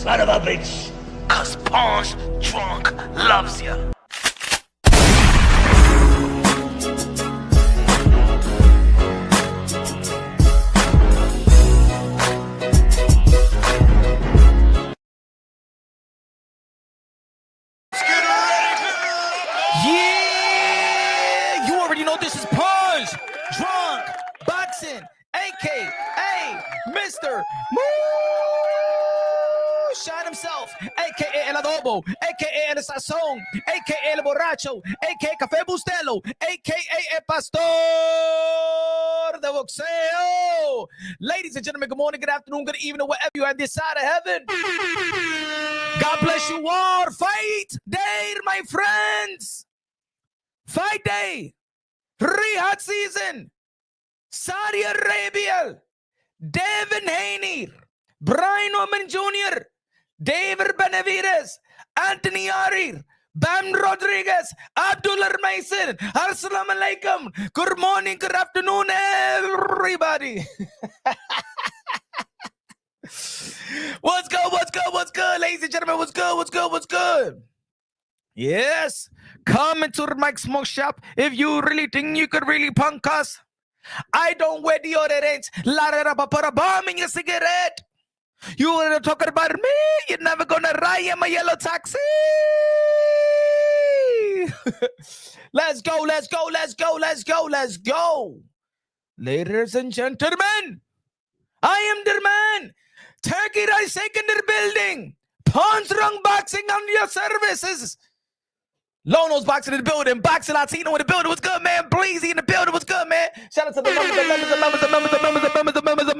son of a bitch. Cause Punch Drunk loves ya. Yeah, you already know this is Punch Drunk Boxing, aka Mr. Shine himself, aka El Adobo, aka El Sazón, aka El Borracho, aka Café Bustelo, aka El Pastor de Boxeo. Ladies and gentlemen, good morning, good afternoon, good evening, wherever you are this side of heaven. God bless you all. Fight day, my friends. Fight day. Rehab season. Saudi Arabia. Devin Haney. Brian Oman Jr. David Benavidez. Anthony Yarde. Bam Rodriguez. Abdullah Mason. Assalamu alaikum. Good morning, good afternoon, everybody. What's good, what's good, what's good, ladies and gentlemen? What's good, what's good, what's good? Yes, come into the Mike Smoke Shop if you really think you could really punk us. I don't wear deodorant. Put a bomb in your cigarette. You want to talk about me? You're never gonna ride in my yellow taxi. Let's go, let's go, let's go, let's go, let's go. Ladies and gentlemen, I am the man. Turkey Rice Shake in the building. Punch Drunk Boxing on your services. Lono's Boxing in the building. Boxing Latino in the building. What's good, man? Bleezy in the building. What's good, man? Shout out to the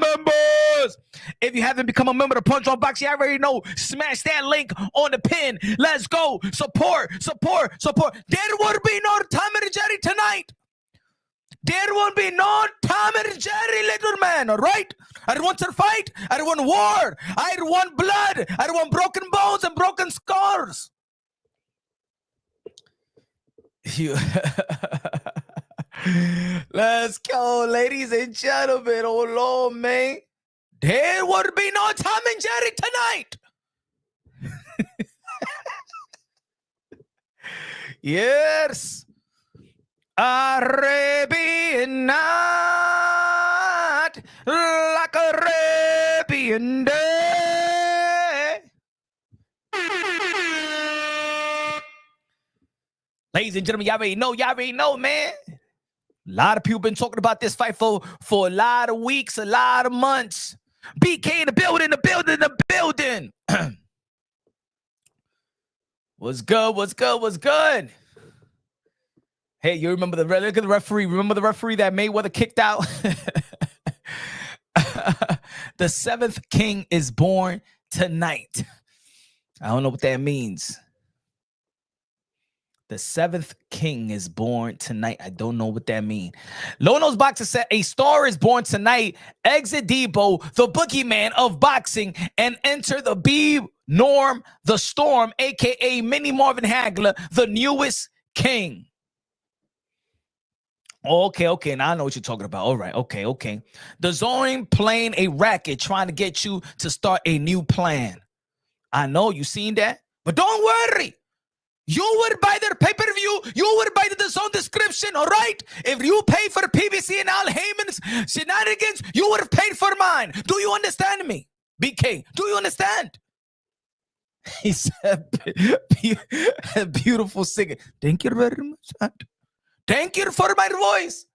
members. If you haven't become a member of Punch Drunk Boxing, I already know. Smash that link on the pin. Let's go. Support, support, support. There will be no Tom and Jerry tonight. There won't be no Tom and Jerry, little man, all right? I don't want to fight. I don't want war. I don't want blood. I don't want broken bones and broken scars. Let's go, ladies and gentlemen. Oh, Lord, man. There would be no Tom and Jerry tonight. Yes. Arabian night, like Arabian day. Ladies and gentlemen, y'all already know, man. A lot of people been talking about this fight for a lot of weeks, a lot of months. BK in the building, the building. What's good, what's good, what's good? Hey, you remember look at the referee. Remember the referee that Mayweather kicked out? The seventh king is born tonight. I don't know what that means. The seventh king is born tonight. I don't know what that means. Lono's Boxer said a star is born tonight. Exit Debo, the boogeyman of boxing, and enter the B Norm, the Storm, a.k.a. Mini Marvin Hagler, the newest king. Okay. Now I know what you're talking about. All right. Okay. The Zone playing a racket, trying to get you to start a new plan. I know you seen that, but don't worry. You would buy their pay-per-view. You would buy the Zone description. All right. If you pay for PBC and Al Heyman's shenanigans, you would have paid for mine. Do you understand me, BK? Do you understand? He said, "Beautiful singer." Thank you very much. Thank you for my voice.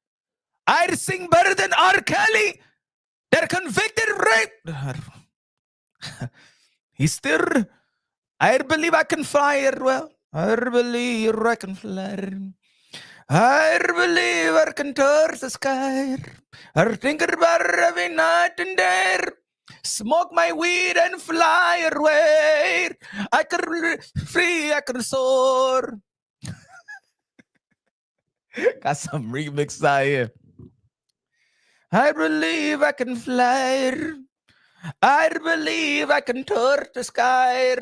I sing better than R. Kelly. They're convicted rape. He's still. I believe I can fly well. I believe I can fly. I believe I can touch the sky. I think about it every night and day. Smoke my weed and fly away. I can free. I can soar. Got some remix out here. I believe I can fly. I believe I can touch the sky.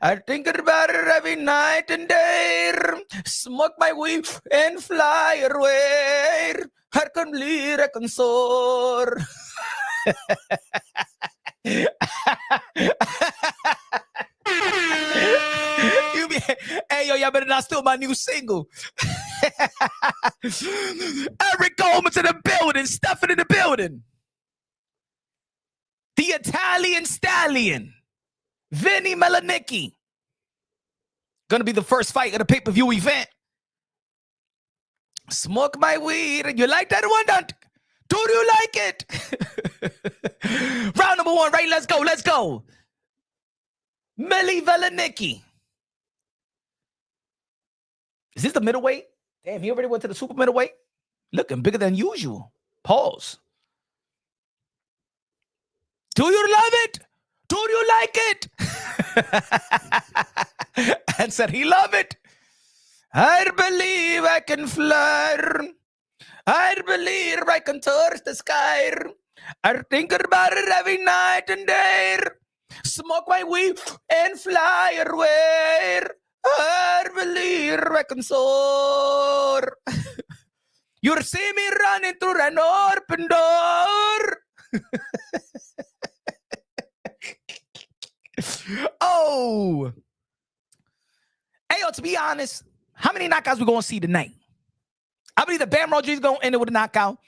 I think about it every night and day. Smoke my weed and fly away. I can lead, I can soar. y'all better not steal my new single. Eric Coleman's in the building. Stuffing in the building. The Italian Stallion. Vinny Melanicki. Gonna be the first fight of the pay-per-view event. Smoke my weed. You like that one? Do you like it? Round number 1, right? Let's go. Let's go. Millie Melanicki. Is this the middleweight? Damn, he already went to the super middleweight. Looking bigger than usual. Pause. Do you love it? Do you like it? And said he love it. I believe I can fly. I believe I can touch the sky. I think about it every night and day. Smoke my weed and fly away. I believe I can soar. You see me running through an open door. Oh. Hey, yo, to be honest, how many knockouts we going to see tonight? I believe that Bam Rodriguez is going to end it with a knockout.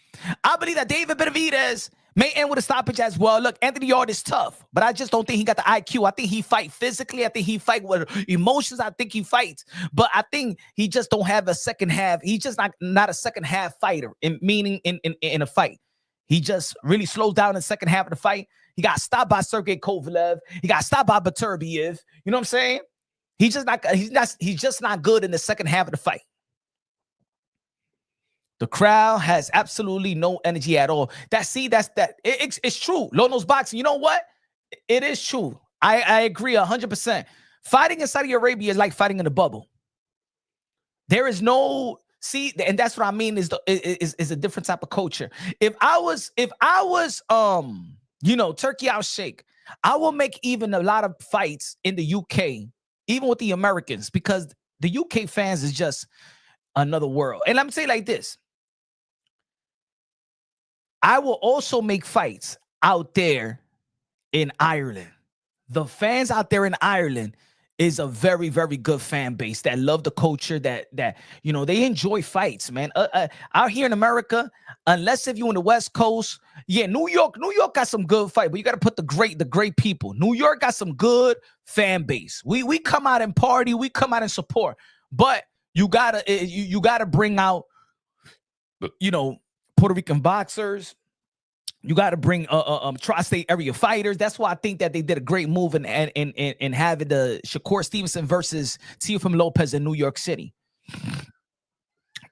I believe that David Benavidez may end with a stoppage as well. Look, Anthony Yarde is tough, but I just don't think he got the IQ. I think he fight physically. I think he fight with emotions. I think he fights, but I think he just don't have a second half. He's just not a second half fighter, meaning in a fight. He just really slows down in the second half of the fight. He got stopped by Sergey Kovalev. He got stopped by Beterbiev. You know what I'm saying? He's just not good in the second half of the fight. The crowd has absolutely no energy at all. It's true. Low-nose boxing. You know what? It is true. I agree 100%. Fighting in Saudi Arabia is like fighting in a bubble. There is no and that's what I mean is a different type of culture. If I was Turkey Al Sheikh, I will make even a lot of fights in the UK, even with the Americans, because the UK fans is just another world. And I'm saying like this. I will also make fights out there in Ireland. The fans out there in Ireland is a very, very good fan base that love the culture, that they enjoy fights, man. Out here in America, unless if you're in the West Coast, New York got some good fight, but you got to put the great people. New York got some good fan base. We come out and party, we come out and support, but you gotta bring out, Puerto Rican boxers. You got to bring tri-state area fighters. That's why I think that they did a great move in having the Shakur Stevenson versus Teofimo Lopez in New York City.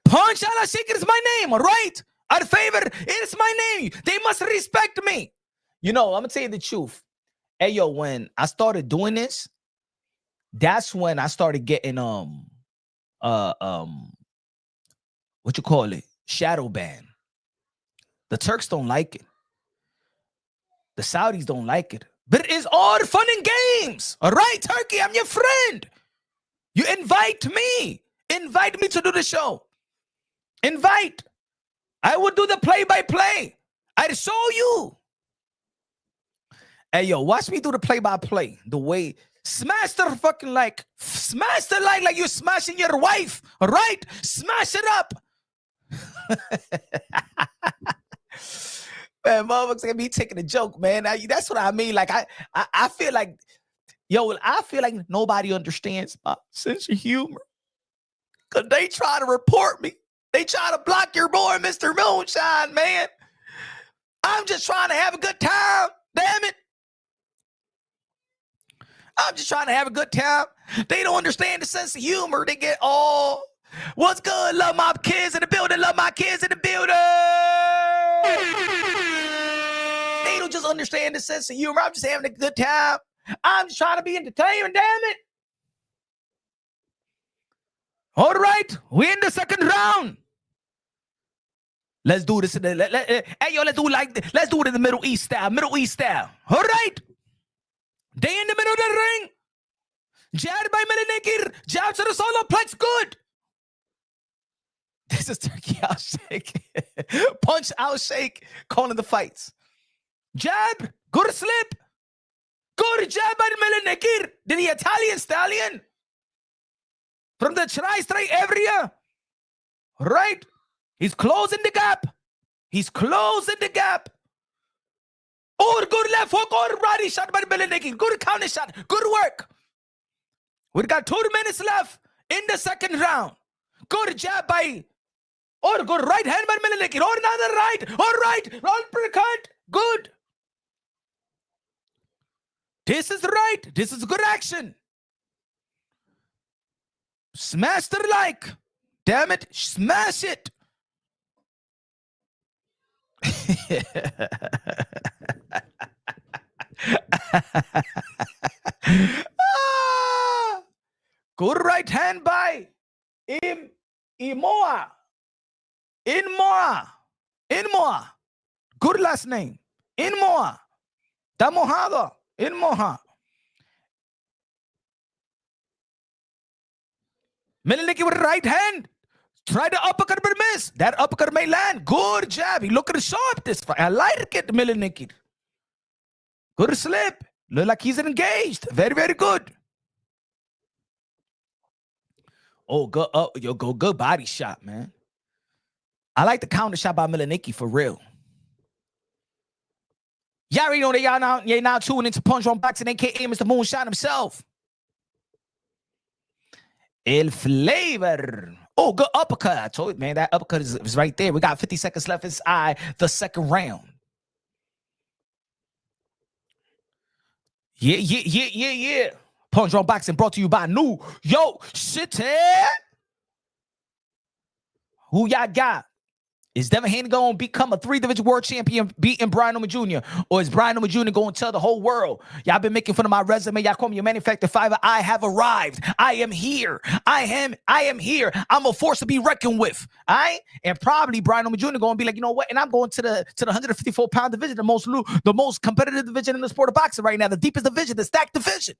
Punch Ala Sheikh is my name, all right? Our favor, it's my name. They must respect me. I'm gonna tell you the truth. Hey, yo, when I started doing this, that's when I started getting shadow ban. The Turks don't like it. The Saudis don't like it. But it's all fun and games. All right, Turkey, I'm your friend. You invite me. Invite me to do the show. Invite. I will do the play-by-play. I'd show you. Hey, yo, watch me do the play-by-play. The way, smash the fucking like. Smash the like you're smashing your wife. All right? Smash it up. Man, motherfuckers gonna be taking a joke, man. That's what I mean. Like I feel like, I feel like nobody understands my sense of humor. Cause they try to report me. They try to block your boy, Mr. Moonshine, man. I'm just trying to have a good time. Damn it. I'm just trying to have a good time. They don't understand the sense of humor. They get all, what's good? Love my kids in the building. Love my kids in the building. They don't just understand the sense of humor. I'm just having a good time. I'm just trying to be entertained, damn it. All right, we're in the second round. Let's do this. Let's do it in the Middle East style. Middle East style. All right. They in the middle of the ring. Jab by Melanicki. Jab to the solo plex. Good. This is Turkey Al Sheikh. Punch Al Sheikh calling the fights. Jab. Good slip. Good jab by Melanicki. The Italian Stallion. from the tri-strike area. Right? He's closing the gap. He's closing the gap. Oh, good left hook. Oh, righty shot by Benavidez. Good counter shot. Good work. We've got 2 minutes left in the second round. Good jab by... Oh, good right hand by Benavidez. Oh, another right. All right. Uppercut. Good. This is right. This is good action. Smash the like. Damn it. Smash it. Good right hand by Imoa. Inmoa. Good last name. Inmoa. Está mojado. Inmoa. Benavidez with the right hand. Try the uppercut, but miss. That uppercut may land. Good jab. He look at the sharp this fight. I like it, Benavidez. Good slip. Look like he's engaged. Very, very good. Oh, good. Oh, yo, good body shot, man. I like the counter shot by Benavidez for real. Y'all already know that y'all now tuning into Punch on Boxing, aka Mr. Moonshine himself. El Flavor. Oh, good uppercut. I told you, man, that uppercut is right there. We got 50 seconds left inside the second round. Yeah. Punch on Boxing brought to you by New York City. Who y'all got? Is Devin Haney going to become a 3-division world champion beating Brian Oman Jr.? Or is Brian Oman Jr. going to tell the whole world, y'all been making fun of my resume, y'all call me a manufactured fiver? I have arrived. I am here. I am here. I'm a force to be reckoned with. All right? And probably Brian Oman Jr. going to be like, you know what? And I'm going to the 154-pound division, the most competitive division in the sport of boxing right now, the deepest division, the stacked division.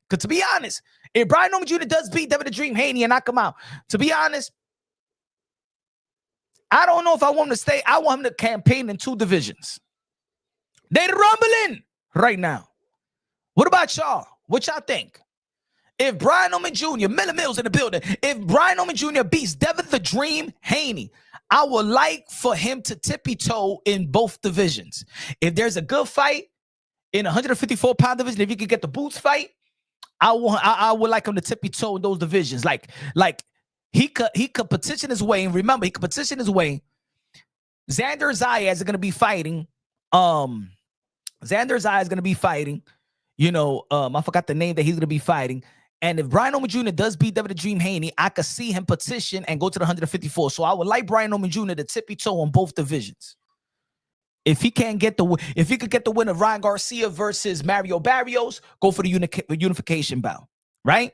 Because to be honest, if Brian Oman Jr. does beat Devin the Dream Haney and knock him out, to be honest, I don't know if I want him to stay. I want him to campaign in 2 divisions. They're rumbling right now. What about y'all? What y'all think? If Brian Oman Jr., Miller Mills in the building, if Brian Oman Jr. beats Devin the Dream Haney, I would like for him to tippy-toe in both divisions. If there's a good fight in 154-pound division, if you could get the boots fight, I would like him to tippy-toe in those divisions. Like he could petition his way, and remember, he could petition his way. Xander Zayas is going to be fighting. Xander Zayas is going to be fighting. You know, I forgot the name that he's going to be fighting. And if Brian Oman Jr. does beat Devin the Dream Haney, I could see him petition and go to the 154. So I would like Brian Oman Jr. to tippy-toe on both divisions. If he could get the win of Ryan Garcia versus Mario Barrios, go for the unification bout, right?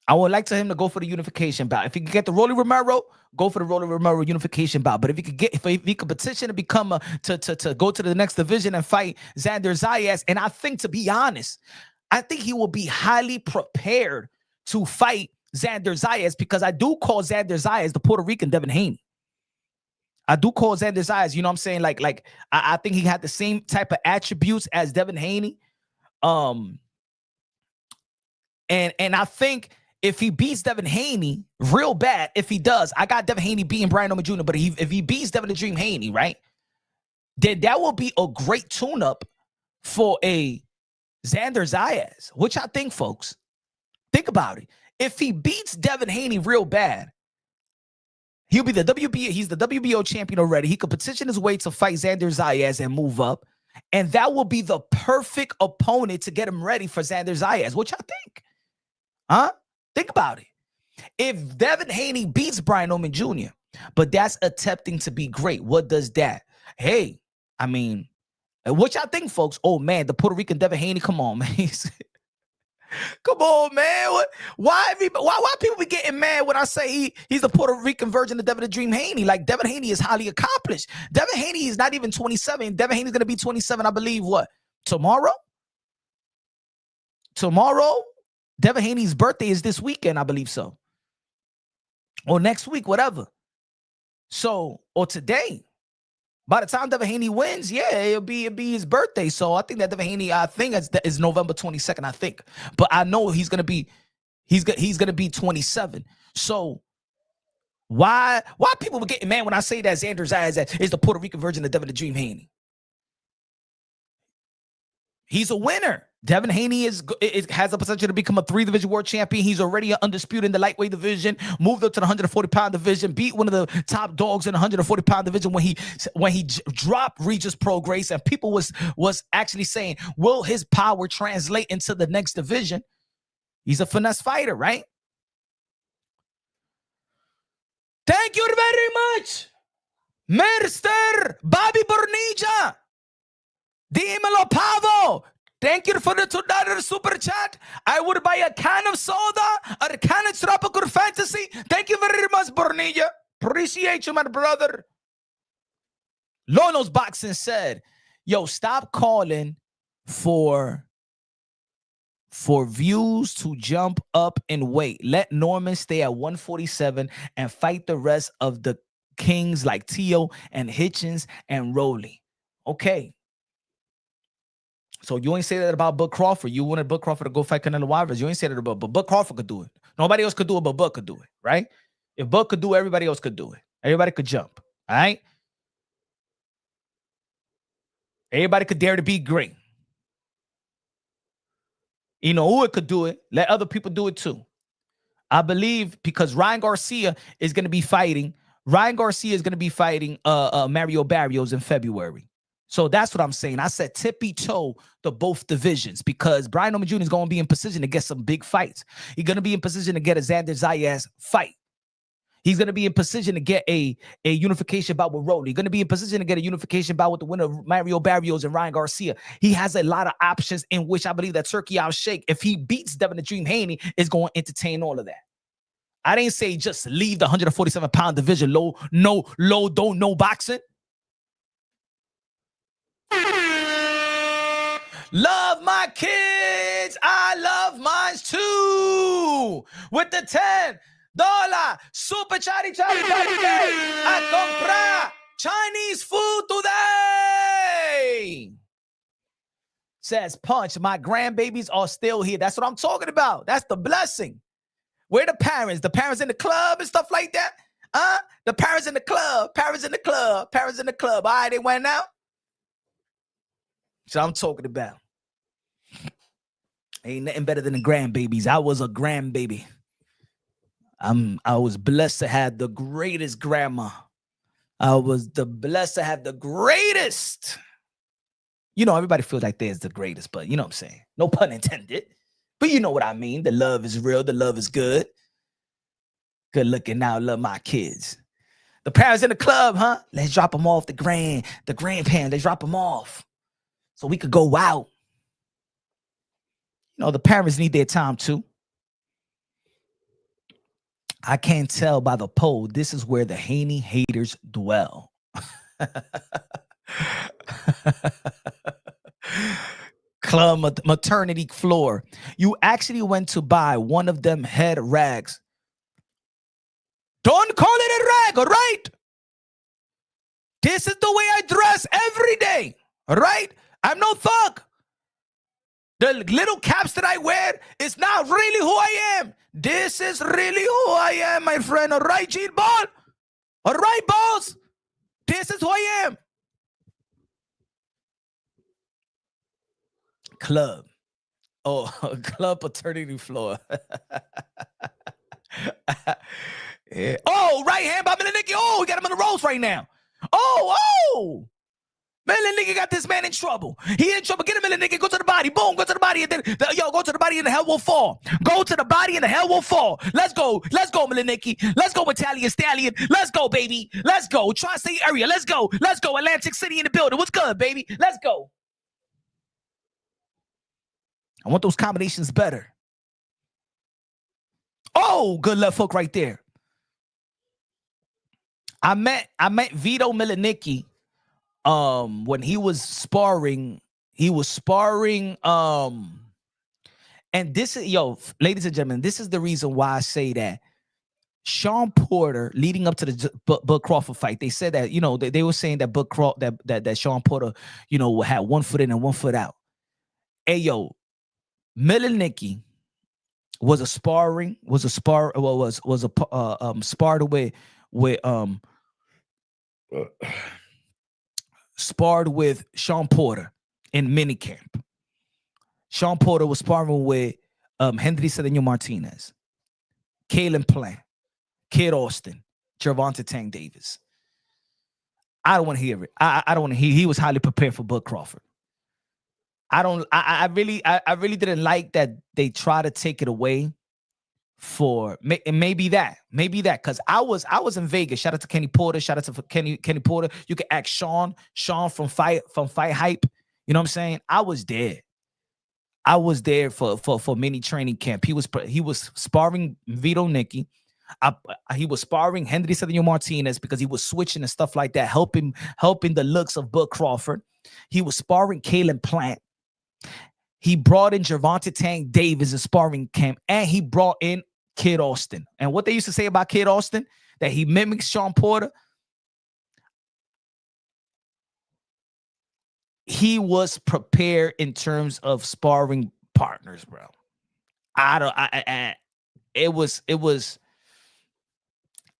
I would like him to go for the unification bout. If he could get the Rolly Romero, go for the Rolly Romero unification bout. But if he could petition to become to go to the next division and fight Xander Zayas, and I think, to be honest, I think he will be highly prepared to fight Xander Zayas, because I do call Xander Zayas the Puerto Rican Devin Haney. I do call Xander Zayas, you know what I'm saying? Like I think he had the same type of attributes as Devin Haney. And I think if he beats Devin Haney real bad, if he does, I got Devin Haney beating Brian Oman Jr., but if he beats Devin the Dream Haney, right, then that will be a great tune-up for a Xander Zayas. Which I think, folks, think about it. If he beats Devin Haney real bad, he'll be the WBO. He's the WBO champion already. He could petition his way to fight Xander Zayas and move up. And that will be the perfect opponent to get him ready for Xander Zayas. What y'all think? Huh? Think about it. If Devin Haney beats Brian Oman Jr., but that's attempting to be great, what does that? Hey, I mean, what y'all think, folks? Oh, man, the Puerto Rican Devin Haney, come on, man. Come on, man. Why people be getting mad when I say he's the Puerto Rican version of Devin the Dream Haney? Like, Devin Haney is highly accomplished. Devin Haney is not even 27. Devin Haney is going to be 27, I believe, what? Tomorrow? Devin Haney's birthday is this weekend, I believe so. Or next week, whatever. So, or today. By the time Devin Haney wins, yeah, it'll be his birthday. So I think that Devin Haney, I think is November 22nd, I think. But I know he's going to be He's gonna be 27. So why people were getting mad when I say that Xander Zayas is the Puerto Rican version of Devin the Dream Haney? He's a winner. Devin Haney has the potential to become a 3-division world champion. He's already undisputed in the lightweight division, moved up to the 140-pound division, beat one of the top dogs in the 140-pound division when he dropped Regis Prograis, and people was actually saying, will his power translate into the next division? He's a finesse fighter, right? Thank you very much, Mr. Bobby Bonilla. Dímelo, Pavo. Thank you for the $2 super chat. I would buy a can of soda, a can of Tropical Fantasy. Thank you very much, Bonilla. Appreciate you, my brother. Lono's Boxing said, yo, stop calling for views to jump up in weight. Let Norman stay at 147 and fight the rest of the kings like Tio and Hitchens and Rowley. Okay. So you ain't say that about Bud Crawford. You wanted Bud Crawford to go fight Canelo Alvarez. You ain't say that about, but Bud Crawford could do it. Nobody else could do it, but Bud could do it, right? If Bud could do it, everybody else could do it. Everybody could jump, all right? Everybody could dare to be great. You know who could do it? Let other people do it too. I believe because Ryan Garcia is going to be fighting. Mario Barrios in February. So that's what I'm saying. I said tippy-toe to both divisions because Brian Norman Jr. is going to be in position to get some big fights. He's going to be in position to get a Xander Zayas fight. He's going to be in position to get a unification bout with Rowley. He's going to be in position to get a unification bout with the winner of Mario Barrios and Ryan Garcia. He has a lot of options in which I believe that Turkey Al Sheikh, if he beats Devin the Dream Haney, is going to entertain all of that. I didn't say just leave the 147-pound division low, no boxing. Love my kids. I love mine too. With the $10 super chatty a comprar Chinese food today. Says Punch, my grandbabies are still here. That's what I'm talking about. That's the blessing. Where the parents? The parents in the club and stuff like that? The parents in the club. All right, they went out. So I'm talking about. Ain't nothing better than the grandbabies. I was a grandbaby. I was blessed to have the greatest grandma. I was blessed to have the greatest. You know, everybody feels like they're the greatest, but you know what I'm saying? No pun intended. But you know what I mean. The love is real. The love is good. Good looking now. Love my kids. The parents in the club, huh? Let's drop them off. The grandparents, let's drop them off. So we could go out. You know, the parents need their time too. I can't tell by the poll. This is where the Haney haters dwell. Club maternity floor. You actually went to buy one of them head rags. Don't call it a rag, all right? This is the way I dress every day, all right? I'm no thug. The little caps that I wear is not really who I am. This is really who I am, my friend. All right, Gene Ball? All right, boss? This is who I am. Club. Oh, club paternity floor. Yeah. Oh, right hand by Milanicki. Oh, we got him on the ropes right now. Oh. Milanicki got this man in trouble. He in trouble. Get him, Milanicki. Go to the body. Boom. Go to the body. And then, go to the body and the hell will fall. Go to the body and the hell will fall. Let's go. Let's go, Milanicki. Let's go, Italian Stallion. Let's go, baby. Let's go. Tri-State area. Let's go. Let's go. Atlantic City in the building. What's good, baby? Let's go. I want those combinations better. Oh, good left hook right there. I met Vito Milanicki when he was sparring. And this is, ladies and gentlemen, this is the reason why I say that Sean Porter, leading up to the Bud Crawford fight, they said that, they were saying that that Sean Porter, had 1 foot in and 1 foot out. Hey, Milanicki sparred with Sean Porter in minicamp. Sean Porter was sparring with Henry Cedeño Martinez, Kalen Plant, Kid Austin, Gervonta Tank Davis. I don't want to hear it. I don't want to hear. He was highly prepared for Bud Crawford. I really didn't like that they try to take it away for maybe that because I was in Vegas. Shout out to Kenny Porter. Shout out to Kenny Porter. You can ask Sean from Fight Hype. You know what I'm saying? I was there for mini training camp. He was sparring Vito Nicky. He was sparring Henry Cedeño Martinez because he was switching and stuff like that, helping the looks of Bud Crawford. He was sparring Kalen Plant. He brought in Gervonta Tank Davis in sparring camp, and he brought in Kid Austin. And what they used to say about Kid Austin, that he mimics Sean Porter. He was prepared in terms of sparring partners, bro. It was,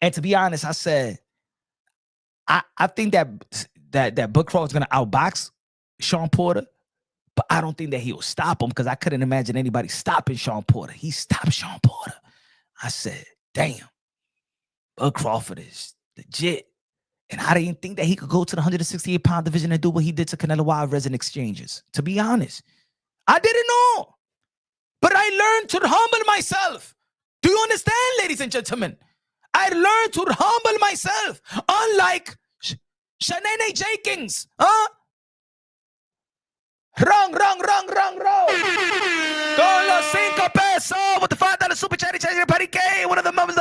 and to be honest, I said, I think that Bud Crawford's gonna outbox Sean Porter, but I don't think that he'll stop him because I couldn't imagine anybody stopping Sean Porter. He stopped Sean Porter. I said, damn, Bud Crawford is legit. And I didn't think that he could go to the 168-pound division and do what he did to Canelo Alvarez in exchanges. To be honest, I didn't know. But I learned to humble myself. Do you understand, ladies and gentlemen? I learned to humble myself. Unlike Shanae Jenkins. Huh? Wrong. Go los 5 pesos with the $5 super chatty party game. One of the members.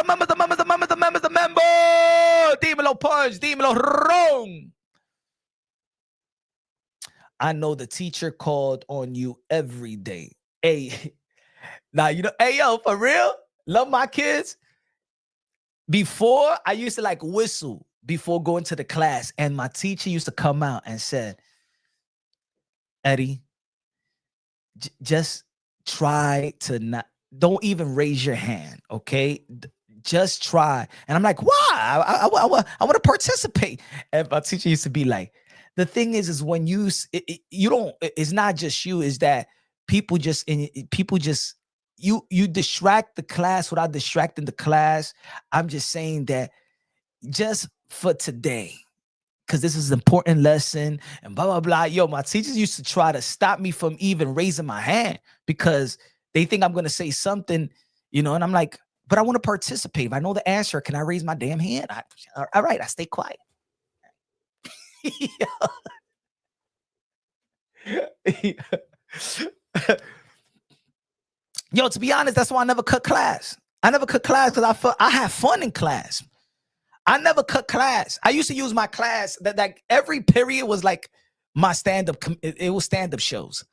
Dímelo punch, dímelo wrong. I know the teacher called on you every day. Hey, now you know, hey yo, for real, love my kids. Before I used to like whistle before going to the class, and my teacher used to come out and said, Eddie, just try to not, don't even raise your hand, okay? Just try. And I'm like, why? I want to participate. And my teacher used to be like, the thing is when you don't, it's not just you, is that people just you distract the class without distracting the class. I'm just saying that just for today, because this is an important lesson and blah, blah, blah. Yo, my teachers used to try to stop me from even raising my hand because they think I'm going to say something, you know, and I'm like, but I want to participate. If I know the answer, can I raise my damn hand? All right, I stay quiet. Yo, to be honest, that's why I never cut class. I never cut class because I had fun in class. I never cut class. I used to use my class that like every period was like my stand-up. It was stand-up shows.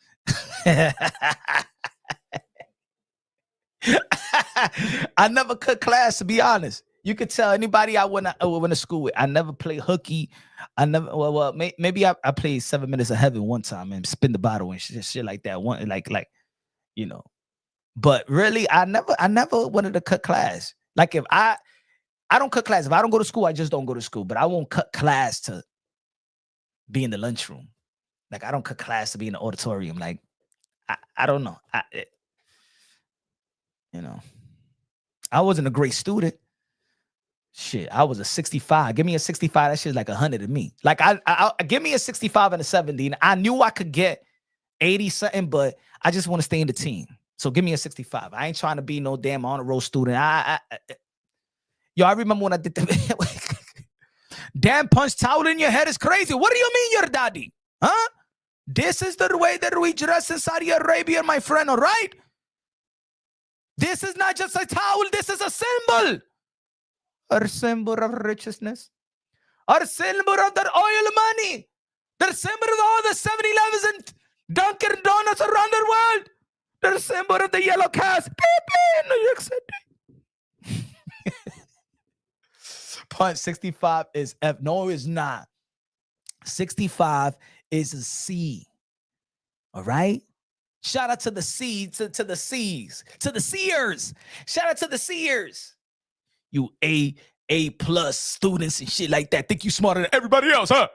I never cut class, to be honest. You could tell anybody I went to school with. I never played hooky. I never. Well, maybe I played 7 Minutes of Heaven one time and spin the bottle and shit like that. One like you know. But really, I never wanted to cut class. Like if I don't cut class. If I don't go to school, I just don't go to school. But I won't cut class to be in the lunchroom. Like I don't cut class to be in the auditorium. Like I don't know. You know, I wasn't a great student. Shit, I was a 65. Give me a 65. That shit's like 100 to me. Like I give me a 65 and a 70. And I knew I could get 80 something, but I just want to stay in the team. So give me a 65. I ain't trying to be no damn honor roll student. Yo, I remember when I did the damn punch towel in your head is crazy. What do you mean, your daddy? Huh? This is the way that we dress in Saudi Arabia, my friend, all right? This is not just a towel. This is a symbol. A symbol of righteousness. A symbol of the oil money. The symbol of all the 7-Elevens and Dunkin' Donuts around the world. The symbol of the yellow cast. In New York City. Punch 65 is F. No, it's not. 65 is a C. All right? Shout out to the seeds, to the seers. Shout out to the seers. You A plus students and shit like that. Think you smarter than everybody else, huh?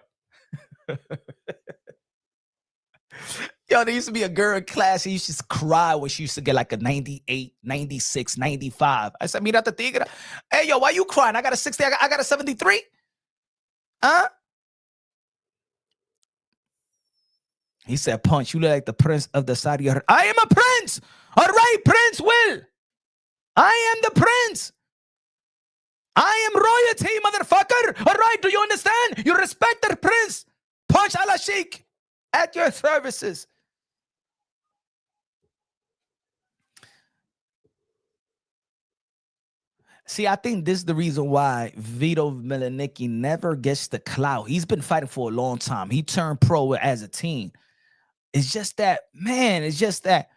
Yo, there used to be a girl in class. She used to just cry when she used to get like a 98, 96, 95. I said, mira, te tigre. Hey, yo, why you crying? I got a 60. I got a 73. Huh? He said, Punch, you look like the prince of the Saudi Arabia. I am a prince. All right, Prince Will. I am the prince. I am royalty, motherfucker. All right, do you understand? You respect the prince. Punch ala sheik at your services. See, I think this is the reason why Vito Milanicki never gets the clout. He's been fighting for a long time. He turned pro as a teen. It's just that, man, it's just that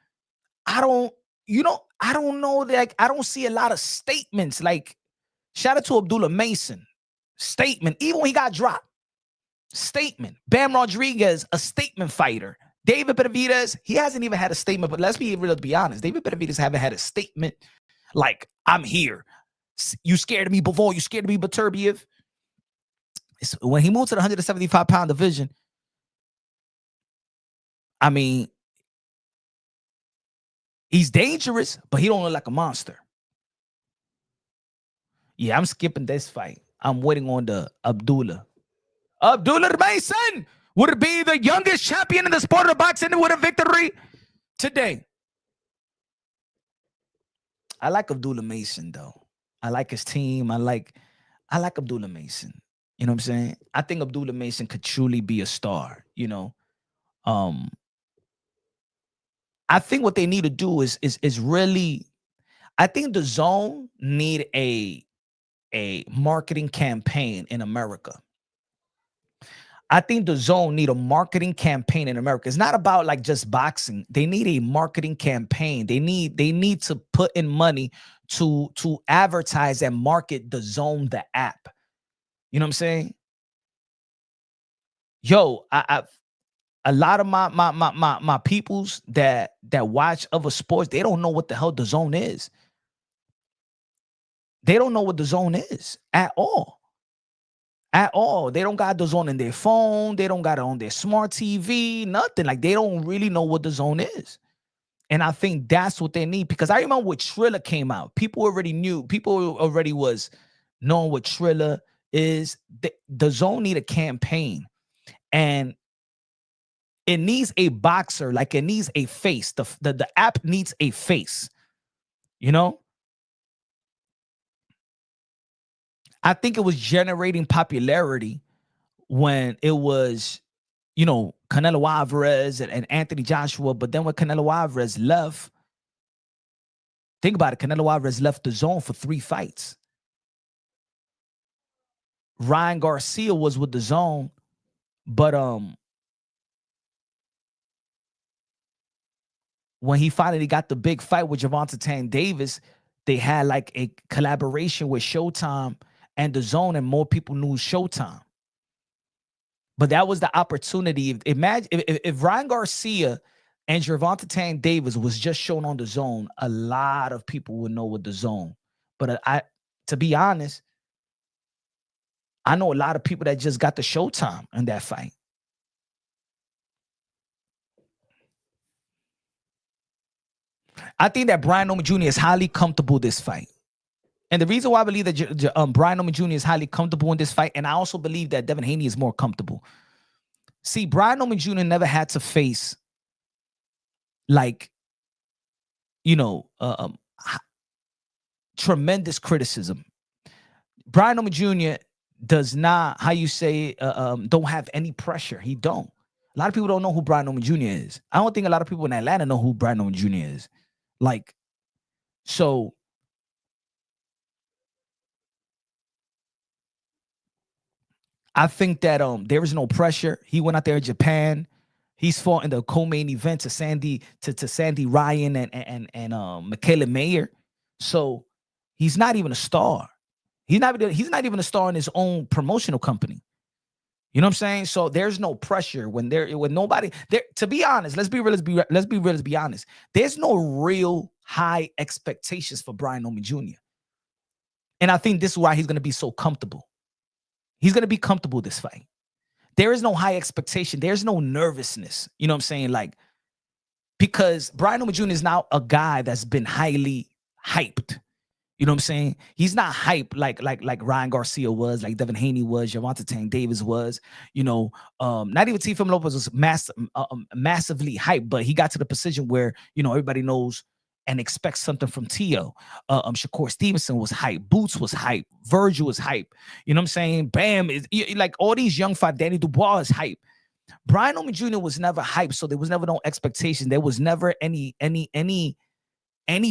I don't know. Like, I don't see a lot of statements. Like, shout out to Abdullah Mason. Statement. Even when he got dropped. Statement. Bam Rodriguez, a statement fighter. David Benavidez, he hasn't even had a statement, but let's be honest. David Benavidez haven't had a statement like, I'm here. You scared of me before. You scared of me, Baturbiev. When he moved to the 175-pound division, I mean, he's dangerous, but he don't look like a monster. Yeah, I'm skipping this fight. I'm waiting on the Abdullah Mason would be the youngest champion in the sport of boxing with a victory today. I like Abdullah Mason, though. I like his team. I like Abdullah Mason. You know what I'm saying? I think Abdullah Mason could truly be a star, you know. I think what they need to do is really, I think the Zone need a marketing campaign in America. I think the Zone need a marketing campaign in America. It's not about like just boxing. They need a marketing campaign. They need to put in money to advertise and market the Zone, the app. You know what I'm saying? Yo, a lot of my peoples that watch other sports, they don't know what the hell the Zone is. They don't know what the Zone is at all. At all. They don't got the Zone in their phone. They don't got it on their smart TV, nothing. Like, they don't really know what the Zone is. And I think that's what they need, because I remember when Triller came out, people already knew. People already was knowing what Triller is. The Zone need a campaign. And it needs a boxer, like it needs a face. The app needs a face, you know? I think it was generating popularity when it was, you know, Canelo Alvarez and Anthony Joshua. But then when Canelo Alvarez left, think about it, Canelo Alvarez left the Zone for 3 fights. Ryan Garcia was with the Zone, but when he finally got the big fight with Gervonta Tank Davis, they had like a collaboration with Showtime and the Zone, and more people knew Showtime. But that was the opportunity. Imagine if Ryan Garcia and Gervonta Tank Davis was just shown on the Zone, a lot of people would know what the Zone. But to be honest, I know a lot of people that just got the Showtime in that fight. I think that Brian Norman Jr. is highly comfortable this fight. And the reason why I believe that Brian Norman Jr. is highly comfortable in this fight, and I also believe that Devin Haney is more comfortable. See, Brian Norman Jr. never had to face, like, you know, tremendous criticism. Brian Norman Jr. does not, how you say, don't have any pressure. He don't. A lot of people don't know who Brian Norman Jr. is. I don't think a lot of people in Atlanta know who Brian Norman Jr. is. Like, so I think that there is no pressure. He went out there in Japan. He's fought in the co-main event to Sandy Ryan and Michaela Mayer. So he's not even a star. He's not even a star in his own promotional company. You know what I'm saying? So there's no pressure when nobody there. To be honest, let's be honest. There's no real high expectations for Brian Norman Jr. And I think this is why he's going to be so comfortable. He's going to be comfortable this fight. There is no high expectation. There's no nervousness. You know what I'm saying? Like, because Brian Norman Jr. is now a guy that's been highly hyped. You know what I'm saying? He's not hyped like Ryan Garcia was, like Devin Haney was, Gervonta Tank Davis was. You know, not even Teofimo Lopez was massively hyped, but he got to the position where, you know, everybody knows and expects something from Tio. Shakur Stevenson was hype. Boots was hype. Virgil was hype. You know what I'm saying? Bam is like all these young fight. Danny Dubois is hype. Brian Norman Jr. was never hyped, so there was never no expectation. There was never any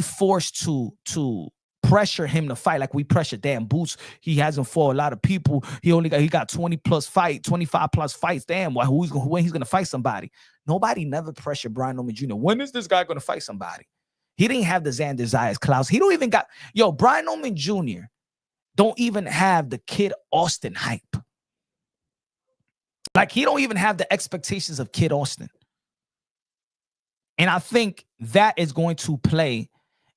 force to pressure him to fight like we pressure damn Boots. He hasn't fought a lot of people. He got 20 plus fight, 25 plus fights. Damn, when he's gonna fight somebody? Nobody never pressured Brian Norman Jr. When is this guy gonna fight somebody? He didn't have the Xander Zayas Klaus. He don't even got Brian Norman Jr. don't even have the Kid Austin hype. Like, he don't even have the expectations of Kid Austin. And I think that is going to play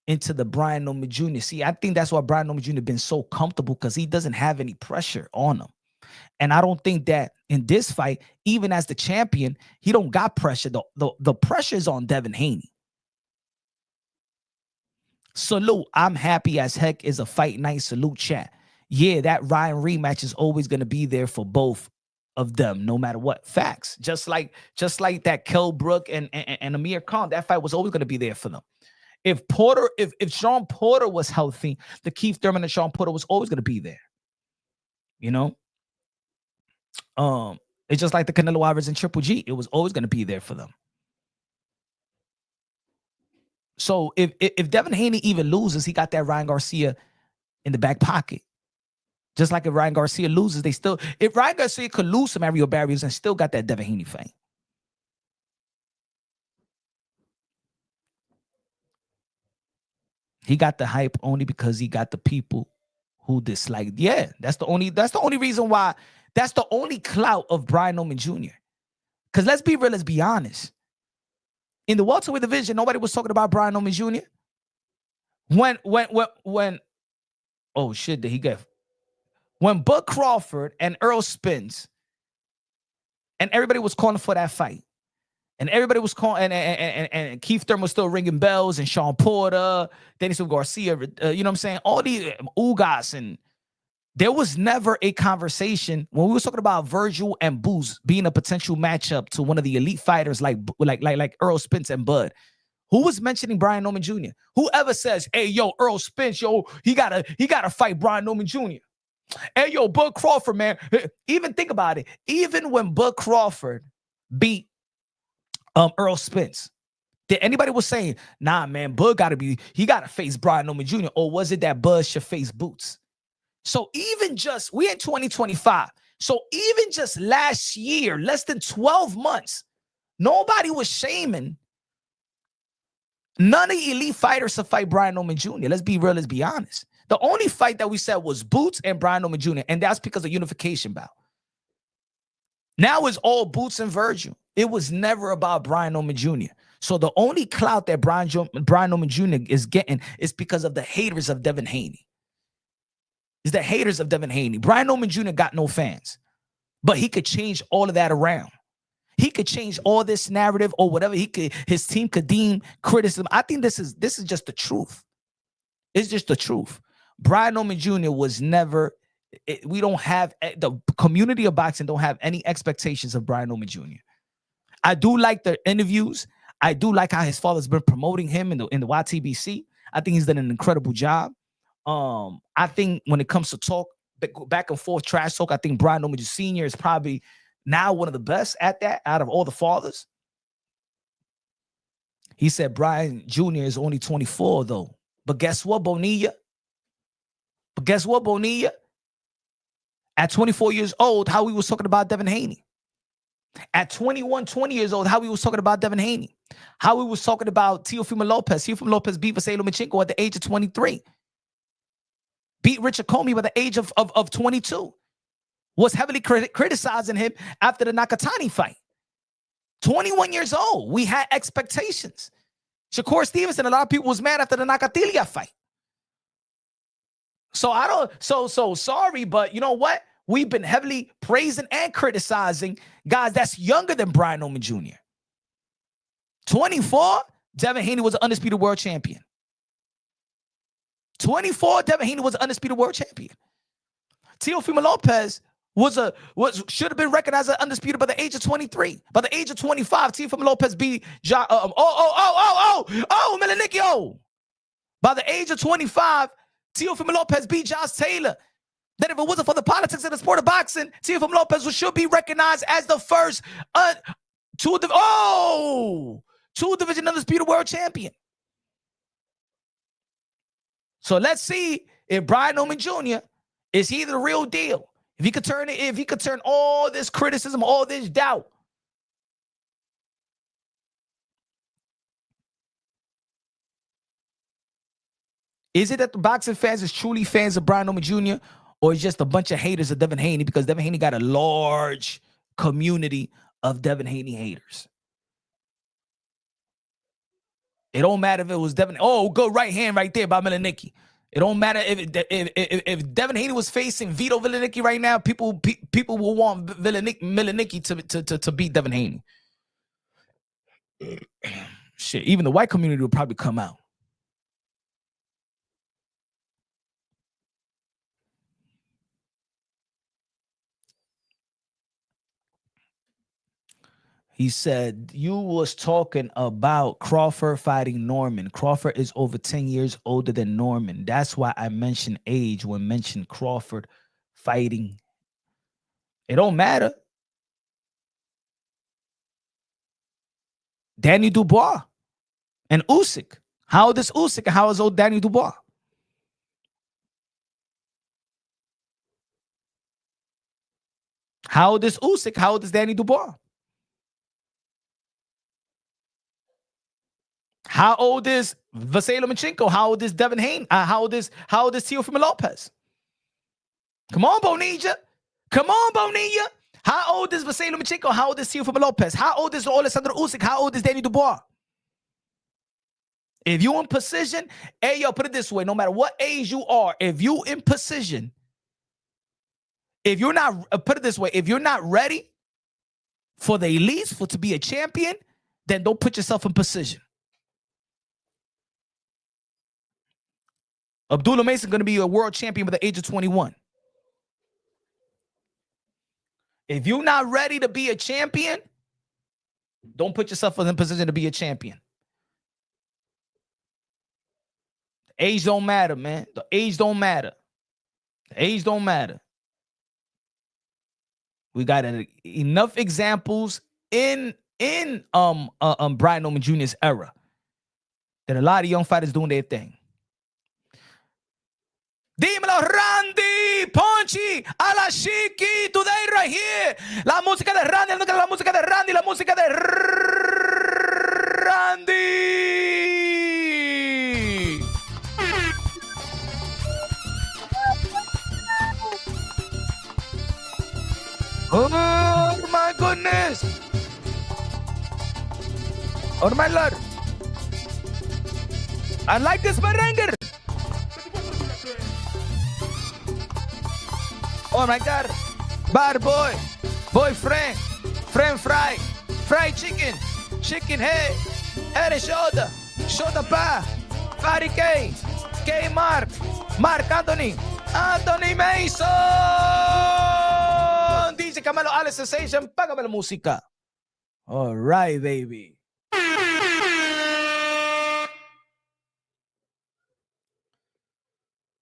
into the Brian Norman Jr. See, I think that's why Brian Norman Jr. been so comfortable, because he doesn't have any pressure on him. And I don't think that in this fight, even as the champion, he don't got pressure. The pressure is on Devin Haney. Salute. I'm happy as heck is a fight night. Salute, chat. Yeah, that Ryan rematch is always going to be there for both of them, no matter what. Facts. Just like that Kell Brook and Amir Khan, that fight was always going to be there for them. If Sean Porter was healthy, the Keith Thurman and Sean Porter was always going to be there. You know? It's just like the Canelo Alvarez and Triple G. It was always going to be there for them. So if Devin Haney even loses, he got that Ryan Garcia in the back pocket. Just like if Ryan Garcia loses, if Ryan Garcia could lose some aerial barriers and still got that Devin Haney fight. He got the hype only because he got the people who disliked. Yeah, that's the only reason why. That's the only clout of Brian Norman Jr. Because let's be real, let's be honest. In the welterweight division, nobody was talking about Brian Norman Jr. When oh shit, did he get? When Bud Crawford and Earl Spence, and everybody was calling for that fight, and everybody was calling, and Keith Thurman was still ringing bells, and Sean Porter, Dennis Garcia, you know what I'm saying? All these Ugas, and there was never a conversation when we were talking about Virgil and Boots being a potential matchup to one of the elite fighters like Earl Spence and Bud. Who was mentioning Brian Norman Jr.? Whoever says, "Hey, yo, Earl Spence, yo, he gotta fight Brian Norman Jr." Hey, yo, Bud Crawford, man. Even think about it. Even when Bud Crawford beat Earl Spence, did anybody was saying, "Nah, man, Bud he gotta face Brian Norman Jr." Or was it that Bud should face Boots? So even just, we in 2025. So even just last year, less than 12 months, nobody was shaming none of the elite fighters to fight Brian Norman Jr. Let's be real, let's be honest. The only fight that we said was Boots and Brian Norman Jr., and that's because of unification bout. Now it's all Boots and Virgil. It was never about Brian Norman Jr. So the only clout that Brian Norman Jr. is getting is because of the haters of Devin Haney. Is the haters of Devin Haney. Brian Norman Jr. got no fans, but he could change all of that around. He could change all this narrative or whatever his team could deem criticism. I think this is just the truth. It's just the truth. Brian Norman Jr. was never, we don't have, the community of boxing don't have any expectations of Brian Norman Jr. I do like the interviews. I do like how his father's been promoting him in the YTBC. I think he's done an incredible job. I think when it comes to talk, back and forth trash talk, I think Brian Norman Sr. is probably now one of the best at that out of all the fathers. He said Brian Jr. is only 24 though. But guess what, Bonilla? At 24 years old, how we was talking about Devin Haney. At 21, 20 years old, how we was talking about Devin Haney. How we was talking about Teofimo Lopez. Teofimo Lopez beat Vasily Lomachenko at the age of 23. Beat Richard Comey by the age of 22. was heavily criticizing him after the Nakatani fight. 21 years old. We had expectations. Shakur Stevenson, a lot of people was mad after the Nakatilia fight. So sorry, but you know what? We've been heavily praising and criticizing guys that's younger than Brian Norman Jr. 24, Devin Haney was an undisputed world champion. 24, Devin Haney was an undisputed world champion. Teofimo Lopez should have been recognized as undisputed by the age of 23. By the age of 25, Teofimo Lopez beat Melenicki. By the age of 25, Teofimo Lopez beat Josh Taylor. That if it wasn't for the politics of the sport of boxing, Teofimo Lopez should be recognized as the first two-division undisputed world champion. So let's see if Brian Norman Jr. is he the real deal. If he could turn all this criticism, all this doubt. Is it that the boxing fans is truly fans of Brian Norman Jr. or is just a bunch of haters of Devin Haney because Devin Haney got a large community of Devin Haney haters? It don't matter if it was Devin. Oh, good right hand right there by Melenicki. It don't matter if Devin Haney was facing Vito Melenicki right now. People will want Melenicki to beat Devin Haney. Shit, even the white community will probably come out. He said, you was talking about Crawford fighting Norman. Crawford is over 10 years older than Norman. That's why I mentioned age when mentioned Crawford fighting. It don't matter. Danny Dubois and Usyk. How old is Usyk and how is old Danny Dubois? How old is Usyk? How old is Danny Dubois? How old is Vasily Lomachenko? How old is Devin Haney? How old is Teofimo Lopez? Come on, Bonilla. Come on, Bonilla. How old is Vasily Lomachenko? How old is Teofimo Lopez? How old is Alexander Usyk? How old is Danny Dubois? If you in position, hey, yo, put it this way. No matter what age you are, if you in position, if you're not, put it this way, if you're not ready for the elites, to be a champion, then don't put yourself in position. Abdullah Mason going to be a world champion by the age of 21. If you're not ready to be a champion, don't put yourself in a position to be a champion. The age don't matter, man. The age don't matter. The age don't matter. We got enough examples in Brian Norman Jr.'s era that a lot of young fighters doing their thing. Dímelo, Randy, Ponchi, Alashiki, today right here. La música de Randy, la música de Randy, la música de Randy. Oh my goodness. Oh my Lord. I like this merengue. Oh my God, bad boy, boyfriend, friend fry, fried chicken, chicken head, head and shoulder pa, Barry K, Mark Anthony Mason, DJ Camelo Alex Sensation, págame la música. All right, baby.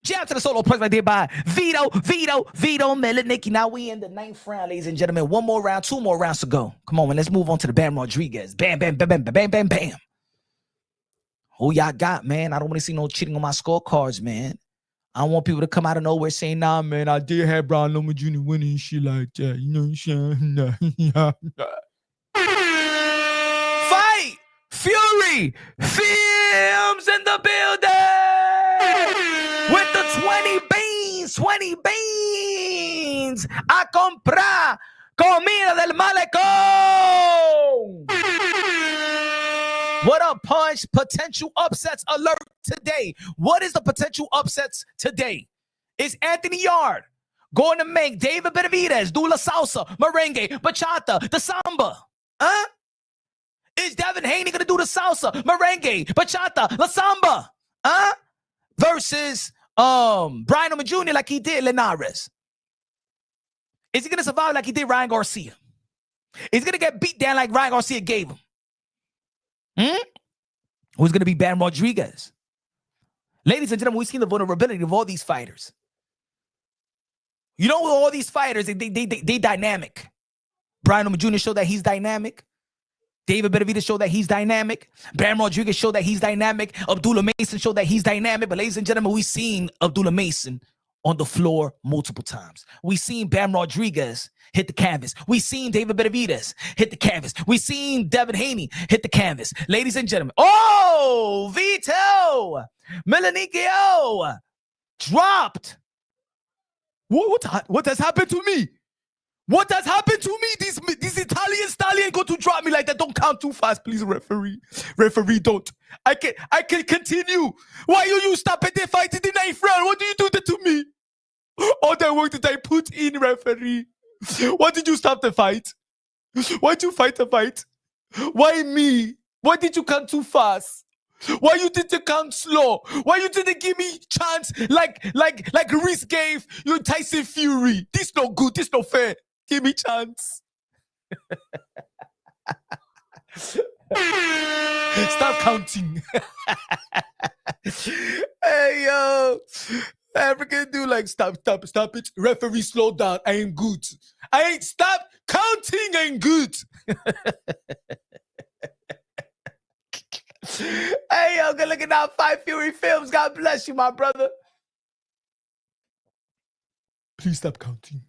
Shout to the solo prize right there by Vito Melenicki. Now we in the 9th round, ladies and gentlemen. One more round, 2 more rounds to go. Come on, man. Let's move on to the Bam Rodriguez. Bam, bam, bam, bam, bam, bam, bam. Who y'all got, man? I don't want to see no cheating on my scorecards, man. I don't want people to come out of nowhere saying, nah, man, I did have Brian Norman Jr. winning and shit like that. You know what I'm saying? Fight! Fury! Films in the building! With the 20 beans, I come Comida del Malecón. What up, Punch? Potential upsets alert today. What is the potential upsets today? Is Anthony Yarde going to make David Benavidez do la salsa, merengue, bachata, the samba? Huh? Is Devin Haney going to do the salsa, merengue, bachata, la samba? Huh? Versus Brian O'Malley Jr. like he did Linares. Is he going to survive like he did Ryan Garcia? Is he going to get beat down like Ryan Garcia gave him? Who's going to be Bam Rodriguez? Ladies and gentlemen, we've seen the vulnerability of all these fighters. You know, all these fighters, they dynamic. Brian O'Malley Jr. showed that he's dynamic. David Benavidez showed that he's dynamic. Bam Rodriguez showed that he's dynamic. Abdullah Mason showed that he's dynamic. But ladies and gentlemen, we've seen Abdullah Mason on the floor multiple times. We've seen Bam Rodriguez hit the canvas. We've seen David Benavidez hit the canvas. We've seen Devin Haney hit the canvas. Ladies and gentlemen, oh, Vito Milanicchio dropped. What has happened to me? What has happened to me? These Italian stallion going to drop me like that. Don't count too fast, please, referee. Referee, don't. I can continue. Why you stop at the fight in the 9th round? What do you do that to me? All that work that I put in, referee. Why did you stop the fight? Why did you fight the fight? Why me? Why did you count too fast? Why you didn't count slow? Why you didn't give me chance like Reese gave you Tyson Fury? This no good. This no fair. Give me chance. Stop counting. Hey, yo. African dude like, stop it. Referee, slow down. I ain't good. I ain't stop counting. I ain't good. Hey, yo, good looking out. Fight Fury Films. God bless you, my brother. Please stop counting.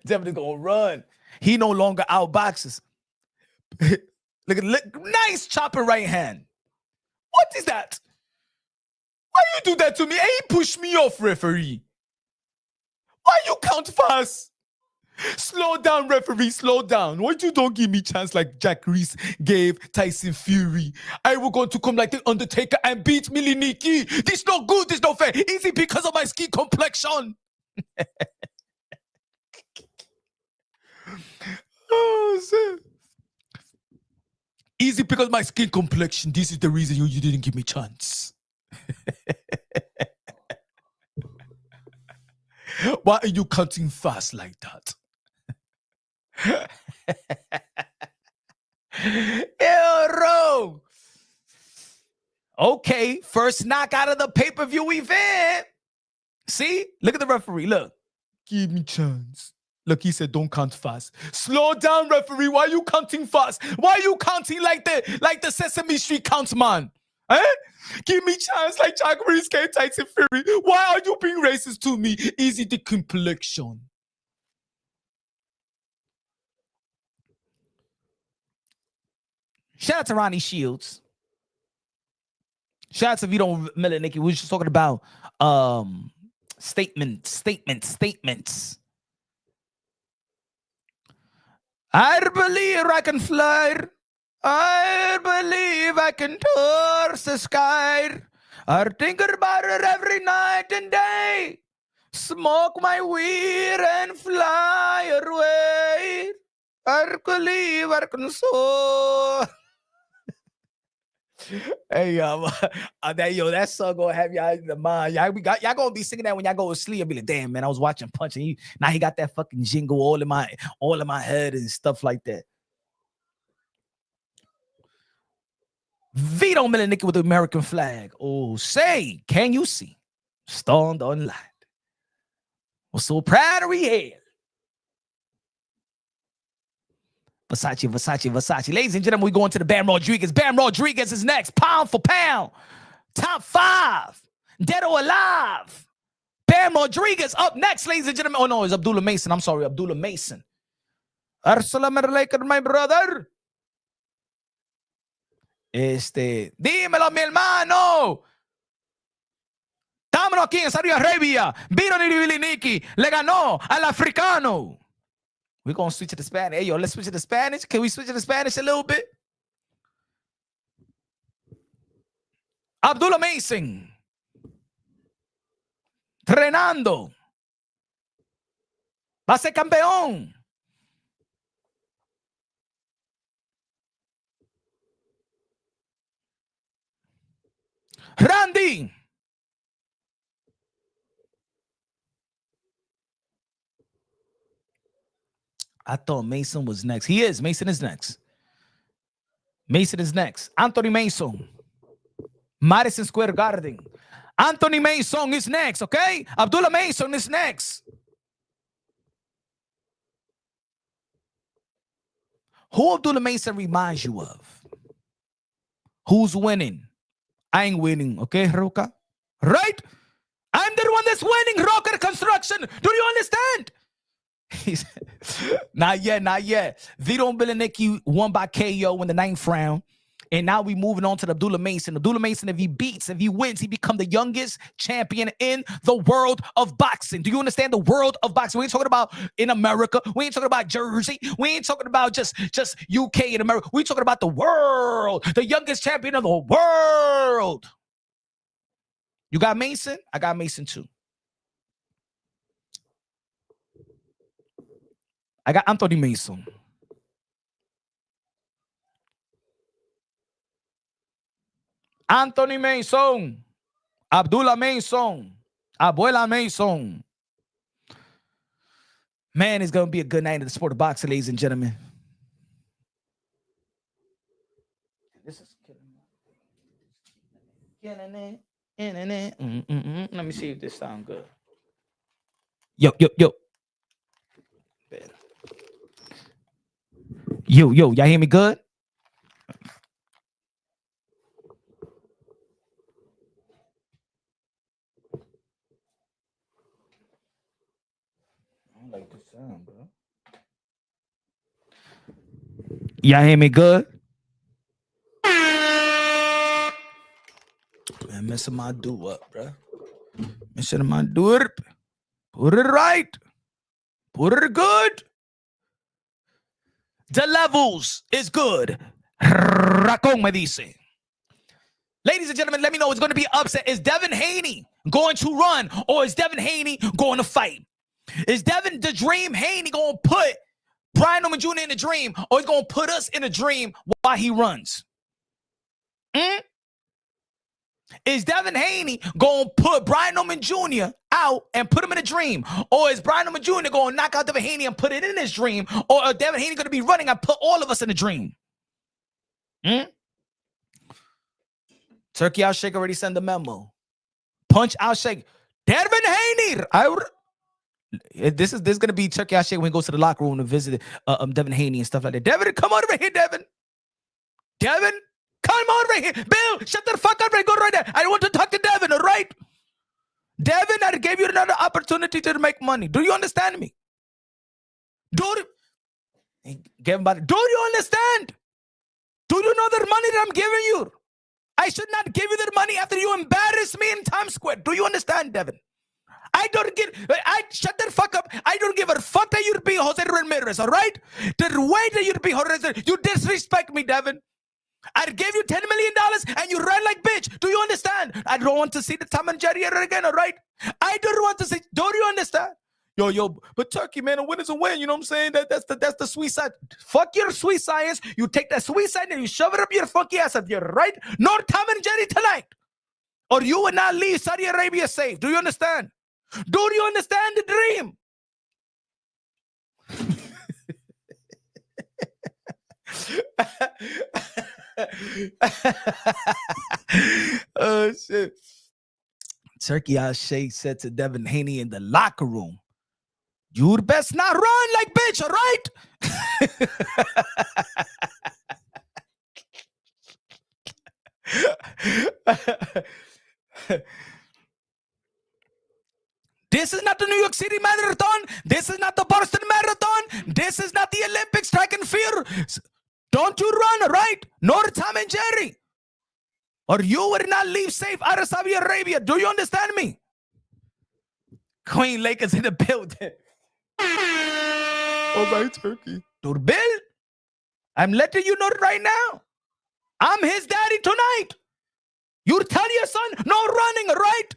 Devin is gonna run. He no longer outboxes. Look, nice chopping right hand. What is that? Why you do that to me? Hey, push me off, referee. Why you count fast? Slow down, referee, slow down. Why you don't give me chance like Jack Reese gave Tyson Fury? I will go to come like the Undertaker and beat Milanicchio. This not good, this not fair. Is it because of my skin complexion? Oh, shit. Easy because my skin complexion. This is the reason you didn't give me chance. Why are you counting fast like that? Yo, okay, first knockout of the pay-per-view event. See? Look at the referee. Look. Give me chance. Look, he said, don't count fast. Slow down, referee. Why are you counting fast? Why are you counting like the Sesame Street counts, man? Eh? Give me chance like Jack Reese gave Tyson Fury. Why are you being racist to me? Is it the complexion? Shout out to Ronnie Shields. Shout out to Vito Milanicchio. We were just talking about statements. I believe I can fly. I believe I can touch the sky. I think about it every night and day. Smoke my weed and fly away. I believe I can soar. Hey, that song gonna have y'all in the mind. Y'all gonna be singing that when y'all go to sleep. I'll be like, damn, man, I was watching Punch and now he got that fucking jingle all in my head and stuff like that. Vito Milanicchio with the American flag. Oh, say, can you see? Stoned online. We're so proud of here. Versace. Ladies and gentlemen, we going to the Bam Rodriguez. Bam Rodriguez is next. Pound for pound. Top 5. Dead or alive. Bam Rodriguez up next, ladies and gentlemen. Oh, no, it's Abdullah Mason. I'm sorry, Abdullah Mason. Assalamu alaikum, my brother. Dímelo, mi hermano. Dame Fenómeno aquí en Saudi Arabia. Vino Niki. Le ganó al africano. We're going to switch to the Spanish. Hey, yo, let's switch to the Spanish. Can we switch to the Spanish a little bit? Abdullah Mason. Entrenando. Va a ser campeón. Randy. I thought Mason was next. He is. Mason is next. Mason is next. Anthony Mason. Madison Square Garden. Anthony Mason is next, okay? Abdullah Mason is next. Who Abdullah Mason reminds you of? Who's winning? I ain't winning, okay, Roca? Right? I'm the one that's winning, Roca Construction. Do you understand? Not yet. Vito and Benavidez won by KO in the 9th round. And now we moving on to the Abdullah Mason. Abdullah Mason, if he wins, he become the youngest champion in the world of boxing. Do you understand the world of boxing? We ain't talking about in America. We ain't talking about Jersey. We ain't talking about just UK in America. We talking about the world. The youngest champion of the world. You got Mason? I got Mason too. I got Anthony Mason. Anthony Mason. Abdullah Mason. Abuela Mason. Man, it's going to be a good night in the sport of boxing, ladies and gentlemen. This is killing it. Let me see if this sounds good. Yo. Better. Yo, y'all hear me good? I don't like this sound, bro. Y'all hear me good? Man, messing my do up, bro. Messing my do up. Put it right. Put it good. The levels is good. Racon me dice. Ladies and gentlemen, let me know. It's going to be upset. Is Devin Haney going to run, or is Devin Haney going to fight? Is Devin the Dream Haney going to put Brian Norman Jr. in a dream, or is going to put us in a dream while he runs? Is Devin Haney going to put Brian Norman Jr. out and put him in a dream? Or is Brian Norman Jr. going to knock out Devin Haney and put it in his dream? Or is Devin Haney going to be running and put all of us in a dream? Turkey Outshake already sent the memo. Punch Outshake. Devin Haney. This is going to be Turkey Outshake when he goes to the locker room to visit Devin Haney and stuff like that. Devin, come on over here, Devin. Devin. Come on right here. Bill, shut the fuck up. Go right there. I want to talk to Devin, all right? Devin, I gave you another opportunity to make money. Do you understand me? Do you understand? Do you know the money that I'm giving you? I should not give you that money after you embarrass me in Times Square. Do you understand, Devin? Shut the fuck up. I don't give a fuck that you'd be Jose Ramirez, all right? The way that you'd be Jose, you disrespect me, Devin. I gave you $10 million and you ran like bitch. Do you understand? I don't want to see the Tom and Jerry again, all right? I don't want to see. Do you understand? Yo, but Turkey, man, a win is a win. You know what I'm saying? That's the sweet side. Fuck your sweet science. You take that sweet side and you shove it up your funky ass up here, right? No Tom and Jerry tonight. Or you will not leave Saudi Arabia safe. Do you understand? Do you understand the dream? Oh shit. Turkey Outshake said to Devin Haney in the locker room, "You'd best not run like bitch, all right?" This is not the New York City Marathon. This is not the Boston Marathon. This is not the Olympics track and field. Don't you run, all right? Nor Tom and Jerry. Or you will not leave safe out of Saudi Arabia. Do you understand me? Queen Lakers in the building. All right, Turkey. Bill, I'm letting you know right now. I'm his daddy tonight. You tell your son, no running, right?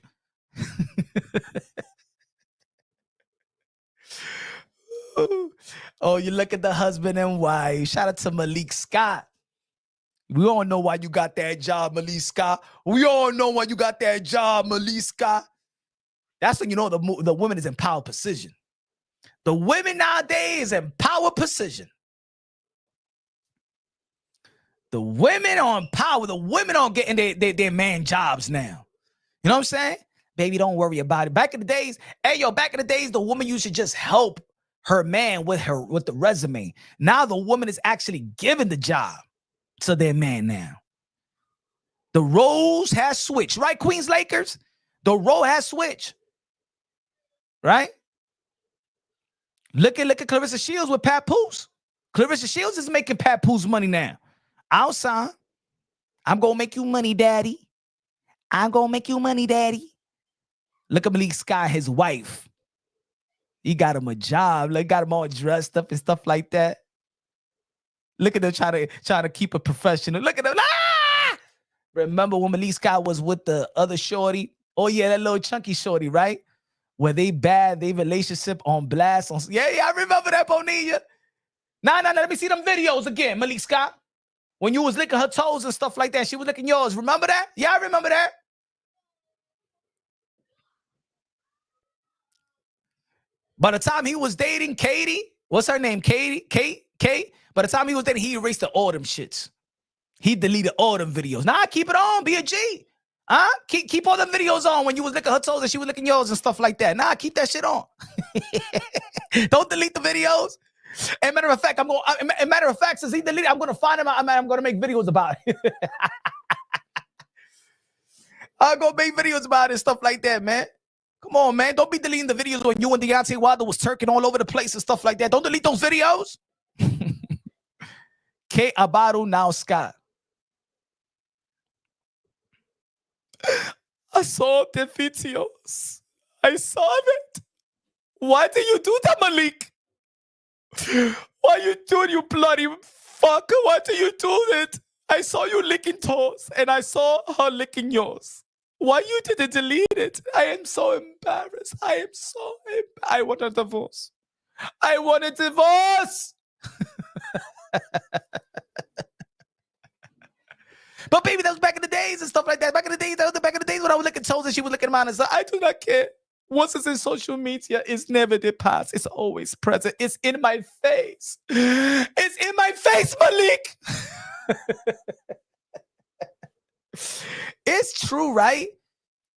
Oh, you look at the husband and wife. Shout out to Malik Scott. We all know why you got that job, Malik Scott. We all know why you got that job, Malik Scott. That's when you know the woman is in power position. The women nowadays in power position. The women on power. The women on getting their man jobs now. You know what I'm saying? Baby, don't worry about it. Back in the days, the woman used to just help her man with the resume. Now the woman is actually giving the job to their man now. The roles has switched, right, Queens Lakers? The role has switched, right? Look at Clarissa Shields with Papoose. Clarissa Shields is making Papoose money now. Outside, I'm gonna make you money, daddy. I'm gonna make you money, daddy. Look at Malik Scott, his wife. He got him a job. Like, got him all dressed up and stuff like that. Look at them trying to keep it professional. Look at them. Ah! Remember when Malik Scott was with the other shorty? Oh, yeah, that little chunky shorty, right? Where they relationship on blast. Yeah, I remember that, Bonilla. Nah, let me see them videos again, Malik Scott. When you was licking her toes and stuff like that, she was licking yours. Remember that? Yeah, I remember that. By the time he was dating Katie, what's her name? Kate. By the time he was dating, he erased all them shits. He deleted all them videos. Nah, keep it on. Be a G. Keep all them videos on when you was licking her toes and she was licking yours and stuff like that. Nah, keep that shit on. Don't delete the videos. As a matter of fact, since he deleted, I'm gonna find him. I'm gonna make videos about it. I'm gonna make videos about it and stuff like that, man. Come on, man. Don't be deleting the videos when you and Deontay Wilder was turking all over the place and stuff like that. Don't delete those videos. K. Abaru now Scott. I saw the videos. I saw it. Why did you do that, Malik? Why you doing, you bloody fucker? Why do you do it? I saw you licking toes and I saw her licking yours. Why you didn't delete it? I am so embarrassed. I want a divorce. I want a divorce. But baby, that was back in the days and stuff like that. Back in the days when I was licking toes and she was licking mine and stuff. I do not care. Once it's in social media, it's never the past. It's always present. It's in my face. It's in my face, Malik. It's true, right?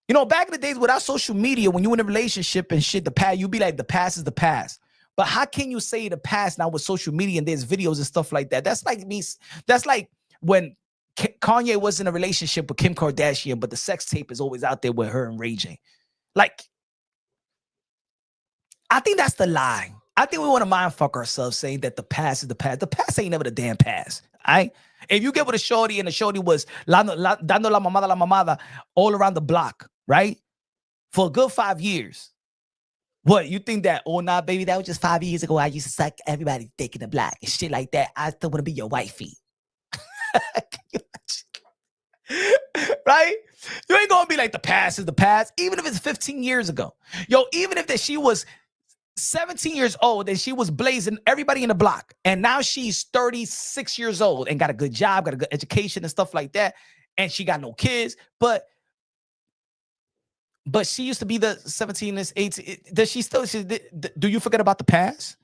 You know, back in the days without social media, when you were in a relationship and shit, the past, you'd be like, the past is the past. But how can you say the past now with social media and there's videos and stuff like that? That's like me. That's like when Kanye was in a relationship with Kim Kardashian, but the sex tape is always out there with her and Ray J. Like, I think that's the lie. I think we want to mindfuck ourselves saying that the past is the past. The past ain't never the damn past. All right? If you get with a shorty and the shorty was dando la mamada all around the block, right? For a good 5 years. What, you think that, oh, nah, baby, that was just 5 years ago. I used to suck everybody dick in the block and shit like that. I still want to be your wifey. Right? You ain't gonna be like the past is the past, even if it's 15 years ago. Yo, even if that she was 17 years old and she was blazing everybody in the block, and now she's 36 years old and got a good job, got a good education and stuff like that, and she got no kids, but she used to be the 17 and 18. Does she still? Do you forget about the past?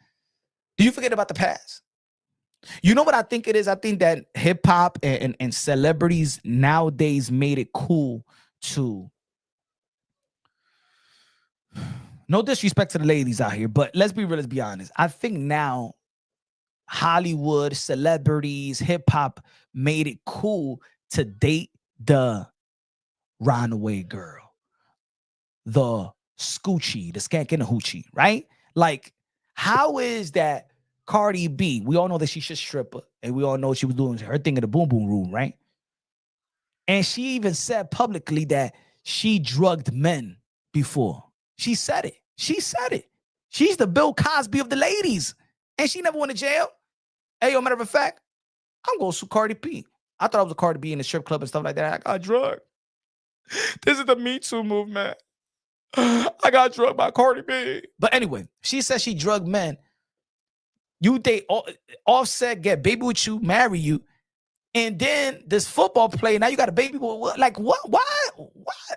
Do you forget about the past? You know what I think it is? I think that hip hop and celebrities nowadays made it cool to, no disrespect to the ladies out here, but let's be real, let's be honest. I think now Hollywood, celebrities, hip hop made it cool to date the runaway girl, the scoochie, the skank and the hoochie, right? Like, how is that Cardi B? We all know that she's a stripper, and we all know she was doing her thing in the boom boom room, right? And she even said publicly that she drugged men before. She said it. She said it. She's the Bill Cosby of the ladies. And she never went to jail. Hey, yo, matter of fact, I'm going to sue Cardi B. I thought I was a Cardi B in the strip club and stuff like that. I got drugged. This is the Me Too movement. I got drugged by Cardi B. But anyway, she said she drugged men. You date Offset, get baby with you, marry you. And then this football player, now you got a baby. Like, what?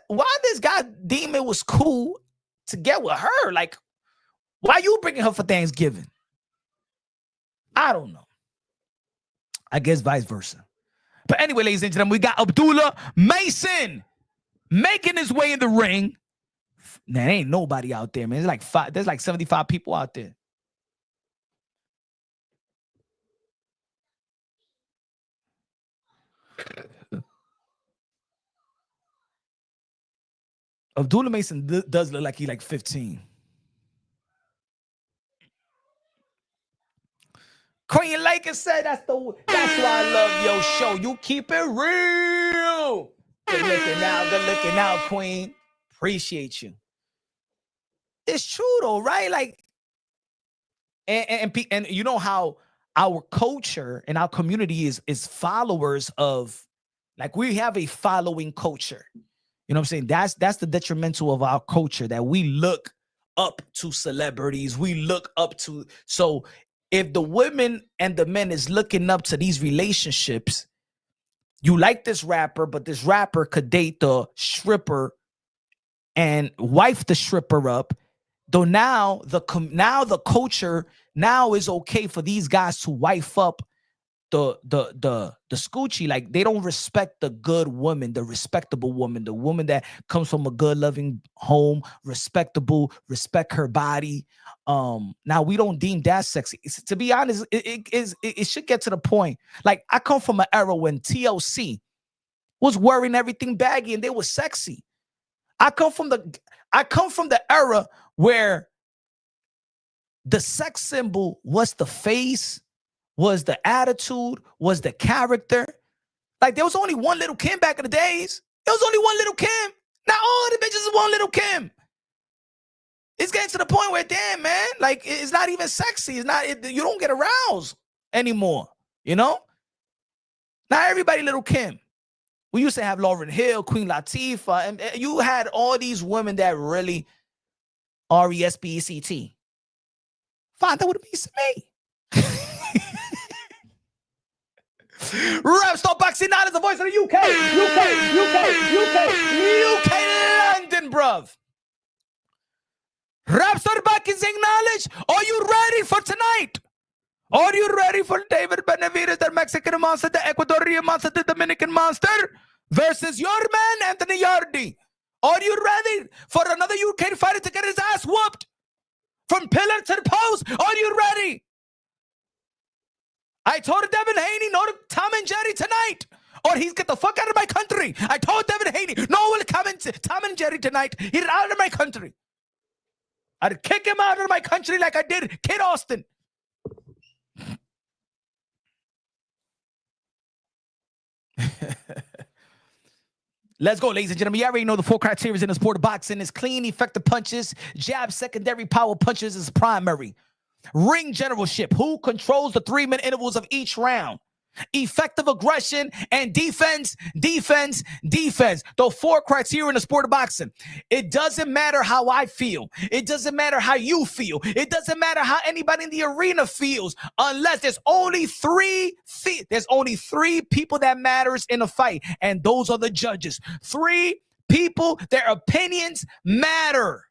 Why this guy deem it was cool to get with her? Like, why you bringing her for Thanksgiving? I don't know. I guess vice versa. But anyway, ladies and gentlemen, we got Abdullah Mason making his way in the ring. There ain't nobody out there, man. There's like 75 people out there. Abdullah Mason does look like he's like 15. Queen Lakers said that's why I love your show. You keep it real. Good looking out, Queen. Appreciate you. It's true though, right? Like, and you know how our culture and our community is followers of, like, we have a following culture. You know what I'm saying? That's the detrimental of our culture, that we look up to celebrities. We look up to, so if the women and the men is looking up to these relationships, you like this rapper, but this rapper could date the stripper and wife the stripper up. Though now the culture now is okay for these guys to wife up the scoochie. Like, they don't respect the good woman, the respectable woman, the woman that comes from a good loving home, respectable, respect her body. Now we don't deem that sexy. To be honest, it should get to the point. Like, I come from an era when TLC was wearing everything baggy and they were sexy. I come from the era where the sex symbol was the face, was the attitude, was the character. Like, there was only one Little Kim back in the days. There was only one Little Kim. Now all the bitches is one Little Kim. It's getting to the point where, damn, man, like, it's not even sexy. It's not. You don't get aroused anymore. You know. Not everybody Little Kim. We used to have Lauryn Hill, Queen Latifah, and you had all these women that really respect. Fine, that would have been me. Rev Stop Boxing Night is the voice of the UK, London, bruv. Rapstar back is acknowledged. Are you ready for tonight? Are you ready for David Benavidez, the Mexican monster, the Ecuadorian monster, the Dominican monster, versus your man, Anthony Yarde? Are you ready for another UK fighter to get his ass whooped from pillar to the post? Are you ready? I told Devin Haney no to Tom and Jerry tonight, or he's get the fuck out of my country. I told Devin Haney no will come into Tom and Jerry tonight. He's out of my country. I'd kick him out of my country like I did Kid Austin. Let's go, ladies and gentlemen. You already know the 4 criteria in the sport of boxing is clean, effective punches, jab, secondary, power punches is primary. Ring generalship, who controls the 3-minute intervals of each round. Effective aggression and defense. The 4 criteria in the sport of boxing. It doesn't matter how I feel. It doesn't matter how you feel. It doesn't matter how anybody in the arena feels, unless there's only 3 people that matters in a fight, and those are the judges. 3 people, their opinions matter.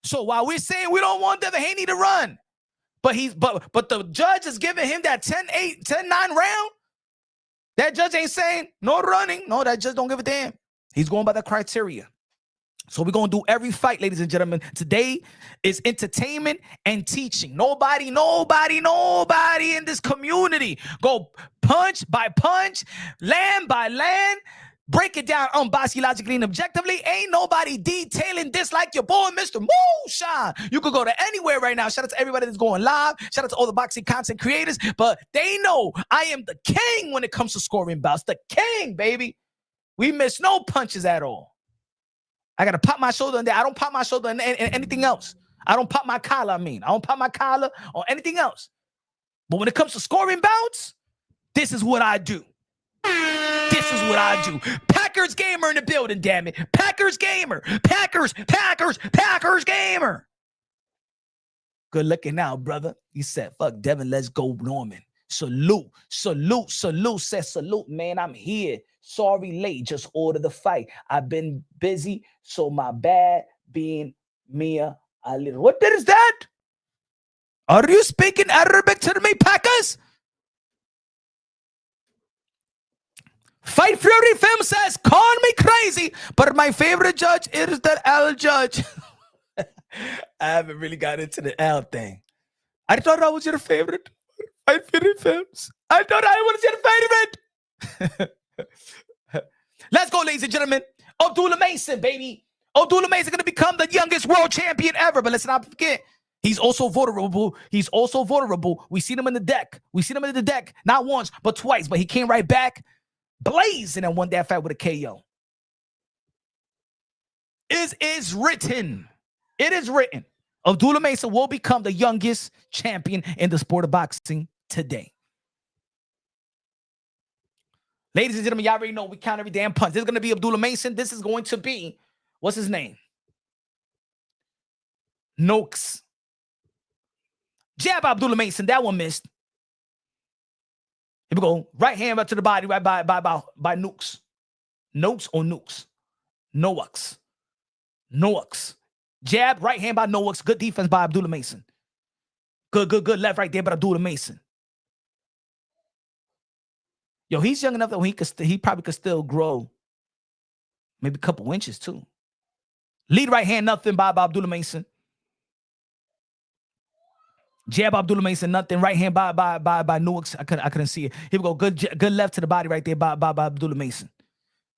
So while we're saying we don't want Devin Haney to run, but the judge is giving him that 10-8, 10-9 round, that judge ain't saying no running. No, that judge don't give a damn. He's going by the criteria. So we're going to do every fight, ladies and gentlemen. Today is entertainment and teaching. Nobody in this community go punch by punch, land by land, break it down unbiasedly, logically, and objectively. Ain't nobody detailing this like your boy, Mr. Moonshine. You could go to anywhere right now. Shout out to everybody that's going live. Shout out to all the boxing content creators. But they know I am the king when it comes to scoring bouts. The king, baby. We miss no punches at all. I got to pop my shoulder in there. I don't pop my shoulder in anything else. I don't pop my collar, I don't pop my collar or anything else. But when it comes to scoring bouts, this is what I do. This is what I do. Packers gamer in the building, damn it. Packers gamer. Packers gamer. Good looking out, brother. He said, fuck Devin, let's go, Norman. Salute. Says salute, man. I'm here. Sorry, late. Just order the fight. I've been busy, so my bad being Mia a little. What is that? Are you speaking Arabic to me, Packers? Fight Fury Film says, call me crazy, but my favorite judge is the L judge. I haven't really got into the L thing. I thought I was your favorite. Fight Fury Films. I thought I was your favorite. Let's go, ladies and gentlemen. Abdullah Mason, baby. Abdullah Mason going to become the youngest world champion ever. But let's not forget, he's also vulnerable. We seen him in the deck. Not once, but twice. But he came right back, blazing, and won that fight with a KO. It is written. Abdullah Mason will become the youngest champion in the sport of boxing today. Ladies and gentlemen, y'all already know we count every damn punch. This is going to be Abdullah Mason. This is going to be, what's his name? Noakes. Jab Abdullah Mason. That one missed. Here we go. Right hand right to the body, right by Noakes. Noakes or Nukes? Noakes. Jab, right hand by Noakes. Good defense by Abdullah Mason. Good left right there by Abdullah Mason. Yo, he's young enough that he probably could still grow maybe a couple inches too. Lead right hand, nothing by Abdullah Mason. Jab Abdullah Mason, nothing. Right hand by Noakes. I couldn't see it. Here we go. Good left to the body right there by Abdullah Mason.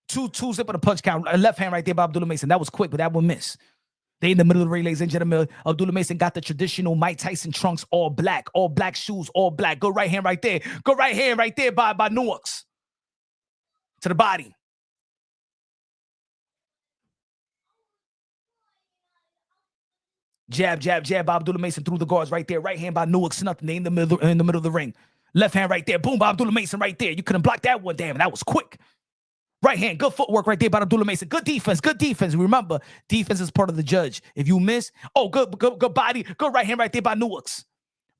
Two zip of the punch count. Left hand right there by Abdullah Mason. That was quick, but that one missed. They in the middle of the ring, ladies and gentlemen. Abdullah Mason got the traditional Mike Tyson trunks, all black shoes, all black. Good right hand right there. Good right hand right there by Noakes. To the body. Jab by Abdullah Mason through the guards right there. Right hand by Noakes, nothing. They in the middle of the ring. Left hand right there. Boom by Abdullah Mason right there. You couldn't block that one. Damn, that was quick. Right hand, good footwork right there by Abdullah Mason. Good defense. Remember, defense is part of the judge. If you miss, good body. Good right hand right there by Noakes.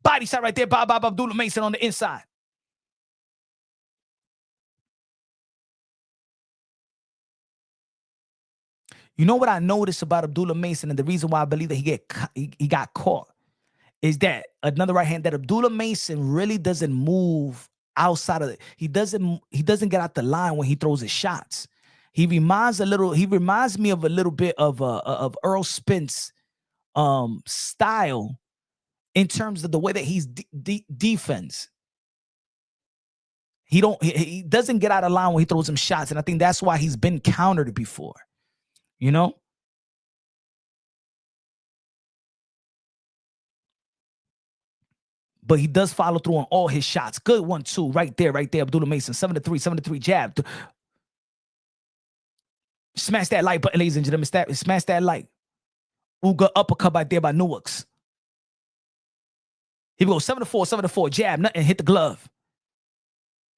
Body shot right there by Abdullah Mason on the inside. You know what I noticed about Abdullah Mason, and the reason why I believe that he got caught is that another right hand that Abdullah Mason really doesn't move outside of it. He doesn't get out the line when he throws his shots. He reminds me of a little bit of Earl Spence style in terms of the way that he's defense. He doesn't get out of line when he throws him shots, and I think that's why he's been countered before. You know? But he does follow through on all his shots. Good 1-2 right there. Abdullah Mason, 7-3 jab. Smash that like button, ladies and gentlemen. Smash that like. Good uppercut right there by Noakes. Here we go, 7-4 jab, nothing. Hit the glove.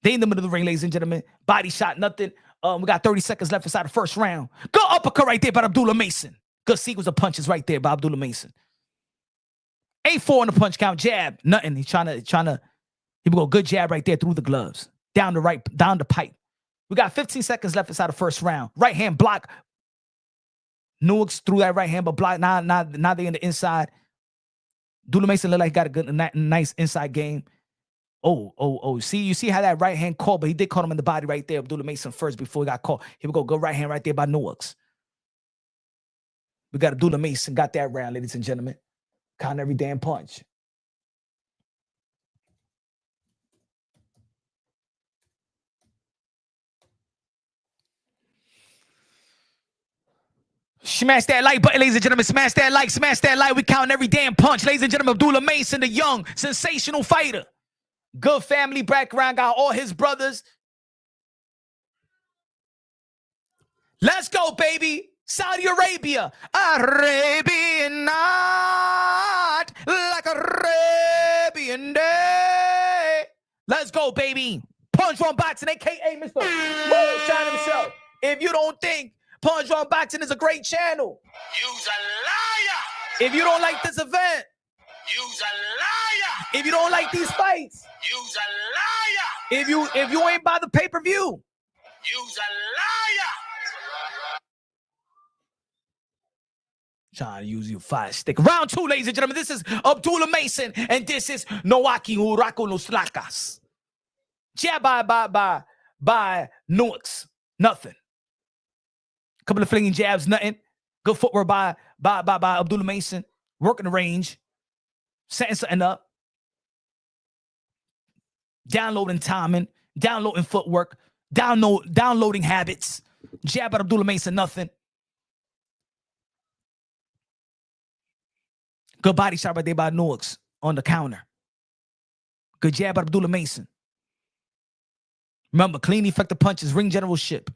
They in the middle of the ring, ladies and gentlemen. Body shot, nothing. We got 30 seconds left inside the first round. Good uppercut right there by Abdullah Mason. Good sequence of punches right there by Abdullah Mason. 8-4 on the punch count. Jab, nothing. He's trying to. Here we go. Good jab right there through the gloves. Down the pipe. We got 15 seconds left inside the first round. Right hand block. Noakes threw that right hand, but block. Now they in the inside. Abdullah Mason look like he got a good, nice inside game. Oh. You see how that right hand caught, but he did caught him in the body right there. Abdullah Mason first before he got caught. Here we go. Good right hand right there by Noakes. We got Abdullah Mason. Got that round, ladies and gentlemen. Count every damn punch. Smash that like button, ladies and gentlemen. Smash that like. We count every damn punch. Ladies and gentlemen, Abdullah Mason, the young, sensational fighter. Good family background, got all his brothers. Let's go, baby. Saudi Arabia. Arabian night, like Arabian day. Let's go, baby. Punch Drunk Boxing, a.k.a. Mr. Moonshine himself. If you don't think Punch Drunk Boxing is a great channel, You's a liar. if you don't like this event, You's a liar. if you don't like these fights, You's a liar. if you ain't by the pay-per-view, You's a liar. trying to use you fire stick. Round 2, ladies and gentlemen. This is Abdullah Mason, and this is Noaki Hurako Los Lacas. Jab by Nuix. Nothing. Couple of flinging jabs, nothing. Good footwork by Abdullah Mason. Working the range. Setting something up. Downloading timing. Downloading footwork. Downloading habits. Jab by Abdullah Mason, nothing. Good body shot right there by Nuix on the counter. Good jab by Abdullah Mason. Remember, clean, effective punches, ring generalship,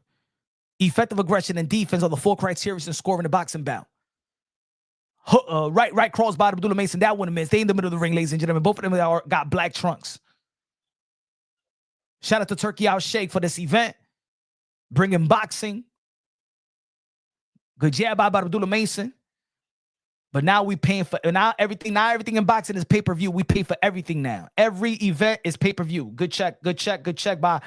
effective aggression, and defense are the 4 criteria in scoring the boxing bout. Right cross by Abdullah Mason. That one missed. They in the middle of the ring, ladies and gentlemen. Both of them got black trunks. Shout out to Turkey Al Sheikh for this event. Bringing boxing. Good jab by Abdullah Mason. But now we paying for everything in boxing is pay-per-view. We pay for everything now. Every event is pay-per-view. Good check by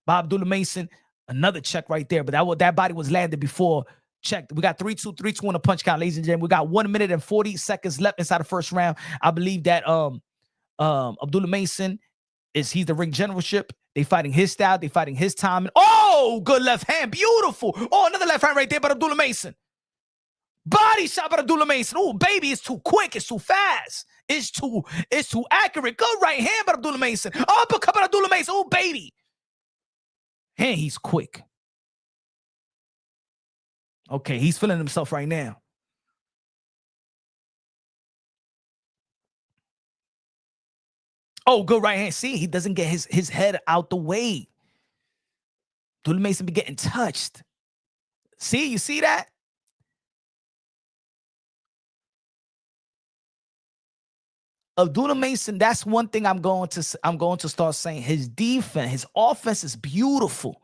Abdullah Mason. Another check right there. But that body was landed before check. We got 3-2 on the punch count, ladies and gentlemen. We got 1 minute and 40 seconds left inside the first round. I believe that Abdullah Mason he's the ring generalship. They fighting his style, they fighting his timing. Oh, good left hand. Beautiful. Oh, another left hand right there by Abdullah Mason. Body shot by Abdullah Mason. Oh, baby, it's too quick. It's too fast. It's too accurate. Good right hand by Abdullah Mason. Uppercut by Abdullah Mason. Oh, baby. And he's quick. Okay, he's feeling himself right now. Oh, good right hand. See, he doesn't get his head out the way. Abdullah Mason be getting touched. See, you see that? Abdullah Mason, that's one thing I'm going to start saying. His defense, his offense is beautiful,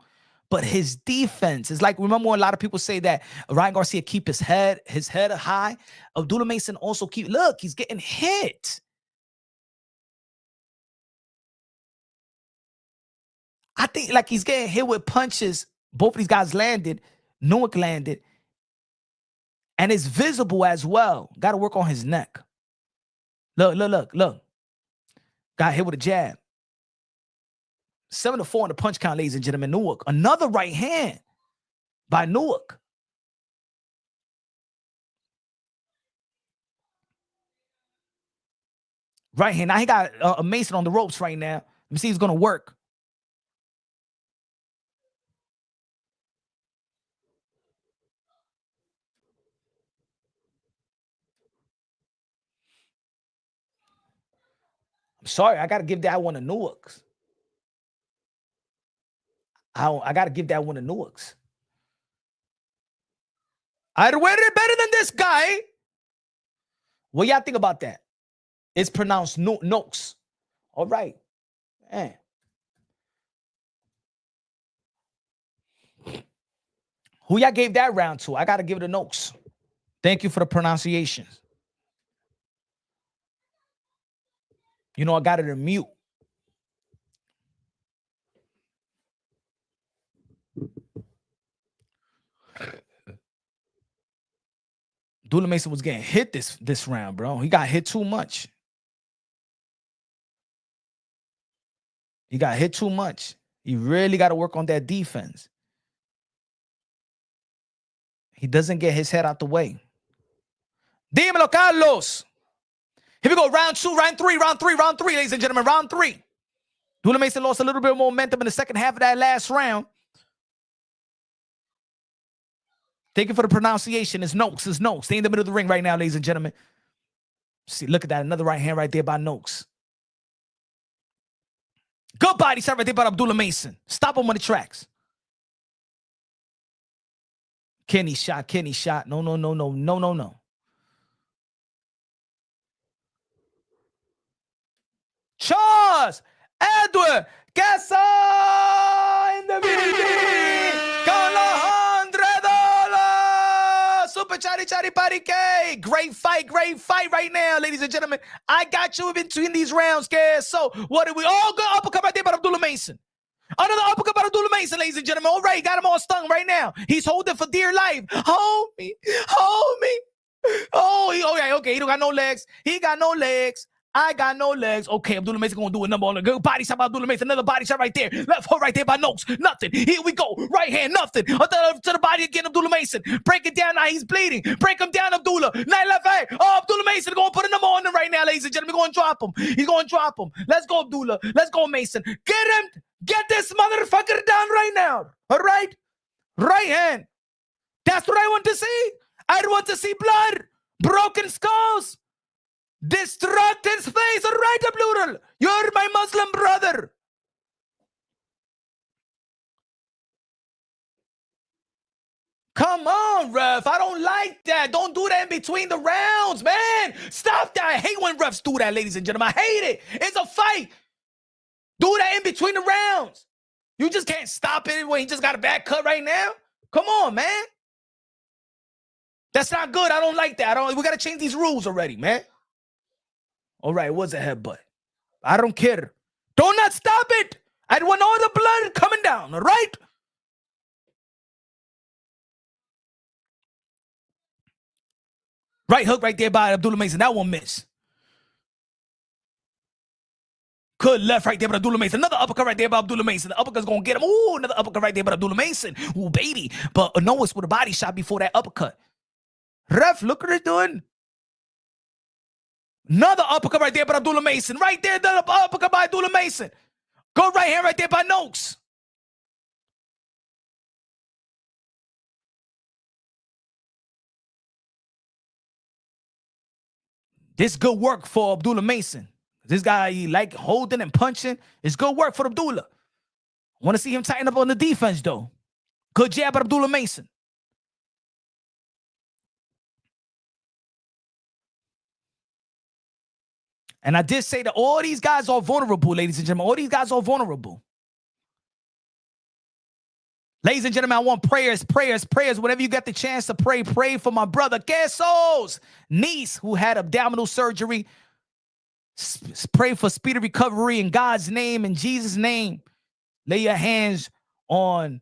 but his defense is like, remember when a lot of people say that Ryan Garcia keep his head high? Abdullah Mason also look, he's getting hit. I think like he's getting hit with punches. Both of these guys landed. Nuix landed. And it's visible as well. Got to work on his neck. Look. Got hit with a jab. 7-4 on the punch count, ladies and gentlemen. Nuix. Another right hand by Nuix. Right hand. Now he got a Mason on the ropes right now. Let me see if it's going to work. I'm sorry, I got to give that one to Nuix. I got to give that one to Nuix. I'd wear it better than this guy. What y'all think about that? It's pronounced Nuix. All right. Man. Who y'all gave that round to? I got to give it to Nuix. Thank you for the pronunciations. You know, I got it in mute. Abdullah Mason was getting hit this round, bro. He got hit too much. He got hit too much. He really got to work on that defense. He doesn't get his head out the way. Dímelo, Carlos. Here we go. Round 2, round 3, ladies and gentlemen. Round 3. Abdullah Mason lost a little bit of momentum in the second half of that last round. Thank you for the pronunciation. It's Nuix. It's Nuix. Stay in the middle of the ring right now, ladies and gentlemen. See, look at that. Another right hand right there by Nuix. Good body shot right there by Abdullah Mason. Stop him on the tracks. Kenny shot. No. Charles Edward Casa in the building con los $100. Super Chatty Patty K. Great fight right now, ladies and gentlemen. I got you in between these rounds, guys. So what did we all go uppercut right there by Abdullah Mason? Another uppercut by Abdullah Mason, ladies and gentlemen. All right, got him all stung right now. He's holding for dear life. Hold me. Oh, okay. He don't got no legs. I got no legs. Okay, Abdullah Mason gonna do a number on the good body shot by Abdullah Mason. Another body shot right there. Left hook right there by Noakes. Nothing. Here we go. Right hand, nothing. To the body again, Abdullah Mason. Break it down now. He's bleeding. Break him down, Abdullah. Night left hand. Oh, Abdullah Mason gonna put a number on him right now, ladies and gentlemen. Gonna drop him. He's gonna drop him. Let's go, Abdullah. Let's go, Mason. Get him. Get this motherfucker down right now. All right? Right hand. That's what I want to see. I want to see blood. Broken skulls. Destruct his face. All right, Abdullah. You're my Muslim brother. Come on, ref. I don't like that. Don't do that in between the rounds, man. Stop that. I hate when refs do that, ladies and gentlemen. I hate it. It's a fight. Do that in between the rounds. You just can't stop it when he just got a bad cut right now. Come on, man. That's not good. I don't like that. We got to change these rules already, man. All right, what's a headbutt? I don't care. Do not stop it. I want all the blood coming down, all right? Right hook right there by Abdullah Mason. That one missed. Good left right there by Abdullah Mason. Another uppercut right there by Abdullah Mason. The uppercut's going to get him. Ooh, another uppercut right there by Abdullah Mason. Ooh, baby. But no, it's with a body shot before that uppercut. Ref, look what he's doing. Another uppercut right there by Abdullah Mason. Right there, the uppercut by Abdullah Mason. Go right hand right there by Noakes. This good work for Abdullah Mason. This guy, he like holding and punching. It's good work for Abdullah. Want to see him tighten up on the defense, though. Good jab by Abdullah Mason. And I did say that all these guys are vulnerable, ladies and gentlemen. All these guys are vulnerable. Ladies and gentlemen, I want prayers. Whenever you get the chance to pray, pray for my brother, Queso's niece, who had abdominal surgery. Pray for speedy recovery in God's name, in Jesus' name. Lay your hands on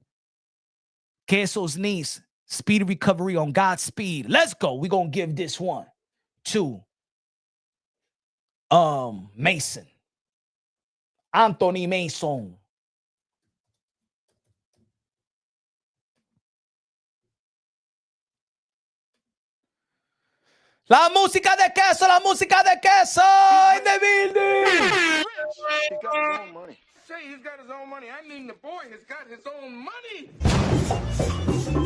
Queso's niece. Speedy recovery on God's speed. Let's go. We're going to give this one to Mason. Anthony Mason. La música de queso in the building. He got his own money. Say he's got his own money. I mean the boy has got his own money.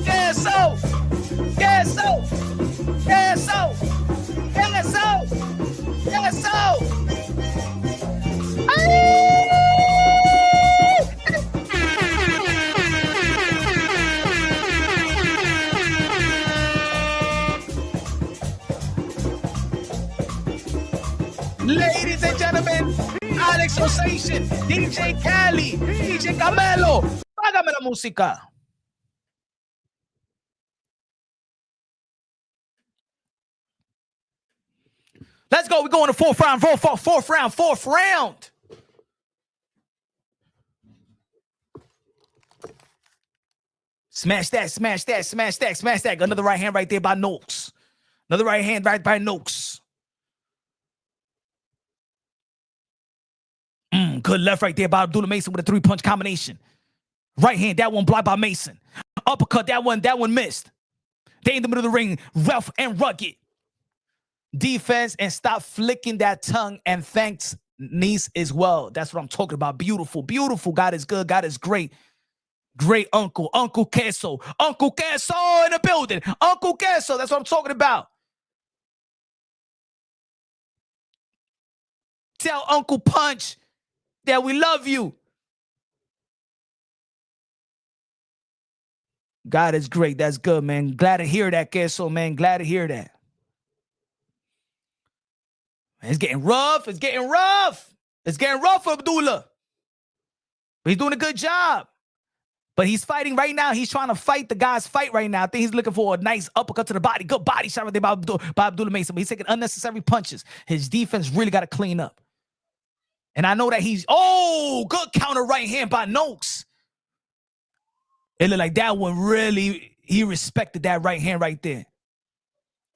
Queso. Ladies and gentlemen, Alex Osation, DJ Cali, DJ Camelo, págame la música. Let's go. We're going to fourth round. Smash that. Another right hand right there by Noakes. Good left right there by Abdullah Mason with a 3-punch combination. Right hand, that one blocked by Mason. Uppercut, that one missed. They in the middle of the ring, rough and rugged. Defense and stop flicking that tongue, and thanks niece as well. That's what I'm talking about. Beautiful. God is good. God is great. Great uncle. Uncle Queso in the building. Uncle Queso. That's what I'm talking about. Tell Uncle Punch that we love you. God is great. That's good, man. Glad to hear that, Queso, man. Glad to hear that. It's getting rough. It's getting rough. It's getting rough for Abdullah. But he's doing a good job. But he's fighting right now. He's trying to fight the guy's fight right now. I think he's looking for a nice uppercut to the body. Good body shot right there by Abdullah Mason. But he's taking unnecessary punches. His defense really got to clean up. And I know that he's... Oh, good counter right hand by Noakes. It looked like that one really... He respected that right hand right there.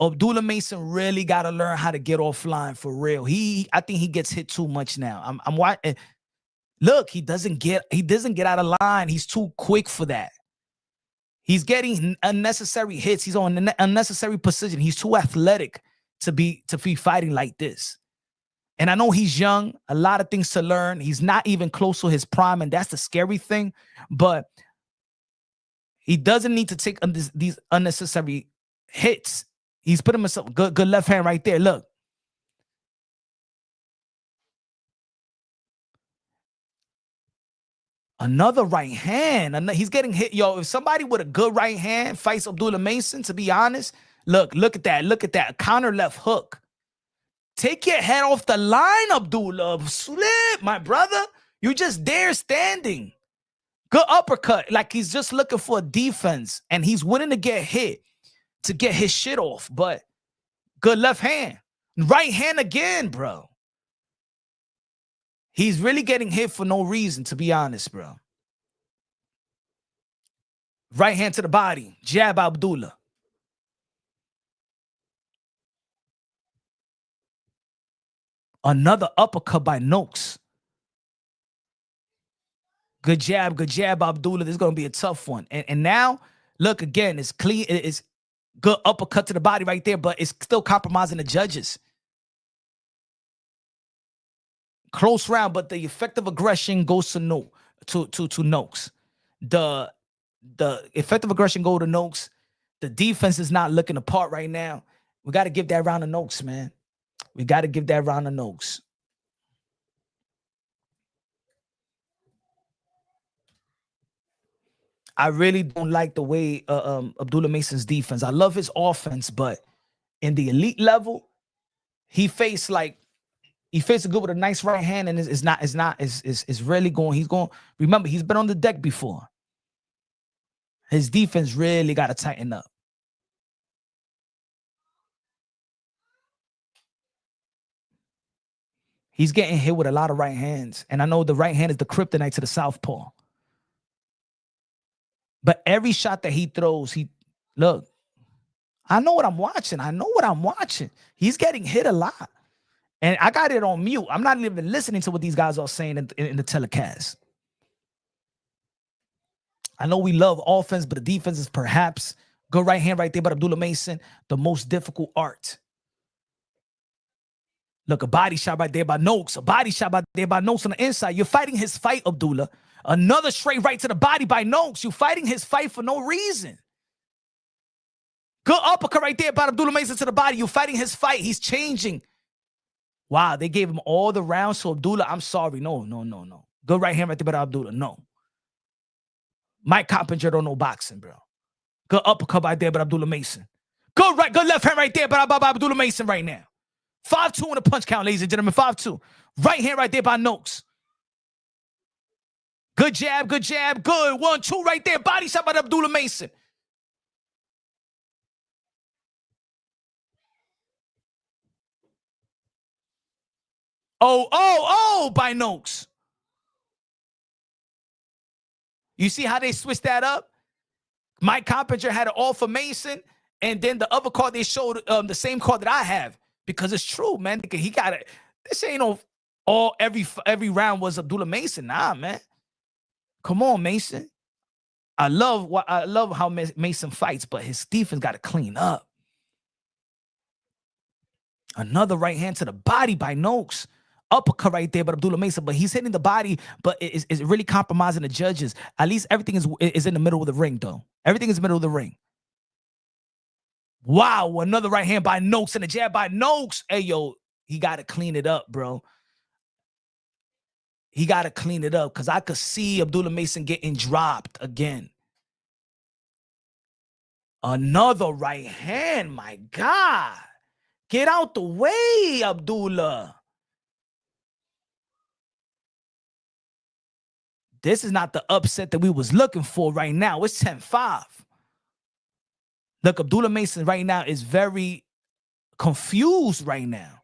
Abdullah Mason really got to learn how to get offline for real. I think he gets hit too much now. I'm watching... Look, he doesn't get out of line. He's too quick for that. He's getting unnecessary hits. He's on an unnecessary position. He's too athletic to be fighting like this. And I know he's young, a lot of things to learn. He's not even close to his prime, and that's the scary thing. But he doesn't need to take these unnecessary hits. He's put himself good left hand right there. Look. Another right hand. He's getting hit. Yo, if somebody with a good right hand fights Abdullah Mason, to be honest, look at that. Look at that. Counter left hook. Take your head off the line, Abdullah. Slip, my brother. You just there standing. Good uppercut. Like he's just looking for a defense. And he's willing to get hit to get his shit off. But good left hand. Right hand again, bro. He's really getting hit for no reason, to be honest, bro. Right hand to the body. Jab Abdullah. Another uppercut by Noakes. Good jab, Abdullah. This is going to be a tough one. And now, look, again, it's clean. It's good uppercut to the body right there, but it's still compromising the judges. Close round, but the effective aggression goes to Noakes. The effective aggression go to Noakes. The defense is not looking apart right now. We got to give that round to Noakes, man. We got to give that round to Noakes. I really don't like the way Abdullah Mason's defense. I love his offense, but in the elite level, he faced a good with a nice right hand, and it's really going. He's going. Remember, he's been on the deck before. His defense really got to tighten up. He's getting hit with a lot of right hands, and I know the right hand is the kryptonite to the southpaw. But every shot that he throws, look. I know what I'm watching. He's getting hit a lot. And I got it on mute. I'm not even listening to what these guys are saying in the telecast. I know we love offense, but the defense is perhaps good right hand right there by Abdullah Mason, the most difficult art. Look, a body shot right there by Noakes. A body shot right there by Noakes on the inside. You're fighting his fight, Abdullah. Another straight right to the body by Noakes. You're fighting his fight for no reason. Good uppercut right there by Abdullah Mason to the body. You're fighting his fight. He's changing. Wow, they gave him all the rounds to Abdullah. I'm sorry. No. Good right hand right there by Abdullah. No. Mike Coppinger don't know boxing, bro. Good uppercut right there by Abdullah Mason. Good left hand right there by Abdullah Mason right now. 5-2 in the punch count, ladies and gentlemen. 5-2. Right hand right there by Noakes. Good jab. Good 1-2 right there. Body shot by Abdullah Mason. Oh, by Noakes. You see how they switched that up? Mike Coppinger had an all for Mason, and then the other card they showed the same card that I have, because it's true, man. He got it. This ain't every round was Abdullah Mason. Nah, man. Come on, Mason. I love how Mason fights, but his defense got to clean up. Another right hand to the body by Noakes. Uppercut right there by Abdullah Mason, but he's hitting the body, but it's really compromising the judges. At least everything is in the middle of the ring, though. Everything is in the middle of the ring. Wow, another right hand by Noakes and a jab by Noakes. Hey, yo, he got to clean it up, bro. He got to clean it up, because I could see Abdullah Mason getting dropped again. Another right hand. My God. Get out the way, Abdullah. This is not the upset that we was looking for right now. It's 10-5. Look, Abdullah Mason right now is very confused right now.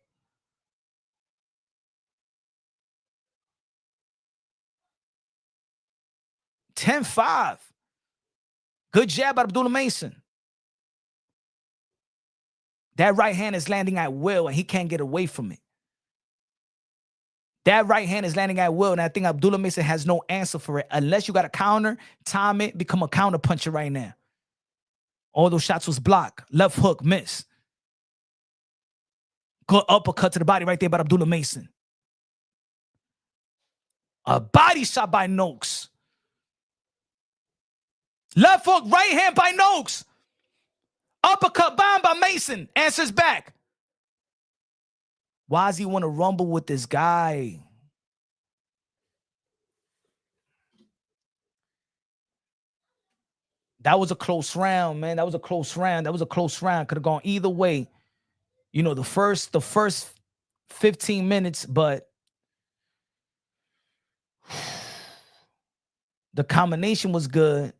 $10-5. Good jab by Abdullah Mason. That right hand is landing at will, and he can't get away from it. That right hand is landing at will, and I think Abdullah Mason has no answer for it. Unless you got a counter, time it, become a counter puncher right now. All those shots was blocked. Left hook, miss. Good uppercut to the body right there by Abdullah Mason. A body shot by Noakes. Left hook, right hand by Noakes. Uppercut bomb by Mason. Answers back. Why does he want to rumble with this guy? That was a close round, man. That was a close round. Could have gone either way. You know, the first 15 minutes, but the combination was good.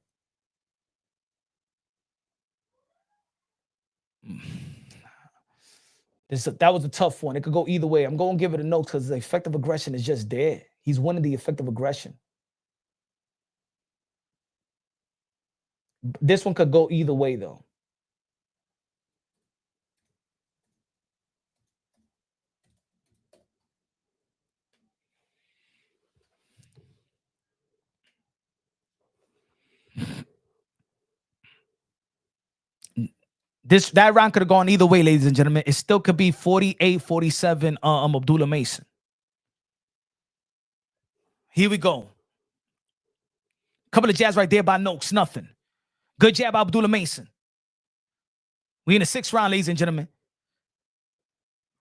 That was a tough one. It could go either way. I'm going to give it a no because the effective aggression is just there. He's winning the effective aggression. This one could go either way, though. That round could have gone either way, ladies and gentlemen. It still could be 48-47 Abdullah Mason. Here we go. Couple of jabs right there by Noakes. Nothing. Good jab by Abdullah Mason. We in the 6th round, ladies and gentlemen.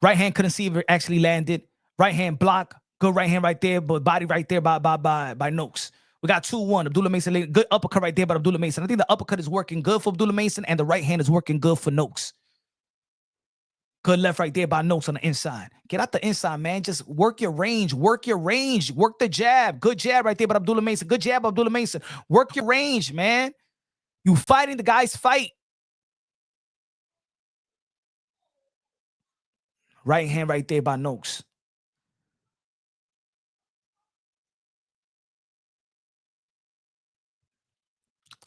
Right hand couldn't see if it actually landed. Right hand block. Good right hand right there, but body right there by Noakes. We got 2-1. Abdullah Mason, good uppercut right there by Abdullah Mason. I think the uppercut is working good for Abdullah Mason, and the right hand is working good for Noakes. Good left right there by Noakes on the inside. Get out the inside, man. Just work your range. Work the jab. Good jab right there by Abdullah Mason. Good jab by Abdullah Mason. Work your range, man. You fighting the guy's fight. Right hand right there by Noakes.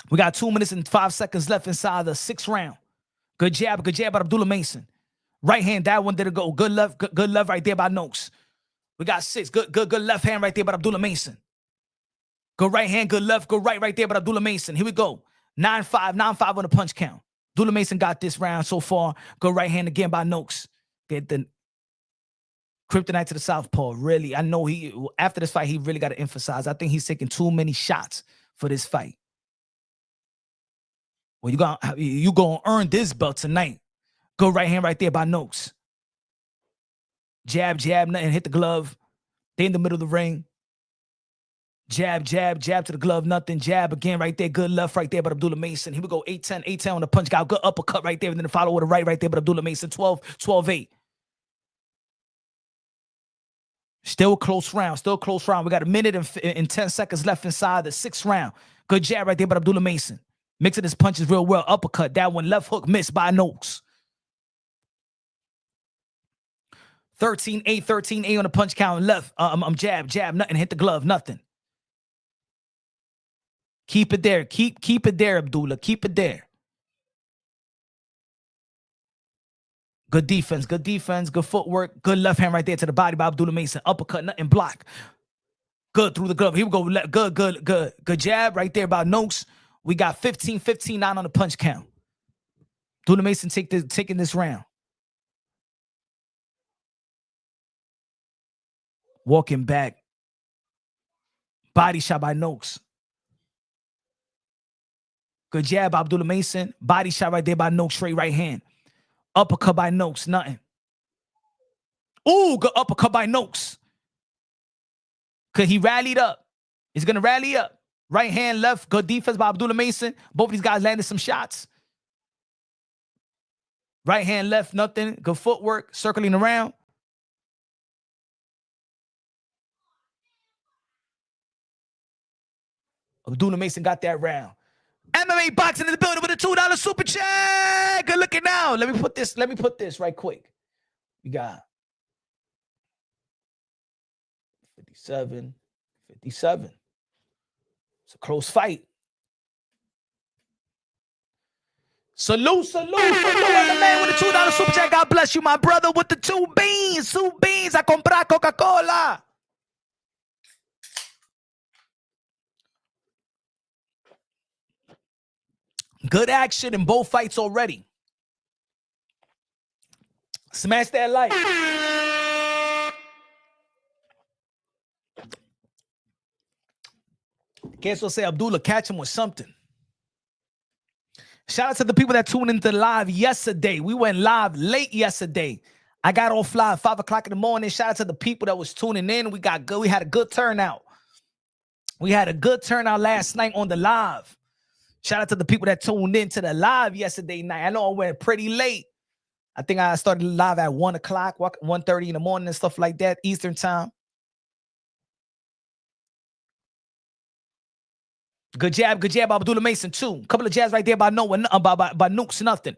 We got 2 minutes and 5 seconds left inside the 6th round. Good jab by Abdullah Mason. Right hand, that one didn't go. Good left right there by Noakes. We got 6. Good left hand right there by Abdullah Mason. Good right hand, good left, good right there by Abdullah Mason. Here we go. 9-5 on the punch count. Abdullah Mason got this round so far. Good right hand again by Noakes. Get the kryptonite to the southpaw. Really, I know after this fight, he really got to emphasize. I think he's taking too many shots for this fight. Well, you gonna earn this belt tonight. Good right hand right there by Noakes. Jab, nothing. Hit the glove. They in the middle of the ring. Jab to the glove, nothing. Jab again right there. Good left right there by Abdullah Mason. Here we go. 8-10 on the punch. Got a good uppercut right there. And then the follow with a right there by Abdullah Mason. 12-8. Still a close round. We got a minute and 10 seconds left inside the 6th round. Good jab right there by Abdullah Mason. Mixing his punches real well. Uppercut. That one left hook missed by Noakes. 13-8 on the punch count. Left. Jab. Nothing. Hit the glove. Nothing. Keep it there. Keep it there, Abdullah. Keep it there. Good defense. Good footwork. Good left hand right there to the body by Abdullah Mason. Uppercut. Nothing. Block. Good through the glove. Here we go. Good jab right there by Noakes. We got 15-9 on the punch count. Abdullah Mason taking this round. Walking back. Body shot by Noakes. Good jab by Abdullah Mason. Body shot right there by Noakes. Straight right hand. Uppercut by Noakes. Nothing. Ooh, good uppercut by Noakes. Because he rallied up. He's going to rally up. Right hand, left. Good defense by Abdullah Mason. Both of these guys landed some shots. Right hand, left, nothing. Good footwork, circling around. Abdullah Mason got that round. MMA boxing in the building with a $2 super chat. Good looking now. Let me put this right quick. We got 57. It's a close fight. Salute on the man with the $2 super chat. God bless you, my brother, with the 2 beans. 2 beans. I comprar Coca-Cola. Good action in both fights already. Smash that like. Can't so say Abdullah catch him with something. Shout out to the people that tuned into live yesterday. We went live late yesterday. I got off live 5 o'clock in the morning. Shout out to the people that was tuning in. We had a good turnout. We had a good turnout last night on the live. Shout out to the people that tuned in to the live yesterday night. I know I went pretty late. I think I started live at 1 o'clock, 1:30 in the morning and stuff like that, Eastern time. Good jab, Abdullah Mason, 2. Couple of jabs right there by Noah, by Nukes, nothing.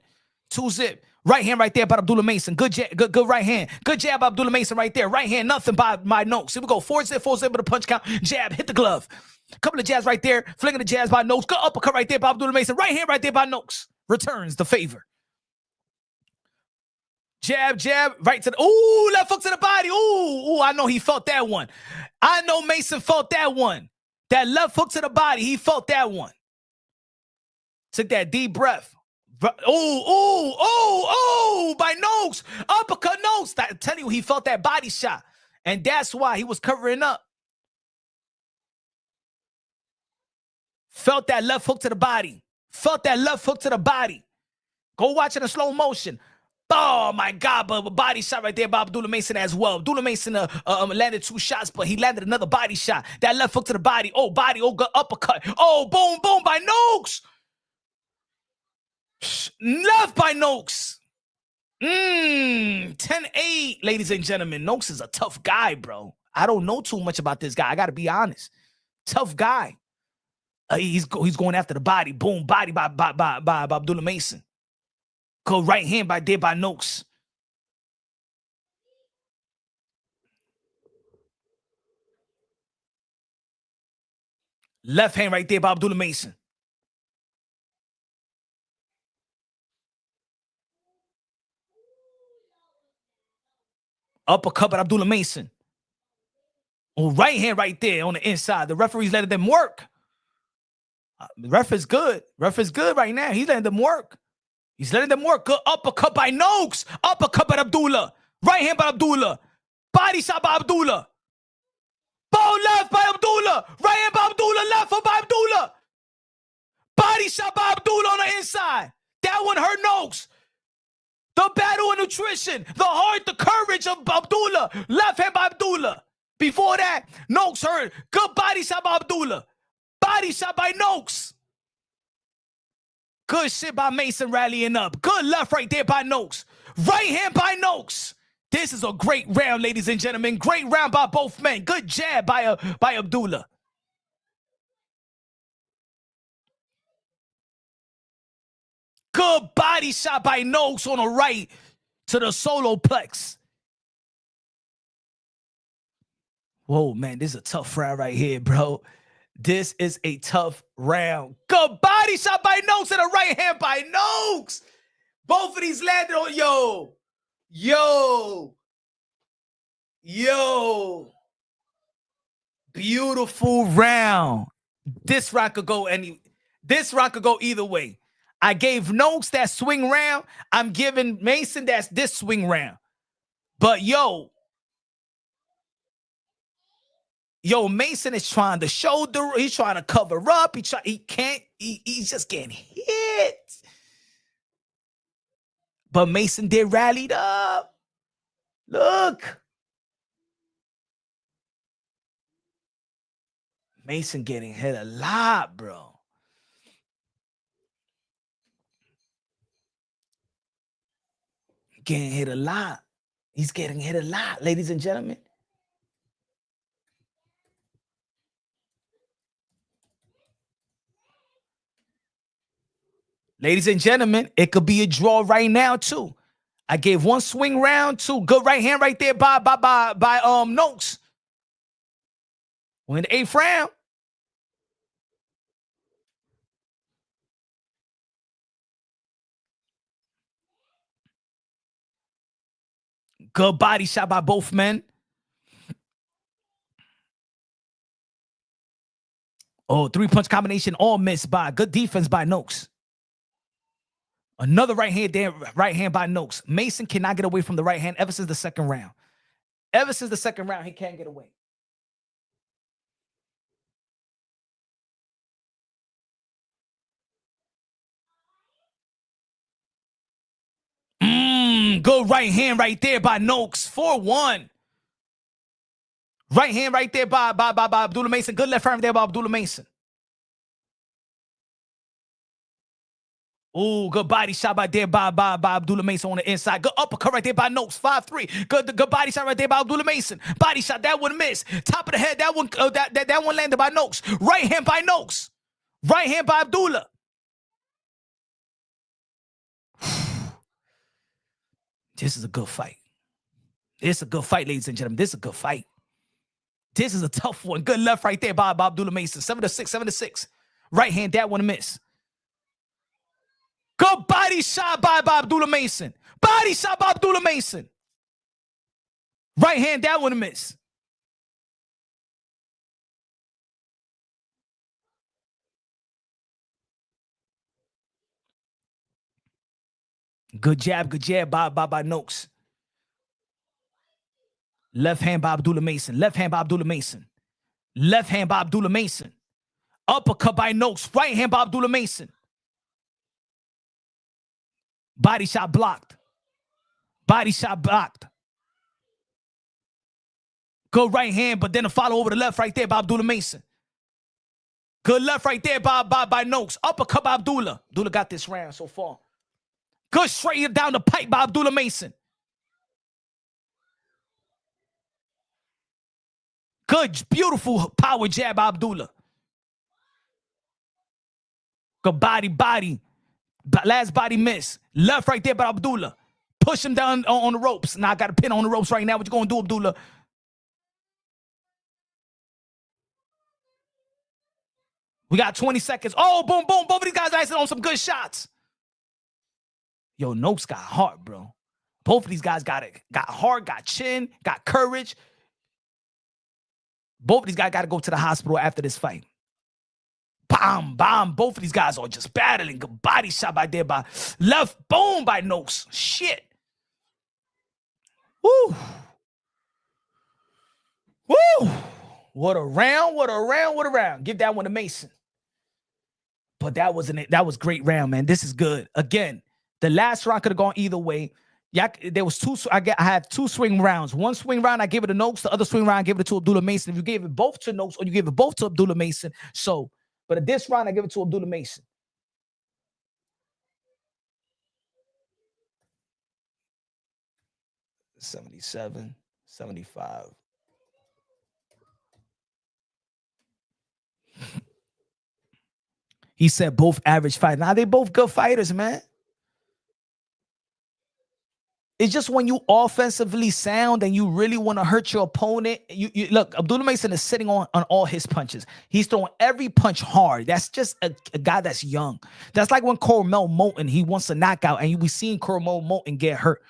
2-zip. Right hand right there by Abdullah Mason. Good right hand. Good jab by Abdullah Mason right there. Right hand, nothing by Nokes. Here we go. 4-zip with a punch count. Jab, hit the glove. Couple of jabs right there. Flinging the jabs by Nokes. Good uppercut right there by Abdullah Mason. Right hand right there by Nokes. Returns the favor. Jab, right to the, ooh, left hook to the body. Ooh, I know he felt that one. I know Mason felt that one. That left hook to the body, he felt that one. Took that deep breath. Ooh, by Nokes. Uppercut Nokes. I tell you, he felt that body shot. And that's why he was covering up. Felt that left hook to the body. Go watch it in slow motion. Oh, my God, but a body shot right there by Abdullah Mason as well. Abdullah Mason landed 2 shots, but he landed another body shot. That left hook to the body. Oh, good uppercut. Oh, boom, by Nokes. Left by Nokes. 10-8, ladies and gentlemen. Nokes is a tough guy, bro. I don't know too much about this guy. I got to be honest. Tough guy. He's going after the body. Boom, body by Abdullah Mason. Go right hand by Nokes. Left hand right there by Abdullah Mason. Uppercut by Abdullah Mason. Oh, right hand right there on the inside. The referee's letting them work. The ref is good. Right now. He's letting them work. Good uppercut by Nokes. Uppercut by Abdullah. Right hand by Abdullah. Body shot by Abdullah. Bow left by Abdullah. Right hand by Abdullah. Left hook by Abdullah. Body shot by Abdullah on the inside. That one hurt Nokes. The battle of nutrition. The heart, the courage of Abdullah. Left hand by Abdullah. Before that, Nokes hurt. Good body shot by Abdullah. Body shot by Nokes. Good shit by Mason rallying up. Good left right there by Nokes. Right hand by Nokes. This is a great round, ladies and gentlemen. Great round by both men. Good jab by Abdullah. Good body shot by Nokes on the right to the solo plex. Whoa, man, this is a tough round right here, bro. This is a tough round. Good body shot by Nokes and a right hand by Nokes. Both of these landed on yo. Beautiful round. This round could go either way. I gave Nokes that swing round. I'm giving Mason this swing round. But Mason is trying to shoulder. He's trying to cover up. He's just getting hit. But Mason did rallied up. Look. Mason getting hit a lot, bro. Getting hit a lot. He's getting hit a lot, ladies and gentlemen. Ladies and gentlemen, it could be a draw right now too. I gave one swing round, two good right hand right there by Noakes. We're in the 8th round. Good body shot by both men. Oh, 3-punch combination all missed by good defense by Noakes. Another right hand by Noakes. Mason cannot get away from the right hand ever since the 2nd round. Ever since the 2nd round, he can't get away. Good right hand right there by Noakes. 4-1. Right hand right there by Abdullah Mason. Good left hand there by Abdullah Mason. Oh, good body shot right there by Abdullah Mason on the inside. Good uppercut right there by Noakes. 5-3. Good body shot right there by Abdullah Mason. Body shot, that one missed. Top of the head, that one landed by Noakes. Right hand by Noakes. Right hand by Abdullah. This is a good fight. This is a good fight, ladies and gentlemen. This is a good fight. This is a tough one. Good left right there by Abdullah Mason. 7-6, 7-6. Right hand, that one miss. Good body shot by Abdullah Mason. Body shot by Abdullah Mason. Right hand, that one miss. Good jab by Noakes. Left hand by Abdullah Mason. Left hand by Abdullah Mason. Left hand by Abdullah Mason. Uppercut by Noakes. Right hand by Abdullah Mason. Body shot blocked. Body shot blocked. Good right hand, but then a follow over the left right there by Abdullah Mason. Good left right there by Noakes. Uppercut by Abdullah. Abdullah got this round so far. Good straight down the pipe by Abdullah Mason. Good, beautiful power jab by Abdullah. Good body. Last body miss. Left right there by Abdullah. Push him down on the ropes. Now I got a pin on the ropes right now. What you going to do, Abdullah? We got 20 seconds. Oh, boom. Both of these guys are on some good shots. Yo, Noakes got heart, bro. Both of these guys got heart, got chin, got courage. Both of these guys got to go to the hospital after this fight. Bam. Both of these guys are just battling. Good body shot by there by left. Boom by Noakes. Shit. Woo. What a round. Give that one to Mason. But that was great round, man. This is good. Again, the last round could have gone either way. Yeah, there was two. I had 2 swing rounds. One swing round, I gave it to Noakes. The other swing round, I gave it to Abdullah Mason. If you gave it both to Noakes or you gave it both to Abdullah Mason, so. But at this round, I give it to Abdullah Mason. $77, $75. He said both average fighters. Now they both good fighters, man. It's just when you offensively sound and you really want to hurt your opponent. You look, Abdullah Mason is sitting on all his punches. He's throwing every punch hard. That's just a guy that's young. That's like when Cormel Moulton, he wants a knockout, and we seen Cormel Moulton get hurt.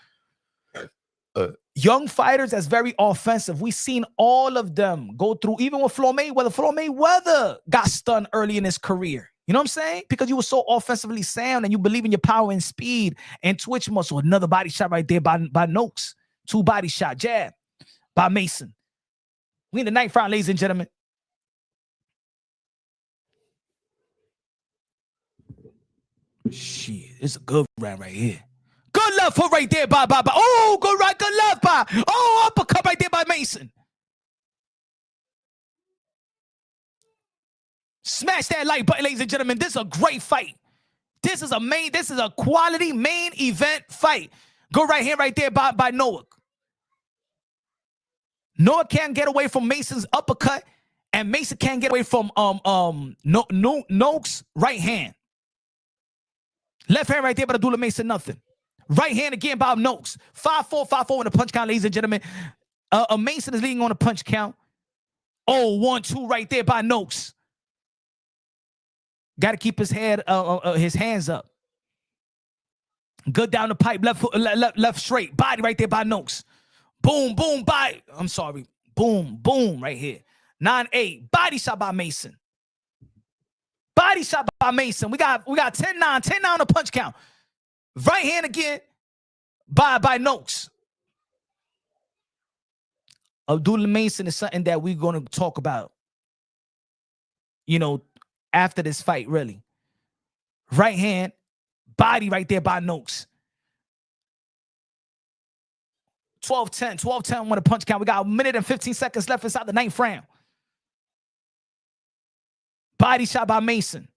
Young fighters that's very offensive. We seen all of them go through, even with Floyd Mayweather. Floyd Mayweather got stunned early in his career. You know what I'm saying? Because you were so offensively sound and you believe in your power and speed and twitch muscle. Another body shot right there by Noakes. 2 body shot jab by Mason. We in the 9th round, ladies and gentlemen. Shit, it's a good round right here. Good left hook right there by. Oh, good right, good left by. Oh, uppercut right there by Mason. Smash that like button, ladies and gentlemen. This is a great fight. This is a quality main event fight. Good right hand right there by Noah. Noah can't get away from Mason's uppercut, and Mason can't get away from Noak's right hand. Left hand right there by Abdullah Mason, nothing. Right hand again by Noakes. 5-4, 5-4 in the punch count, ladies and gentlemen. Mason is leading on a punch count. Oh, 1-2 right there by Noakes. Got to keep his head, his hands up. Good down the pipe, left straight. Body right there by Noakes. Boom, boom, body. I'm sorry. Boom, boom right here. 9-8. Body shot by Mason. Body shot by Mason. We got 10-9. 10-9 on the punch count. Right hand again by Noakes. Abdullah Mason is something that we're going to talk about, after this fight, really. Right hand, body right there by Noakes. 12-10. 12-10 on the punch count. We got 1 minute and 15 seconds left inside the 9th round. Body shot by Mason.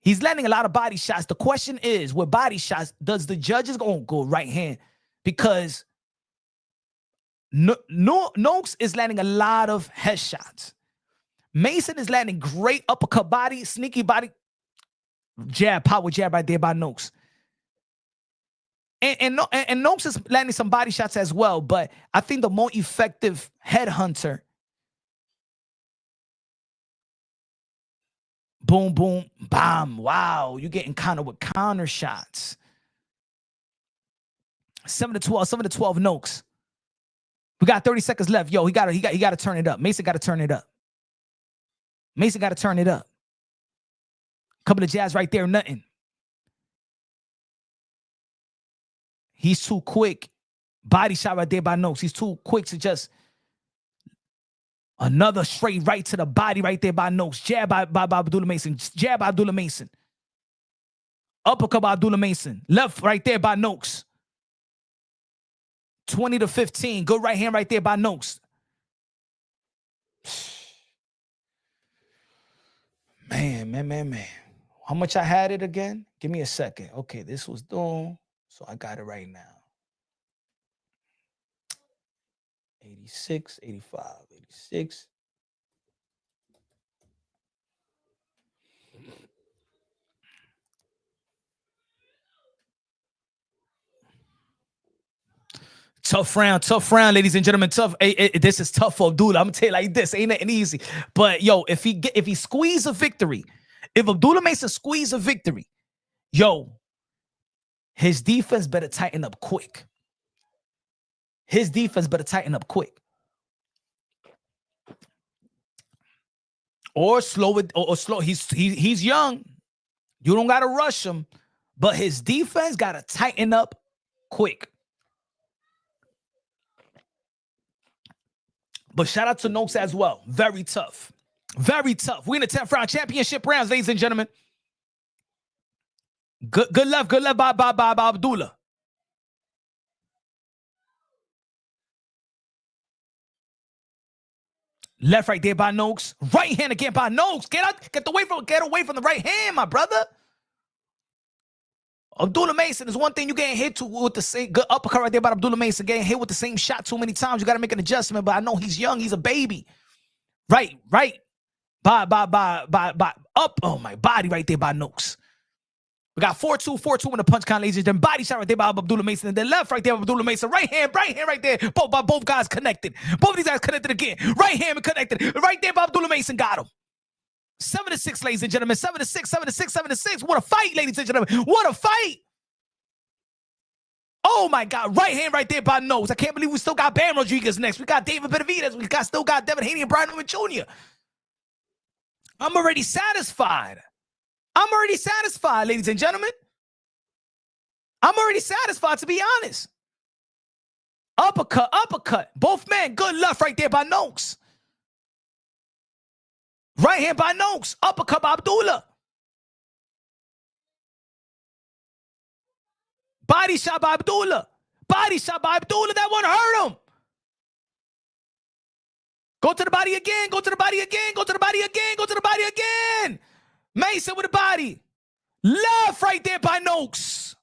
He's landing a lot of body shots. The question is, with body shots, does the judges go right hand? Because Noakes is landing a lot of headshots. Mason is landing great uppercut body, sneaky body, jab, power jab right there by Noakes. And Noakes is landing some body shots as well, but I think the more effective headhunter, boom, boom, bam, wow, you're getting counter with counter shots. 7-12 Noakes. We got 30 seconds left. Yo, he got to turn it up. Mason got to turn it up. Mason got to turn it up. Couple of jabs right there, nothing. He's too quick. Body shot right there by Noakes. He's too quick to just another straight right to the body right there by Noakes. Jab by Abdullah Mason. Jab by Abdullah Mason. Uppercut by Abdullah Mason. Left right there by Noakes. 20-15. Good right hand right there by Noakes. Man. How much I had it again? Give me a second. Okay, this was done. So I got it right now. 86, 85, 86. Tough round, ladies and gentlemen. This is tough for Abdullah. I'm gonna tell you like this, ain't nothing easy. But yo, if he squeeze a victory, if Abdullah Mason squeeze a victory, yo, his defense better tighten up quick. His defense better tighten up quick. Or slow it, or slow. He's young. You don't gotta rush him, but his defense gotta tighten up quick. But shout out to Noakes as well. Very tough. Very tough. We're in the 10th round championship rounds, ladies and gentlemen. Good left by Abdullah. Left right there by Noakes. Right hand again by Noakes. Get away from the right hand, my brother. Abdullah Mason is one thing you getting hit with the same good uppercut right there by Abdullah Mason. Getting hit with the same shot too many times. You got to make an adjustment, but I know he's young. He's a baby. Right. By up. Oh, my body right there by Noakes. We got 4-2 in the punch count, ladies and gentlemen. Body shot right there by Abdullah Mason. And then left right there by Abdullah Mason. Right hand right there. Both guys connected. Both of these guys connected again. Right hand connected. Right there by Abdullah Mason. Got him. 7-6, ladies and gentlemen. 7-6. What a fight, ladies and gentlemen. What a fight. Oh, my God. Right hand right there by Noakes. I can't believe we still got Bam Rodriguez next. We got David Benavidez. We still got Devin, Haney, and Brian Newman Jr. I'm already satisfied. Ladies and gentlemen. I'm already satisfied, to be honest. Uppercut. Both men. Good left right there by Noakes. Right hand by Noakes. Uppercut by Abdullah. Body shot by Abdullah. That one hurt him. Go to the body again. Mason with the body. Left right there by Noakes.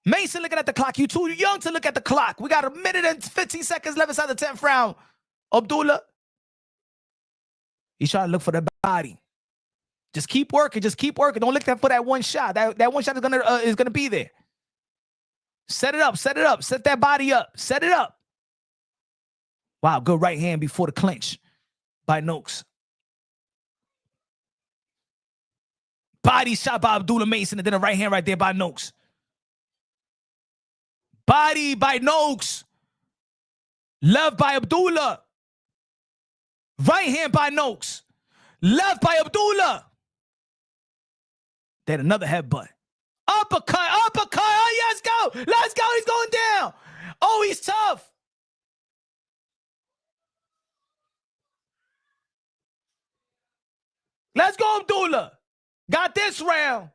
Mason looking at the clock. You too young to look at the clock. We got a minute and 15 seconds left inside the 10th round. Abdullah, he's trying to look for the body. Just keep working. Just keep working. Don't look for that one shot. That one shot is gonna be there. Set it up. Set it up. Set that body up. Set it up. Wow, good right hand before the clinch by Noakes. Body shot by Abdullah Mason, and then a right hand right there by Noakes. Body by Noakes. Left by Abdullah. Right hand by Noakes. Left by Abdullah. Then another headbutt. Uppercut, uppercut. Oh, let's go. Let's go. He's going down. Oh, he's tough. Let's go, Abdullah. Got this round.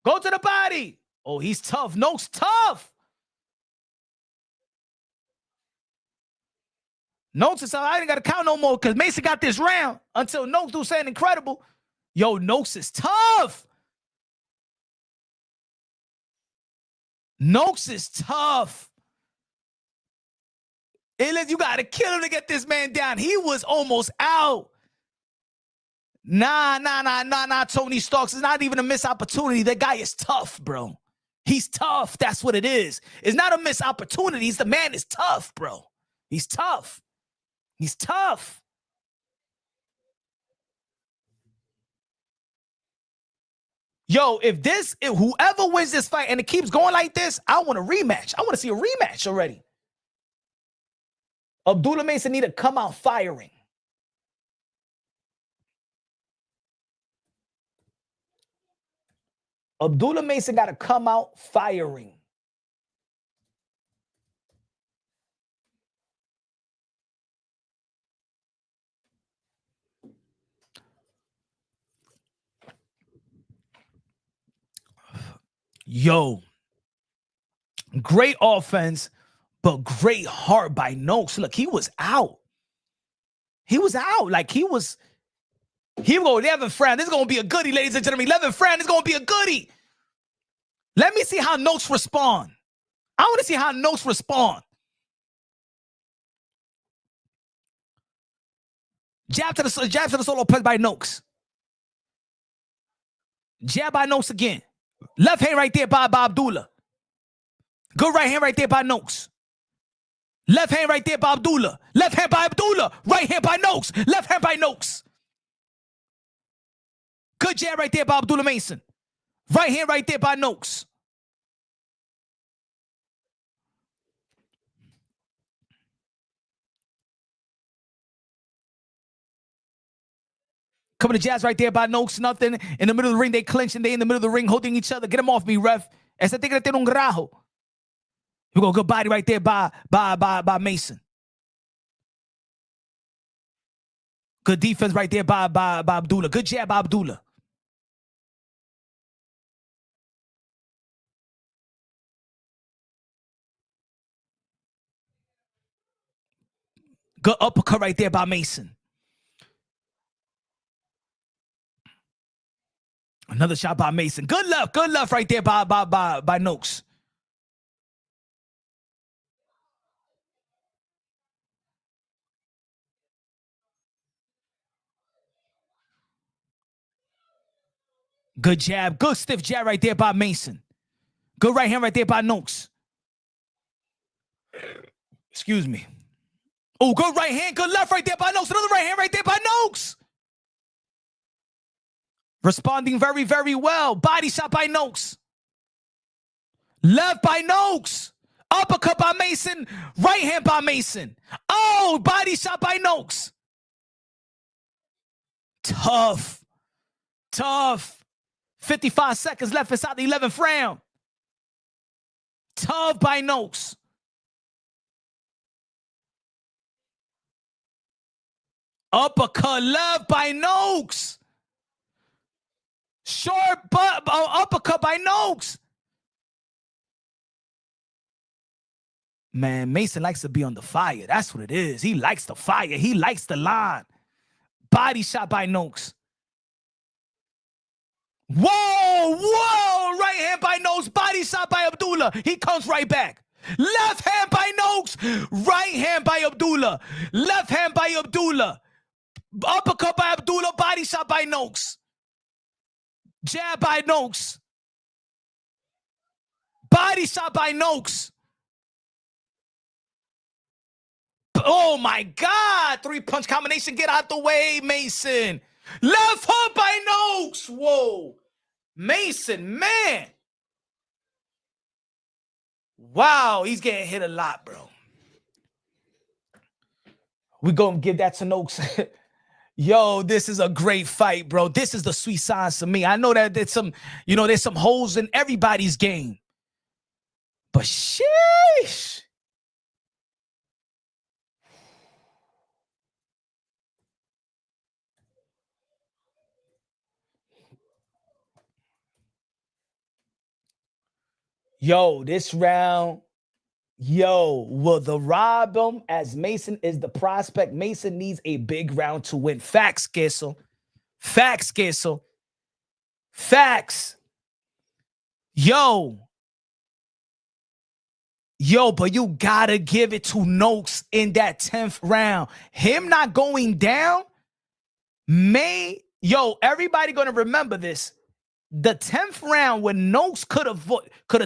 Go to the body. Oh, he's tough. Noakes tough. Noakes is I ain't got to count no more because Mason got this round until Noakes do something incredible. Yo, Noakes is tough. Noakes is tough. You got to kill him to get this man down. He was almost out. Nah, Tony Starks. It's not even a missed opportunity. That guy is tough, bro. He's tough. That's what it is. It's not a missed opportunity. The man is tough, bro. He's tough. He's tough. Yo, if whoever wins this fight and it keeps going like this, I want a rematch. I want to see a rematch already. Abdullah Mason need to come out firing. Abdullah Mason got to come out firing. Yo, great offense, but great heart by Noakes. Look, he was out. He was out. Like he was. Here we go, 11th round. This is going to be a goodie, ladies and gentlemen. 11th round is going to be a goodie. Let me see how Noakes respond. I want to see how Noakes respond. Jab to the solo press by Noakes. Jab by Noakes again. Left hand right there by Abdullah. Good right hand right there by Noakes. Left hand right there by Abdullah. Left hand by Abdullah. Right hand by Noakes. Left hand by Noakes. Good jab right there by Abdullah Mason. Right hand right there by Noakes. Coming to jabs right there by Noakes. Nothing. In the middle of the ring, they clinch and they in the middle of the ring holding each other. Get them off me, ref. Ese tigre tiene un grajo. We go good body right there by Mason. Good defense right there by Abdullah. Good jab by Abdullah. Good uppercut right there by Mason. Another shot by Mason. Good left right there by Noakes. Good jab. Good stiff jab right there by Mason. Good right hand right there by Noakes. Excuse me. Oh, good right hand. Good left right there by Noakes. Another right hand right there by Noakes. Responding very, very well. Body shot by Noakes. Left by Noakes. Uppercut by Mason. Right hand by Mason. Oh, body shot by Noakes. Tough. 55 seconds left inside the 11th round. Tough by Noakes. Uppercut left by Noakes. Short uppercut by Noakes. Man, Mason likes to be on the fire. That's what it is. He likes the fire. He likes the line. Body shot by Noakes. Whoa! Right hand by Noakes. Abdullah. He comes right back. Left hand by Noakes. Right hand by Abdullah. Left hand by Abdullah. Uppercut by Abdullah. Body shot by Noakes. Jab by Noakes. Body shot by Noakes. Oh my God. 3-punch combination. Get out the way, Mason. Left hook by Noakes. Whoa. Mason, man. Wow, he's getting hit a lot, bro. We're going to give that to Noakes. Yo, this is a great fight, bro. This is the sweet science to me. I know that there's some, there's some holes in everybody's game. But sheesh. Yo, this round, will the rob him as Mason is the prospect? Mason needs a big round to win. Facts, Kissel. Facts, Kissel. Facts. Yo, but you gotta give it to Noakes in that 10th round. Him not going down everybody gonna remember this. The 10th round when Noakes could have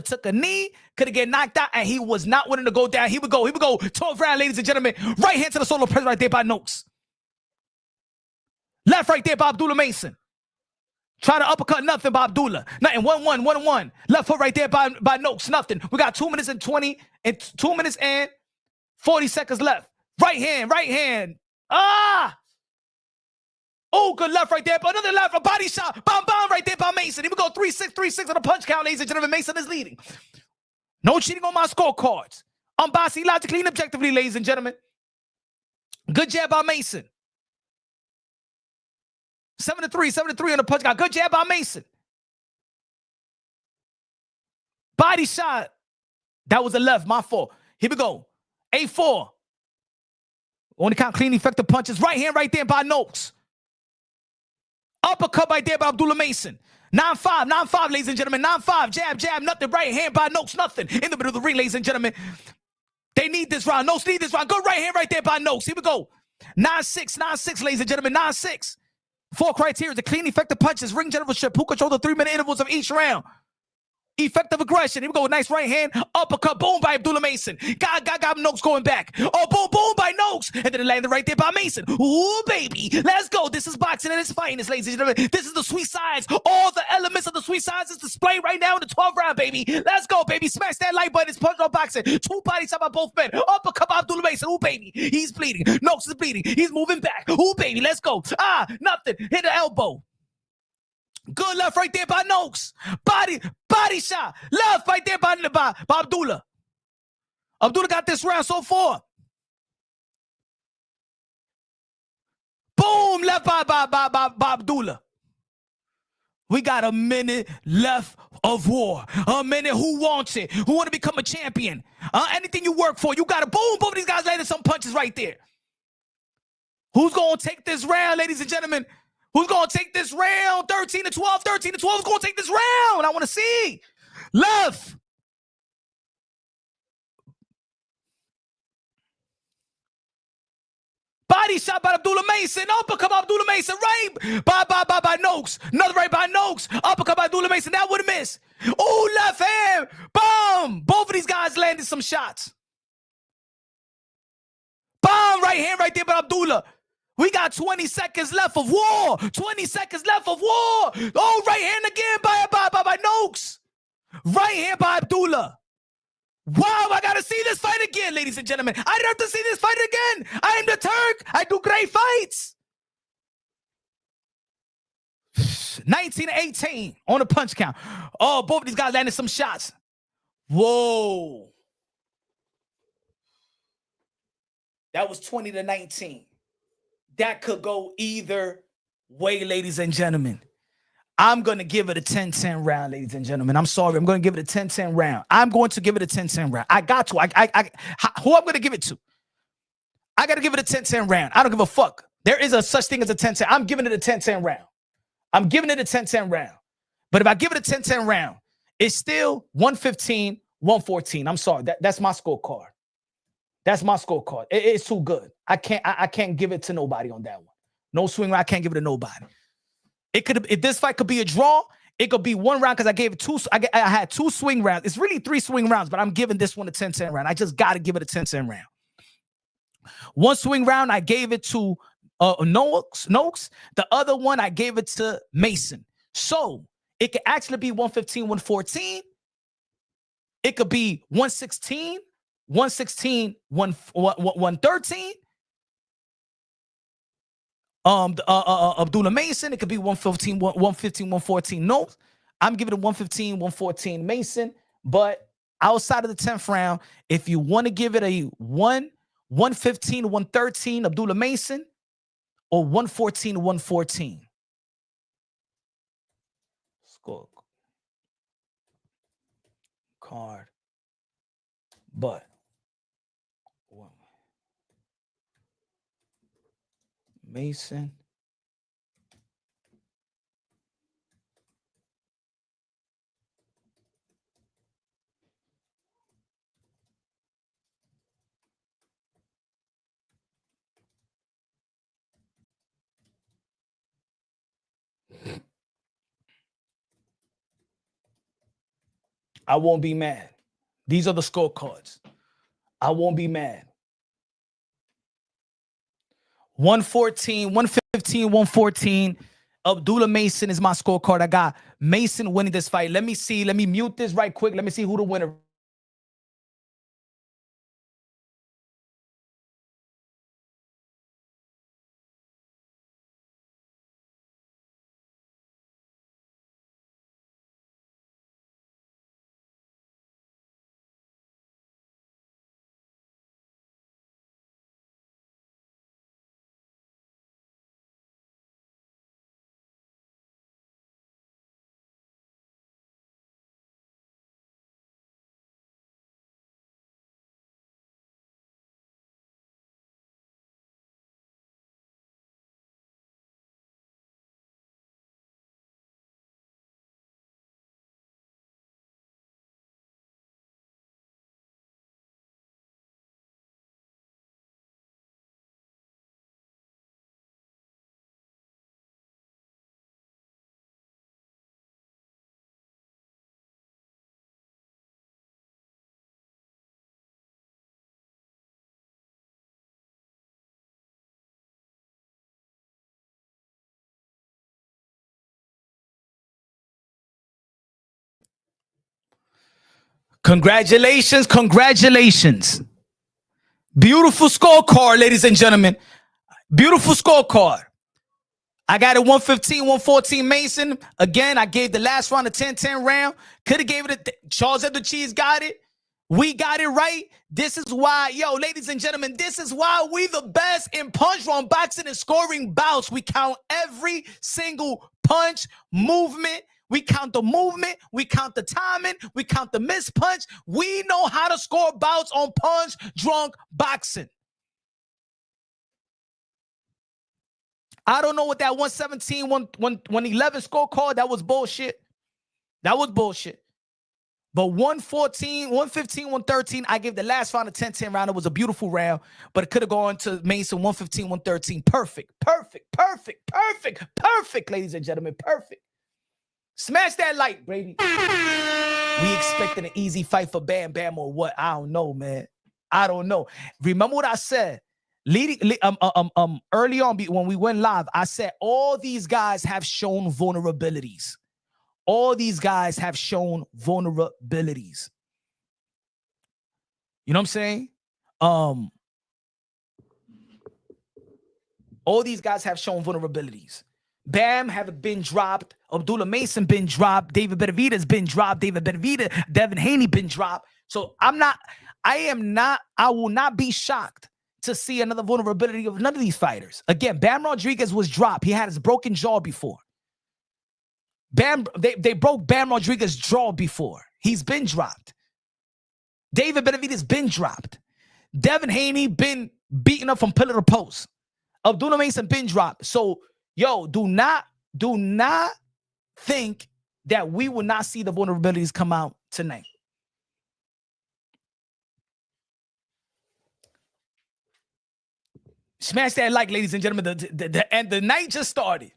took a knee, could have get knocked out, and he was not willing to go down. He would go. 12th round, ladies and gentlemen. Right hand to the solo press right there by Noakes. Left right there by Abdullah Mason. Try to uppercut, nothing by Abdullah. Nothing. 1-1. Left foot right there by Noakes. Nothing. We got 2 minutes and 20 and 2 minutes and 40 seconds left. Right hand. Oh, good left right there. But another left, a body shot. Bomb right there by Mason. He would go 3-6 on the punch count, ladies and gentlemen. Mason is leading. No cheating on my scorecards. Unbiased, logically, and objectively, ladies and gentlemen. Good jab by Mason. 7-3 on the punch count. Good jab by Mason. Body shot. That was a left, my fault. Here we go. 8-4. On the count, clean, effective punches. Right hand right there by Noakes. Uppercut right there by Abdullah Mason. 9-5, ladies and gentlemen. 9-5, jab, nothing. Right hand by Noakes, nothing. In the middle of the ring, ladies and gentlemen. They need this round. Noakes need this round. Good right hand right there by Noakes. Here we go. 9-6, ladies and gentlemen. 9-6. 4 criteria: the clean, effective punches, ring generalship, who control the 3-minute intervals of each round. Effective aggression. Here we go. Nice right hand. Uppercut. Boom by Abdullah Mason. Got Noakes going back. Oh, boom by Noakes. And then it landed right there by Mason. Ooh, baby. Let's go. This is boxing at its finest, ladies and gentlemen. This is the sweet science. All the elements of the sweet science is displayed right now in the 12th round, baby. Let's go, baby. Smash that like button. It's punch on boxing. 2 bodies shot by both men. Uppercut by Abdullah Mason. Ooh, baby. He's bleeding. Noakes is bleeding. He's moving back. Ooh, baby. Let's go. Nothing. Hit the elbow. Good left right there by Noakes. Body shot. Left right there by Abdullah. Abdullah got this round so far. Boom, left by Abdullah. We got a minute left of war. A minute. Who wants it? Who want to become a champion? Anything you work for, you got to boom. Both of these guys landed some punches right there. Who's going to take this round, ladies and gentlemen? Who's going to take this round? 13-12. 13-12 is going to take this round. I want to see. Left. Body shot by Abdullah Mason. Uppercut by Abdullah Mason. Right by Noakes. Another right by Noakes. Uppercut by Abdullah Mason. That would have missed. Ooh, left hand. Boom. Both of these guys landed some shots. Boom. Right hand right there by Abdullah. We got 20 seconds left of war. 20 seconds left of war. Oh, right hand again by Noakes. Right hand by Abdullah. Wow, I got to see this fight again, ladies and gentlemen. I didn't have to see this fight again. I am the Turk. I do great fights. 19-18 on the punch count. Oh, both of these guys landed some shots. Whoa. That was 20-19. That could go either way, ladies and gentlemen. I'm going to give it a 10-10 round, ladies and gentlemen. I'm sorry. I'm going to give it a 10-10 round. I'm going to give it a 10-10 round. I got to. Who I'm going to give it to? I got to give it a 10-10 round. I don't give a fuck. There is a such thing as a 10-10. I'm giving it a 10-10 round. I'm giving it a 10-10 round. But if I give it a 10-10 round, it's still 115, 114. I'm sorry. That's my scorecard. That's my scorecard. It's too good. I can't give it to nobody on that one. No swing round. I can't give it to nobody. It could, if this fight could be a draw, it could be one round because I gave it two. I had 2 swing rounds. It's really 3 swing rounds, but I'm giving this one a 10-10 round. I just got to give it a 10-10 round. 1 swing round, I gave it to Noakes. The other one, I gave it to Mason. So it could actually be 115, 114. It could be 116, 116, 113. Abdullah Mason, it could be 115, 114. No, I'm giving it 115, 114 Mason. But outside of the 10th round, if you want to give it a 115, 113 Abdullah Mason, or 114, 114. Score card. But Mason. I won't be mad. These are the scorecards. I won't be mad. 114, 115, 114. Abdullah Mason is my scorecard. I got Mason winning this fight. Let me see. Let me mute this right quick. Let me see who the winner. Congratulations. Congratulations. Beautiful scorecard, ladies and gentlemen. Beautiful scorecard. I got a 115, 114 Mason. Again, I gave the last round a 10-10 round. Could have gave it a Charles Edward Cheese got it. We got it right. This is why, ladies and gentlemen, this is why we the best in punch round boxing and scoring bouts. We count every single punch, movement. We count the movement. We count the timing. We count the missed punch. We know how to score bouts on punch drunk boxing. I don't know what that 117, 111 scorecard, that was bullshit. That was bullshit. But 114, 115, 113, I gave the last round a 10-10 round. It was a beautiful round, but it could have gone to Mason 115, 113. Perfect, perfect, perfect, perfect, perfect, ladies and gentlemen, perfect. Smash that like, Brady. We expecting an easy fight for Bam Bam or what? I don't know, man. I don't know. Remember what I said? Early on when we went live, I said all these guys have shown vulnerabilities. All these guys have shown vulnerabilities. You know what I'm saying? All these guys have shown vulnerabilities. Bam have been dropped. Abdullah Mason been dropped. David Benavidez been dropped. Devin Haney been dropped. So I will not be shocked to see another vulnerability of none of these fighters. Again, Bam Rodriguez was dropped. He had his broken jaw before. They broke Bam Rodriguez's jaw before. He's been dropped. David Benavidez been dropped. Devin Haney been beaten up from pillar to post. Abdullah Mason been dropped. So, do not think that we will not see the vulnerabilities come out tonight. Smash that like, ladies and gentlemen. And the night just started.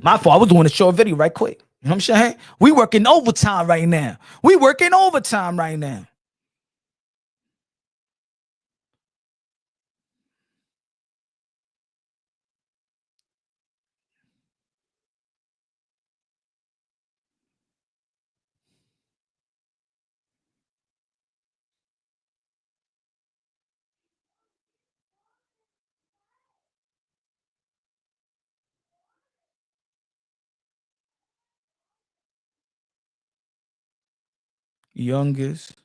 My fault. I was doing a short video right quick. You know what I'm saying? We working overtime right now. Youngest.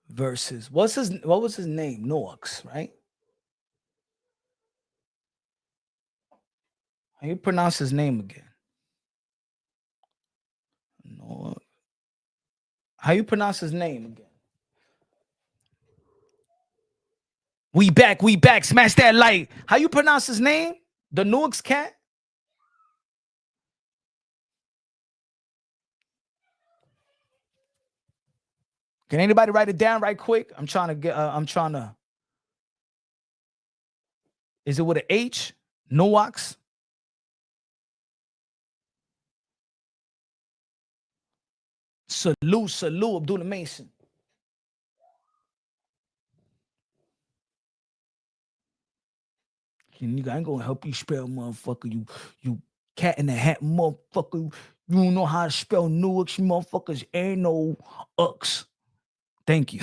Versus what was his name? Nox, right? How you pronounce his name again? No. How you pronounce his name again? We back. Smash that like. How you pronounce his name? The Nox cat? Can anybody write it down right quick? I'm trying to. Is it with an H? Nox? Salute, Abdullah Mason. Nigga, I ain't gonna help you spell, motherfucker. You cat in the hat, motherfucker. You don't know how to spell Nox, motherfuckers. Ain't no Ux. Thank you.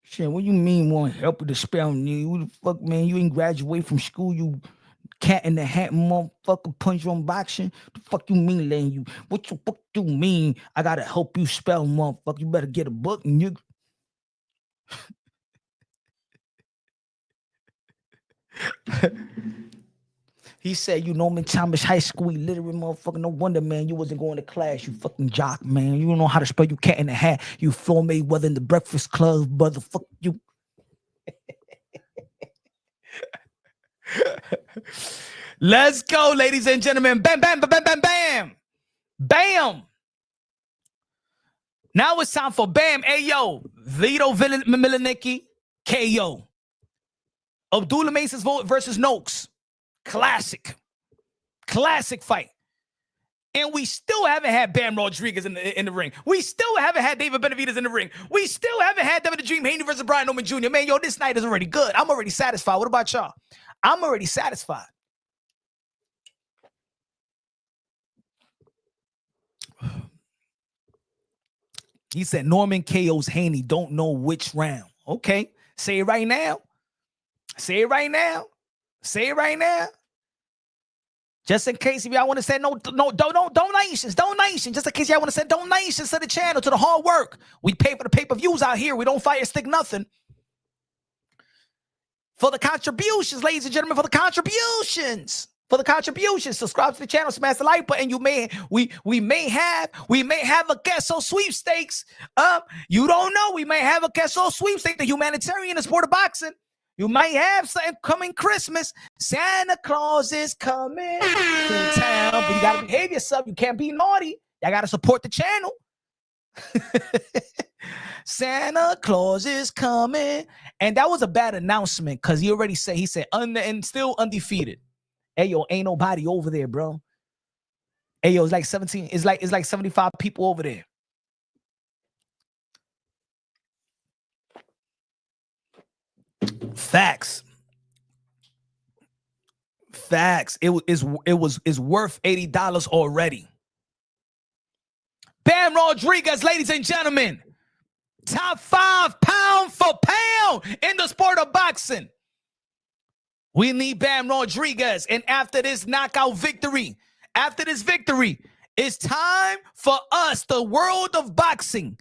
Shit, what you mean want help with the spell, nigga? Who the fuck, man? You ain't graduate from school, you cat in the hat, motherfucker, punch you on boxing. The fuck you mean, letting you? What the fuck you mean? I gotta help you spell, motherfucker. You better get a book and you. He said, you know, man, Thomas High School illiterate motherfucker. No wonder, man, you wasn't going to class. You fucking jock, man. You don't know how to spell. You cat in the hat. You Floyd Mayweather in the Breakfast Club, motherfucker. You. Let's go, ladies and gentlemen. Bam, bam, bam, bam, bam, bam. Bam. Now it's time for Bam. Hey, yo. Vito Milanicki. KO. Abdullah Mason's vote versus Noakes. Classic fight. And we still haven't had Bam Rodriguez in the ring. We still haven't had David Benavidez in the ring. We still haven't had Devin the Dream Haney versus Brian Oman Jr. Man, yo, this night is already good. I'm already satisfied. What about y'all? I'm already satisfied. He said Norman KO's Haney, don't know which round. Okay, say it right now. Say it right now. Say it right now. Just in case if y'all want to say donations. Just in case y'all want to send donations to the channel, to the hard work. We pay for the pay-per-views out here. We don't fire stick nothing. For the contributions, ladies and gentlemen, for the contributions. Subscribe to the channel, smash the like button. We may have a queso sweepstakes. You don't know. We may have a queso sweepstakes, the humanitarian sport of boxing. You might have something coming Christmas. Santa Claus is coming to town, but you gotta behave yourself. You can't be naughty. Y'all gotta support the channel. Santa Claus is coming. And that was a bad announcement because he said and still undefeated. Hey yo, ain't nobody over there, bro. Hey yo, it's like 17, it's like 75 people over there. Facts. It was worth $80 already. Bam Rodriguez, ladies and gentlemen, top 5 pound for pound in the sport of boxing. We need Bam Rodriguez, and after this knockout victory, it's time for us, the world of boxing,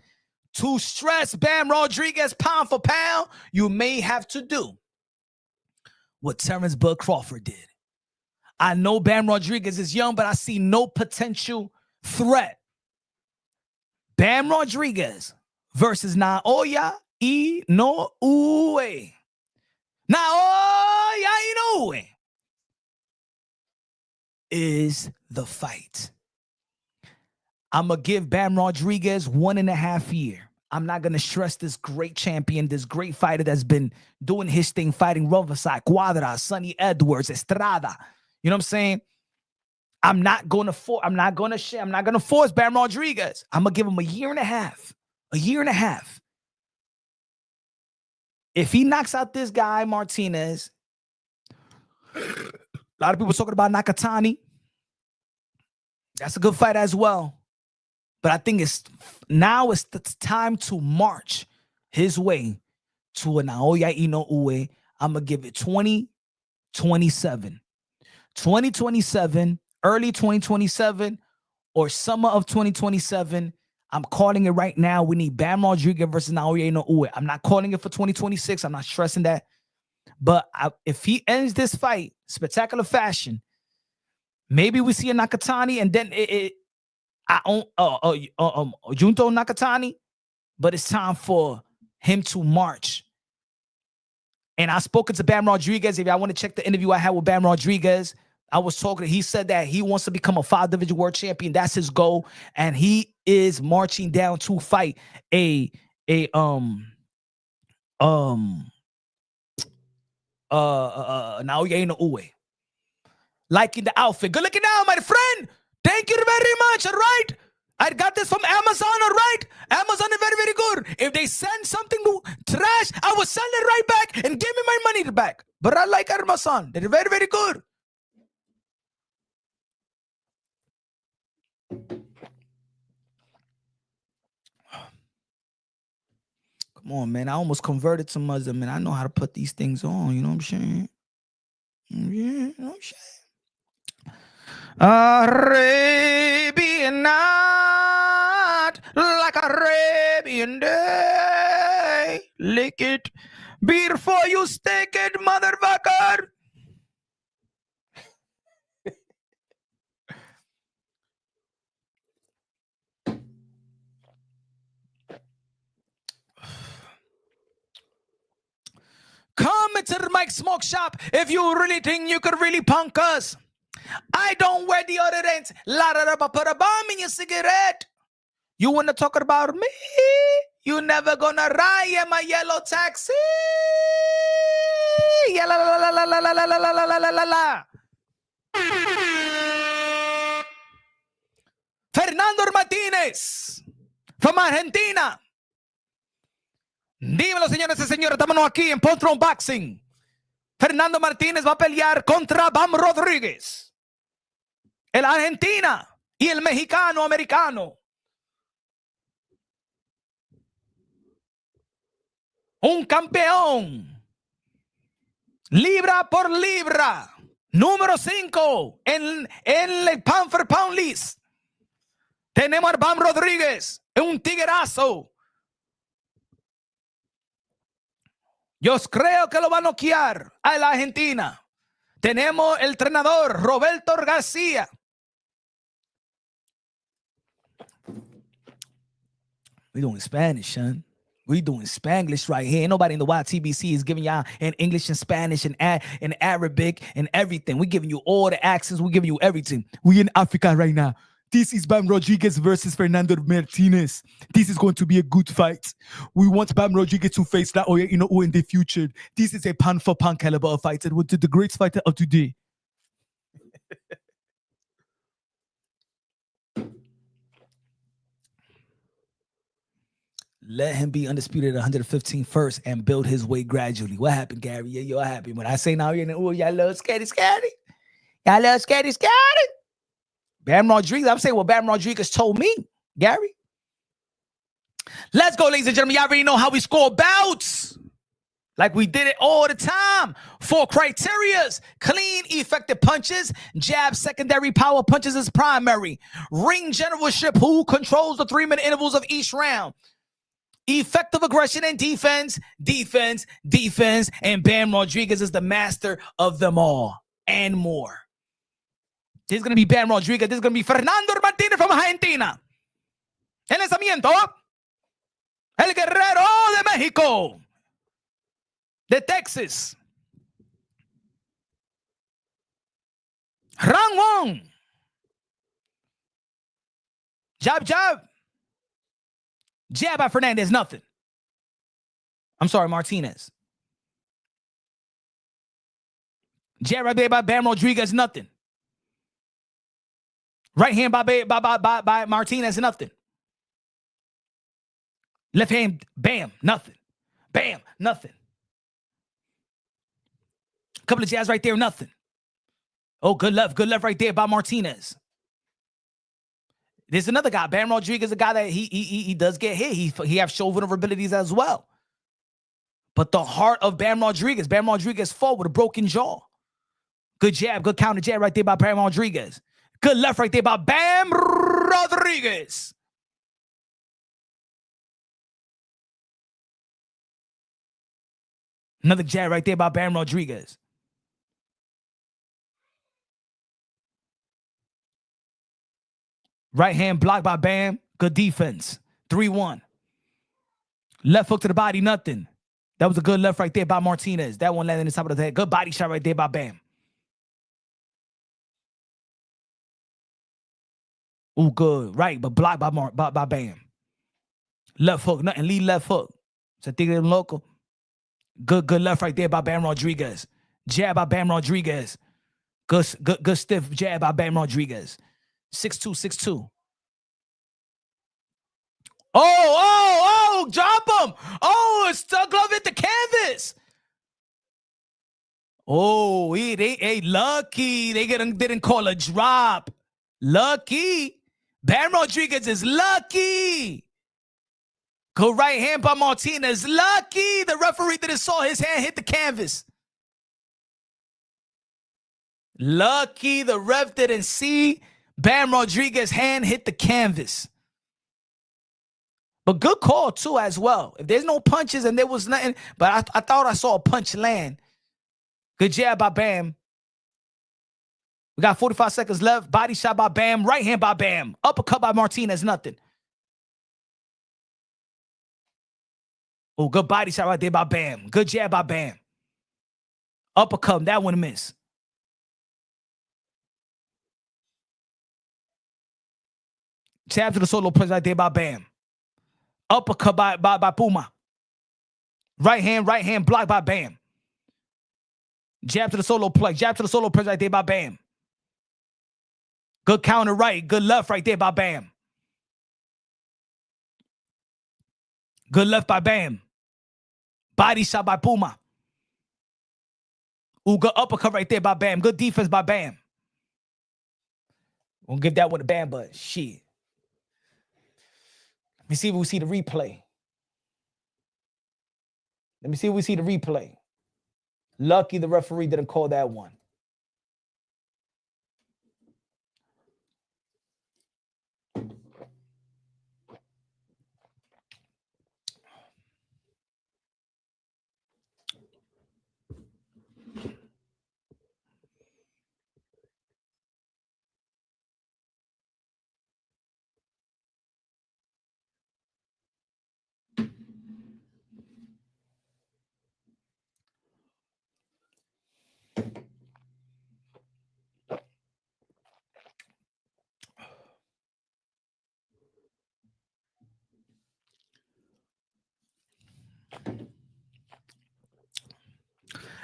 to stress Bam Rodriguez pound for pound. You may have to do what Terrence Bud Crawford did. I know Bam Rodriguez is young, but I see no potential threat. Bam Rodriguez versus Naoya Inoue. Naoya Inoue is the fight. I'm going to give Bam Rodriguez 1.5 years. I'm not going to stress this great champion, this great fighter that's been doing his thing, fighting Rovasai, Quadra, Sonny Edwards, Estrada. You know what I'm saying? I'm not going to force Bam Rodriguez. I'm going to give him 1.5 years. 1.5 years. If he knocks out this guy, Martinez, a lot of people talking about Nakatani. That's a good fight as well. But I think it's the time to march his way to a Naoya Inoue. I'm going to give it 2027. 2027, early 2027, or summer of 2027. I'm calling it right now. We need Bam Rodriguez versus Naoya Inoue. I'm not calling it for 2026. I'm not stressing that. But if he ends this fight, spectacular fashion, maybe we see a Nakatani, and then Junto Nakatani, but it's time for him to march. And I've spoken to Bam Rodriguez. If y'all want to check the interview I had with Bam Rodriguez, I was talking. He said that he wants to become a 5-division world champion. That's his goal, and he is marching down to fight Naoya Inoue. Liking the outfit. Good looking now, my friend. Thank you very much. All right. I got this from Amazon. All right. Amazon is very, very good. If they send something to trash, I will send it right back and give me my money back. But I like Amazon. They're very, very good. Come on, man. I almost converted to Muslim, and I know how to put these things on. You know what I'm saying? Yeah, you know what I'm saying? Arabian night, like Arabian day. Lick it before you stick it, motherfucker. Come into the Mike Smoke Shop if you really think you could really punk us. I don't wear deodorant. Put a bomb in your cigarette. You want to talk about me? You never gonna ride in my yellow taxi. Fernando Martínez from Argentina. Dímelo, señores y señores, estamos aquí en Potron Boxing. Fernando Martínez va a pelear contra Bam Rodríguez, el Argentina y el mexicano americano. Un campeón, libra por libra, número 5 en el pound for pound list. Tenemos a Bam Rodríguez, un tiguerazo. Yo creo que lo va a noquear a la Argentina. Tenemos el entrenador Roberto García. We doing Spanish, son. We doing Spanglish right here. Nobody in the YTBC is giving y'all in English and Spanish and Arabic and everything. We giving you all the accents. We giving you everything. We in Africa right now. This is Bam Rodriguez versus Fernando Martinez. This is going to be a good fight. We want Bam Rodriguez to face that in the future. This is a pound for pound caliber of fighter. With the great fighter of today. Let him be undisputed at 115 first and build his way gradually. What happened, Gary? Yeah, you're happy. When I say now, you're y'all love scary. Y'all love scary. Bam Rodriguez, I'm saying what Bam Rodriguez told me, Gary. Let's go, ladies and gentlemen. Y'all already know how we score bouts. Like we did it all the time. 4 criterias: clean, effective punches, jab, secondary, power punches is primary. Ring generalship, who controls the 3-minute intervals of each round. Effective aggression and defense, and Bam Rodriguez is the master of them all and more. This is going to be Bam Rodriguez. This is going to be Fernando Martínez from Argentina. El lanzamiento. El Guerrero de México. De Texas. Round 1. Jab. Jab by Fernandez, nothing. I'm sorry, Martinez. Jab right there by Bam Rodriguez, nothing. Right hand by Martinez, nothing. Left hand, bam, nothing. Bam, nothing. Couple of jabs right there, nothing. Oh, good left right there by Martinez. There's another guy, Bam Rodriguez, a guy that he does get hit. He have show vulnerabilities as well. But the heart of Bam Rodriguez fought with a broken jaw. Good jab, good counter jab right there by Bam Rodriguez. Good left right there by Bam Rodriguez. Another jab right there by Bam Rodriguez. Right hand blocked by Bam. Good defense. 3-1. Left hook to the body, nothing. That was a good left right there by Martinez. That one landed in the top of the head. Good body shot right there by Bam. Ooh, good. Right, but blocked by Bam. Left hook, nothing. Lead left hook. So tigre local. Good left right there by Bam Rodriguez. Jab by Bam Rodriguez. Good stiff jab by Bam Rodriguez. 6-2. Oh, drop him. Oh, it's the glove hit the canvas. Oh, they lucky. They didn't call a drop. Lucky. Bam Rodriguez is lucky. Good right hand by Martinez. Lucky. The referee didn't saw his hand hit the canvas. Lucky. The ref didn't see Bam Rodriguez's hand hit the canvas. But good call, too, as well. If there's no punches and there was nothing, but I thought I saw a punch land. Good jab by Bam. We got 45 seconds left. Body shot by Bam. Right hand by Bam. Uppercut by Martinez, nothing. Oh, good body shot right there by Bam. Good jab by Bam. Uppercut, that one miss. Jab to the solo punch right there by Bam. Uppercut by Puma. Right hand blocked by Bam. Jab to the solo play. Jab to the solo press right there by Bam. Good counter right. Good left right there by Bam. Good left by Bam. Body shot by Puma. Ooh, good uppercut right there by Bam. Good defense by Bam. We'll give that one to Bam, but shit. Let me see if we see the replay. Let me see if we see the replay. Lucky the referee didn't call that one.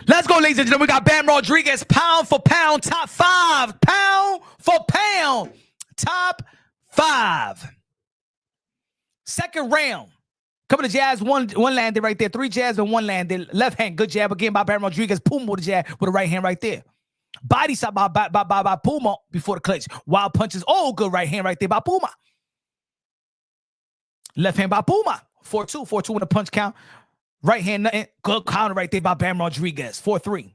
Let's go, ladies and gentlemen. We got Bam Rodriguez, pound for pound, top 5. Pound for pound, top 5. Second round. Couple of jabs, one landed right there. 3 jabs and 1 landed. Left hand, good jab again by Bam Rodriguez. Puma with a jab with a right hand right there. Body shot by Puma before the clinch. Wild punches. Oh, good right hand right there by Puma. Left hand by Puma. 4-2. 4-2 in a punch count. Right hand, nothing. Good counter right there by Bam Rodriguez. 4-3.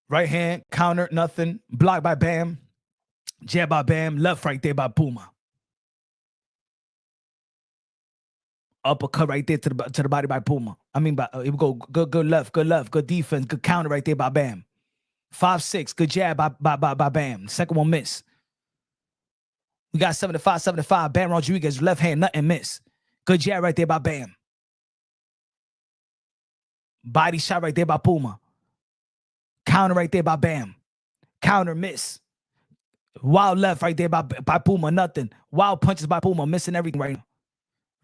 Right hand, counter, nothing. Blocked by Bam. Jab by Bam. Left right there by Puma. Uppercut right there to the body by Puma. I mean, it would go good left, good defense, good counter right there by Bam. 5-6, good jab by Bam. Second one miss. We got 75. Bam Rodriguez, left hand, nothing, miss. Good jab right there by Bam. Body shot right there by Puma. Counter right there by Bam. Counter, miss. Wild left right there by Puma, nothing. Wild punches by Puma, missing everything right now.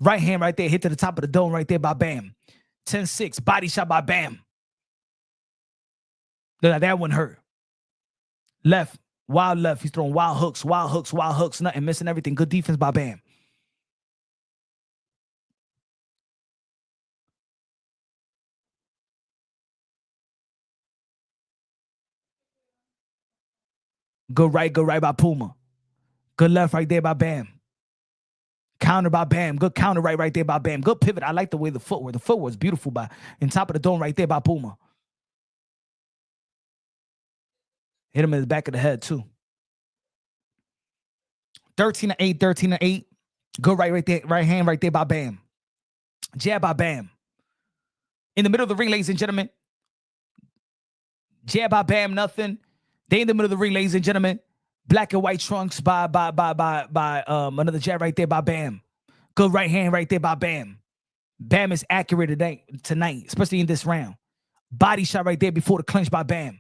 Right hand right there, hit to the top of the dome right there by Bam. 10-6, body shot by Bam. That one hurt. Left, wild left. He's throwing wild hooks, nothing, missing everything. Good defense by Bam. Good right by Puma. Good left right there by Bam. Counter by Bam. Good counter right there by Bam. Good pivot. I like the way the footwork. The footwork is beautiful by in top of the dome right there by Puma. Hit him in the back of the head, too. 13-8. Good right there. Right hand right there by Bam. Jab by Bam. In the middle of the ring, ladies and gentlemen. Jab by Bam, nothing. They in the middle of the ring, ladies and gentlemen. Black and white trunks by another jab right there by Bam. Good right hand right there by Bam. Bam is accurate tonight, especially in this round. Body shot right there before the clinch by Bam.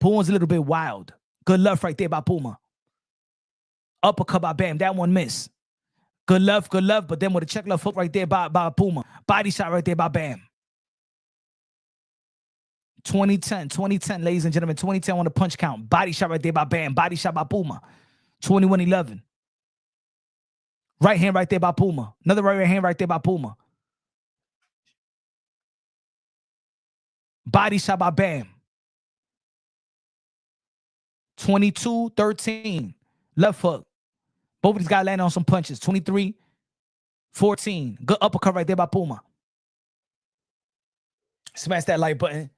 Puma's a little bit wild. Good left right there by Puma. Uppercut by Bam. That one missed. Good left, but then with a check left hook right there by Puma. Body shot right there by Bam. 2010, ladies and gentlemen. 2010 on the punch count. Body shot right there by Bam. Body shot by Puma. 21-11. Right hand right there by Puma. Another right hand right there by Puma. Body shot by Bam. 22-13. Left hook. Both of these guys landing on some punches. 23-14. Good uppercut right there by Puma. Smash that like button.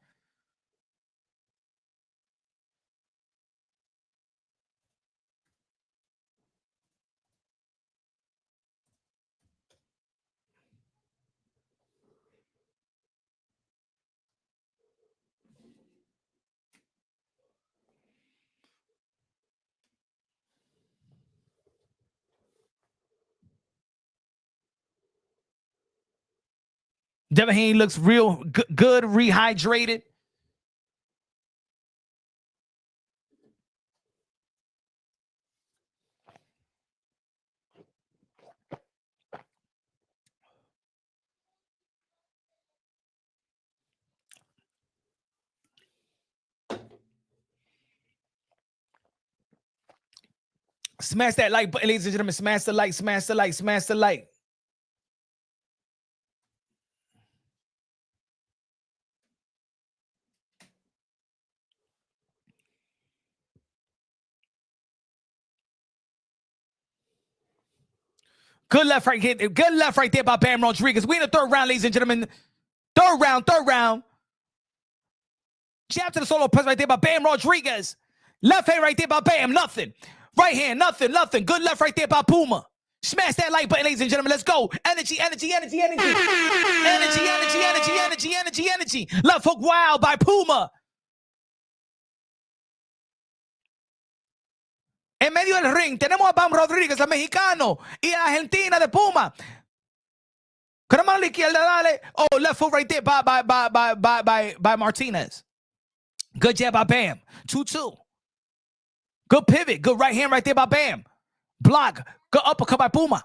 Devin Haney looks real good, rehydrated. Smash that like button, ladies and gentlemen. Smash the like, smash the like, smash the like. Good left right here. Good left right there by Bam Rodriguez. We in the third round, ladies and gentlemen. Third round. Jab to the solo press right there by Bam Rodriguez. Left hand right there by Bam, nothing. Right hand, nothing. Good left right there by Puma. Smash that like button, ladies and gentlemen. Let's go. Energy. Energy. Left hook wild by Puma. En medio del ring tenemos a Bam Rodriguez, el mexicano, y a Argentina de Puma. Con la mano a la izquierda, dale. Oh, left foot right there by Martinez. Good jab by Bam. 2-2. Good pivot. Good right hand right there by Bam. Block. Good uppercut by Puma.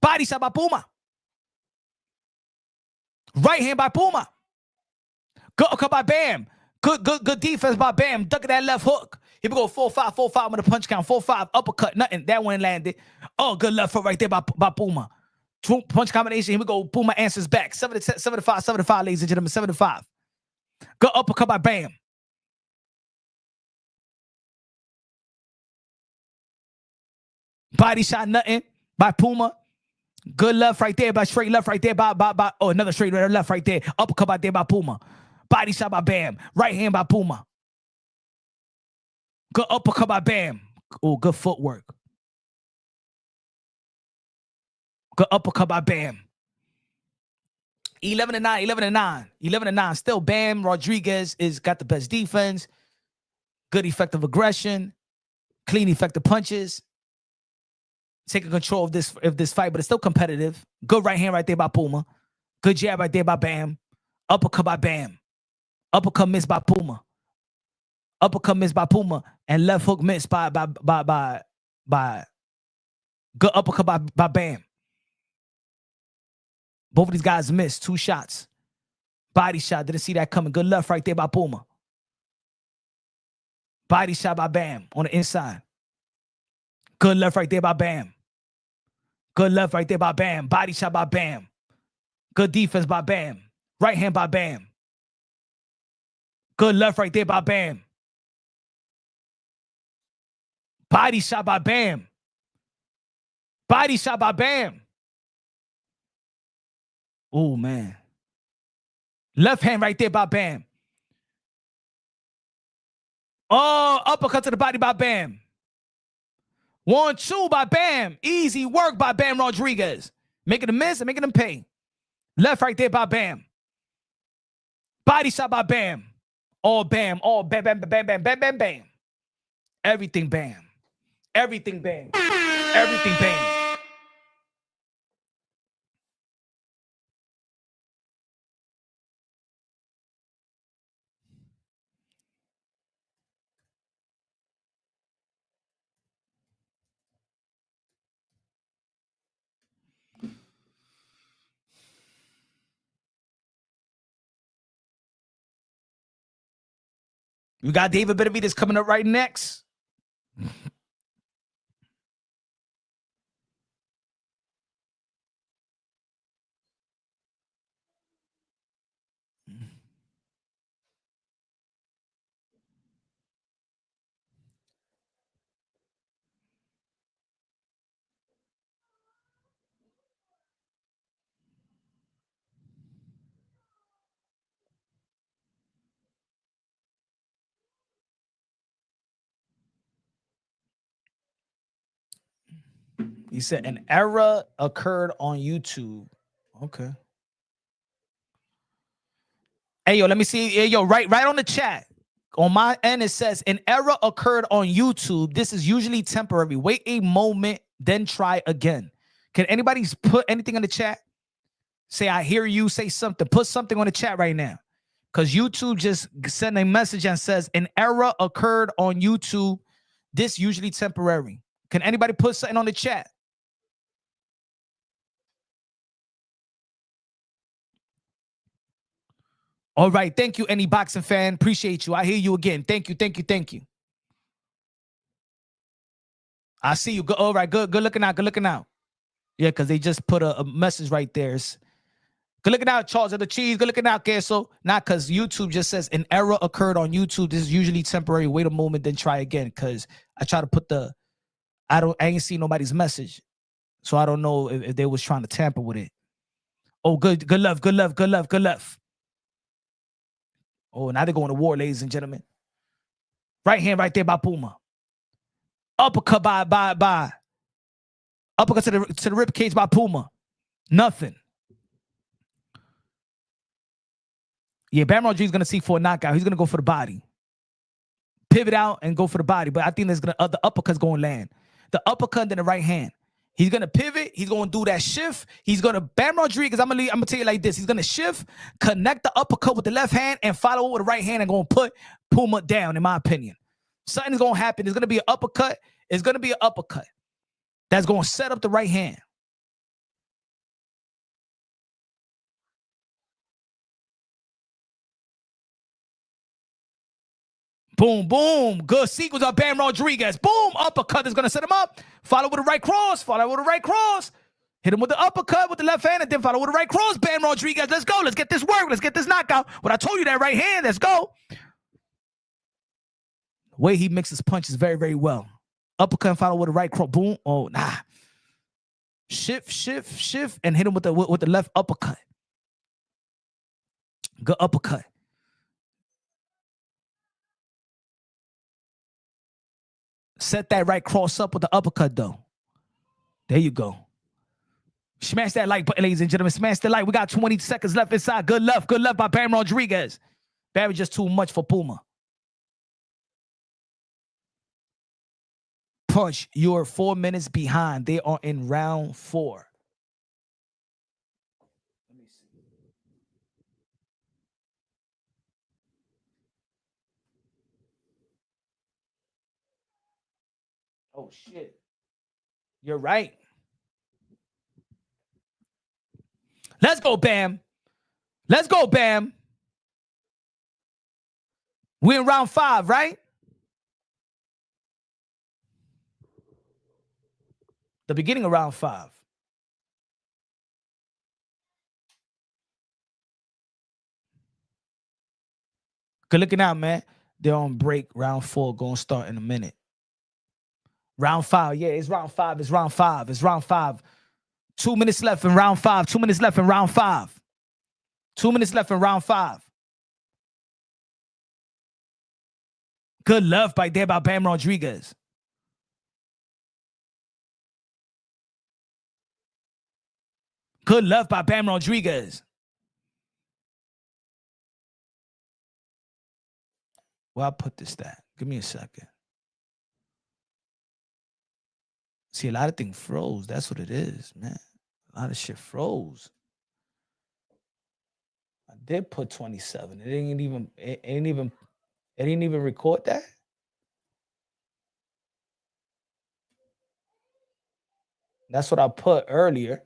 Body shot by Puma. Right hand by Puma. Good uppercut by Bam. Good defense by Bam. Ducking that left hook. Here we go, 4-5 with a punch count. 4-5, uppercut, nothing. That one landed. Oh, good left foot right there by Puma. Punch combination. Here we go. Puma answers back. 7-5, ladies and gentlemen. 7-5. Good uppercut by Bam. Body shot, nothing by Puma. Good left right there by straight left right there by oh, another straight left right there. Uppercut by there by Puma. Body shot by Bam. Right hand by Puma. Good uppercut by Bam. Oh, good footwork. Good uppercut by Bam. 11-9. Still Bam Rodriguez is got the best defense. Good effective aggression. Clean effective punches. Taking control of this fight, but it's still competitive. Good right hand right there by Puma. Good jab right there by Bam. Uppercut by Bam. Uppercut missed by Puma. Uppercut missed by Puma. And left hook missed by good uppercut by Bam. Both of these guys missed 2 shots. Body shot. Didn't see that coming. Good left right there by Puma. Body shot by Bam on the inside. Good left right there by Bam. Good left right there by Bam. Body shot by Bam. Good defense by Bam. Right hand by Bam. Good left right there by Bam. Body shot by Bam. Body shot by Bam. Oh, man. Left hand right there by Bam. Oh, uppercut to the body by Bam. 1-2 by Bam. Easy work by Bam Rodriguez. Making them miss and making them pay. Left right there by Bam. Body shot by Bam. All Bam. All Bam, Bam, Bam, Bam, Bam, Bam, Bam. Everything Bam. Everything Bam. Everything Bam. We got David Benavidez coming up right next. He said an error occurred on YouTube. Okay. Hey, yo, let me see. Hey, yo, right on the chat. On my end, it says an error occurred on YouTube. This is usually temporary. Wait a moment, then try again. Can anybody put anything in the chat? Say, I hear you. Say something. Put something on the chat right now. Because YouTube just sent a message and says an error occurred on YouTube. This usually temporary. Can anybody put something on the chat? All right. Thank you, any boxing fan. Appreciate you. I hear you again. Thank you. I see you. Good. All right. Good looking out. Good looking out. Yeah, because they just put a message right there. Good looking out, Charles of the Cheese. Good looking out, Queso. Not because YouTube just says an error occurred on YouTube. This is usually temporary. Wait a moment, then try again. Because I try to put I ain't see nobody's message. So I don't know if they was trying to tamper with it. Oh, good love. Oh, now they're going to war, ladies and gentlemen. Right hand right there by Puma. Uppercut by uppercut to the rib cage by Puma. Nothing. Yeah, Bam Rodriguez is gonna seek for a knockout. He's gonna go for the body. Pivot out and go for the body. But I think the uppercut's gonna land. The uppercut in the right hand. He's gonna pivot. He's gonna do that shift. Bam Rodriguez. I'm gonna tell you like this. He's gonna shift, connect the uppercut with the left hand, and follow it with the right hand and gonna put Puma down. In my opinion, something's gonna happen. There's gonna be an uppercut. It's gonna be an uppercut that's gonna set up the right hand. Boom, boom. Good sequence of Bam Rodriguez. Boom. Uppercut is going to set him up. Follow with the right cross. Hit him with the uppercut with the left hand and then follow with the right cross. Bam Rodriguez. Let's go. Let's get this work. Let's get this knockout. When I told you that right hand, let's go. The way he mixes punches very, very well. Uppercut and follow with the right cross. Boom. Oh, nah. Shift, and hit him with the left uppercut. Good uppercut. Set that right cross up with the uppercut, though. There you go. Smash that like button, ladies and gentlemen. Smash the like. We got 20 seconds left inside. Good love by Bam Rodriguez. Bam is just too much for Puma. Punch, you're 4 minutes behind. They are in round 4. Let me see. Oh, shit. You're right. Let's go, Bam. Let's go, Bam. We're in round 5, right? The beginning of round 5. Good looking out, man. They're on break. Round 4 going to start in a minute. Round 5. Yeah, it's round 5. It's round 5. It's round 5. 2 minutes left in round 5. 2 minutes left in round 5. 2 minutes left in round 5. Good love by Bam Rodriguez. Good love by Bam Rodriguez. Well, I'll put this at. Give me a second. See, a lot of things froze. That's what it is, man. A lot of shit froze. I did put 27. It didn't even record that. That's what I put earlier.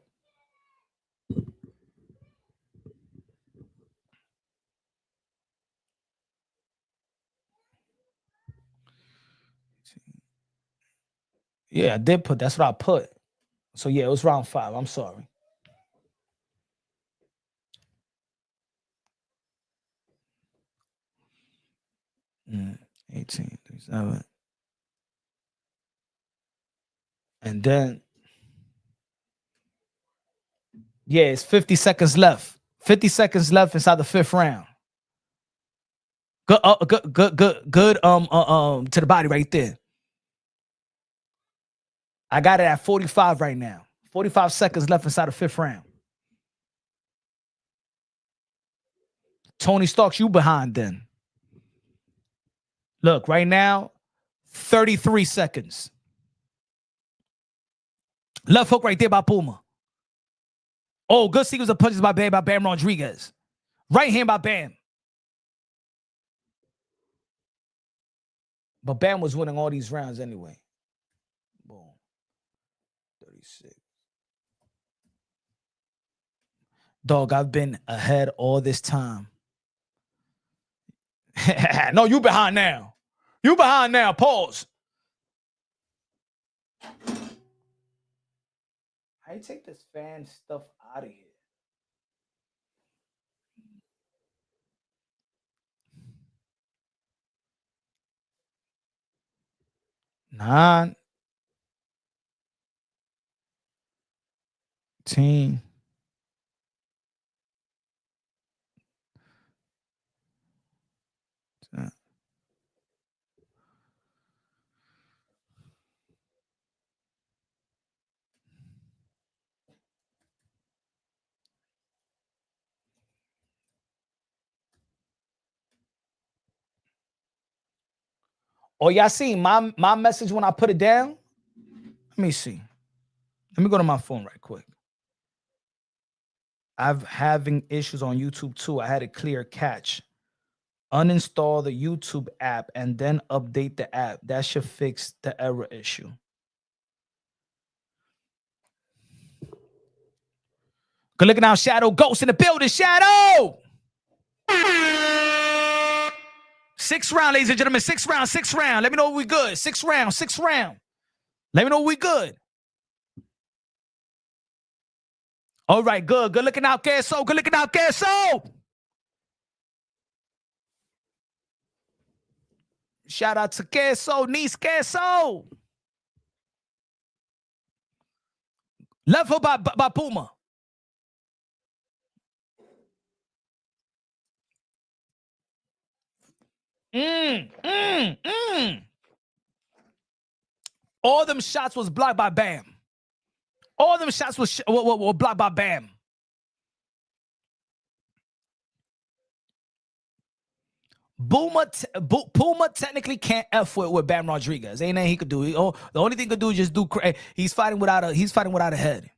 Yeah, I did put. That's what I put. So yeah, it was round 5. I'm sorry. Mm, 18, 37. And then, yeah, it's 50 seconds left. 50 seconds left inside the 5th round. Good, good, to the body right there. I got it at 45 right now. 45 seconds left inside the 5th round. Tony Starks, you behind then. Look, right now, 33 seconds. Left hook right there by Puma. Oh, good sequence of punches by Bam Rodriguez. Right hand by Bam. But Bam was winning all these rounds anyway. Boom. 36. Dog, I've been ahead all this time. No, you behind now. You behind now. Pause. How you take this fan stuff out of here? Nine. Team. Oh, y'all see my message when I put it down? Let me see. Let me go to my phone right quick. I'm having issues on YouTube too. I had a clear catch. Uninstall the YouTube app and then update the app. That should fix the error issue. Good looking out, Shadow. Ghost in the building, Shadow! 6th round, ladies and gentlemen. 6th round, 6th round. Let me know if we good. 6th round, 6th round. Let me know if we good. All right, good. Good looking out, Queso. Good looking out, Queso. Shout out to Queso, niece Queso. Left hook by Puma. All them shots was blocked by Bam. All them shots were blocked by Bam. Puma technically can't F with Bam Rodriguez. Ain't nothing he could do. The only thing he could do is just do. He's fighting without a head.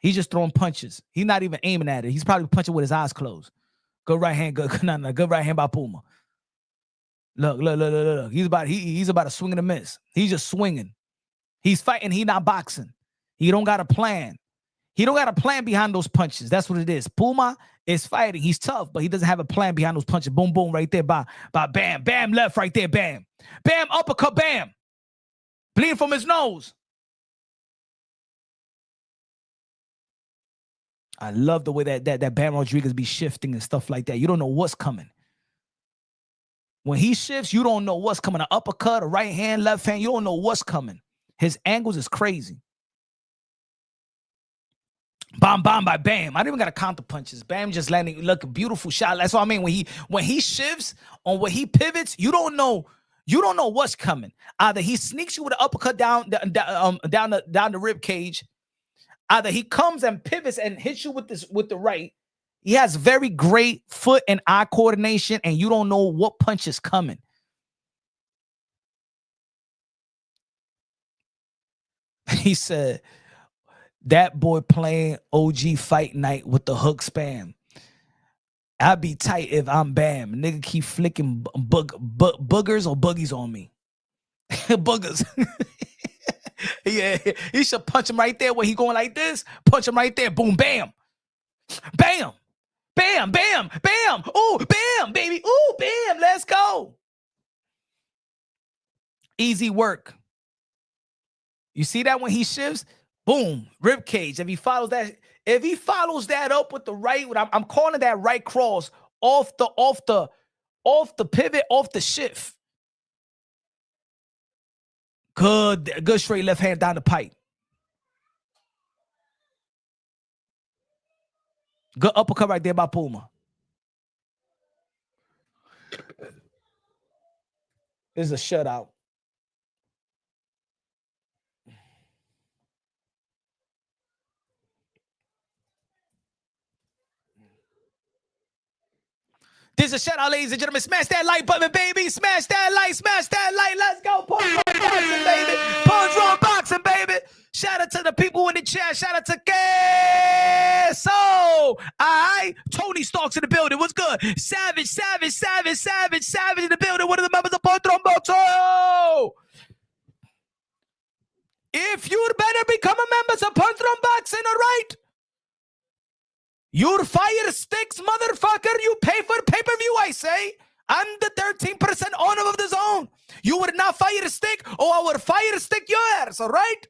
He's just throwing punches. He's not even aiming at it. He's probably punching with his eyes closed. Good right hand. Good right hand by Puma. Look. He's about to swing and a miss. He's just swinging. He's fighting. He not boxing. He don't got a plan. He don't got a plan behind those punches. That's what it is. Puma is fighting. He's tough, but he doesn't have a plan behind those punches. Boom, boom, right there by Bam. Bam left right there. Bam. Bam uppercut. Bam. Bleeding from his nose. I love the way that Bam Rodriguez be shifting and stuff like that. You don't know what's coming. When he shifts, you don't know what's coming. An uppercut, a right hand, left hand, you don't know what's coming. His angles is crazy. Bomb by Bam. I don't even got to count the punches. Bam just landing, look, a beautiful shot. That's what I mean. When he shifts on when he pivots, you don't know what's coming. Either he sneaks you with an uppercut down the rib cage. Either he comes and pivots and hits you with the right. He has very great foot and eye coordination, and you don't know what punch is coming. He said, that boy playing OG fight night with the hook spam. I'd be tight if I'm Bam. Nigga keep flicking boogers or boogies on me. Boogers. Yeah, he should punch him right there where he going like this. Punch him right there. Boom, bam. Bam. Bam, bam, bam. Ooh, bam, baby. Ooh, bam. Let's go. Easy work. You see that when he shifts? Boom, rib cage. If he follows that up with the right, I'm calling that right cross off the pivot, off the shift. Good straight left hand down the pipe. Good uppercut right there by Puma. This is a shutout. This is a shutout, ladies and gentlemen. Smash that like button, baby. Smash that like. Let's go. Punch Room Boxing, baby. Punch Room Boxing, baby. Shout out to the people in the chat. Shout out to Queso. All right. Tony Stark's in the building. What's good? Savage in the building. One of the members of Punch Room Boxing. If you'd better become a member of Punch Room Boxing, all right? Your fire sticks, motherfucker. You pay for pay-per-view, I say. I'm the 13% owner of the zone. You would not fire a stick, or I would fire a stick your ass, all right?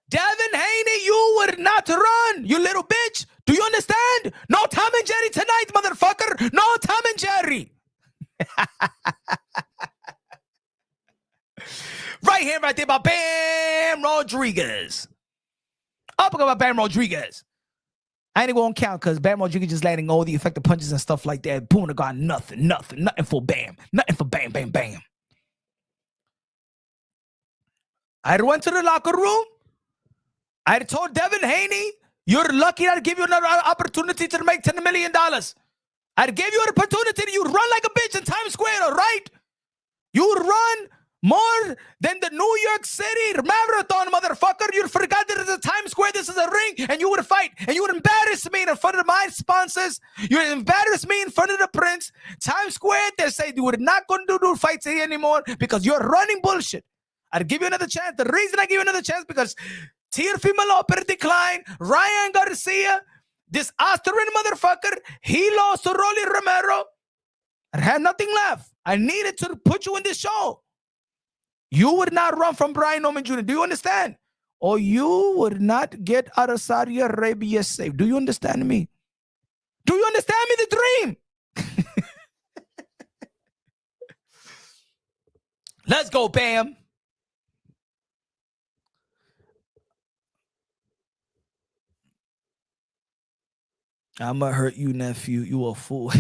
Devin Haney, you would not run, you little bitch. Do you understand? No Tom and Jerry tonight, motherfucker. No Tom and Jerry. Right here, right there, by Bam Rodriguez. Up about Bam Rodriguez. I ain't even gonna count because Bam Rodriguez just landing all the effective punches and stuff like that. Boom, got nothing for Bam. Nothing for Bam, Bam, Bam. I went to the locker room. I told Devin Haney, you're lucky I'd give you another opportunity to make $10 million. I'd give you an opportunity. You'd run like a bitch in Times Square, all right? You'd run more than the New York City marathon, motherfucker. You forgot that it's a Times Square. This is a ring, and you would fight, and you would embarrass me in front of my sponsors. You would embarrass me in front of the prince. Times Square, they say you were not going to do fights here anymore because you're running bullshit. I'd give you another chance. The reason I give you another chance because Teofimo Lopez declined. Ryan Garcia, this Austrian motherfucker, he lost to Rolly Romero. I had nothing left. I needed to put you in this show. You would not run from Brian Norman Jr. Do you understand? Or you would not get out of Saudi Arabia safe. Do you understand me? Do you understand me? The dream. Let's go, Bam. I'ma hurt you, nephew. You a fool.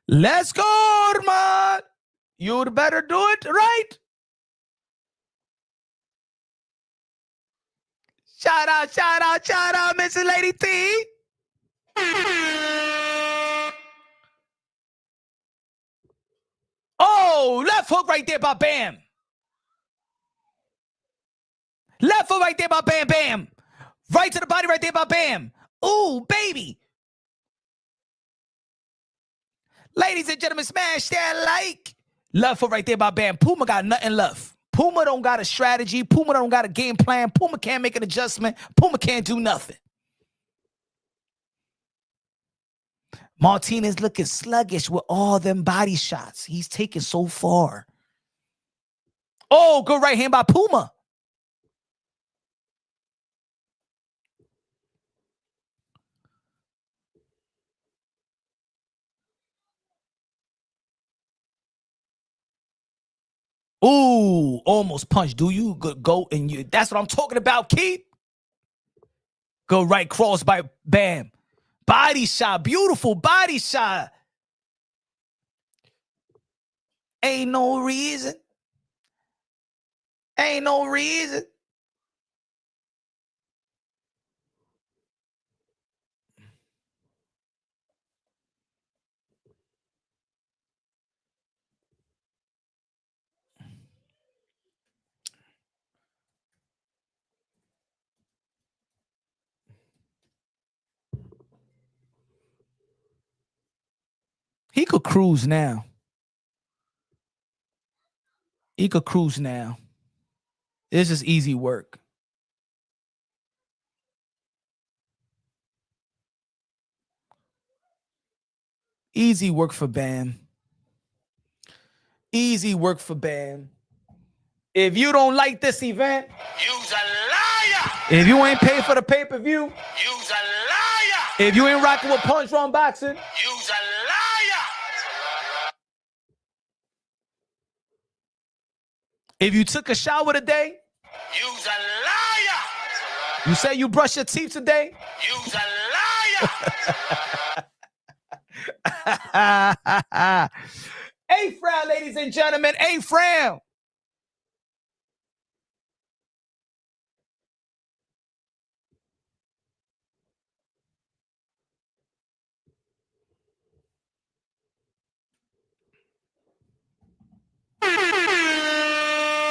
Let's go, man. You'd better do it right. Shout out, Mrs. Lady T. Oh, left hook right there by Bam. Left foot right there by Bam Bam. Right to the body right there by Bam. Ooh, baby. Ladies and gentlemen, smash that like. Left foot right there by Bam. Puma got nothing left. Puma don't got a strategy. Puma don't got a game plan. Puma can't make an adjustment. Puma can't do nothing. Martinez looking sluggish with all them body shots. He's taken so far. Oh, good right hand by Puma. Ooh, almost punch. Do you go and you? That's what I'm talking about, Keith. Go right cross by Bam. Body shot. Beautiful body shot. Ain't no reason. Ain't no reason. He could cruise now. He could cruise now. This is easy work. Easy work for Bam. Easy work for Bam. If you don't like this event, you's a liar. If you ain't paid for the pay-per-view, you's a liar. If you ain't rocking with Punch Drunk Boxing, you's a liar. If you took a shower today, you's a liar. You say you brush your teeth today, you's a liar. A-Fram, ladies and gentlemen, A-Fram.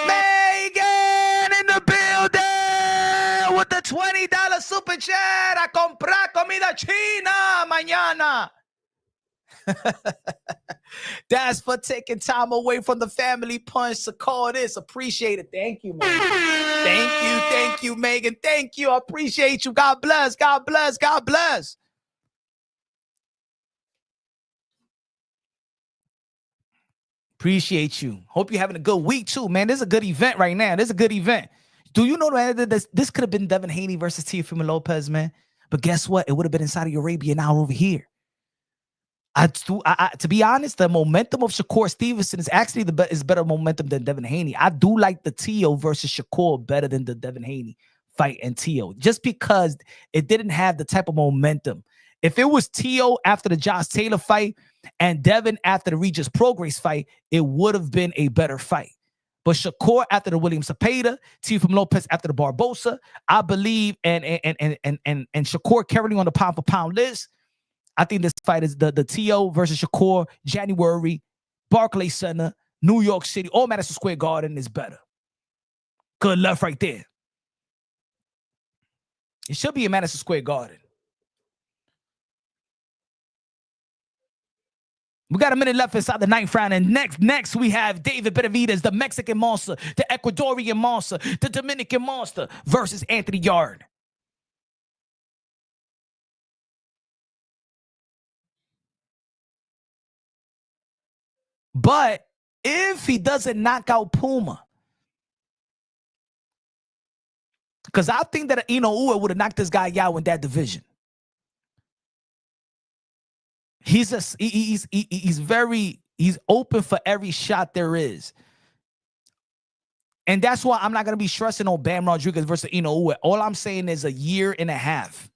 Megan in the building with the $20 super chat. A comprar comida china mañana. That's for taking time away from the family punch to call this. Appreciate it. Thank you, man. Thank you, Megan. Thank you. I appreciate you. God bless. God bless. God bless. Appreciate you. Hope you're having a good week too, man. This is a good event right now. This is a good event. Do you know that this could have been Devin Haney versus Teofimo Lopez, man? But guess what? It would have been in Saudi Arabia now over here. To be honest, the momentum of Shakur Stevenson is actually is better momentum than Devin Haney. I do like the Teo versus Shakur better than the Devin Haney fight and Teo, just because it didn't have the type of momentum. If it was Teo after the Josh Taylor fight and Devin after the Regis Prograis fight, it would have been a better fight. But Shakur after the William Cepeda, Teofimo Lopez after the Barbosa, I believe, and Shakur carrying on the pound for pound list. I think this fight is the Teo versus Shakur, January, Barclays Center, New York City, or Madison Square Garden is better. Good luck right there. It should be in Madison Square Garden. We got a minute left inside the 9th round, and next we have David Benavidez, the Mexican monster, the Ecuadorian monster, the Dominican monster versus Anthony Yarde. But if he doesn't knock out Puma, because I think that Inoue would have knocked this guy out in that division. He's open for every shot there is. And that's why I'm not going to be stressing on Bam Rodriguez versus Inoue. All I'm saying is a year and a half.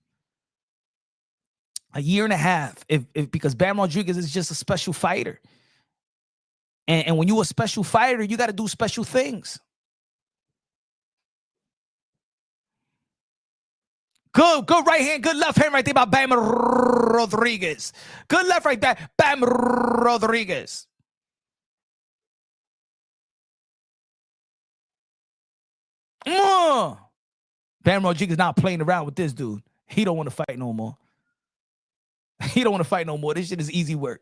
A year and a half. Because Bam Rodriguez is just a special fighter. And when you're a special fighter, you got to do special things. Good right hand, good left hand right there by Bam Rodriguez. Good left right there, Bam Rodriguez. Bam Rodriguez not playing around with this dude. He don't want to fight no more. He don't want to fight no more. This shit is easy work.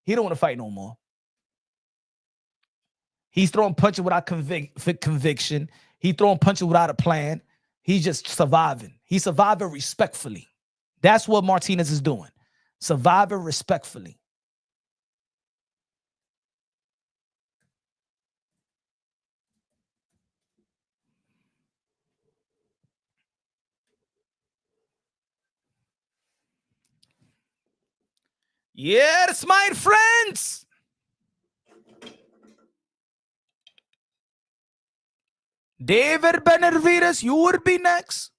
He don't want to fight no more. He's throwing punches without conviction. He's throwing punches without a plan. He's just surviving. He's surviving respectfully. That's what Martinez is doing. Surviving respectfully. Yes, my friends. David Benavidez, you would be next.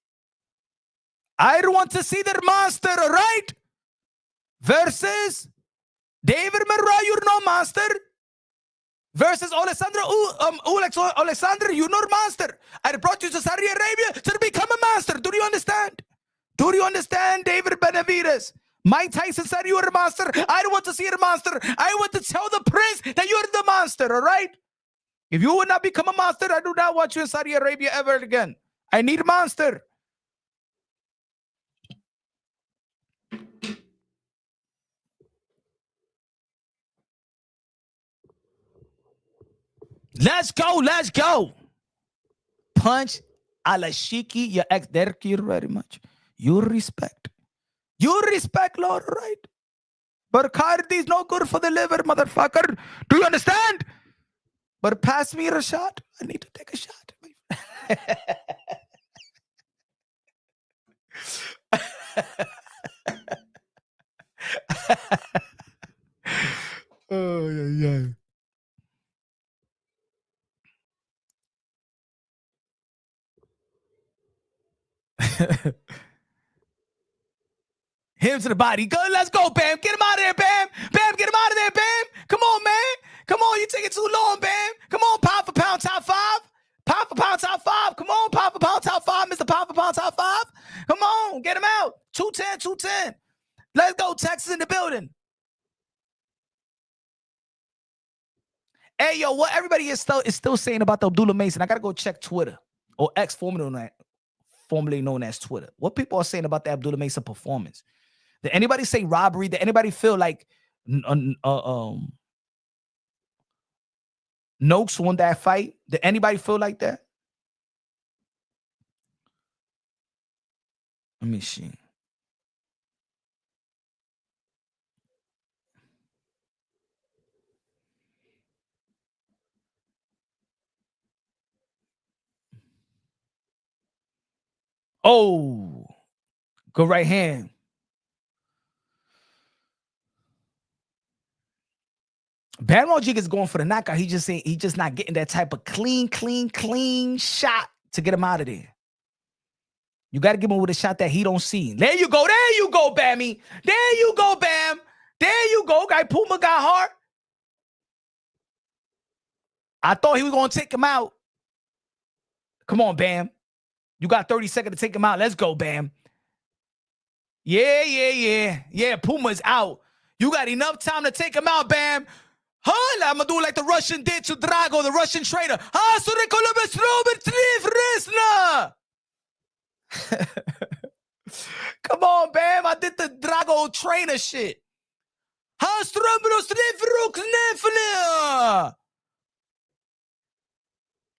I want to see the monster, right? Versus David Monroe, you're no monster. Versus Alexander, you're no monster. I brought you to Saudi Arabia to become a monster. Do you understand? Do you understand, David Benavidez? Mike Tyson said you were a monster. I don't want to see a monster. I want to tell the prince that you're the monster, all right? If you would not become a monster, I do not want you in Saudi Arabia ever again. I need a monster. Let's go. Let's go. Punch a la Shiki, your ex. Thank you very much. You respect. You respect, Lord, right? But Cardi is no good for the liver, motherfucker. Do you understand? But pass me a shot. I need to take a shot. Oh, yeah. Him to the body. Go, let's go, Bam. Get him out of there, Bam. Bam, get him out of there, Bam. Come on, man. Come on, you taking too long, Bam. Come on, pound for pound, top 5. Pound for pound, top 5. Come on, pound for pound, top 5. Mr. Pound for pound, top 5. Come on, get him out. 210, 210. Let's go, Texas in the building. Hey, yo, what everybody is still saying about the Abdullah Mason, I got to go check Twitter, or X, formerly known as Twitter. What people are saying about the Abdullah Mason performance? Did anybody say robbery? Did anybody feel like Noakes won that fight? Did anybody feel like that? Let me see. Oh, good right hand. Bam Rodriguez is going for the knockout. He just not getting that type of clean shot to get him out of there. You got to give him with a shot that he don't see. There you go, Bammy. There you go, Bam. There you go. Guy Puma got hard. I thought he was going to take him out. Come on, Bam. You got 30 seconds to take him out. Let's go, Bam. Yeah, Puma's out. You got enough time to take him out, Bam. Hold, I'm going to do like the Russian did to Drago, the Russian traitor. Come on, Bam. I did the Drago trainer shit.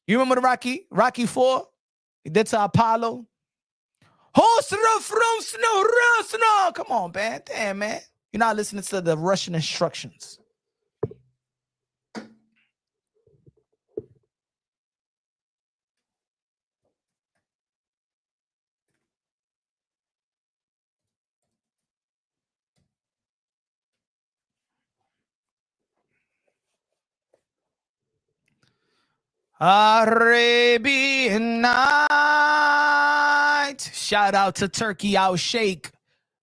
You remember the Rocky 4? He did to Apollo. Come on, man. Damn, man. You're not listening to the Russian instructions. Arabian Night. Shout out to Turkey Out Shake.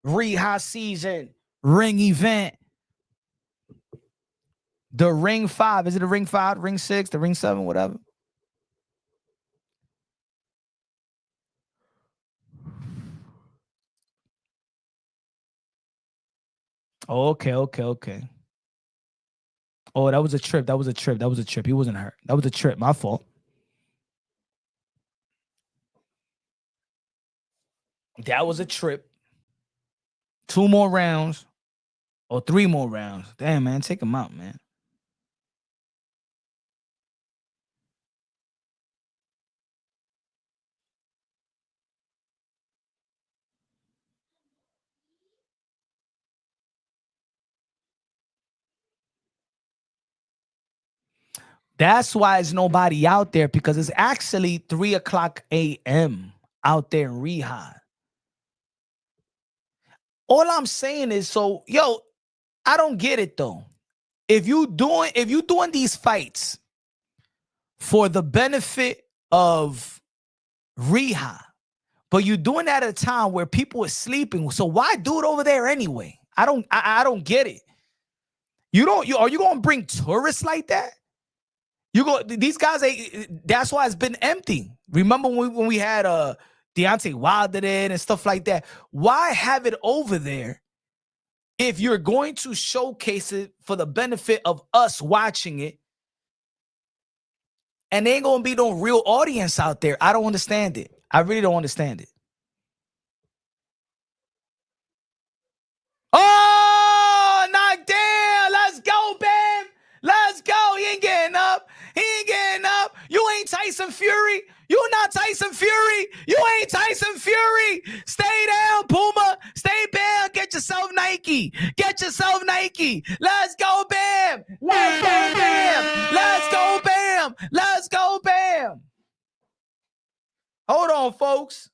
Reha season. Ring event. The Ring 5. Is it a Ring 5? Ring 6? The Ring 7? Whatever. Okay. Oh, that was a trip. He wasn't hurt. That was a trip. My fault. That was a trip. 2 more rounds. Or 3 more rounds. Damn, man. Take him out, man. That's why there's nobody out there, because it's actually 3:00 a.m. out there in Riyadh. All I'm saying is, so, yo, I don't get it though. If you doing these fights for the benefit of Riyadh, but you're doing that at a time where people are sleeping, so why do it over there anyway? I don't get it. Are you gonna bring tourists like that? These guys, that's why it's been empty. Remember when we had Deontay Wilder in and stuff like that? Why have it over there if you're going to showcase it for the benefit of us watching it, and there ain't gonna be no real audience out there? I don't understand it. I really don't understand it. Oh, knocked down. Let's go, Bam. Let's go. He ain't getting up. You ain't Tyson Fury. You not Tyson Fury. You ain't Tyson Fury. Stay down, Puma. Stay down. Get yourself Nike. Let's go, Bam. Let's go, Bam. Hold on, folks.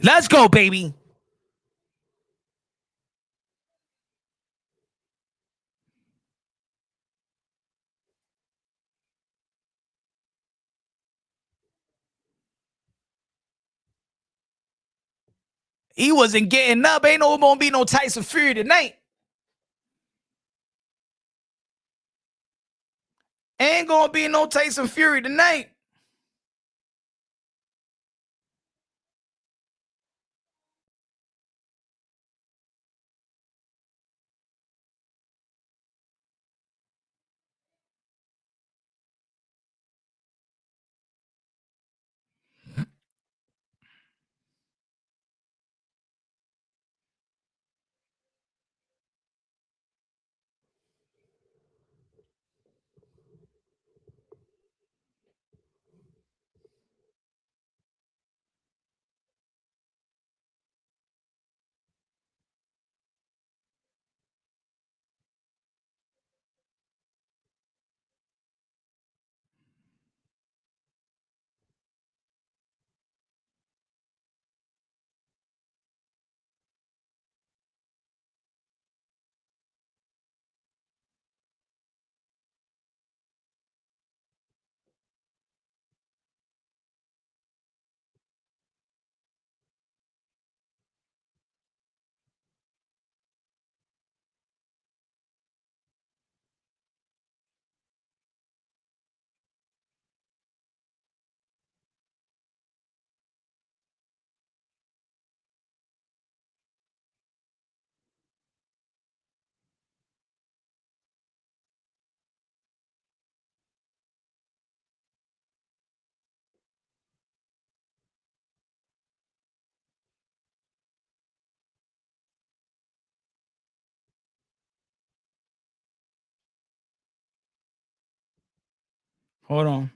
Let's go, baby. He wasn't getting up. Ain't no gonna be no Tyson Fury tonight. Ain't gonna be no Tyson Fury tonight. Hold on.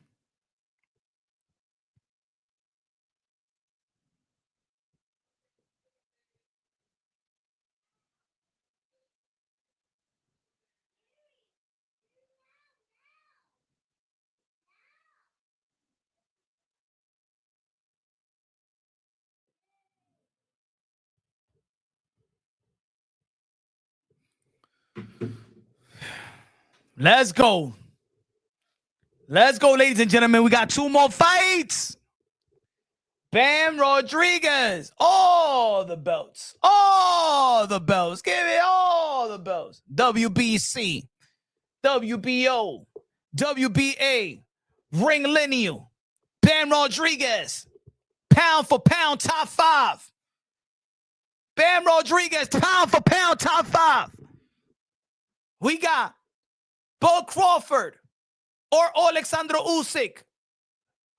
Let's go. Let's go, ladies and gentlemen. We got 2 more fights. Bam Rodriguez. All the belts. All the belts. Give me all the belts. WBC. WBO. WBA. Ring Lineal. Bam Rodriguez. Pound for pound, top 5. Bam Rodriguez, pound for pound, top 5. We got Bud Crawford or Alexander Usyk.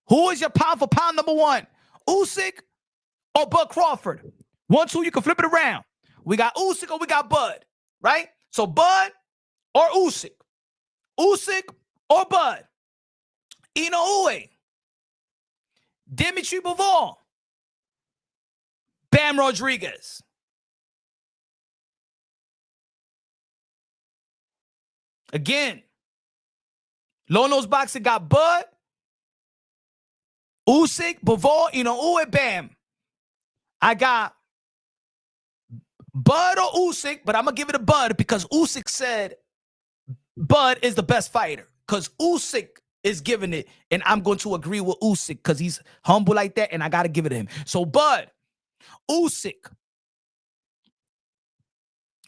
Who is your pound for pound number 1? Usyk or Bud Crawford? 1, 2, you can flip it around. We got Usyk or we got Bud, right? So Bud or Usyk. Usyk or Bud. Inoue. Dimitri Bivol. Bam Rodriguez. Again, Low Nose Boxing got Bud, Usyk, Bivol, Inoue, Bam. I got Bud or Usyk, but I'm going to give it a Bud because Usyk said Bud is the best fighter because Usyk is giving it, and I'm going to agree with Usyk because he's humble like that, and I got to give it to him. So Bud, Usyk,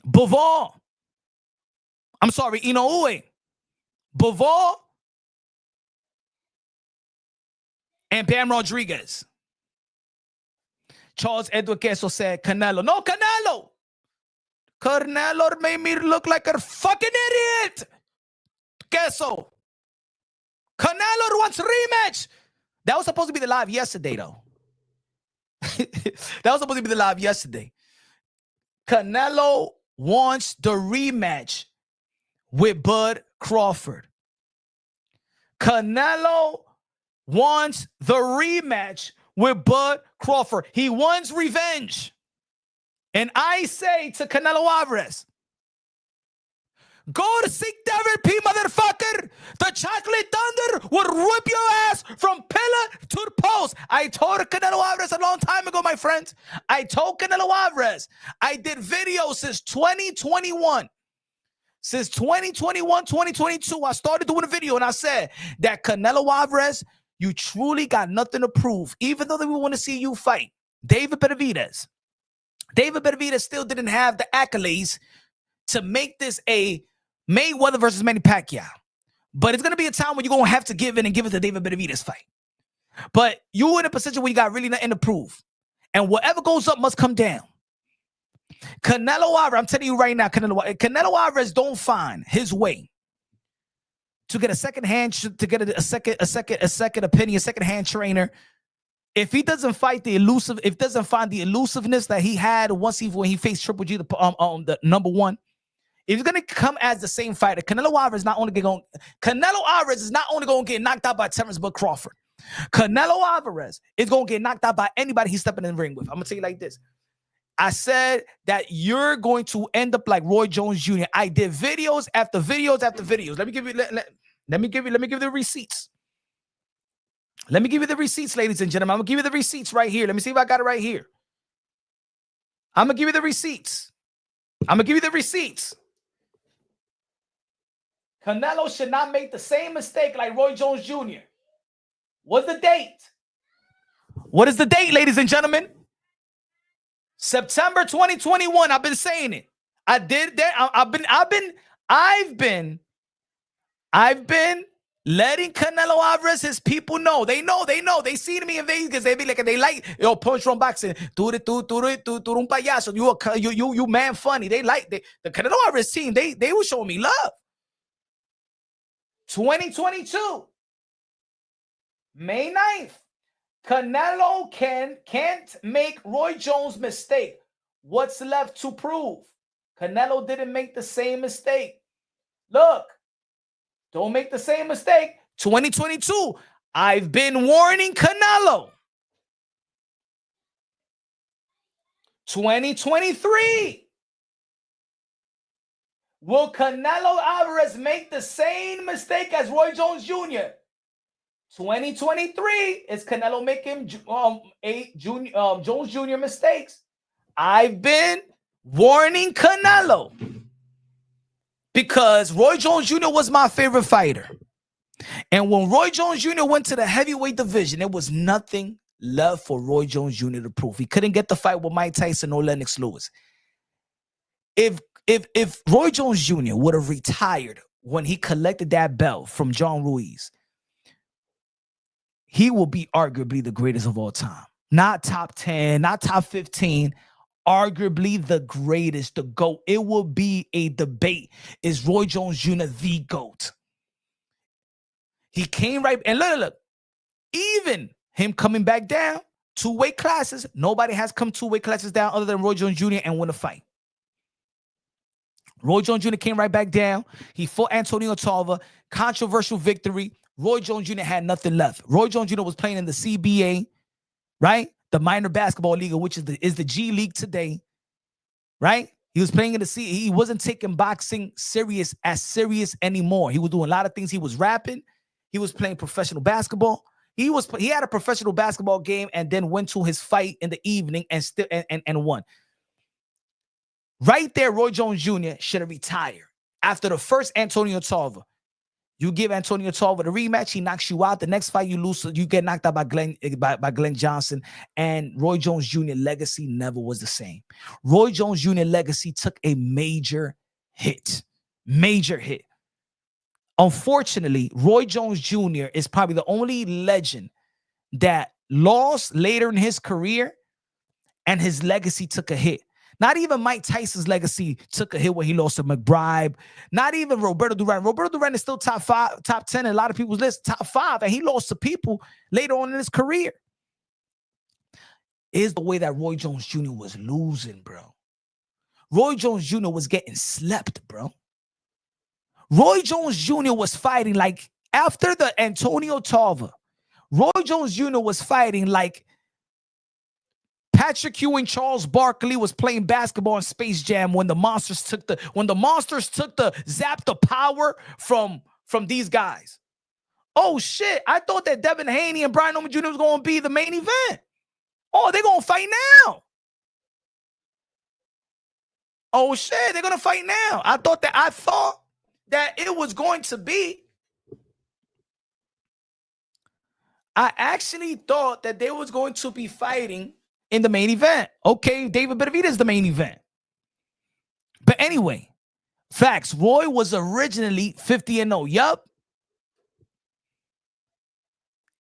Bivol, I'm sorry, Inoue, Bivol, and Bam Rodriguez. Charles Edward Queso said Canelo. No, Canelo. Canelo made me look like a fucking idiot. Queso. Canelo wants rematch. That was supposed to be the live yesterday, though. That was supposed to be the live yesterday. Canelo wants the rematch with Bud Crawford. Canelo wants the rematch with Bud Crawford. He wants revenge. And I say to Canelo Alvarez, Go to seek Devin P, motherfucker. The chocolate thunder would rip your ass from pillar to the post. I told Canelo Alvarez a long time ago, my friends. I told Canelo Alvarez. I did videos since 2021. Since 2021, 2022, I started doing a video and I said that Canelo Alvarez, you truly got nothing to prove, even though we want to see you fight David Benavidez. David Benavidez still didn't have the accolades to make this a Mayweather versus Manny Pacquiao. But it's going to be a time when you're going to have to give in and give it to David Benavidez fight. But you're in a position where you got really nothing to prove. And whatever goes up must come down. Canelo Alvarez, I'm telling you right now, Canelo Alvarez don't find his way to get a second hand, to get a second opinion, second hand trainer. If he doesn't fight the elusive, if doesn't find the elusiveness that he had when he faced Triple G, the number one, if he's gonna come as the same fighter, Canelo Alvarez is not only going to get knocked out by Terrence Bud Crawford. Canelo Alvarez is going to get knocked out by anybody he's stepping in the ring with. I'm gonna tell you like this. I said that you're going to end up like Roy Jones Jr. I did videos after videos after videos. Let me give you the receipts. Let me give you the receipts, ladies and gentlemen. I'm gonna give you the receipts right here. Let me see if I got it right here. I'm gonna give you the receipts. Canelo should not make the same mistake like Roy Jones Jr. What's the date? What is the date, ladies and gentlemen? September 2021. I've been saying it. I did that. I've been letting Canelo Alvarez, his people know. They know. They see me in Vegas. They be like, yo, punch from boxing. Tu un payaso. You man funny. They like the Canelo Alvarez team. They were showing me love. 2022, May 9th. Canelo can't make Roy Jones' mistake. What's left to prove? Canelo didn't make the same mistake. Look, don't make the same mistake. 2022, I've been warning Canelo. 2023, will Canelo Alvarez make the same mistake as Roy Jones Jr.? 2023 is Canelo making Jones Jr. mistakes. I've been warning Canelo because Roy Jones Jr. was my favorite fighter. And when Roy Jones Jr. went to the heavyweight division, there was nothing left for Roy Jones Jr. to prove. He couldn't get the fight with Mike Tyson or Lennox Lewis. If Roy Jones Jr. would have retired when he collected that belt from John Ruiz, he will be arguably the greatest of all time. Not top 10, not top 15, arguably the greatest, the GOAT. It will be a debate. Is Roy Jones Jr. the GOAT? He came right, and look, even him coming back down 2 weight classes, nobody has come 2 weight classes down other than Roy Jones Jr. and win a fight. Roy Jones Jr. came right back down. He fought Antonio Tarver, controversial victory. Roy Jones Jr. had nothing left. Roy Jones Jr. was playing in the CBA, right? The minor basketball league, which is the G League today, right? He was playing in the He wasn't taking boxing serious anymore. He was doing a lot of things. He was rapping. He was playing professional basketball. He had a professional basketball game and then went to his fight in the evening and won. Right there, Roy Jones Jr. should have retired after the first Antonio Tarver. You give Antonio Tarver the rematch, he knocks you out. The next fight you lose, you get knocked out by Glenn Johnson. And Roy Jones Jr. legacy never was the same. Roy Jones Jr. legacy took a major hit. Unfortunately, Roy Jones Jr. is probably the only legend that lost later in his career and his legacy took a hit. Not even Mike Tyson's legacy took a hit when he lost to McBride. Not even Roberto Duran. Roberto Duran is still top 5, top 10 in a lot of people's lists, top 5, and he lost to people later on in his career. Is the way that Roy Jones Jr. was losing, bro. Roy Jones Jr. was getting slept, bro. Roy Jones Jr. was fighting like after the Antonio Tarver. Roy Jones Jr. was fighting like Patrick Ewing, Charles Barkley was playing basketball in Space Jam when the monsters took the zapped the power from these guys. Oh shit! I thought that Devin Haney and Brian Norman Jr. was going to be the main event. Oh, they're going to fight now. Oh shit, they're going to fight now. I thought that it was going to be. I actually thought that they was going to be fighting in the main event. Okay, David Benavidez is the main event. But anyway, facts. Roy was originally 50-0. Yup.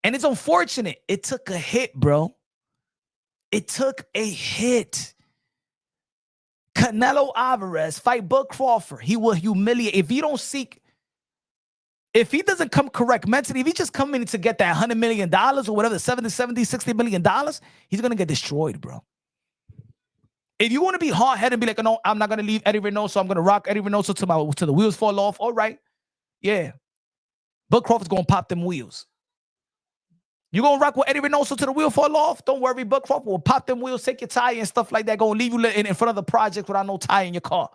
And it's unfortunate. It took a hit, bro. It took a hit. Canelo Alvarez fight Bud Crawford. He will humiliate. If he doesn't come correct mentally, if he just coming to get that $100 million or whatever, $60 million, he's going to get destroyed, bro. If you want to be hard-headed and be like, no, I'm not going to leave Eddie Reynoso, I'm going to rock Eddie Reynoso till the wheels fall off. All right. Yeah. Bud Crawford's going to pop them wheels. You going to rock with Eddie Reynoso till the wheel fall off? Don't worry, Bud Crawford will pop them wheels, take your tire and stuff like that, going to leave you in front of the project without no tire in your car.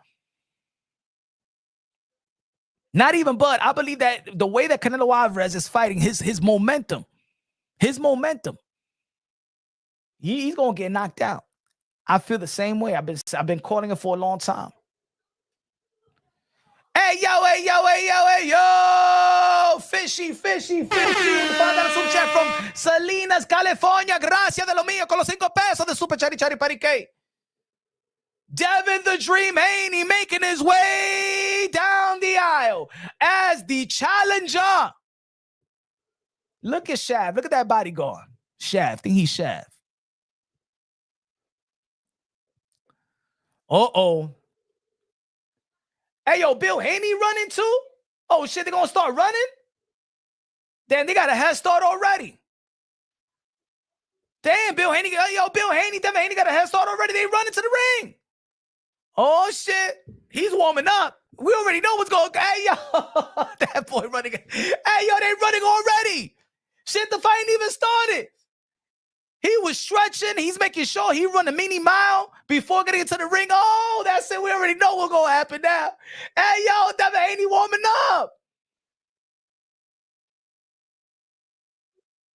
Not even Bud. I believe that the way that Canelo Alvarez is fighting, his momentum, he's going to get knocked out. I feel the same way. I've been calling it for a long time. Hey, yo, fishy. Find out a super chat from Salinas, California. Gracias de lo mío con los 5 pesos de super chari parique. Devin the Dream Haney making his way down the aisle as the challenger. Look at Shav. Look at that body going. Shav. Think he's Shav. Uh-oh. Hey, yo, Bill Haney running too? Oh, shit, they're going to start running? Damn, they got a head start already. Damn, Bill Haney, Devin Haney got a head start already. They running to the ring. Oh, shit. He's warming up. We already know what's going on. Hey, yo, that boy running. Hey, yo, they running already. Shit, the fight ain't even started. He was stretching. He's making sure he run a mini mile before getting into the ring. Oh, that's it. We already know what's going to happen now. Hey, yo, Devin Haney warming up.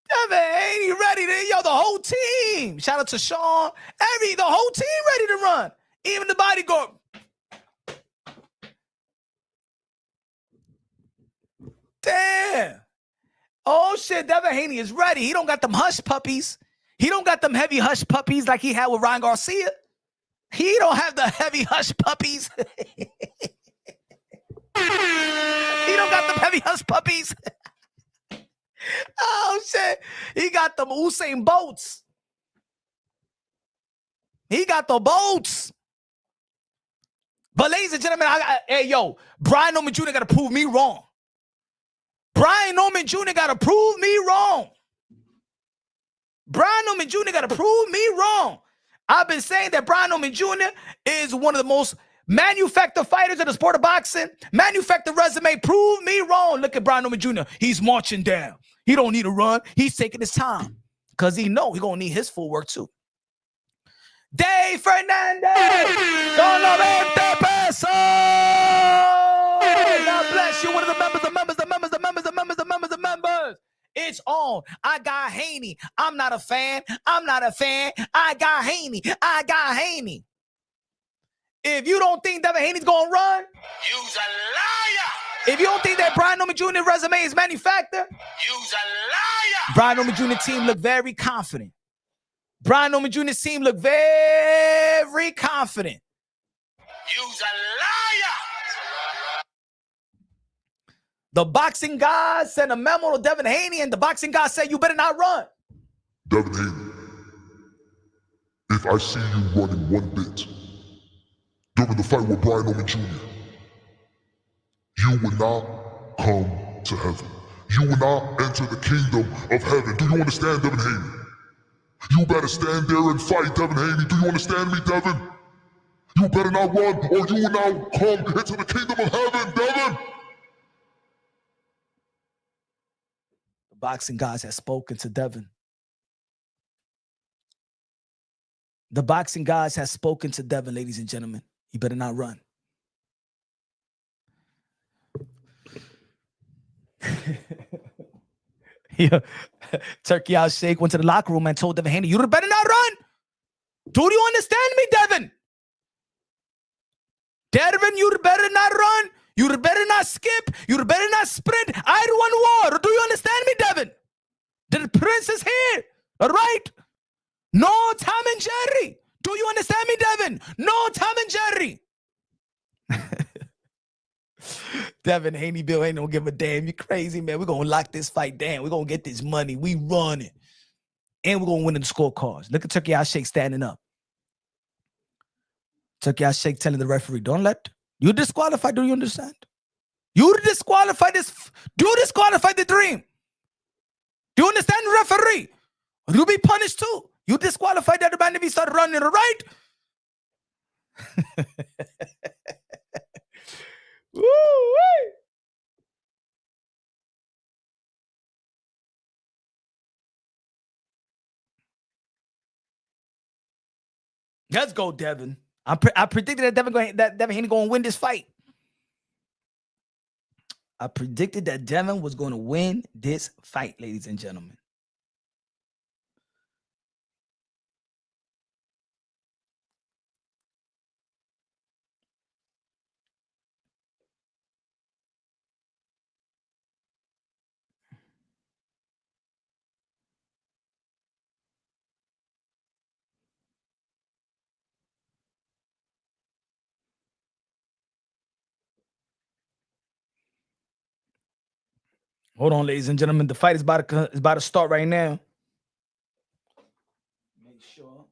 Devin Haney ready to, yo, the whole team. Shout out to Sean. The whole team ready to run. Even the bodyguard. Damn. Oh, shit. Devin Haney is ready. He don't got them hush puppies. He don't got them heavy hush puppies like he had with Ryan Garcia. He don't have the heavy hush puppies. He don't got them heavy hush puppies. Oh, shit. He got them Usain Bolts. He got the boats. But ladies and gentlemen, hey, yo, Brian Norman Jr. got to prove me wrong. Brian Norman Jr. got to prove me wrong. Brian Norman Jr. got to prove me wrong. I've been saying that Brian Norman Jr. is one of the most manufactured fighters in the sport of boxing. Manufactured resume. Prove me wrong. Look at Brian Norman Jr. He's marching down. He don't need to run. He's taking his time because he know he going to need his full work too. Dave Fernandez. Con 90 pesos. God bless you. One of the members. It's on. I got Haney. I'm not a fan. I got Haney. If you don't think Devin Haney's going to run, You's a liar. If you don't think that Brian Norman Jr. resume is manufactured, You's a liar. Brian Norman Jr. team look very confident. Brian Norman Jr.'s team look very confident. You's a liar. The boxing god sent a memo to Devin Haney, and the boxing god said, you better not run. Devin Haney, if I see you running one bit during the fight with Brian Norman Jr., you will not come to heaven. You will not enter the kingdom of heaven. Do you understand, Devin Haney? You better stand there and fight, Devin Haney. Do you understand me, Devin? You better not run, or you will now come into the kingdom of heaven, Devin. The boxing gods have spoken to Devin. The boxing gods has spoken to Devin, ladies and gentlemen. You better not run. Yeah. Turkey Out Shake went to the locker room and told Devin Haney, you better not run. Do you understand me, Devin? Devin, you better not run. You better not skip. You better not sprint. I run war. Do you understand me, Devin? The prince is here. All right? No Tom and Jerry. Do you understand me, Devin? No Tom and Jerry. Devin Haney, Bill ain't gonna give a damn. You crazy, man. We're gonna lock this fight down. We're gonna get this money. We running. And we're gonna win in the scorecards. Look at Turkey Out Shake standing up. Turkey Out Shake telling the referee, don't let you disqualify. Do you understand? You disqualify this. Do you disqualify the dream? Do you understand, referee? You'll be punished too. You disqualified that man if he start running, all right? Woo-wee. Let's go, Devin. I predicted that Devin Haney going to win this fight. I predicted that Devin was going to win this fight, ladies and gentlemen. Hold on, ladies and gentlemen. The fight is about to start right now. Make sure.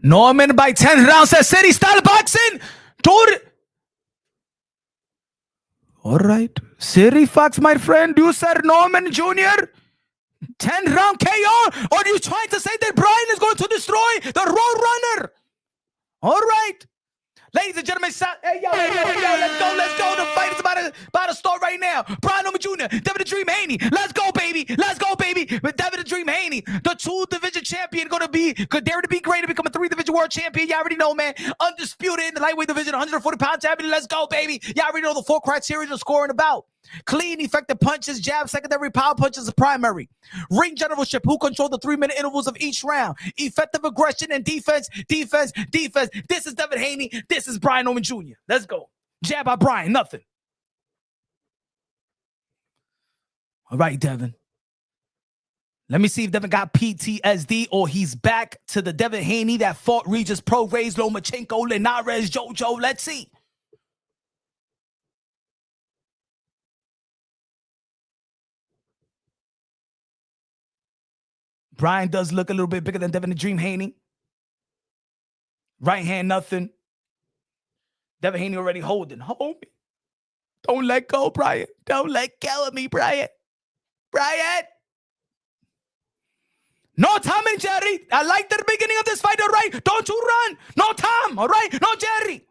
Norman by 10 rounds at City style boxing. All right. City Fox, my friend. You said Norman Jr. 10 round KO. Or are you trying to say that Brian is going to destroy the Road Runner? All right. Ladies and gentlemen, hey, yo, let's go. The fight is about to start right now. Brian Norman Jr., Devin the Dream Haney. Let's go, baby. With Devin the Dream Haney, the 2-division champion, could dare to be great to become a 3-division world champion. Y'all already know, man. Undisputed in the lightweight division, 140-pound champion. Let's go, baby. Y'all already know the 4 criteria of scoring about. Clean, effective punches, jab, secondary, power punches, primary. Ring generalship, who control the 3-minute intervals of each round. Effective aggression and defense. This is Devin Haney. This is Brian Norman Jr. Let's go. Jab by Brian, nothing. All right, Devin. Let me see if Devin got PTSD or he's back to the Devin Haney that fought Regis Pro, Reyes, Lomachenko, Linares, Jojo. Let's see. Brian does look a little bit bigger than Devin the Dream Haney. Right hand, nothing. Devin Haney already holding. Hold me. Don't let go, Brian. Don't let go of me, Brian. Brian. No Tom and Jerry. I like the beginning of this fight, all right? Don't you run. No Tom, all right? No Jerry.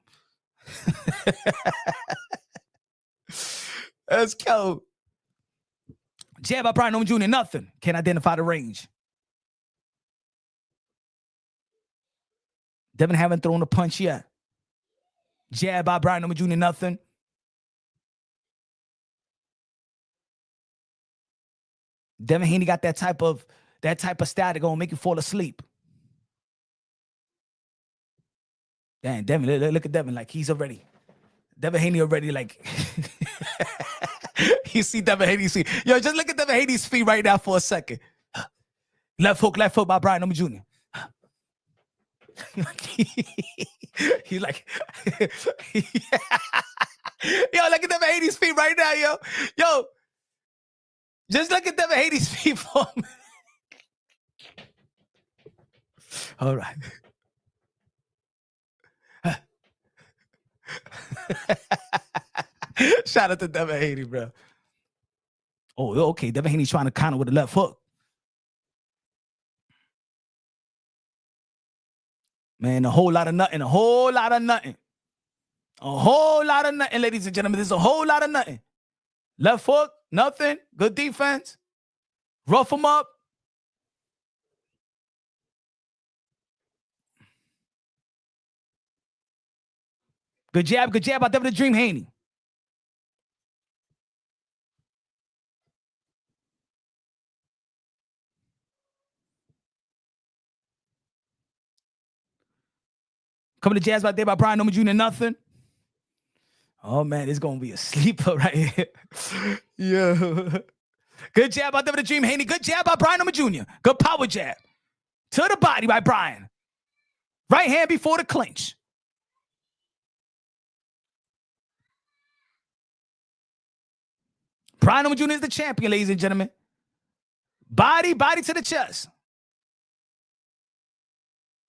Let's go. Jab by Brian Norman Jr., nothing. Can't identify the range. Devin haven't thrown a punch yet. Jab by Brian Norman Jr., nothing. Devin Haney got that type of style that gonna make you fall asleep. Damn, Devin, look at Devin, like he's already. Devin Haney already like. You see Devin Haney's feet. Yo, just look at Devin Haney's feet right now for a second. Left hook by Brian Norman Jr. He's like, yo, look at Devin Haney's feet right now, yo. Just look at Devin Haney's people. All right. Shout out to Devin Haney, bro. Oh, okay. Devin Haney's trying to counter with the left hook. Man, a whole lot of nothing. A whole lot of nothing. A whole lot of nothing, ladies and gentlemen. There's a whole lot of nothing. Left hook, nothing. Good defense. Rough him up. Good jab by Devin the Dream Haney. Coming to jabs right there by Brian Noma Jr., nothing. Oh, man, it's going to be a sleeper right here. Yeah. Good jab by Devin the Dream Haney. Good jab by Brian Noma Jr. Good power jab. To the body by Brian. Right hand before the clinch. Brian Noma Jr. is the champion, ladies and gentlemen. Body to the chest.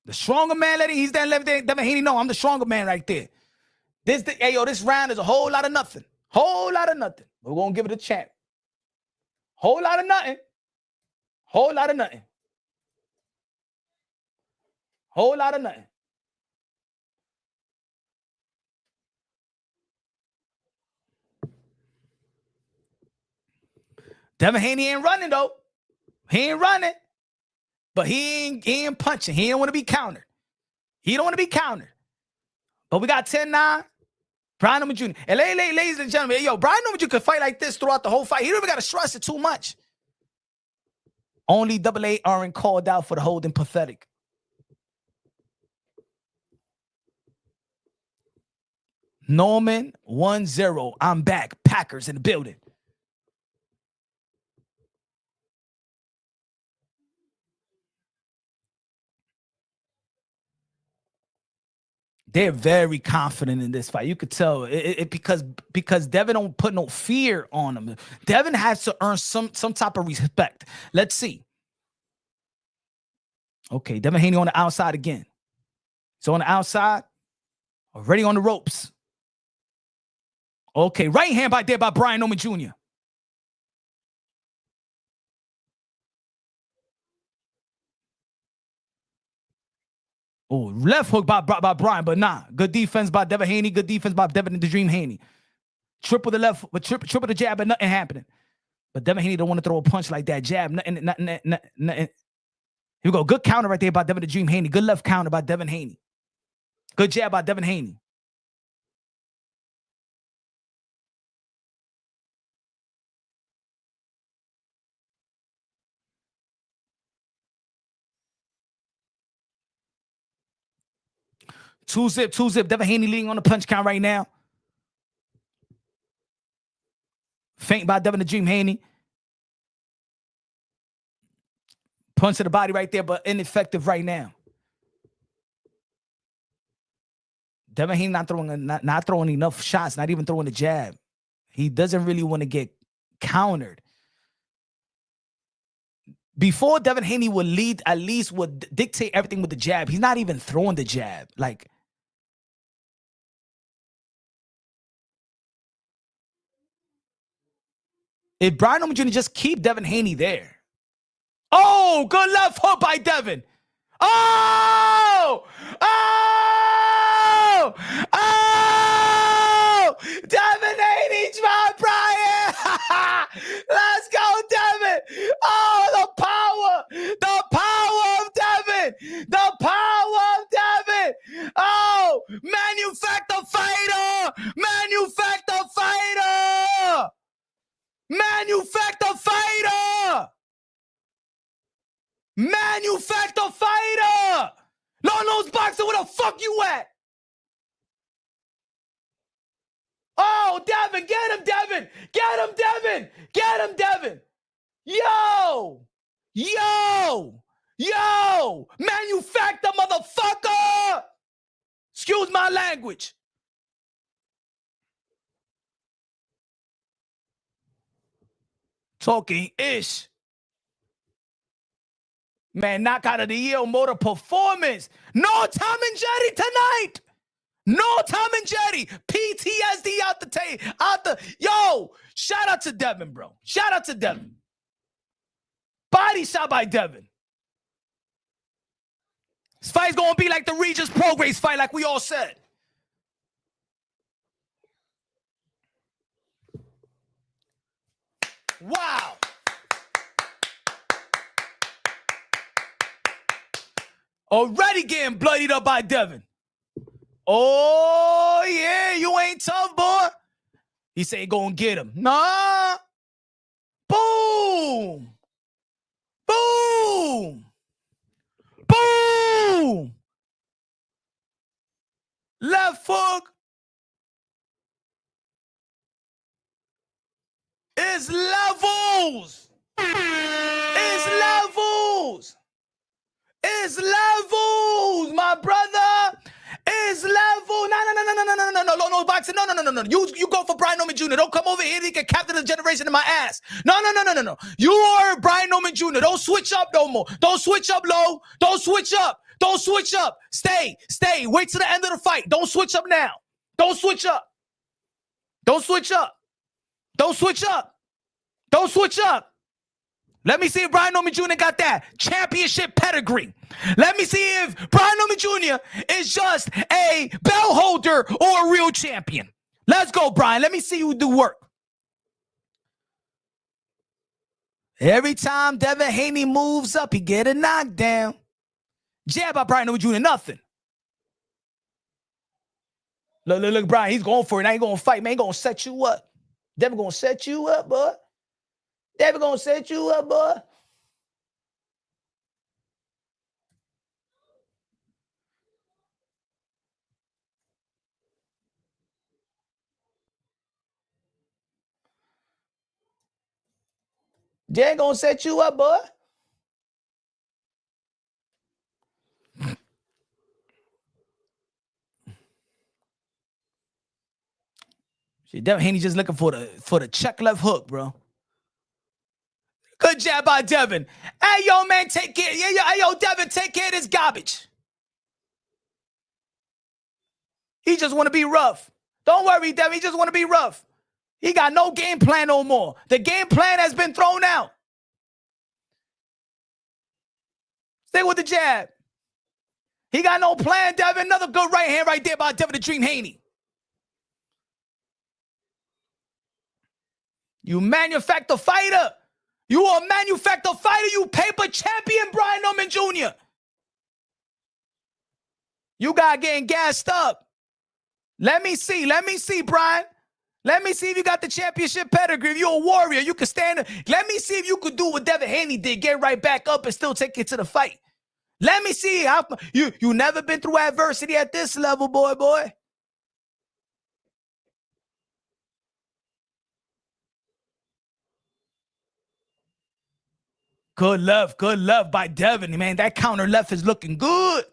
The stronger man, lady. He's that left there. Devin Haney. No, I'm the stronger man right there. This round is a whole lot of nothing. Whole lot of nothing. We're going to give it a champ. Whole lot of nothing. Whole lot of nothing. Whole lot of nothing. Devin Haney ain't running, though. He ain't running. But he ain't punching. He don't want to be countered. He don't want to be countered. But we got 10-9. Brian Noma Jr. And ladies and gentlemen, yo, Brian Noma Jr. could fight like this throughout the whole fight. He don't even got to stress it too much. Only AA aren't called out for the holding pathetic. Norman 1-0. I'm back. Packers in the building. They're very confident in this fight. You could tell it because Devin don't put no fear on him. Devin has to earn some type of respect. Let's see. Okay, Devin Haney on the outside again. So on the outside, already on the ropes. Okay, right hand by there by Brian Noma Jr. Oh, left hook by Brian, but nah. Good defense by Devin Haney. Good defense by Devin the Dream Haney. Triple the left, but triple the jab, but nothing happening. But Devin Haney don't want to throw a punch like that. Jab, nothing. Here we go. Good counter right there by Devin the Dream Haney. Good left counter by Devin Haney. Good jab by Devin Haney. Two zip. Devin Haney leading on the punch count right now. Feint by Devin the Dream Haney. Punch to the body right there, but ineffective right now. Devin Haney not throwing enough shots, not even throwing the jab. He doesn't really want to get countered. Before Devin Haney would lead, at least would dictate everything with the jab. He's not even throwing the jab. Like, if Brian Noma Jr. just keep Devin Haney there. Oh, good left hook by Devin. Oh! Devin Haney dropped Brian. Let's go, Devin. Oh, the power of Devin. The power of Devin. Oh, manufacture fighter. Manufacture fighter. Manufacture fighter. Manufacture fighter. Long-nose boxer, where the fuck you at? Oh, Devin, get him, Devin. Get him, Devin. Get him, Devin. Yo. Manufacture, motherfucker. Excuse my language. Talking ish. Man, knockout of the year, motor performance. No Tom and Jerry tonight. No Tom and Jerry. PTSD out the yo, shout out to Devin, bro. Shout out to Devin. Body shot by Devin. This fight's gonna be like the Regis Prograis fight, like we all said. Wow. Already getting bloodied up by Devin. Oh, yeah, you ain't tough, boy. He say he gonna get him. Nah. Boom. Boom. Boom. Left hook. It's levels. It's levels. It's levels, my brother. It's level. No, boxing. No. You go for Brian Norman Jr. Don't come over here. He can captain the generation in my ass. No. You are Brian Norman Jr. Don't switch up no more. Don't switch up, low. Don't switch up. Don't switch up. Stay. Wait till the end of the fight. Don't switch up now. Don't switch up. Don't switch up. Don't switch up. Don't switch up. Let me see if Brian Norman Jr. got that championship pedigree. Let me see if Brian Norman Jr. is just a bell holder or a real champion. Let's go, Brian. Let me see you do work. Every time Devin Haney moves up, he get a knockdown. Jab by Brian Norman Jr., nothing. Look, Brian, he's going for it. Now he's going to fight, man. He's going to set you up. Devin going to set you up, boy. Devin going to set you up, boy. Devin going to set you up, boy. Devin Haney just looking for the check left hook, bro. Good jab by Devin. Hey, yo, man, take care. Hey, yo, Devin, take care of this garbage. He just want to be rough. Don't worry, Devin. He just want to be rough. He got no game plan no more. The game plan has been thrown out. Stay with the jab. He got no plan, Devin. Another good right hand right there by Devin the Dream Haney. You manufacture fighter. You a manufactured fighter, you paper champion, Brian Norman Jr. You got getting gassed up. Let me see, Brian. Let me see if you got the championship pedigree. If you're a warrior, you can stand. Let me see if you could do what Devin Haney did, get right back up and still take it to the fight. Let me see how you never been through adversity at this level, boy. Good love by Devin, man. That counter left is looking good.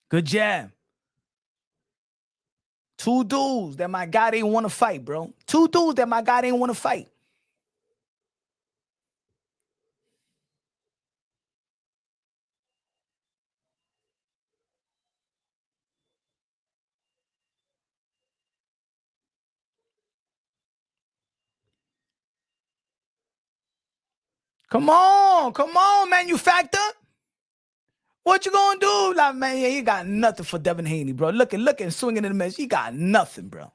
Good jab. Two dudes that my guy didn't want to fight, bro. Come on, manufacturer. What you gonna do? Like, man, he got nothing for Devin Haney, bro. Looking, swinging in the mess. He got nothing, bro.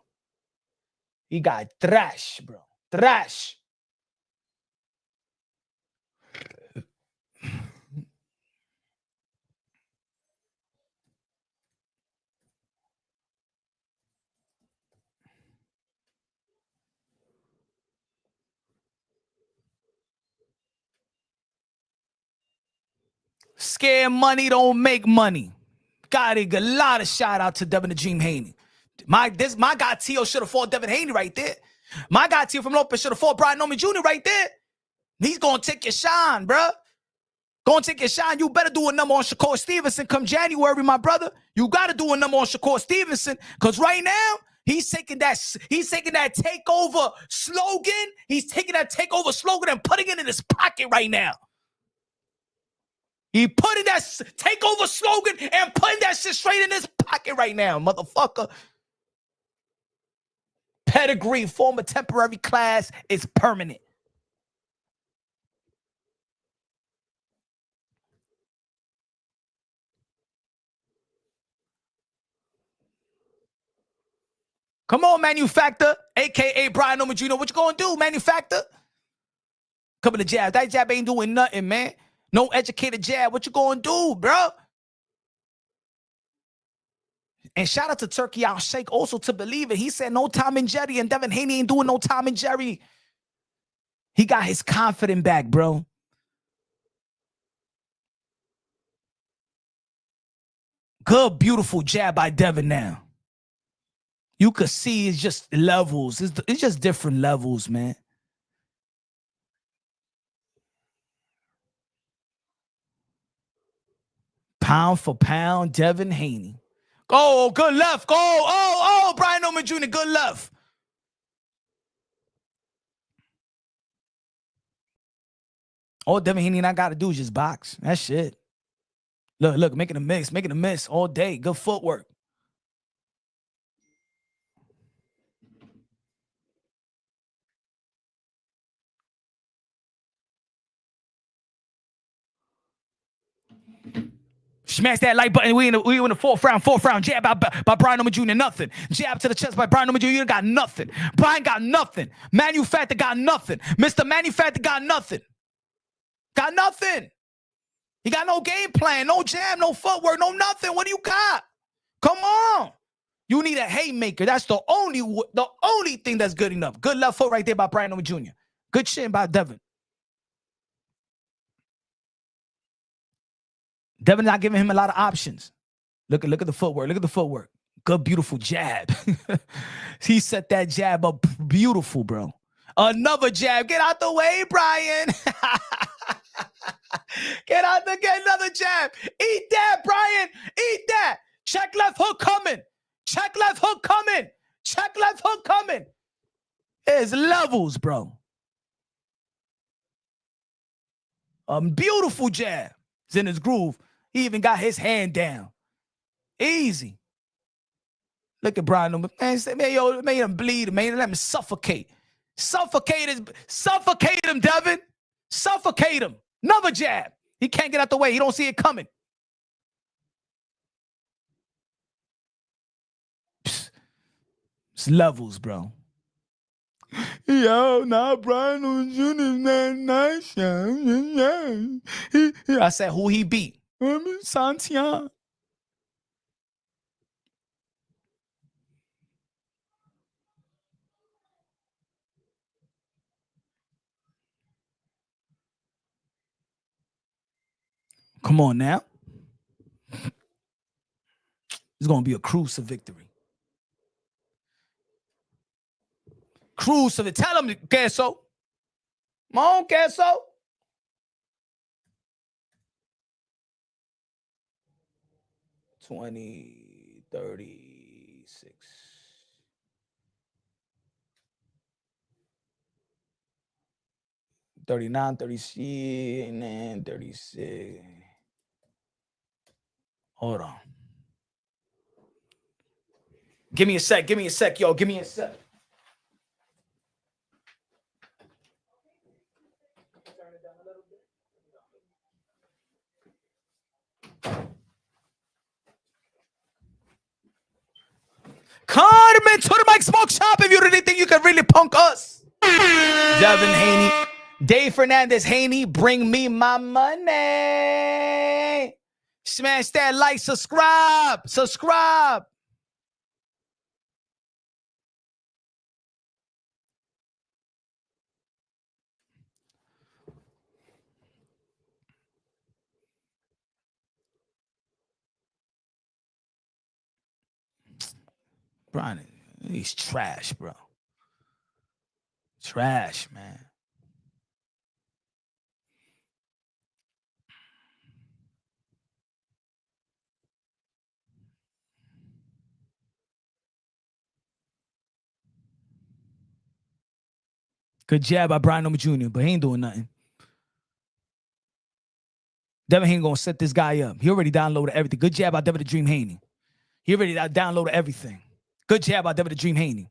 He got trash, bro. Trash. Scared money don't make money. Got a lot of shout out to Devin the Dream Haney. My guy Tio should have fought Devin Haney right there. My guy Tio from Lopez should have fought Brian Norman Jr. right there. He's gonna take your shine, bro. Gonna take your shine. You better do a number on Shakur Stevenson come January, my brother. You gotta do a number on Shakur Stevenson, because right now he's taking that takeover slogan. He's taking that takeover slogan and putting it in his pocket right now. He putting that takeover slogan and putting that shit straight in his pocket right now, motherfucker. Pedigree, former temporary class is permanent. Come on, manufacturer, a.k.a. Brian Norman Jr. What you gonna do, manufacturer? Couple of jabs. That jab ain't doing nothing, man. No educated jab. What you gonna do, bro? And shout out to Turkey Al Sheikh also to believe it. He said no Tom and Jerry, and Devin Haney ain't doing no Tom and Jerry. He got his confidence back, bro. Good, beautiful jab by Devin now. You could see it's just levels. It's just different levels, man. Pound for pound, Devin Haney. Oh, good left. Oh, Brian Norman Jr., good left. All Devin Haney and I got to do is just box. That's it. Look, making a miss all day. Good footwork. Smash that like button. We in the fourth round. Jab by Brian Norman Jr. Nothing. Jab to the chest by Brian Norman Jr. You got nothing. Brian got nothing. Manufacturer got nothing. Mr. Manufacturer got nothing. Got nothing. He got no game plan, no jab, no footwork, no nothing. What do you got? Come on. You need a haymaker. That's the only thing that's good enough. Good left foot right there by Brian Norman Jr. Good shin by Devin. Devin not giving him a lot of options. Look at the footwork. Look at the footwork. Good, beautiful jab. He set that jab up beautiful, bro. Another jab. Get out the way, Brian. Get another jab. Eat that, Brian. Eat that. Check left hook coming. Check left hook coming. Check left hook coming. There's levels, bro. Beautiful jab. It's in his groove. He even got his hand down. Easy. Look at Brian. Man, made him bleed, man. Let him suffocate. Suffocate him, Devin. Suffocate him. Another jab. He can't get out the way. He don't see it coming. Psst. It's levels, bro. Yo, now Brian Jr. is nice. I said, who he beat? Santiago. Come on now. It's going to be a cruise to victory. Cruise to victory. Tell him, Queso. Come on, Queso. $20, $36. $39, $36, and then $36. Hold on. Give me a sec, yo. Give me a sec. Carmen to the Mike Smoke Shop if you really think you can really punk us. Devin Haney. Dave Fernandez Haney, bring me my money. Smash that like, subscribe. Brian, he's trash, bro. Trash, man. Good jab by Brian Noma Jr., but he ain't doing nothing. Devin Haney gonna set this guy up. He already downloaded everything. Good jab by Devin the Dream Haney. He already downloaded everything. Good jab by Devin the Dream Haney.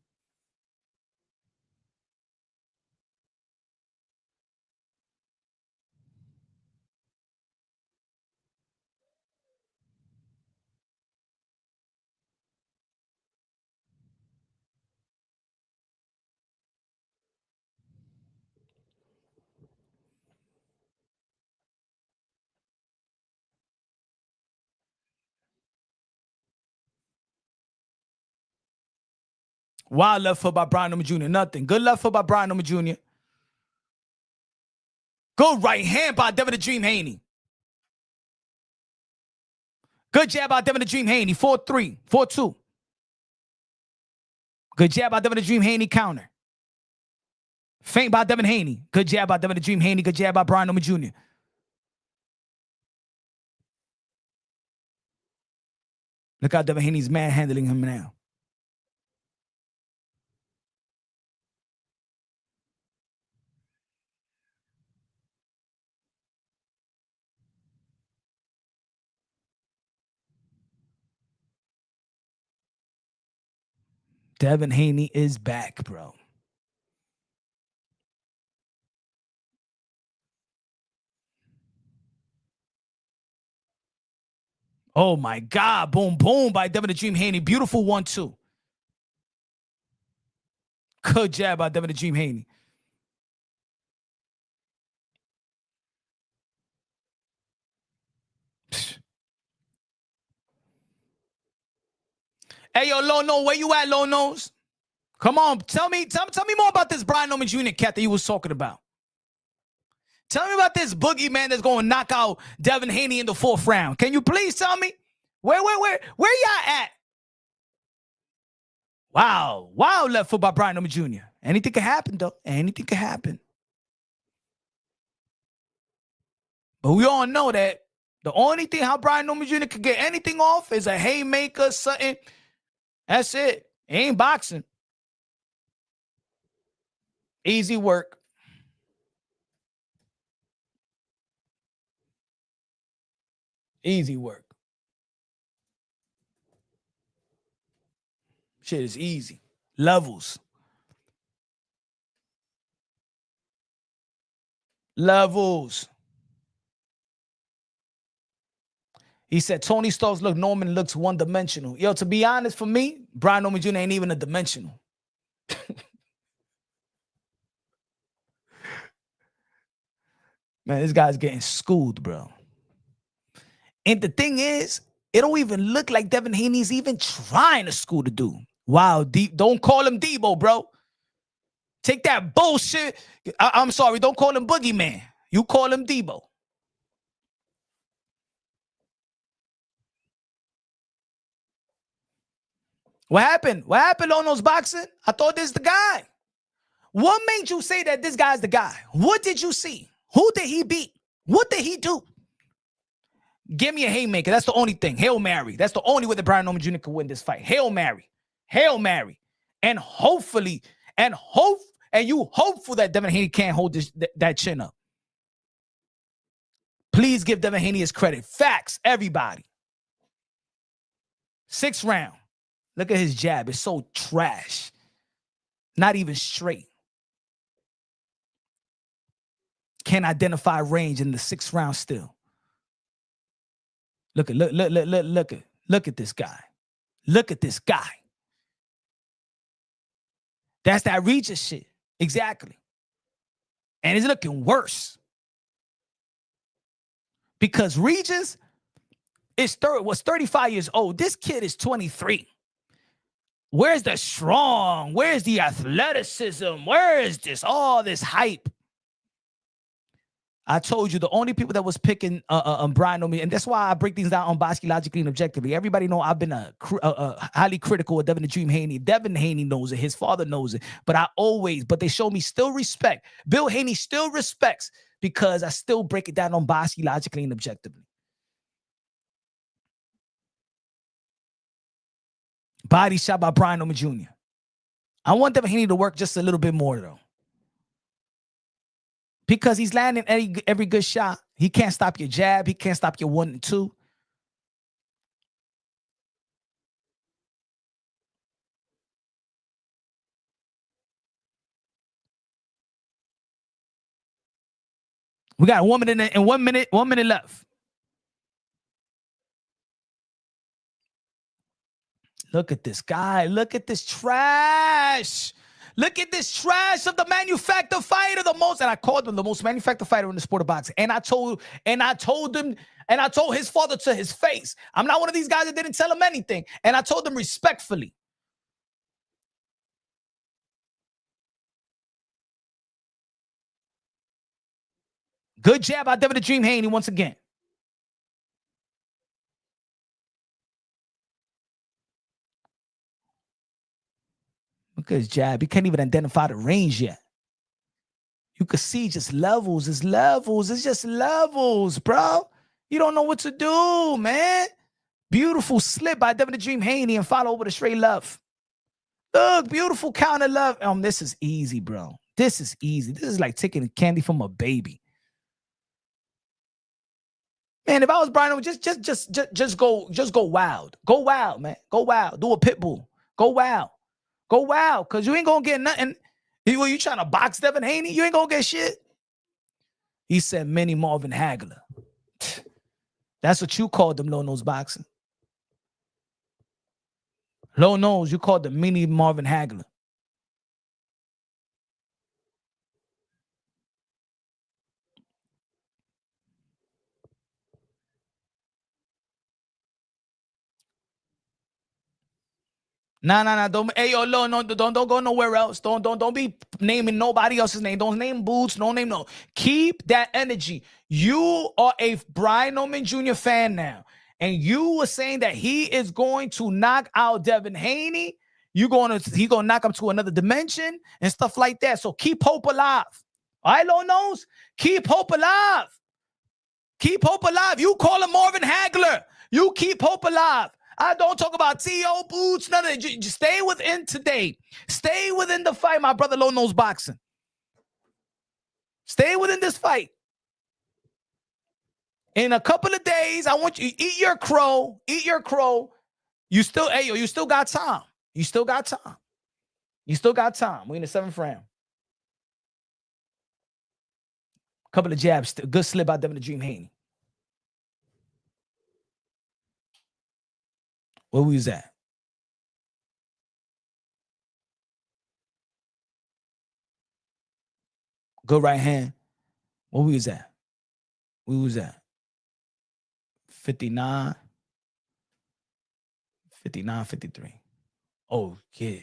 Wild left foot by Brian Noma Jr. Nothing. Good left foot by Brian Noma Jr. Good right hand by Devin the Dream Haney. Good jab by Devin the Dream Haney. 4-3. 4-2. Good jab by Devin the Dream Haney. Counter. Feint by Devin Haney. Good jab by Devin the Dream Haney. Good jab by Brian Noma Jr. Look how Devin Haney's manhandling him now. Devin Haney is back, bro. Oh, my God. Boom, boom by Devin the Dream Haney. Beautiful 1-2. Good jab by Devin the Dream Haney. Hey, yo, Low Nose, where you at, Low Nose? Come on, tell me more about this Brian Noma Jr. cat that you was talking about. Tell me about this boogeyman that's going to knock out Devin Haney in the 4th round. Can you please tell me? Where y'all at? Wow, left foot by Brian Noma Jr. Anything can happen, though. Anything can happen. But we all know that the only thing how Brian Noma Jr. could get anything off is a haymaker, something. That's it. It ain't boxing. Easy work. Easy work. Shit is easy. Levels. He said Tony Stokes look Norman looks one-dimensional. Yo, to be honest, for me, Brian Noma Jr. ain't even a dimensional. Man, this guy's getting schooled, bro. And the thing is, it don't even look like Devin Haney's even trying to school the dude. Wow, don't call him Debo, bro. Take that bullshit. I'm sorry, don't call him Boogeyman. You call him Debo. What happened? What happened on those boxing? I thought this is the guy. What made you say that this guy's the guy? What did you see? Who did he beat? What did he do? Give me a haymaker. That's the only thing. Hail Mary. That's the only way that Brian Noma Jr. could win this fight. Hail Mary. Hail Mary. And hopefully, and you hopeful that Devin Haney can't hold that chin up. Please give Devin Haney his credit. Facts, everybody. 6th round. Look at his jab. It's so trash. Not even straight. Can't identify range in the 6th round still. Look at this guy. Look at this guy. That's that Regis shit. Exactly. And it's looking worse. Because Regis was 35 years old. This kid is 23. Where's the strong? Where's the athleticism? Where is this? All this hype. I told you the only people that was picking Brian on me, and that's why I break things down on Bosky logically and objectively. Everybody know I've been a highly critical of Devin the Dream Haney. Devin Haney knows it. His father knows it. But they show me still respect. Bill Haney still respects because I still break it down on Bosky logically and objectively. Body shot by Brian Omer Jr. I want Devin Haney to work just a little bit more, though. Because he's landing every good shot. He can't stop your jab. He can't stop your 1 and 2. We got 1 minute and 1 minute left. Look at this guy. Look at this trash. Look at this trash of the manufactured fighter, and I called him the most manufactured fighter in the sport of boxing. And I told his father to his face. I'm not one of these guys that didn't tell him anything. And I told him respectfully. Good jab by Devin the Dream Haney once again. Look at his jab. He can't even identify the range yet. You could see just levels. It's levels. It's just levels, bro. You don't know what to do, man. Beautiful slip by Devin the Dream Haney and follow over the straight left. Look, beautiful counter left. This is easy, bro. This is easy. This is like taking candy from a baby. Man, if I was Brian, just go wild. Go wild, man. Go wild. Do a pit bull. Go wild. Go wild, because you ain't going to get nothing. You trying to box Devin Haney? You ain't going to get shit. He said mini Marvin Hagler. That's what you called them low nose boxing. Low nose, you called them mini Marvin Hagler. Nah. Don't go nowhere else. Don't be naming nobody else's name. Don't name Boots. Don't name no. Keep that energy. You are a Brian Oman Jr. fan now, and you were saying that he is going to knock out Devin Haney. He's gonna knock him to another dimension and stuff like that. So keep hope alive. All right, low nose. Keep hope alive. Keep hope alive. You call him Marvin Hagler. You keep hope alive. I don't talk about T.O. Boots, none of that. Just stay within today. Stay within the fight, my brother Low Nose Boxing. Stay within this fight. In a couple of days, I want you to eat your crow. Eat your crow. You still got time. You still got time. You still got time. We're in the 7th round. Couple of jabs. Good slip by Devin the Dream Haney. Where we was at? Good right hand. Where we was at? We was at 59, 53. Oh, yeah.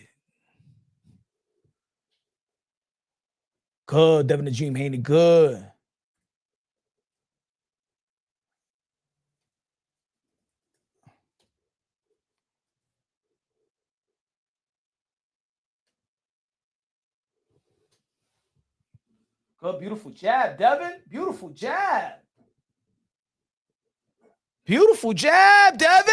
Good, Devin the Dream Haney, good. Good, beautiful jab, Devin. Beautiful jab. Beautiful jab, Devin.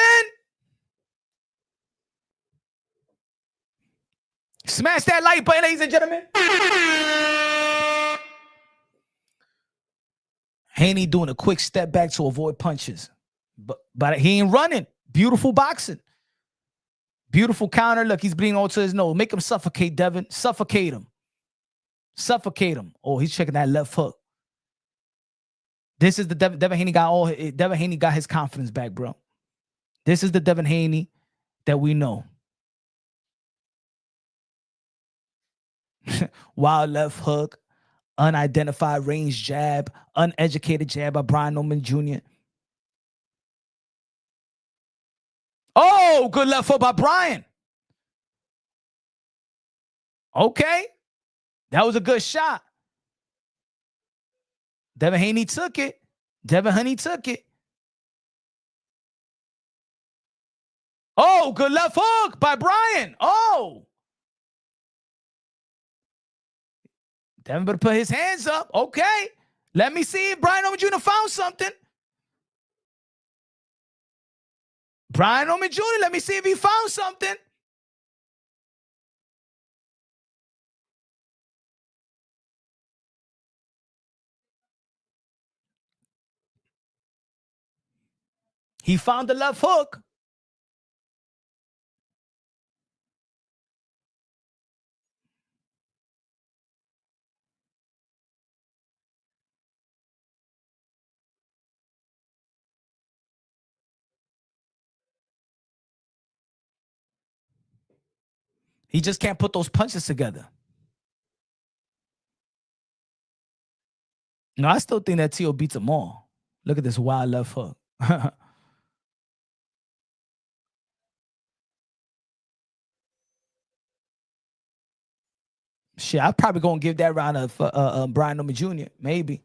Smash that like button, ladies and gentlemen. Haney doing a quick step back to avoid punches. But he ain't running. Beautiful boxing. Beautiful counter. Look, he's bleeding all to his nose. Make him suffocate, Devin. Suffocate him. Suffocate him. Oh, he's checking that left hook. This is the Devin Haney Devin Haney got his confidence back, bro. This is the Devin Haney that we know. Wild left hook, unidentified range jab, uneducated jab by Brian Oman Jr. Oh, good left hook by Brian. Okay. That was a good shot. Devin Haney took it. Devin Haney took it. Oh, good left hook by Brian. Oh. Devin better put his hands up. Okay. Let me see if Brian Oman Jr. found something. Brian Oman Jr., let me see if he found something. He found the left hook. He just can't put those punches together. No, I still think that T.O. beats him all. Look at this wild left hook. Shit, I'm probably going to give that round of Brian Oman Jr., maybe.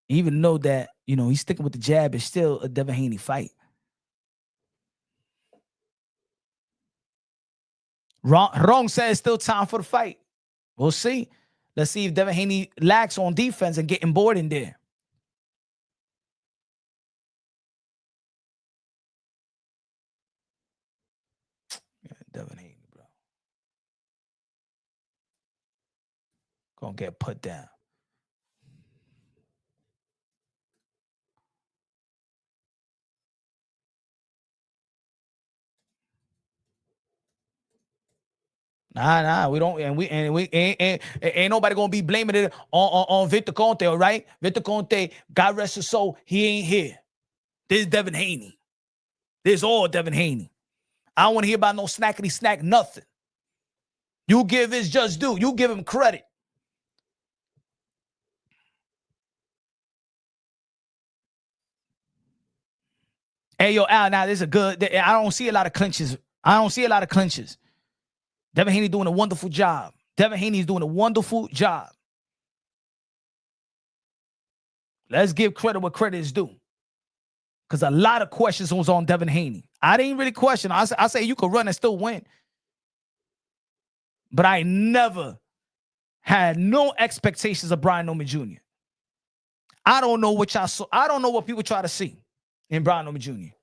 Even though that, you know, he's sticking with the jab, it's still a Devin Haney fight. Wrong said it's still time for the fight. We'll see. Let's see if Devin Haney lacks on defense and getting bored in there. Yeah, Devin Haney, bro. Gonna get put down. Nah, we don't, and ain't nobody gonna be blaming it on Victor Conte, all right? Victor Conte, God rest his soul, he ain't here. This is Devin Haney. This is all Devin Haney. I don't want to hear about no snackety snack, nothing. You give his just due. You give him credit. Hey, yo, Al, now this is a good, I don't see a lot of clinches. Devin Haney doing a wonderful job. Devin Haney is doing a wonderful job. Let's give credit where credit is due. Because a lot of questions was on Devin Haney. I didn't really question. I say you could run and still win. But I never had no expectations of Brian Oman Jr. I don't know what y'all saw. I don't know what people try to see in Brian Oman Jr.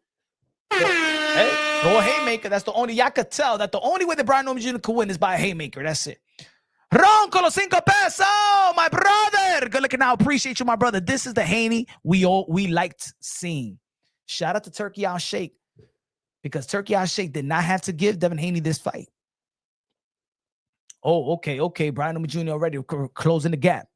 Hey, throw a haymaker. That's the only, y'all could tell that the only way that Brian Oman Jr. could win is by a haymaker. That's it. Ronco los 5 pesos, my brother. Good looking out. Appreciate you, my brother. This is the Haney we liked seeing. Shout out to Turkey Al Sheikh, because Turkey Al Sheikh did not have to give Devin Haney this fight. Oh, okay. Brian Oman Jr. already closing the gap.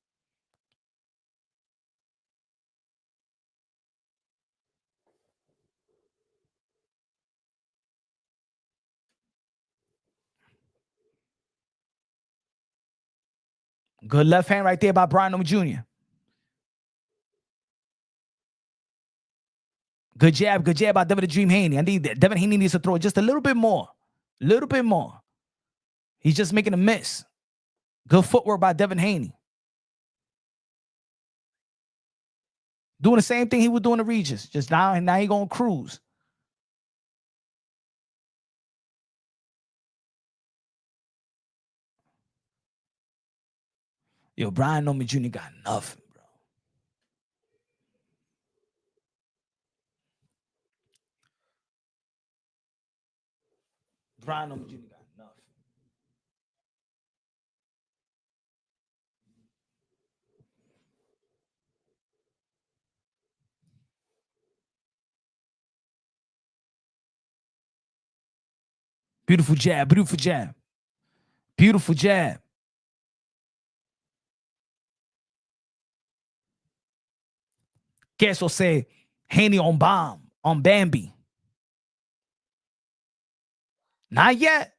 Good left hand right there by Brian Oman Jr. Good jab by Devin the Dream Haney. I need that. Devin Haney needs to throw just a little bit more. He's just making a miss. Good footwork by Devin Haney. Doing the same thing he was doing to Regis. Just now he gonna cruise. Yo, Brian Oman Jr. got nothing, bro. Brian Oman Jr. got nothing. Beautiful jab. Guess will say Haney on bomb, on Bambi. Not yet.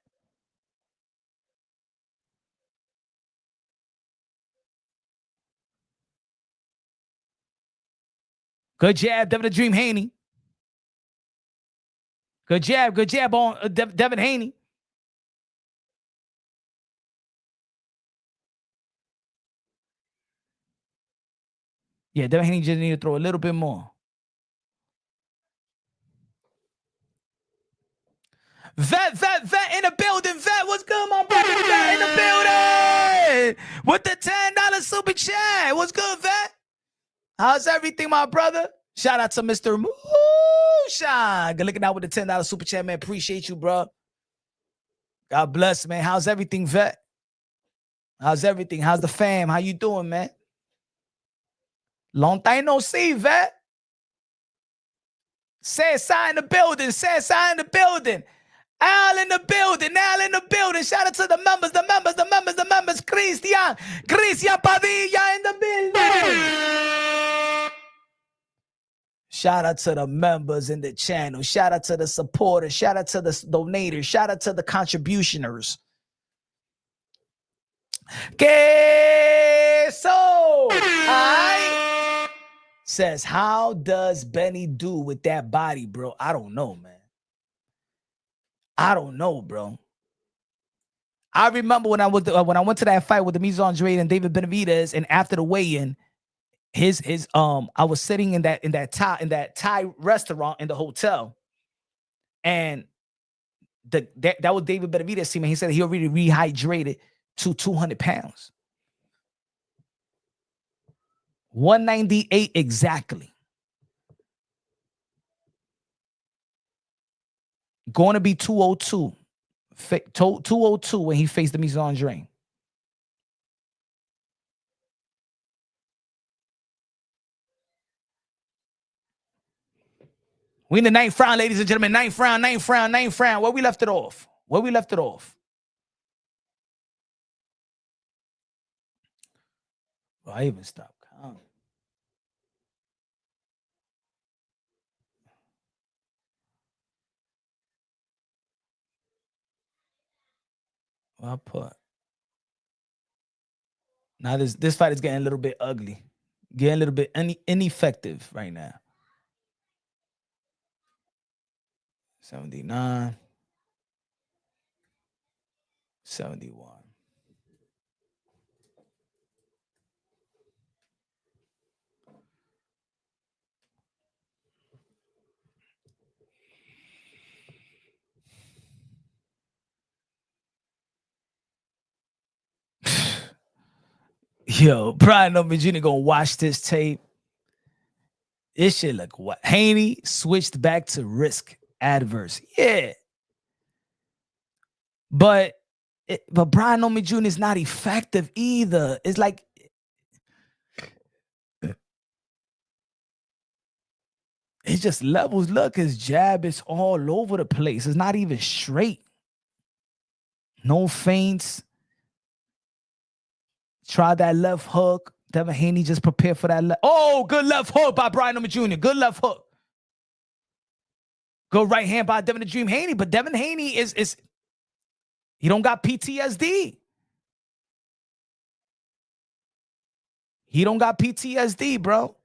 Good jab, Devin the Dream Haney. Good jab on Devin Haney. Yeah, Devin Haney just need to throw a little bit more. Vet in the building. Vet, what's good, my brother? Vet in the building with the $10 super chat. What's good, Vet? How's everything, my brother? Shout out to Mr. Moonshine. Good looking out with the $10 super chat, man. Appreciate you, bro. God bless, man. How's everything, Vet? How's everything? How's the fam? How you doing, man? Long time no see, Vet. CSI in the building. CSI in the building. Al in the building. Al in the building. Shout out to the members. Cristian Padilla in the building. Shout out to the members in the channel. Shout out to the supporters. Shout out to the donators. Shout out to the contributioners. Queso. Alright. Says, how does Benny do with that body, bro? I don't know, man. I don't know, bro. I remember when I went to that fight with the Andrade and David Benavidez, and after the weigh-in, I was sitting in that Thai restaurant in the hotel, and that was David Benavidez team, and he said he already rehydrated to 200 pounds. 198 exactly. Going to be 202. 202 when he faced the Andrade. We in the 9th round, ladies and gentlemen. 9th round. Where we left it off? Well, I even stopped counting. Well, I put. Now this fight is getting a little bit ugly. Getting a little bit ineffective right now. 79. 71. Yo, Brian Norman Jr. gonna watch this tape. This shit look what? Haney switched back to risk adverse. Yeah. But Brian Norman Jr. is not effective either. It's like it's just levels. Look, his jab is all over the place. It's not even straight. No feints. Try that left hook. Devin Haney just prepared for that. Oh, good left hook by Brian Norman Jr. Good left hook. Good right hand by Devin the Dream Haney. But Devin Haney is he don't got PTSD. He don't got PTSD, bro.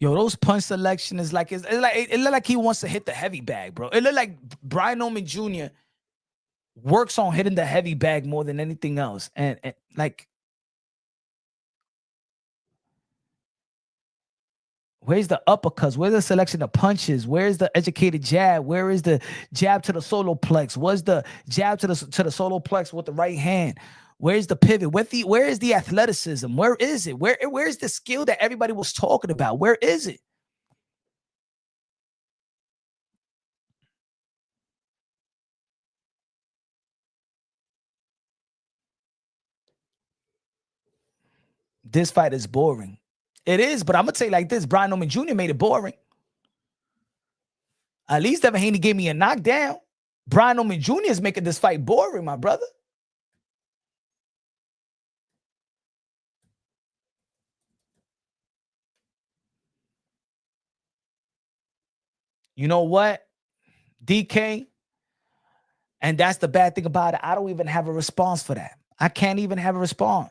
Yo, those punch selection is like it look like he wants to hit the heavy bag, bro. It look like Brian Norman Jr. works on hitting the heavy bag more than anything else, and like, where's the uppercuts? Where's the selection of punches? Where's the educated jab? Where is the jab to the solo plex? Where's the jab to the solo plex with the right hand? Where's the pivot? Where is the athleticism? Where is it? Where's the skill that everybody was talking about? Where is it? This fight is boring. It is, but I'm gonna tell you like this: Brian Norman Jr. made it boring. At least Devin Haney gave me a knockdown. Brian Norman Jr. is making this fight boring, my brother. You know what, DK? And that's the bad thing about it. I don't even have a response for that. I can't even have a response.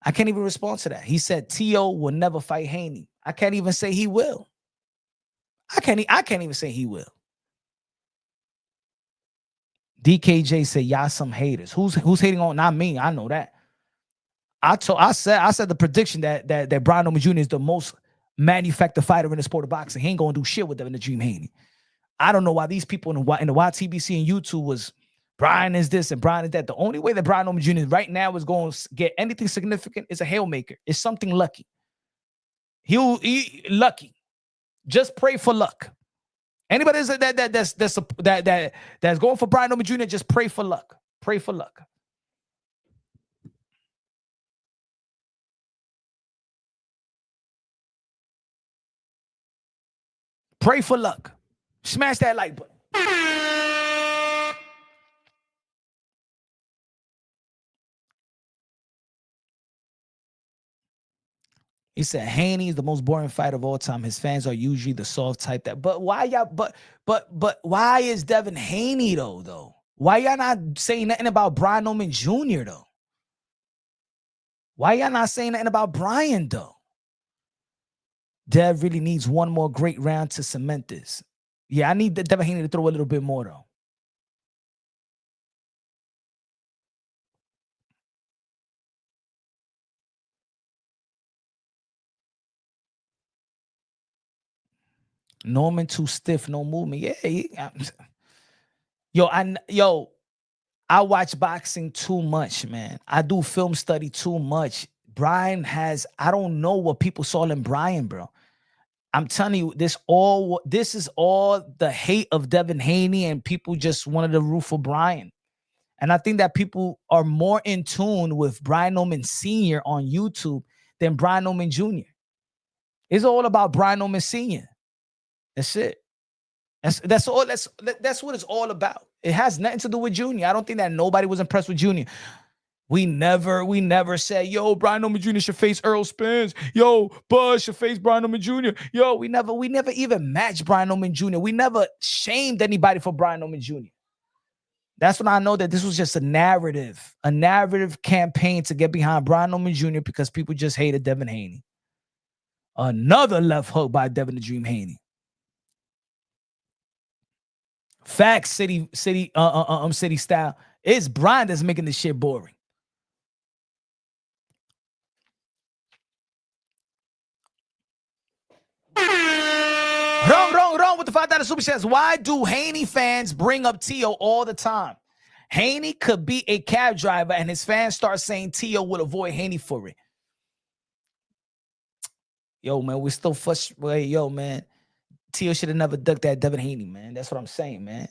I can't even respond to that. He said T.O. will never fight Haney. I can't even say he will. I can't even say he will. DKJ said, y'all some haters. Who's hating on? Not me. I know that. I said the prediction that Brian Norman Jr. is the most manufactured fighter in the sport of boxing. He ain't gonna do shit with Devin the Dream Haney. I don't know why these people in the YTBC and YouTube was Brian is this and Brian is that. The only way that Brian Norman Jr. right now is going to get anything significant is a hail maker. It's something lucky. He lucky. Just pray for luck. Anybody that's going for Brian Norman Jr., just pray for luck. Pray for luck. Pray for luck. Smash that like button. He said Haney is the most boring fighter of all time. His fans are usually the soft type that. But why y'all? But why is Devin Haney though? Why y'all not saying nothing about Brian Norman Jr. though? Why y'all not saying nothing about Brian though? Dev really needs one more great round to cement this. Yeah, I need Devin Haney to throw a little bit more though. Norman too stiff, no movement. Yeah. I watch boxing too much, man. I do film study too much. Brian I don't know what people saw in Brian, bro. I'm telling you, this is all the hate of Devin Haney, and people just wanted to root for Brian. And I think that people are more in tune with Brian Norman Sr. on YouTube than Brian Norman Jr. It's all about Brian Norman Sr. That's it. That's all. That's what it's all about. It has nothing to do with Junior. I don't think that nobody was impressed with Junior. We never said, yo, Brian Norman Jr. should face Earl Spence. Yo, Buzz should face Brian Norman Jr. Yo, we never even matched Brian Norman Jr. We never shamed anybody for Brian Norman Jr. That's when I know that this was just a narrative campaign to get behind Brian Norman Jr. because people just hated Devin Haney. Another left hook by Devin the Dream Haney. Facts, city style. It's Brian that's making this shit boring. Wrong with the $5 super chats. Why do Haney fans bring up Tio all the time? Haney could be a cab driver and his fans start saying Tio would avoid Haney for it. Yo, man, we're still frustrated. Yo, man. Tio should have never ducked that Devin Haney, man. That's what I'm saying, man.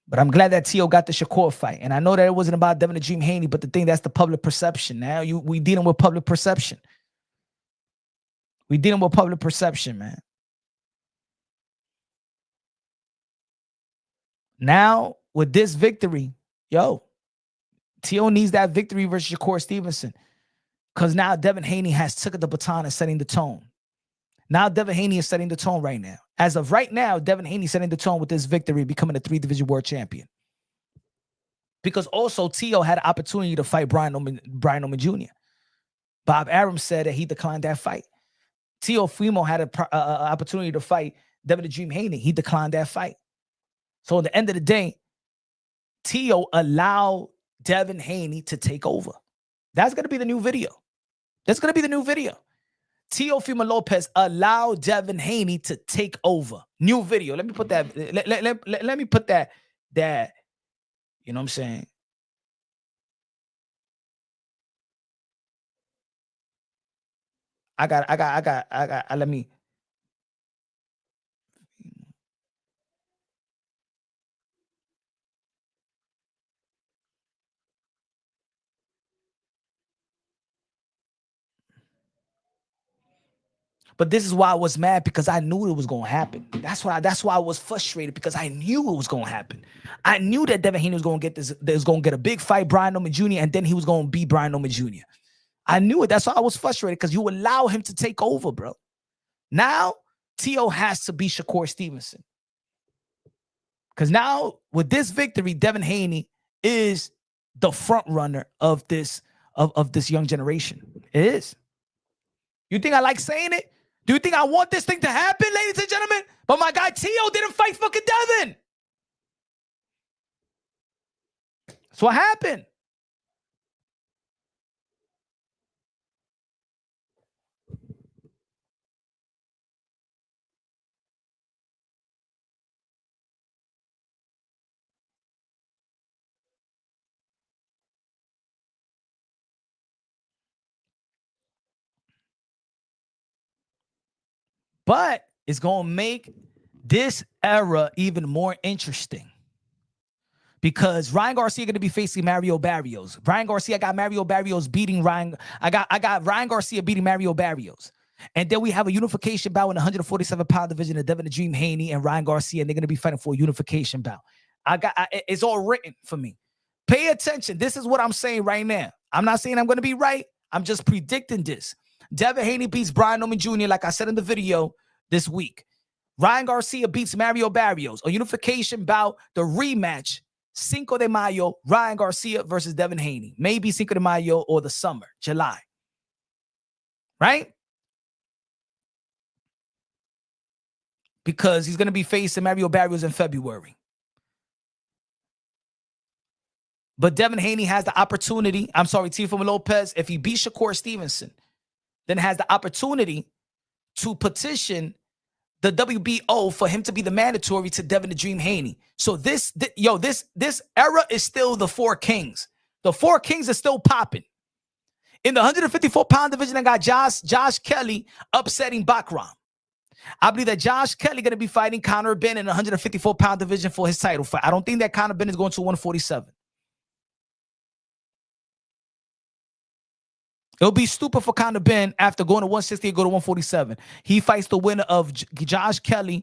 But I'm glad that Tio got the Shakur fight. And I know that it wasn't about Devin the Dream Haney, but the thing, that's the public perception. Now we dealing with public perception. We dealing with public perception, man. Now, with this victory, Tio needs that victory versus Shakur Stevenson. Because now Devin Haney has took the baton and setting the tone. Now Devin Haney is setting the tone right now. As of right now, Devin Haney setting the tone with this victory, becoming a 3-division world champion. Because also Tio had an opportunity to fight Brian Norman Jr. Bob Arum said that he declined that fight. Tio Fimo had an opportunity to fight Devin the Dream Haney. He declined that fight. So at the end of the day, Tio allowed Devin Haney to take over. That's going to be the new video. That's going to be the new video. Teofimo Lopez allowed Devin Haney to take over. New video. Let me put that. Let me put that. You know what I'm saying? I got. Let me. But this is why I was mad, because I knew it was going to happen. That's why I was frustrated, because I knew it was going to happen. I knew that Devin Haney was going to get this. That was going to get a big fight, Brian Norman Jr., and then he was going to beat Brian Norman Jr. I knew it. That's why I was frustrated, because you allow him to take over, bro. Now, Tio has to beat Shakur Stevenson. Because now, with this victory, Devin Haney is the front runner of this young generation. It is. You think I like saying it? Do you think I want this thing to happen, ladies and gentlemen? But my guy Tio didn't fight fucking Devin. That's what happened. But it's going to make this era even more interesting. Because Ryan Garcia going to be facing Mario Barrios. Ryan Garcia got Mario Barrios beating Ryan. I got Ryan Garcia beating Mario Barrios. And then we have a unification bout in the 147-pound division of Devin the Dream Haney and Ryan Garcia, and they're going to be fighting for a unification bout. It's all written for me. Pay attention. This is what I'm saying right now. I'm not saying I'm going to be right. I'm just predicting this. Devin Haney beats Brian Norman Jr., like I said in the video this week. Ryan Garcia beats Mario Barrios. A unification bout, the rematch, Cinco de Mayo, Ryan Garcia versus Devin Haney. Maybe Cinco de Mayo or the summer, July. Right? Because he's going to be facing Mario Barrios in February. But Devin Haney has the opportunity. I'm sorry, Teofimo Lopez, if he beats Shakur Stevenson, then has the opportunity to petition the WBO for him to be the mandatory to Devin the Dream Haney. So this era is still the Four Kings. The Four Kings are still popping. In the 154-pound division, I got Josh Kelly upsetting Bakram. I believe that Josh Kelly going to be fighting Conor Benn in the 154-pound division for his title fight. I don't think that Conor Benn is going to 147. It'll be stupid for Conor Benn after going to 160 and go to 147. He fights the winner of Josh Kelly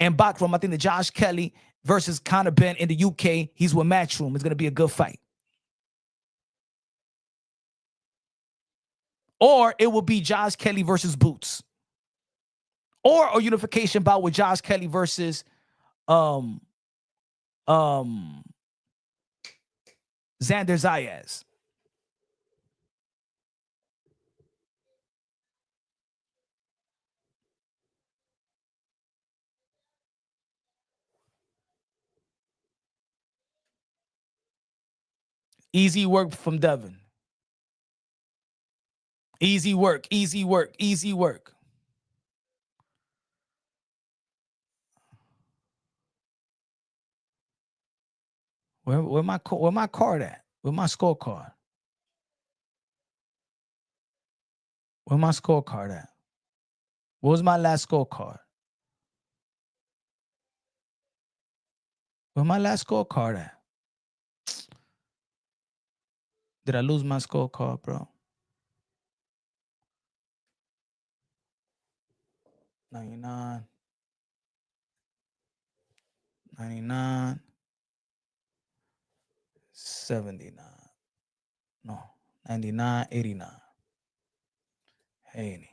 and Bakram. I think that Josh Kelly versus Conor Benn in the UK, he's with Matchroom. It's going to be a good fight. Or it will be Josh Kelly versus Boots. Or a unification bout with Josh Kelly versus Xander Zayas. Easy work from Devin. Easy work, easy work, easy work. Where my card at? Where my scorecard? Where my scorecard at? What was my last scorecard? Where my last scorecard at? Did I lose my scorecard, bro? 99. 99. 79. No, 99, 89. Haney.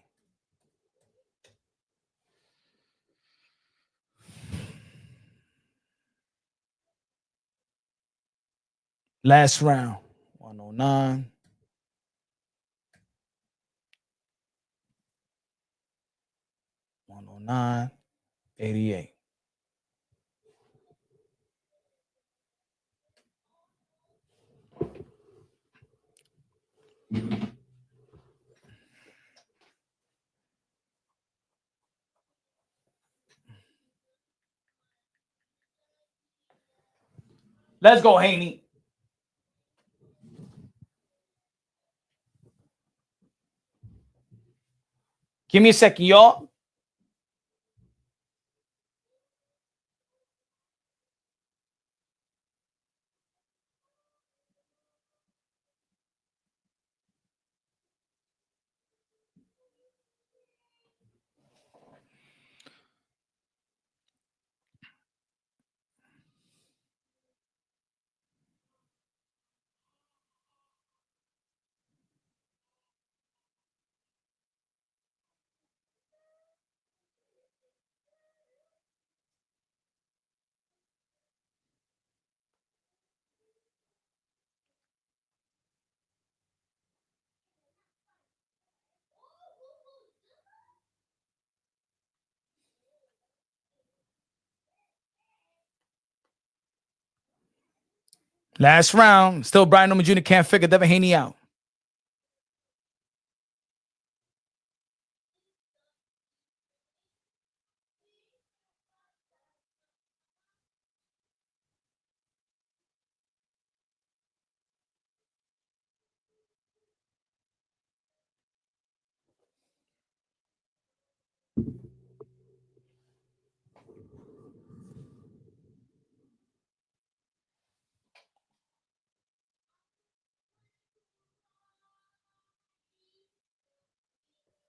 Last round, 109. 109, 88. Let's go, Haney. Give me a second, y'all. Last round. Still Brian Newman Jr. can't figure Devin Haney out.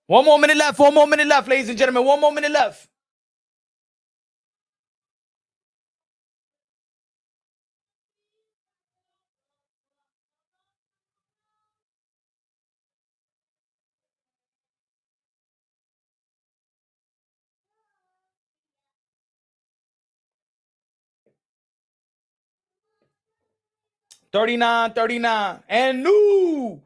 One more minute left, ladies and gentlemen. 1 more minute left. $39. And new.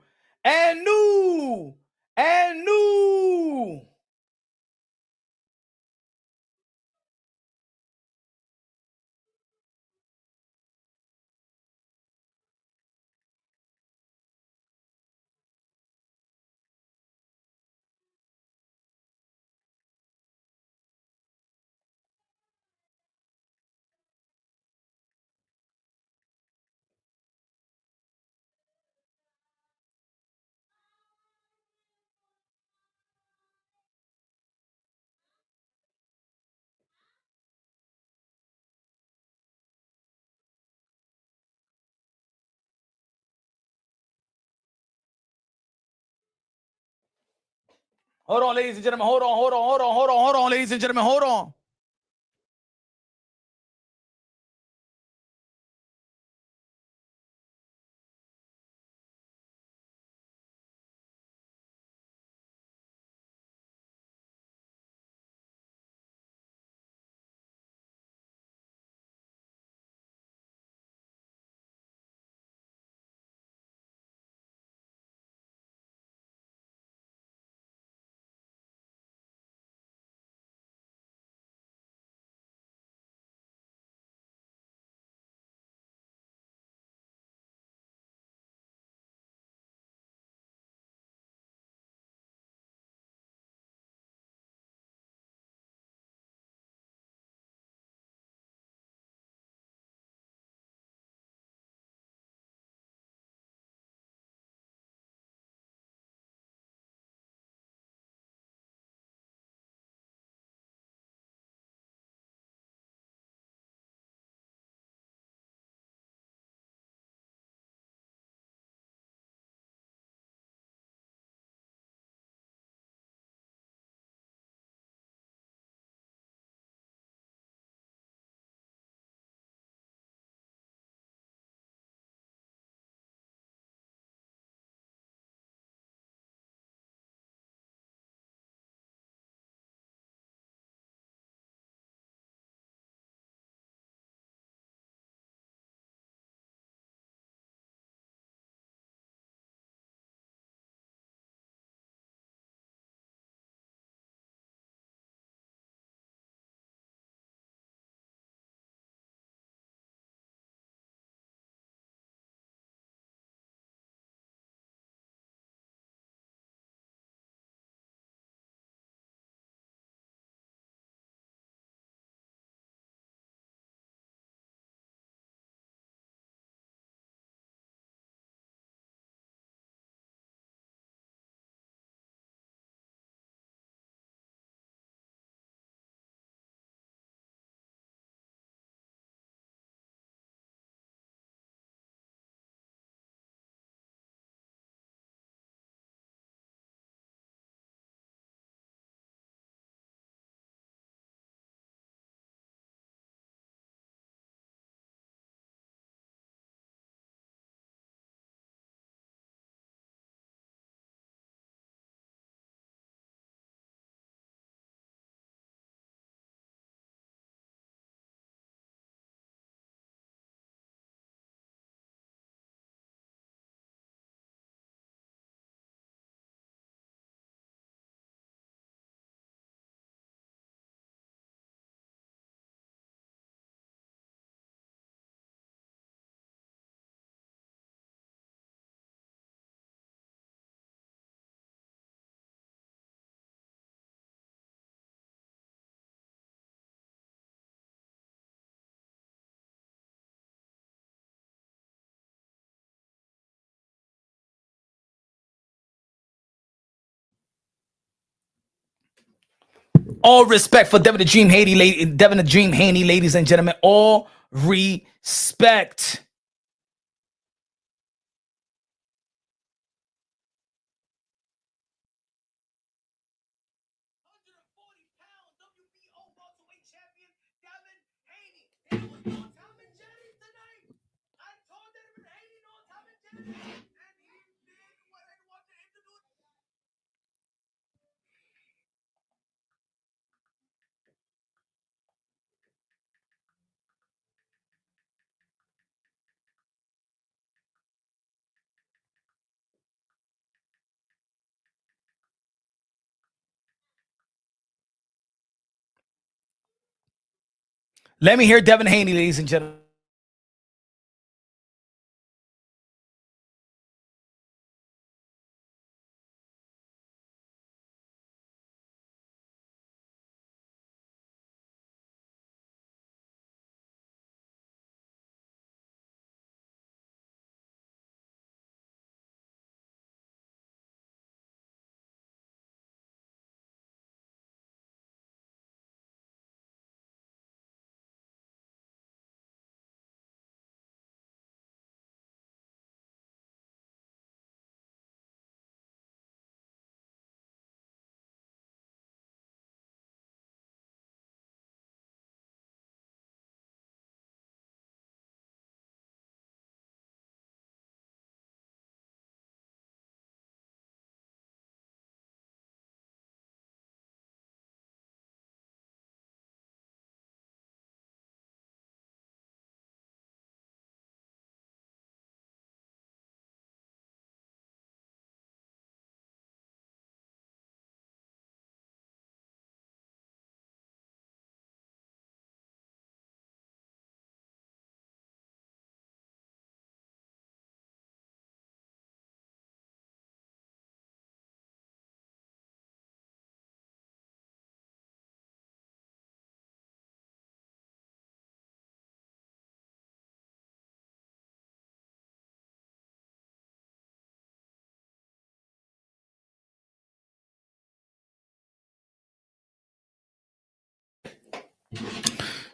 Hold on, ladies and gentlemen. Hold on, ladies and gentlemen. Hold on. All respect for Devin the Dream Haney, Devin the Dream Haney, ladies and gentlemen. All respect. Let me hear Devin Haney, ladies and gentlemen.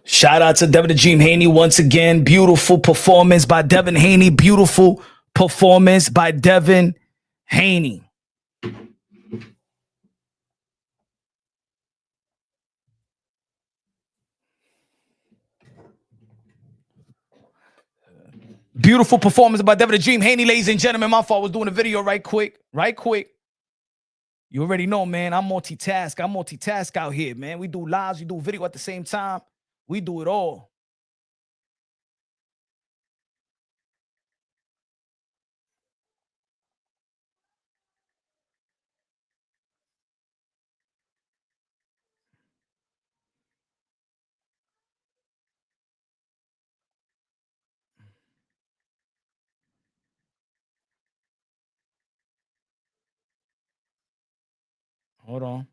Shout out to Devin the Dream Haney once again. Beautiful performance by Devin Haney. Beautiful performance by Devin Haney. Beautiful performance by Devin the Dream Haney, ladies and gentlemen. My fault, was doing a video right quick. You already know, man. I'm multitask out here, man. We do lives, we do video at the same time. We do it all. Hold on.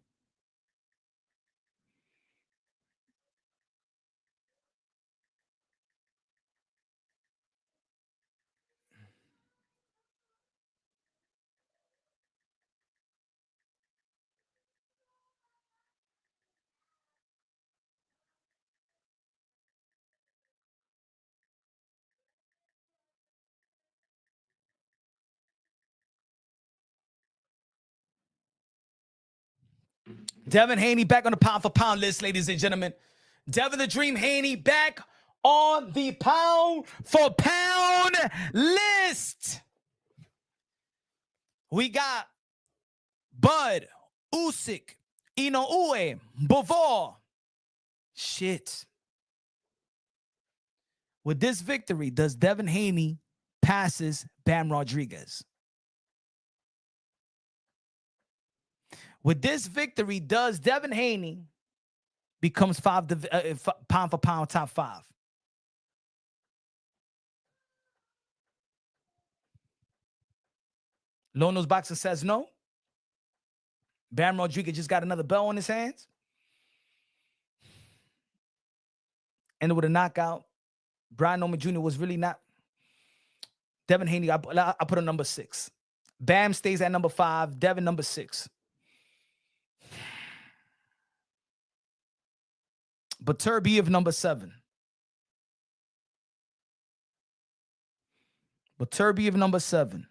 Devin Haney back on the pound for pound list, ladies and gentlemen. Devin the Dream Haney back on the pound for pound list. We got Bud, Usyk, Inoue, Bivol. Shit. With this victory, does Devin Haney passes Bam Rodriguez? With this victory, does Devin Haney becomes pound for pound top 5? Lono's Boxer says no. Bam Rodriguez just got another belt on his hands. And with a knockout, Brian Norman Jr. was really not. Devin Haney, I put a number 6. Bam stays at number 5. Devin number 6. Beterbiev number 7. Beterbiev number 7.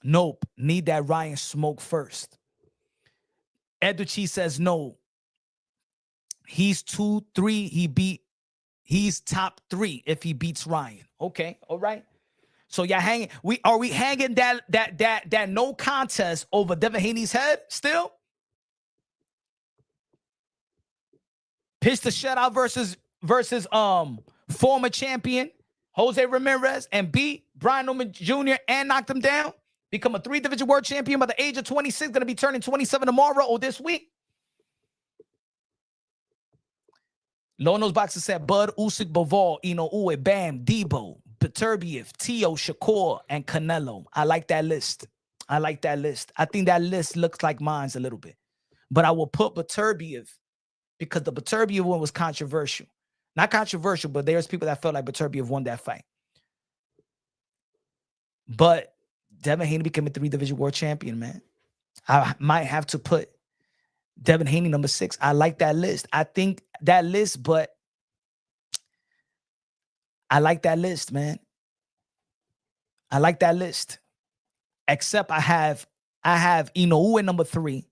Nope. Need that Ryan smoke first. Educhi says no. He's 2-3. He's top 3 if he beats Ryan. Okay, all right. So y'all hanging. We hanging that no contest over Devin Haney's head still? Pitch the shutout versus former champion Jose Ramirez and beat Brian Newman Jr. and knocked him down. Become a 3-division world champion by the age of 26. Going to be turning 27 tomorrow or this week. Lono's Boxer said Bud, Usyk, Bivol, Inoue, Bam, Debo, Beterbiev, Tio, Shakur, and Canelo. I like that list. I think that list looks like mine's a little bit. But I will put Beterbiev because the Beterbiev one was controversial. Not controversial, but there's people that felt like Beterbiev won that fight. But Devin Haney became a 3-division world champion, man. I might have to put Devin Haney number 6. I like that list. I think that list, but I like that list, man. I like that list. Except I have Inoue number 3,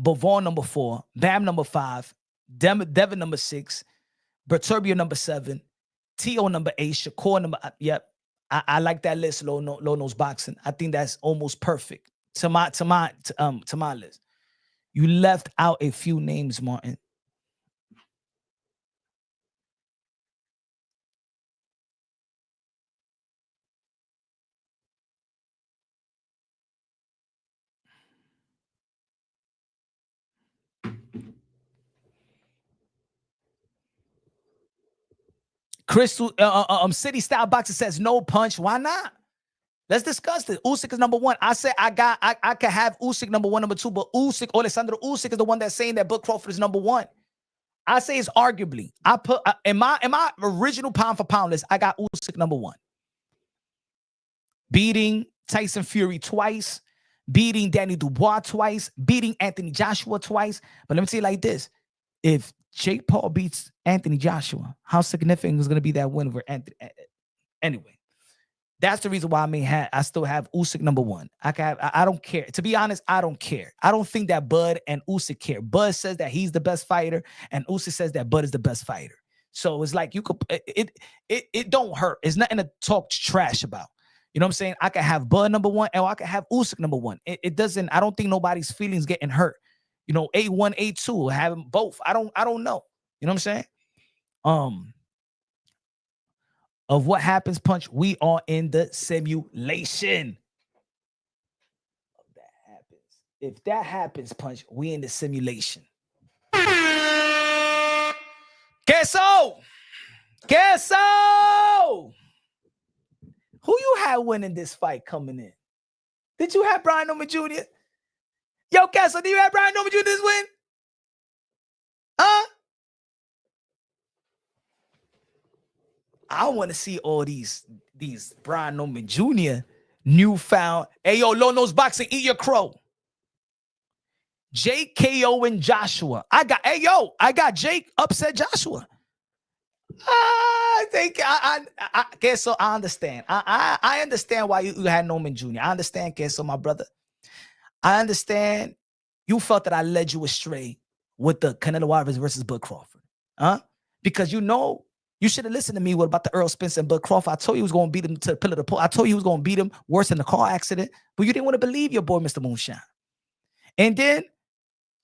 Bivol number 4, Bam number 5, Devin number 6, Beterbiev number 7, Tio number 8, Shakur number. Yep, I like that list. Lono's Boxing. I think that's almost perfect to my list. You left out a few names, Martin. Crystal City Style Boxer says no punch. Why not? Let's discuss this. Usyk is number 1. I said I can have Usyk number 1, number 2, but Alexander Usyk is the one that's saying that Bud Crawford is number 1. I say it's arguably. I put in my original pound for pound list, I got Usyk number 1. Beating Tyson Fury twice, beating Danny Dubois twice, beating Anthony Joshua twice. But let me tell you like this. If Jake Paul beats Anthony Joshua, how significant is going to be that win over Anthony? Anyway, that's the reason why I still have Usyk number 1. I don't care. To be honest, I don't care. I don't think that Bud and Usyk care. Bud says that he's the best fighter, and Usyk says that Bud is the best fighter. So it's like you could it don't hurt. It's nothing to talk trash about. You know what I'm saying? I can have Bud number 1, or I can have Usyk number 1. It doesn't. I don't think nobody's feelings getting hurt. You know, A1, A2, having both. I don't know. You know what I'm saying? Of what happens, Punch, we are in the simulation. If that happens, Punch, we in the simulation. Queso! Who you had winning this fight coming in? Did you have Brian Newman Jr.? Yo, Queso, do you have Brian Newman Jr. this win? Huh? I want to see all these Brian Newman Jr. newfound. Hey, yo, Lono's Boxing, eat your crow. Jake, KO, and Joshua. I got Jake upset Joshua. I think I guess so. I understand. I understand why you had Newman Jr. I understand, Queso, my brother. I understand you felt that I led you astray with the Canelo Alvarez versus Bud Crawford. Huh? Because you know, you should have listened to me about the Earl Spence and Bud Crawford. I told you he was going to beat him to the pillar of the pole. I told you he was going to beat him worse than the car accident, but you didn't want to believe your boy, Mr. Moonshine. And then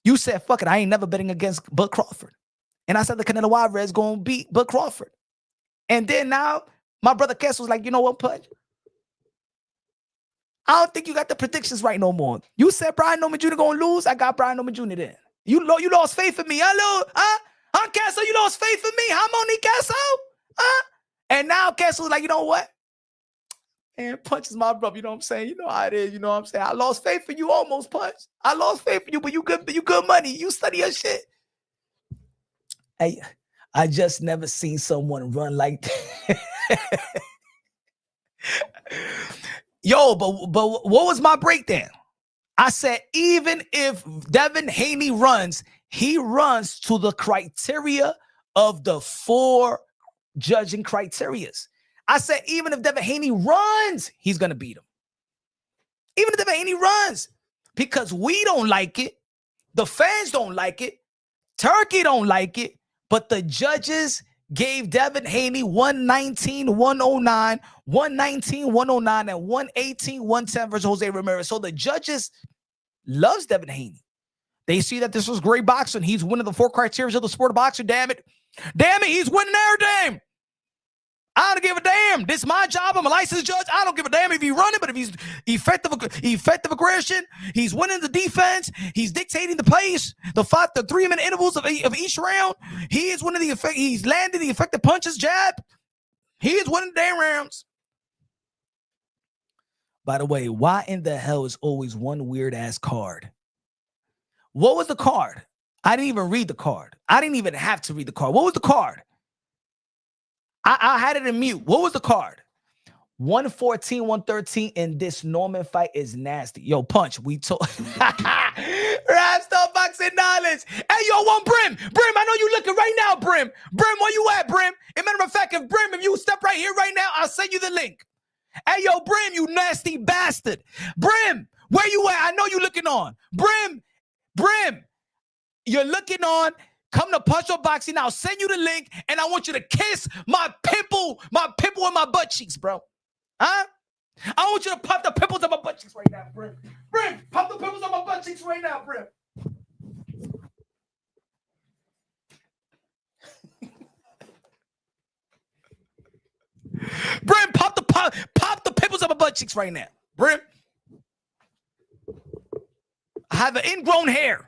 you said, fuck it, I ain't never betting against Bud Crawford. And I said the Canelo Alvarez is going to beat Bud Crawford. And then now, my brother Kess was like, you know what, Punch? I don't think you got the predictions right no more. You said Brian Newman Jr. going to lose. I got Brian Newman Jr. then. You lost faith in me. Hello? Huh, Kessel? You lost faith in me? Huh, Monique Kessel? Huh? And now Kessel was like, you know what? And Punch is my brother. You know what I'm saying? You know how it is. You know what I'm saying? I lost faith in you almost, Punch. I lost faith in you, but you good money. You study your shit. Hey, I just never seen someone run like that. Yo, but what was my breakdown? I said, even if Devin Haney runs, he runs to the criteria of the 4 judging criterias. I said, even if Devin Haney runs, he's going to beat him. Even if Devin Haney runs, because we don't like it. The fans don't like it. Turkey don't like it. But the judges gave Devin Haney 119, 109, 119, 109, and 118, 110 versus Jose Ramirez. So the judges loves Devin Haney. They see that this was great boxing. He's winning the 4 criteria of the sport of boxing. Damn it. Damn it. He's winning everything. I don't give a damn. This is my job. I'm a licensed judge. I don't give a damn if he's running, but if he's effective aggression, he's winning the defense, he's dictating the pace, the 3-minute intervals of each round, he is winning the effect, he's landing the effective punches, jab. He is winning the damn rounds. By the way, why in the hell is always one weird ass card? What was the card? I didn't even read the card. I didn't even have to read the card. What was the card? I had it in mute. What was the card? 114, 113, and this Norman fight is nasty. Yo, Punch, we told Rapstar Boxing Knowledge. Hey, yo, one Brim. Brim, I know you looking right now, Brim. Brim, where you at, Brim? As a matter of fact, if you step right here right now, I'll send you the link. Hey, yo, Brim, you nasty bastard. Brim, where you at? I know you looking on. Brim, you're looking on. Come to Punch Up Boxing. I'll send you the link, and I want you to kiss my pimple in my butt cheeks, bro. Huh? I want you to pop the pimples on my butt cheeks right now, Brim. Brim, pop the pimples on my butt cheeks right now, Brim. Brim, pop the pimples on my butt cheeks right now, Brim. I have an ingrown hair.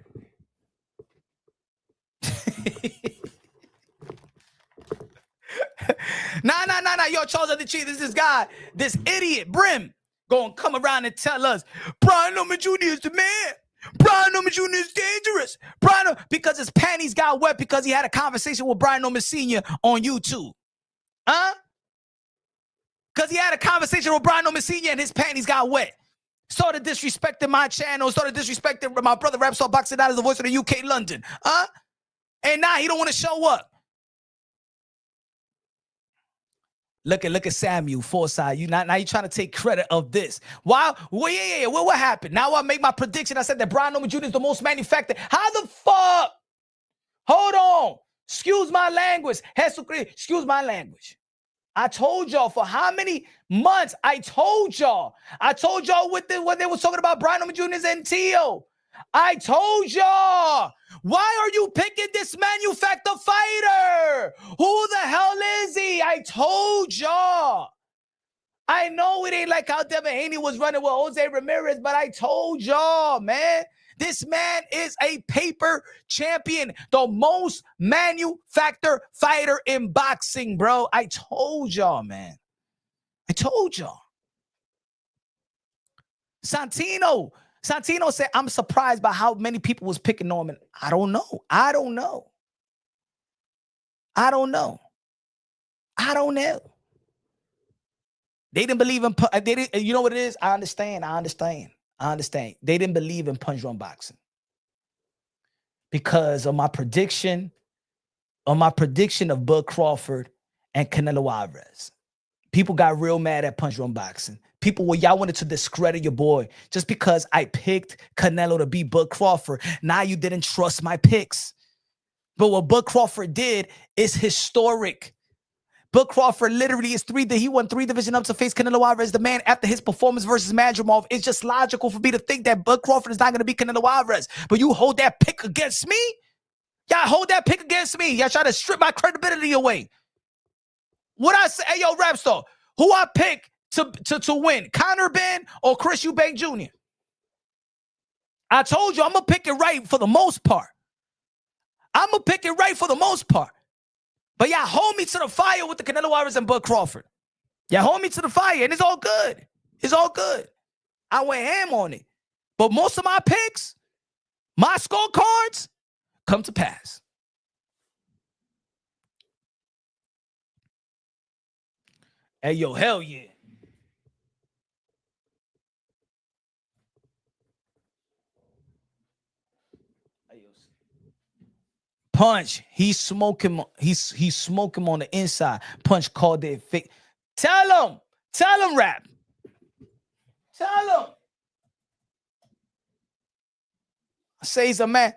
Nah. Yo, Charles of the Chief, this guy, this idiot, Brim, gonna come around and tell us, Brian Norman Jr. is the man. Brian Norman Jr. is dangerous. Because his panties got wet because he had a conversation with Brian Norman Sr. on YouTube. Huh? Because he had a conversation with Brian Norman Sr. and his panties got wet. Started disrespecting my channel, started disrespecting my brother Rapstar Boxing Out as the voice of the UK London. Huh? And now he don't want to show up. Look at Samuel Forsyth. Now you trying to take credit of this. Why? Well, yeah. What happened? Now I make my prediction. I said that Brian Norman Jr. is the most manufactured. How the fuck? Hold on. Excuse my language. Excuse my language. I told y'all for how many months? I told y'all what they were talking about Brian Norman Jr.'s NTO. I told y'all. Why are you picking this manufactured fighter? Who the hell is he? I told y'all. I know it ain't like how Devin Haney was running with Jose Ramirez, but I told y'all, man. This man is a paper champion, the most manufactured fighter in boxing, bro. I told y'all, man. I told y'all. Santino said, I'm surprised by how many people was picking Norman. I don't know. They didn't believe in, you know what it is? I understand. They didn't believe in punch run boxing because of my prediction of Bud Crawford and Canelo Alvarez. People got real mad at punch run boxing. Y'all wanted to discredit your boy just because I picked Canelo to beat Bud Crawford. Now you didn't trust my picks. But what Bud Crawford did is historic. Bud Crawford literally he won 3 division ups to face Canelo Alvarez. The man, after his performance versus Madrimov, it's just logical for me to think that Bud Crawford is not going to beat Canelo Alvarez. But you hold that pick against me? Y'all hold that pick against me. Y'all try to strip my credibility away. What I say, hey, yo, Rapstar, who I pick to win, Conor Ben or Chris Eubank Jr.? I told you I'm going to pick it right for the most part. But y'all hold me to the fire with the Canelo Alvarez and Bud Crawford. Y'all hold me to the fire, and it's all good. I went ham on it. But most of my picks, my scorecards, come to pass. Hey, yo, hell yeah. Punch, he's smoking on the inside. Punch called it fake. Tell him, rap. Tell him. Say he's a man.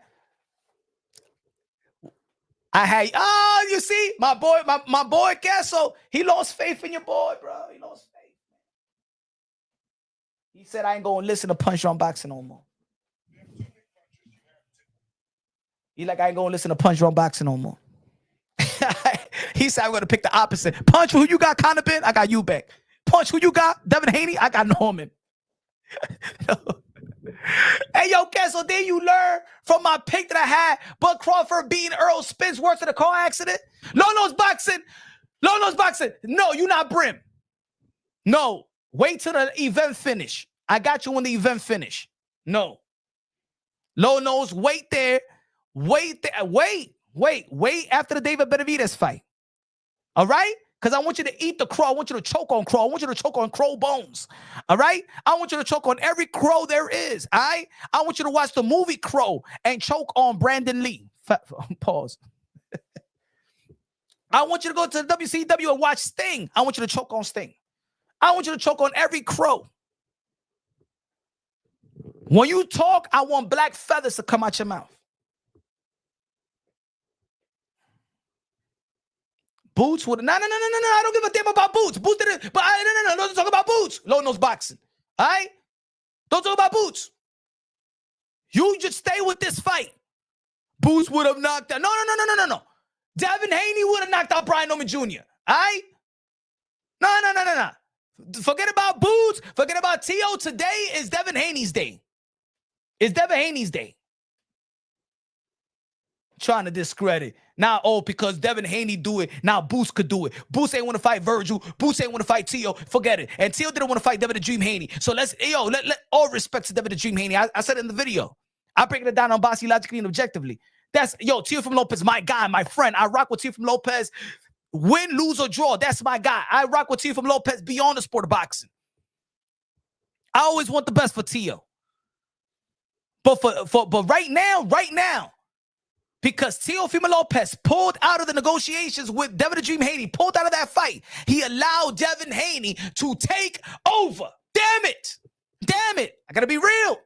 You see, my boy Casso, he lost faith in your boy, bro. He lost faith. He said, I ain't gonna listen to Punch on boxing no more. He like, I ain't gonna listen to Punch on boxing no more. He said, I'm gonna pick the opposite. Punch, who you got, Conor Ben? I got you back. Punch, who you got? Devin Haney? I got Norman. Hey, yo, Kessel, then you learn from my pick that I had, Bud Crawford beating Earl Spence worth of the car accident? Low-nose boxing. No, you not Brim. No, wait till the event finish. I got you when the event finish. No. Low-nose, wait there. Wait after the David Benavidez fight. All right? Because I want you to eat the crow. I want you to choke on crow. I want you to choke on crow bones. All right? I want you to choke on every crow there is. All right? I want you to watch the movie Crow and choke on Brandon Lee. Pause. I want you to go to the WCW and watch Sting. I want you to choke on Sting. I want you to choke on every crow. When you talk, I want black feathers to come out your mouth. Boots would no. I don't give a damn about Boots. Boots didn't. But no. Don't talk about Boots. Low nose boxing. All right. Don't talk about Boots. You just stay with this fight. Boots would have knocked out. No. Devin Haney would have knocked out Brian Norman Jr. All right. No. Forget about Boots. Forget about T.O. Today is Devin Haney's day. It's Devin Haney's day. Trying to discredit. Now, because Devin Haney do it, now Boots could do it. Boots ain't want to fight Virgil. Boots ain't want to fight T.O. Forget it. And T.O. didn't want to fight Devin the Dream Haney. So let all respect to Devin the Dream Haney. I said it in the video. I break it down on bossy, logically, and objectively. That's, T.O. from Lopez, my guy, my friend. I rock with T.O. from Lopez. Win, lose, or draw. That's my guy. I rock with T.O. from Lopez beyond the sport of boxing. I always want the best for T.O. But right now, because Teofimo Lopez pulled out of the negotiations with Devin the Dream Haney, pulled out of that fight, he allowed Devin Haney to take over. Damn it. I gotta be real.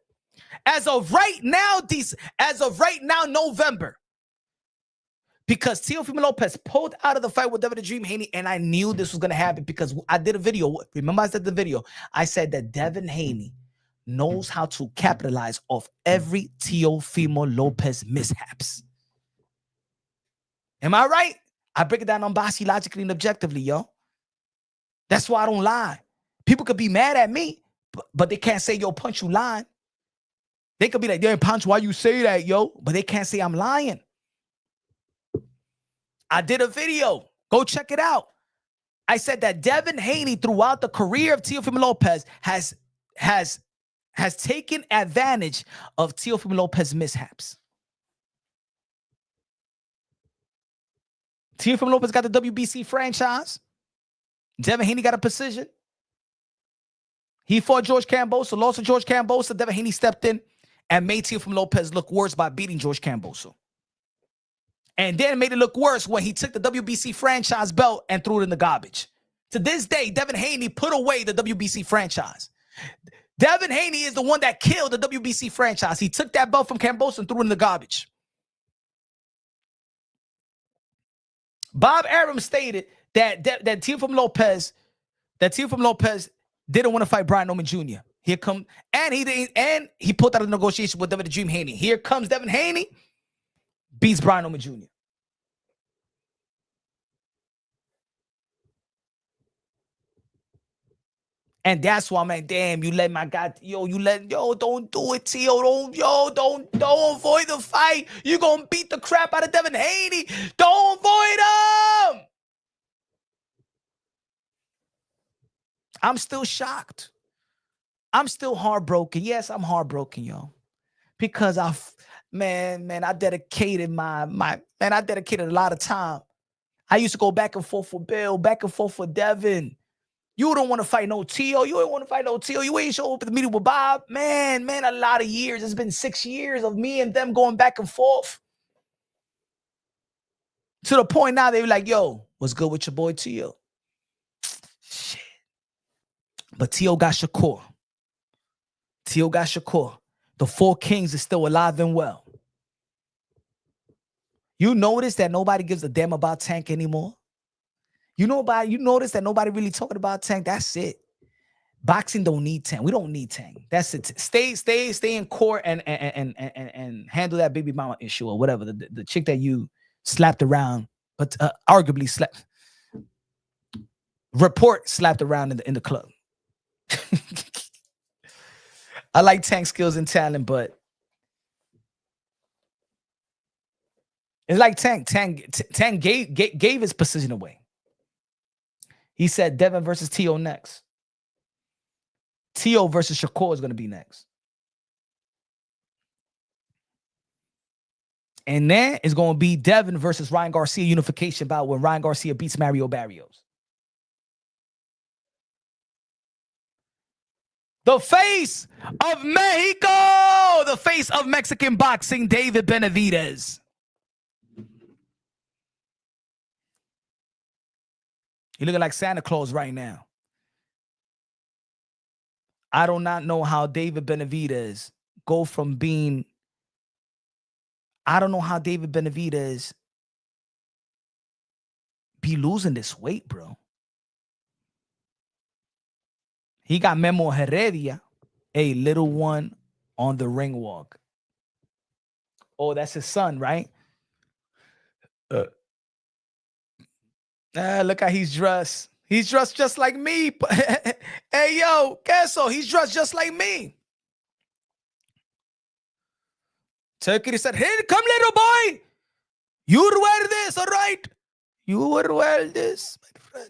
As of right now, November, because Teofimo Lopez pulled out of the fight with Devin the Dream Haney, and I knew this was gonna happen because I did a video. Remember I said the video? I said that Devin Haney knows how to capitalize off every Teofimo Lopez mishaps. Am I right? I break it down on bossy, logically, and objectively, yo. That's why I don't lie. People could be mad at me, but they can't say, yo, Punch, you lying. They could be like, yo, Punch, why you say that, yo? But they can't say I'm lying. I did a video. Go check it out. I said that Devin Haney, throughout the career of Teofimo Lopez, has taken advantage of Teofimo Lopez mishaps. Teofimo Lopez got the WBC franchise. Devin Haney got a precision. He fought George Kambosos, lost to George Kambosos. Devin Haney stepped in and made Teofimo Lopez look worse by beating George Kambosos. And then made it look worse when he took the WBC franchise belt and threw it in the garbage. To this day, Devin Haney put away the WBC franchise. Devin Haney is the one that killed the WBC franchise. He took that belt from Kambosos and threw it in the garbage. Bob Arum stated that Teofimo Lopez didn't want to fight Brian Norman Jr. Here come he pulled out a negotiation with Devin the Dream Haney. Here comes Devin Haney, beats Brian Norman Jr. And that's why, man, damn, you let my guy, don't do it, T.O. Don't avoid the fight. You're going to beat the crap out of Devin Haney. Don't avoid him. I'm still shocked. I'm still heartbroken. Yes, I'm heartbroken, yo. Because I dedicated I dedicated a lot of time. I used to go back and forth for Bill, back and forth for Devin. You don't want to fight no Tio. You don't want to fight no Tio. You ain't show up at the meeting with Bob. Man, a lot of years. It's been 6 years of me and them going back and forth. To the point now they were like, yo, what's good with your boy Tio? Shit. But Tio got Shakur. The 4 Kings is still alive and well. You notice that nobody gives a damn about Tank anymore? You notice that nobody really talking about Tank? That's it. Boxing don't need Tank. We don't need Tank. That's it. Stay in court and handle that baby mama issue or whatever. The chick that you slapped around, but arguably slapped around in the club. I like Tank's skills and talent, but it's like Tank gave his position away. He said Devin versus Tio next. Tio versus Shakur is going to be next. And then it's going to be Devin versus Ryan Garcia unification bout when Ryan Garcia beats Mario Barrios. The face of Mexico, the face of Mexican boxing, David Benavidez. You're looking like Santa Claus right now. I do not know how David Benavidez go from being... I don't know how David Benavidez be losing this weight, bro. He got Memo Heredia, a little one on the ring walk. Oh, that's his son, right? Look how he's dressed. He's dressed just like me. Hey, yo, Queso, he's dressed just like me. Turkey said, hey, come, little boy. You wear this, all right? You would wear this, my friend.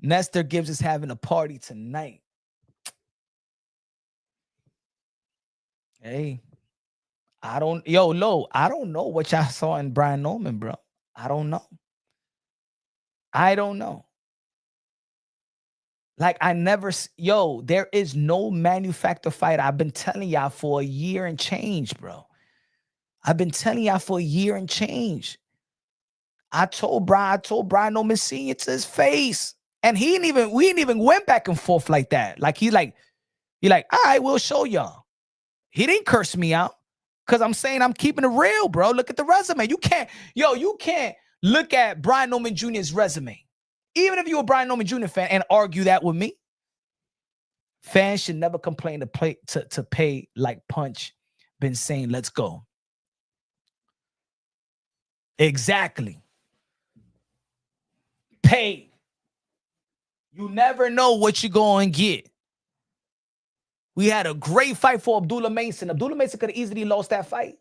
Nestor Gibbs is having a party tonight. Hey, I don't know what y'all saw in Brian Norman, bro. I don't know. Like, there is no manufacturer fight. I've been telling y'all for a year and change, bro. I told Brian Norman Sr. to his face. And we didn't even went back and forth like that. Like, he like, all right, we'll show y'all. He didn't curse me out because I'm saying I'm keeping it real, bro. Look at the resume. You can't look at Brian Norman Jr.'s resume. Even if you're a Brian Norman Jr. fan and argue that with me, fans should never complain to pay like Punch been saying, let's go. Exactly. Pay. You never know what you're going to get. We had a great fight for Abdullah Mason. Abdullah Mason could have easily lost that fight.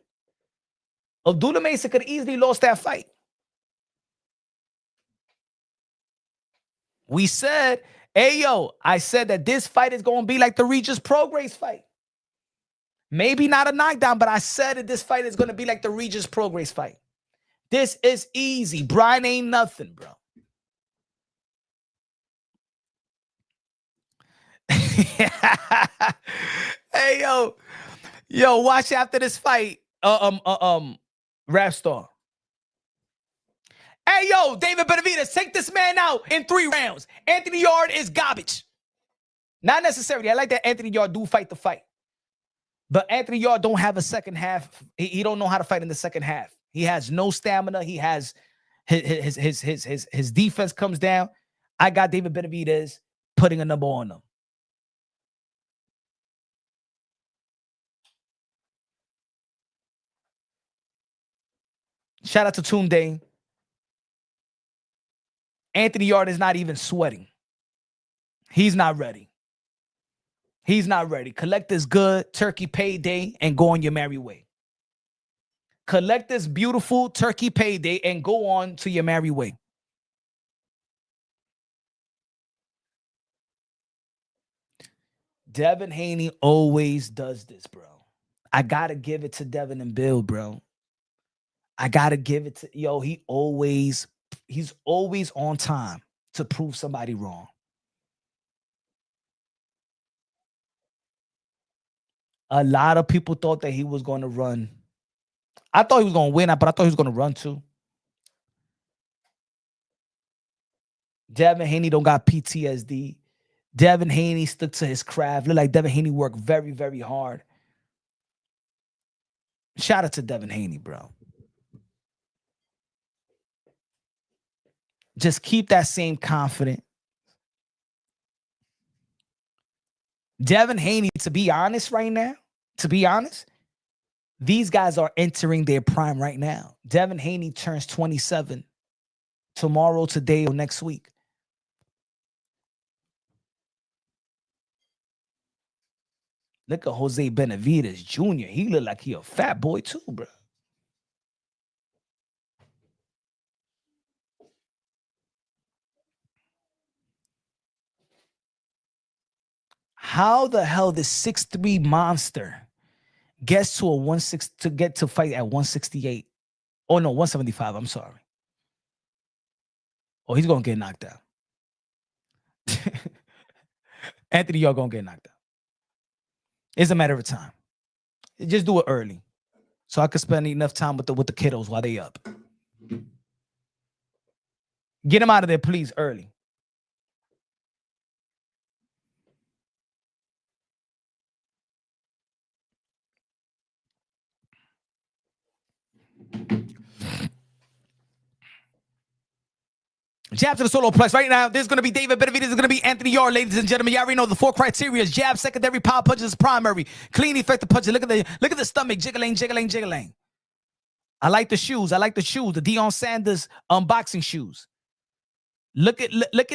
We said, I said that this fight is going to be like the Regis Prograis fight. Maybe not a knockdown, but I said that this fight is going to be like the Regis Prograis fight. This is easy. Brian ain't nothing, bro. Hey, yo, watch after this fight. Rap Star. Hey, yo, David Benavidez, take this man out in 3 rounds. Anthony Yarde is garbage. Not necessarily. I like that Anthony Yarde do fight the fight. But Anthony Yarde don't have a second half. He don't know how to fight in the second half. He has no stamina. He has his defense comes down. I got David Benavidez putting a number on him. Shout out to Tunde. Anthony Yarde is not even sweating. He's not ready. Collect this good turkey payday and go on your merry way. Collect this beautiful turkey payday and go on to your merry way. Devin Haney always does this, bro. I got to give it to Devin and Bill, bro. I got to give it to, he's always on time to prove somebody wrong. A lot of people thought that he was going to run. I thought he was going to win, but I thought he was going to run too. Devin Haney don't got PTSD. Devin Haney stuck to his craft. Look like Devin Haney worked very, very hard. Shout out to Devin Haney, bro. Just keep that same confidence. Devin Haney, to be honest right now, these guys are entering their prime right now. Devin Haney turns 27 tomorrow, today, or next week. Look at Jose Benavidez Jr. He look like he a fat boy too, bro. How the hell this 6'3" monster gets to a 160 to get to fight at 168? Oh no, 175. I'm sorry. Oh, he's gonna get knocked out. Anthony Yarde gonna get knocked out. It's a matter of time. Just do it early, so I can spend enough time with the kiddos while they up. Get them out of there, please, early. Jab to the solo press right now. There's going to be David Benavidez. There's going to be Anthony Yarde, ladies and gentlemen. You already know the 4 criteria: jab, secondary, power punches, primary, clean, effective punches. Look at the stomach, jiggling, jiggling, jiggling. I like the shoes. The Deion Sanders unboxing shoes. Look at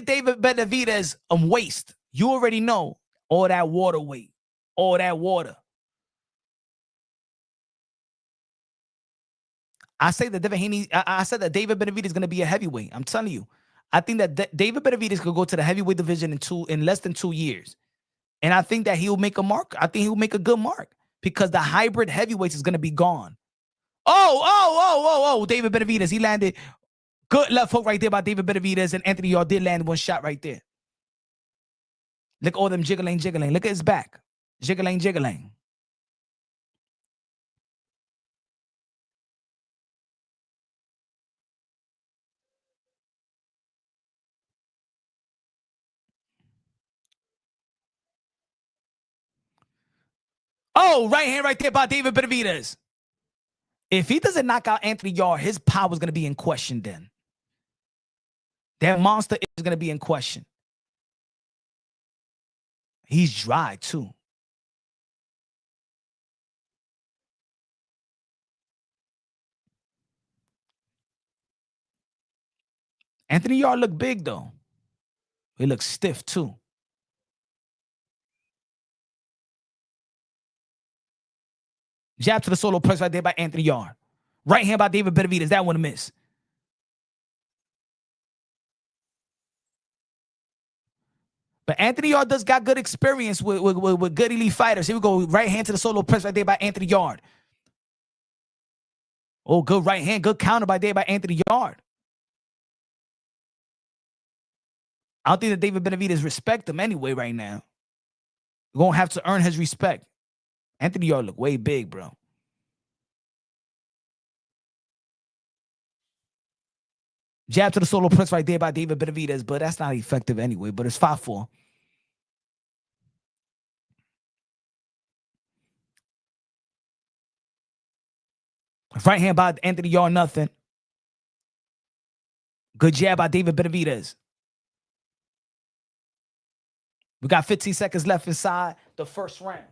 David Benavidez waist. You already know all that water weight, all that water. I say that I said that David Benavidez is going to be a heavyweight. I'm telling you. I think that David Benavidez could go to the heavyweight division in less than 2 years. And I think that he'll make a mark. I think he'll make a good mark because the hybrid heavyweights is going to be gone. Oh, David Benavidez. He landed good left hook right there by David Benavidez, and Anthony Yarde did land one shot right there. Look at all them jiggling, jiggling. Look at his back. Jiggling, jiggling. Oh, right hand right there by David Benavidez. If he doesn't knock out Anthony Yarde, his power is going to be in question then. That monster is going to be in question. He's dry too. Anthony Yarde look big though. He looks stiff too. Jab to the solo press right there by Anthony Yarde. Right hand by David Benavidez. That one a miss. But Anthony Yarde does got good experience with good elite fighters. Here we go. Right hand to the solo press right there by Anthony Yarde. Oh, good right hand. Good counter by Anthony Yarde. I don't think that David Benavidez respect him anyway right now. You're going to have to earn his respect. Anthony Yarde look way big, bro. Jab to the solo press right there by David Benavidez, but that's not effective anyway, but it's 5-4. Right hand by Anthony Yarde, nothing. Good jab by David Benavidez. We got 15 seconds left inside the first round.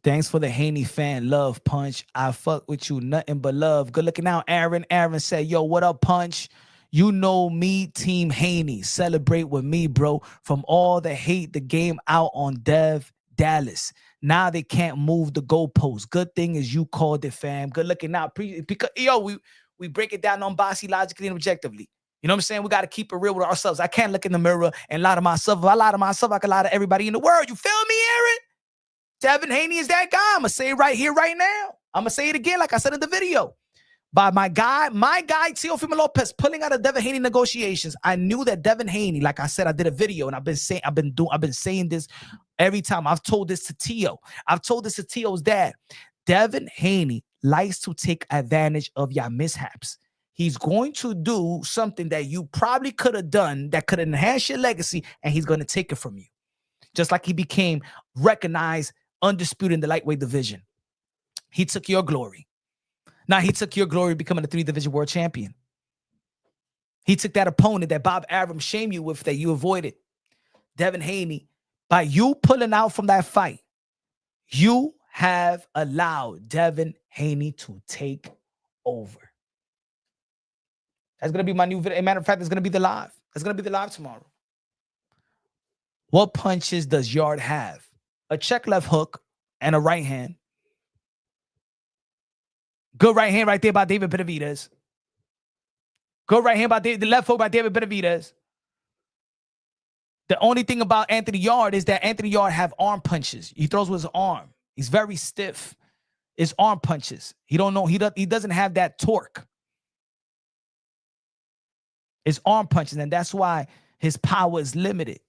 Thanks for the Haney fan love, Punch. I fuck with you, nothing but love. Good looking out, Aaron. Aaron said, yo, what up, Punch? You know me, Team Haney. Celebrate with me, bro. From all the hate, the game out on Dev Dallas. Now they can't move the goalposts. Good thing is you called it, fam. Good looking out. Because, yo, we break it down on bossy logically and objectively. You know what I'm saying? We got to keep it real with ourselves. I can't look in the mirror and lie to myself. If I lie to myself, I can lie to everybody in the world. You feel me, Aaron? Devin Haney is that guy. I'm going to say it right here, right now. I'm going to say it again like I said in the video. By my guy, Teofimo Lopez, pulling out of Devin Haney negotiations. I knew that Devin Haney, like I said, I did a video and I've been saying this every time. I've told this to Tio. I've told this to Tio's dad. Devin Haney likes to take advantage of your mishaps. He's going to do something that you probably could have done that could enhance your legacy, and he's going to take it from you. Just like he became recognized, undisputed in the lightweight division. He took your glory. Now he took your glory becoming a 3-division world champion. He took that opponent that Bob Arum shamed you with that you avoided. Devin Haney, by you pulling out from that fight, you have allowed Devin Haney to take over. That's going to be my new video. As a matter of fact, it's going to be the live. It's going to be the live tomorrow. What punches does Yarde have? A check left hook and a right hand. Good right hand right there by David Benavidez. Good right hand by the left hook by David Benavidez. The only thing about Anthony Yarde is that Anthony Yarde have arm punches. He throws with his arm. He's very stiff. It's arm punches. He doesn't have that torque. It's arm punches, and that's why his power is limited.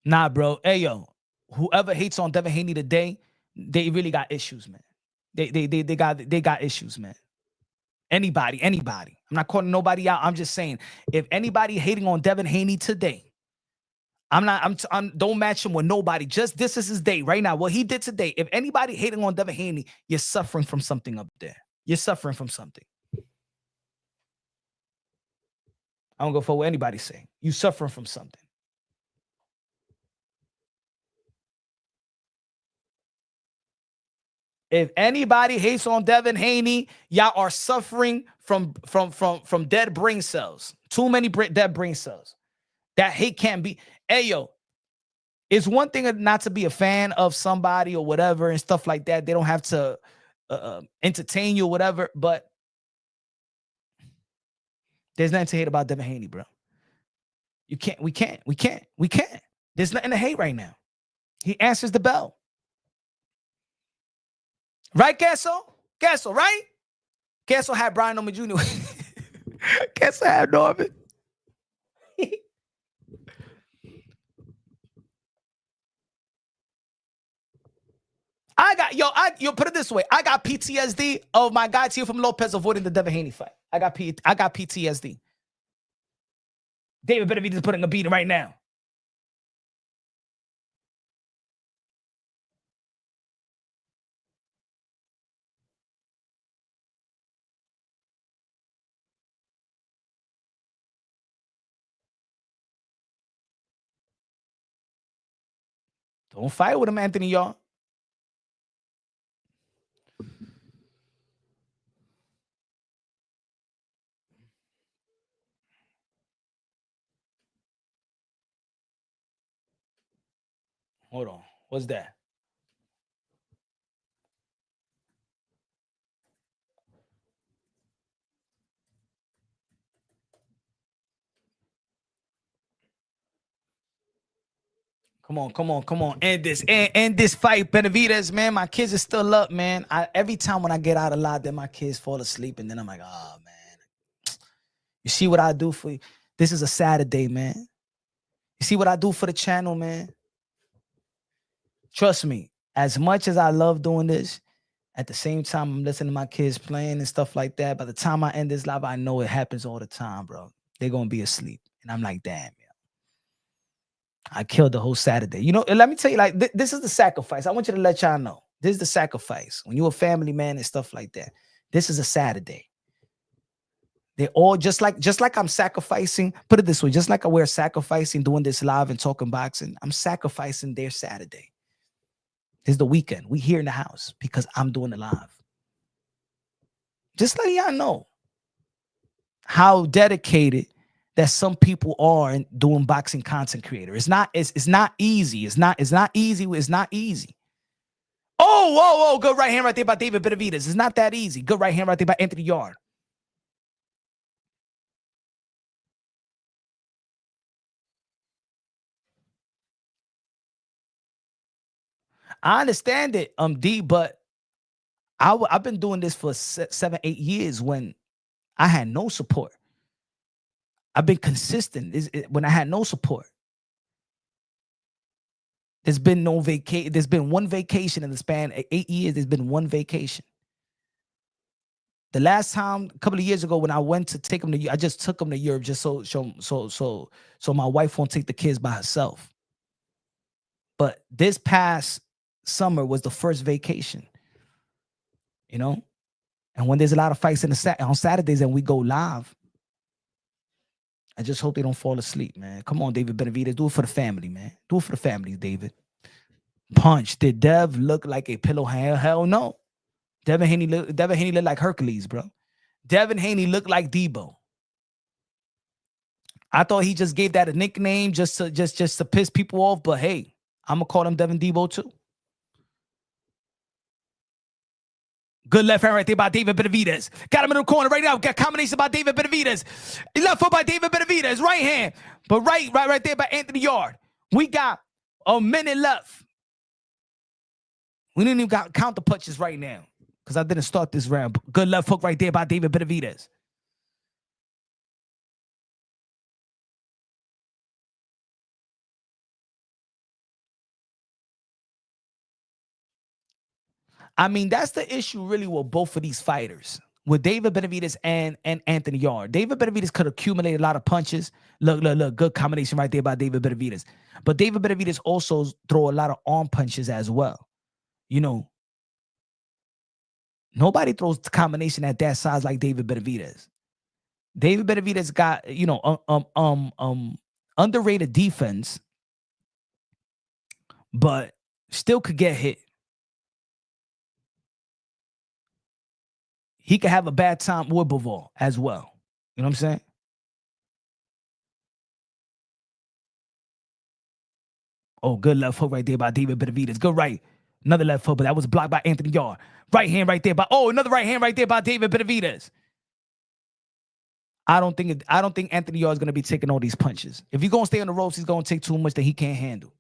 Nah, bro. Hey, yo, whoever hates on Devin Haney today, they really got issues, man. They got issues, man. Anybody. I'm not calling nobody out. I'm just saying, if anybody hating on Devin Haney today, don't match him with nobody. Just this is his day right now. What he did today. If anybody hating on Devin Haney, you're suffering from something up there. You're suffering from something. I don't go for what anybody's saying. You suffering from something. If anybody hates on Devin Haney, y'all are suffering from dead brain cells. Too many dead brain cells. That hate can't be. Hey, yo, it's one thing not to be a fan of somebody or whatever and stuff like that. They don't have to entertain you or whatever, but there's nothing to hate about Devin Haney, bro. We can't. There's nothing to hate right now. He answers the bell. Right, Kessel, right? Kessel had Brian Norman Jr. Kessel had Norman. Put it this way. I got PTSD of my guy Teofimo Lopez avoiding the Devin Haney fight. I got PTSD. David Benavidez putting a beating right now. Don't fight with him, Anthony Yarde. Hold on. What's that? Come on. End this fight, Benavidez, man. My kids are still up, man. Every time when I get out a lot, then my kids fall asleep, and then I'm like, oh, man. You see what I do for you? This is a Saturday, man. You see what I do for the channel, man? Trust me, as much as I love doing this, at the same time, I'm listening to my kids playing and stuff like that. By the time I end this live, I know it happens all the time, bro. They're going to be asleep. And I'm like, damn. I killed the whole Saturday. You know, let me tell you, like, this is the sacrifice. I want you to let y'all know. This is the sacrifice. When you're a family man and stuff like that, this is a Saturday. They're all just like I'm sacrificing. Put it this way, just like we're sacrificing doing this live and talking boxing, I'm sacrificing their Saturday. This is the weekend. We here in the house because I'm doing it live. Just let y'all know. how dedicated that some people are in doing boxing content creator. It's not easy. It's not easy. It's not easy. Oh, whoa, whoa, good right hand right there by David Benavidez. It's not that easy. Good right hand right there by Anthony Yarde. I understand it, D, but I've been doing this for 7, 8 years when I had no support. I've been consistent when I had no support. There's been no vacation. There's been one vacation in the span of 8 years. There's been one vacation. The last time, a couple of years ago, when I went to take him to, I just took him to Europe just so my wife won't take the kids by herself. But this past summer was the first vacation, you know. And when there's a lot of fights on Saturdays and we go live, I just hope they don't fall asleep, man. Come on, David Benavidez, do it for the family, man. Do it for the family, David. Punch. Did Dev look like a pillow hand? Hell no. Devin Haney looked like Hercules, bro. Devin Haney looked like Debo. I thought he just gave that a nickname just to piss people off, but hey, I'm gonna call him Devin Debo too. Good left hand right there by David Benavidez. Got him in the corner right now. Got combination by David Benavidez. Left foot by David Benavidez. Right hand, but right there by Anthony Yarde. We got a minute left. We didn't even count the punches right now because I didn't start this round. Good left hook right there by David Benavidez. I mean, that's the issue really with both of these fighters, with David Benavidez and Anthony Yarde. David Benavidez could accumulate a lot of punches. Look, good combination right there by David Benavidez. But David Benavidez also throw a lot of arm punches as well. You know, nobody throws the combination at that size like David Benavidez. David Benavidez got, you know, underrated defense, but still could get hit. He could have a bad time with Bivol as well. You know what I'm saying? Oh, good left hook right there by David Benavidez. Good right. Another left hook, but that was blocked by Anthony Yarde. Right hand right there by, another right hand right there by David Benavidez. I don't think Anthony Yarde is going to be taking all these punches. If he's going to stay on the ropes, he's going to take too much that he can't handle.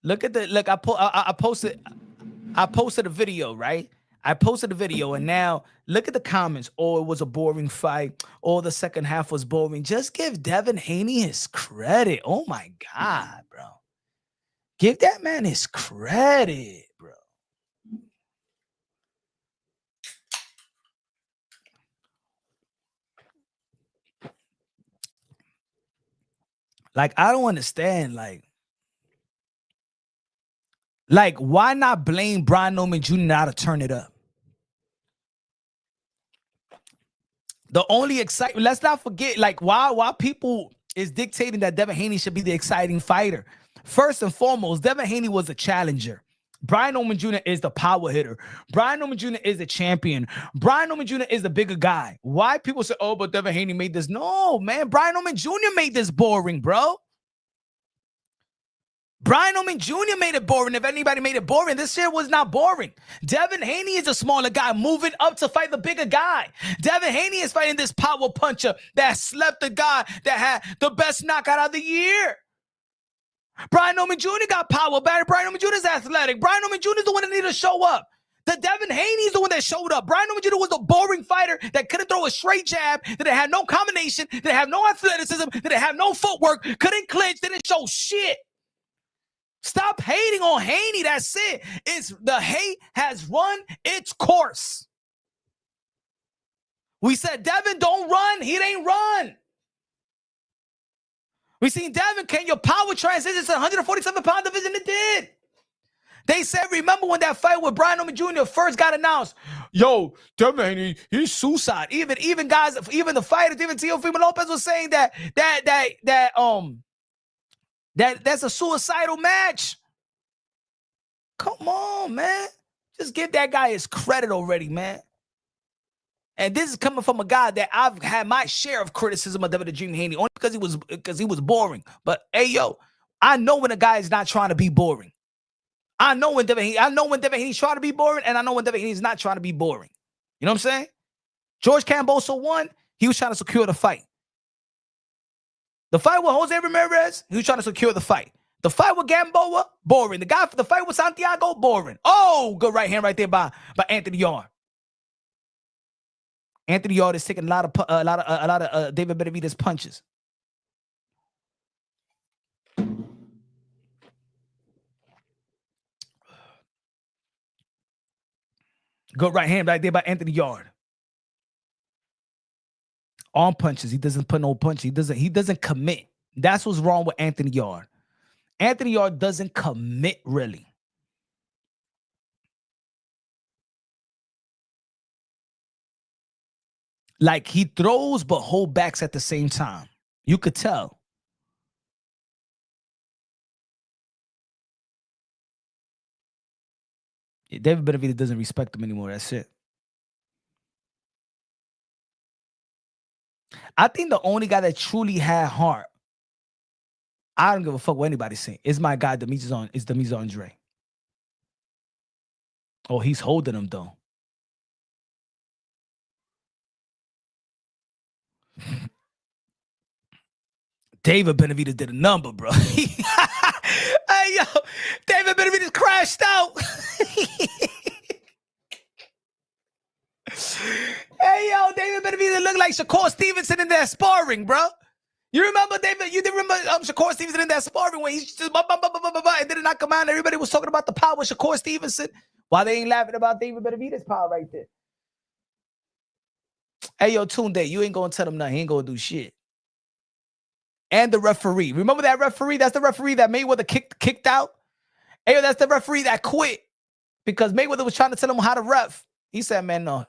Look. I posted a video, right? I posted a video, and now look at the comments. Oh, it was a boring fight. Oh, the second half was boring. Just give Devin Haney his credit. Oh my God, bro. Give that man his credit, bro. Like, I don't understand, like, why not blame Brian Norman Jr. now to turn it up? The only excitement, let's not forget, like, why people is dictating that Devin Haney should be the exciting fighter. First and foremost, Devin Haney was a challenger. Brian Norman Jr. is the power hitter. Brian Norman Jr. is the champion. Brian Norman Jr. is the bigger guy. Why people say, oh, but Devin Haney made this? No, man, Brian Norman Jr. made this boring, bro. Brian Norman Jr. made it boring. If anybody made it boring, this shit was not boring. Devin Haney is a smaller guy moving up to fight the bigger guy. Devin Haney is fighting this power puncher that slept the guy that had the best knockout of the year. Brian Norman Jr. got power. Brian Norman Jr. is athletic. Brian Norman Jr. is the one that needed to show up. The Devin Haney is the one that showed up. Brian Norman Jr. was the boring fighter that couldn't throw a straight jab, that had no combination, that had no athleticism, that had no footwork, couldn't clinch, didn't show shit. Stop hating on Haney. That's it. The hate has run its course. We said, Devin, don't run. He ain't run. We seen Devin, can your power transition to 147-pound division? It did. They said, remember when that fight with Brian Norman Jr. first got announced? Yo, Devin Haney, he's suicide. Even guys, even the fighters, even Teofimo Lopez was saying that's a suicidal match. Come on, man. Just give that guy his credit already, man. And this is coming from a guy that I've had my share of criticism of Devin Haney, only because he was boring. But hey, yo, I know when a guy is not trying to be boring. I know when Devin Haney's trying to be boring, and I know when Devin Haney's not trying to be boring. You know what I'm saying? George Camboso won. He was trying to secure the fight. The fight with Jose Ramirez, he was trying to secure the fight. The fight with Gamboa, boring. The fight with Santiago, boring. Oh, good right hand right there by Anthony Yarde. Anthony Yarde is taking a lot of David Benavidez punches. Good right hand right there by Anthony Yarde. Arm punches. He doesn't put no punch. He doesn't commit. That's what's wrong with Anthony Yarde. Anthony Yarde doesn't commit really. Like he throws but hold backs at the same time. You could tell. David Benavidez doesn't respect him anymore. That's it. I think the only guy that truly had heart, I don't give a fuck what anybody's saying, is my guy, Demetrius Andre. Oh, he's holding him, though. David Benavidez did a number, bro. Hey, yo, David Benavidez crashed out. Hey, yo, David Benavidez looked like Shakur Stevenson in that sparring, bro. You remember, David? You didn't remember Shakur Stevenson in that sparring when he's just and did it not come out and everybody was talking about the power of Shakur Stevenson? Why they ain't laughing about David Benavidez' power right there? Hey, yo, Tunde, you ain't gonna tell him nothing. He ain't gonna do shit. And the referee. Remember that referee? That's the referee that Mayweather kicked out. Hey, that's the referee that quit because Mayweather was trying to tell him how to ref. He said, man, no.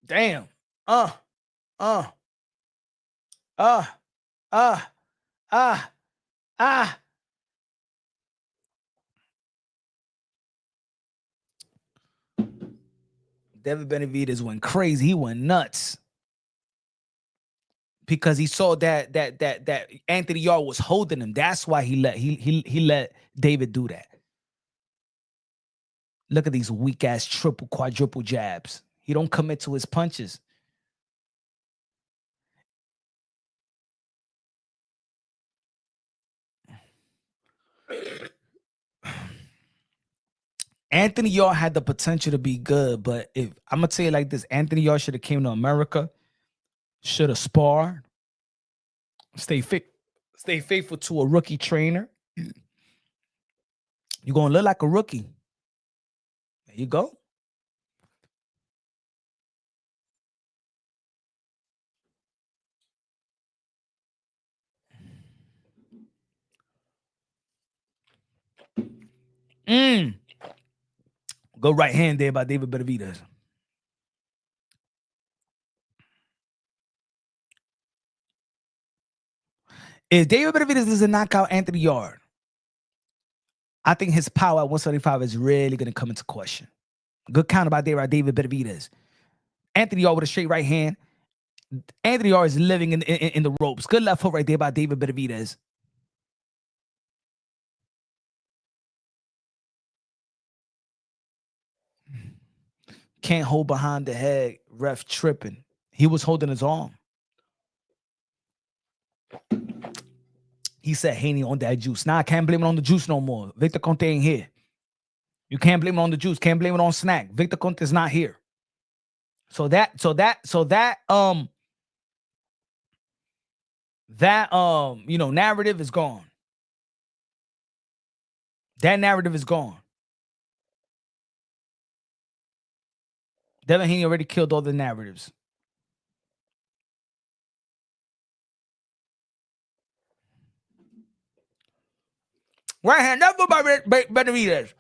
Damn. Devin Benavidez went crazy. He went nuts because he saw that Anthony Yarde was holding him. That's why he let David do that. Look at these weak ass triple, quadruple jabs. He don't commit to his punches. Anthony Yarde had the potential to be good, but if I'm gonna tell you like this, Anthony Yarde should have came to America, should have sparred, stay faithful to a rookie trainer. You're gonna look like a rookie. There you go. Go right hand there by David Benavidez. If David Benavidez doesn't knock out Anthony Yarde, I think his power at 175 is really going to come into question. Good counter by David Benavidez. Anthony Yarde with a straight right hand. Anthony Yarde is living in the ropes. Good left hook right there by David Benavidez. Can't hold behind the head. Ref tripping. He was holding his arm. He said Haney on that juice. Now I can't blame it on the juice no more. Victor Conte ain't here. You can't blame it on the juice. Can't blame it on Snack. Victor Conte is not here. So that narrative is gone. That narrative is gone. Devin Haney already killed all the narratives. Right hand up by Benavidez.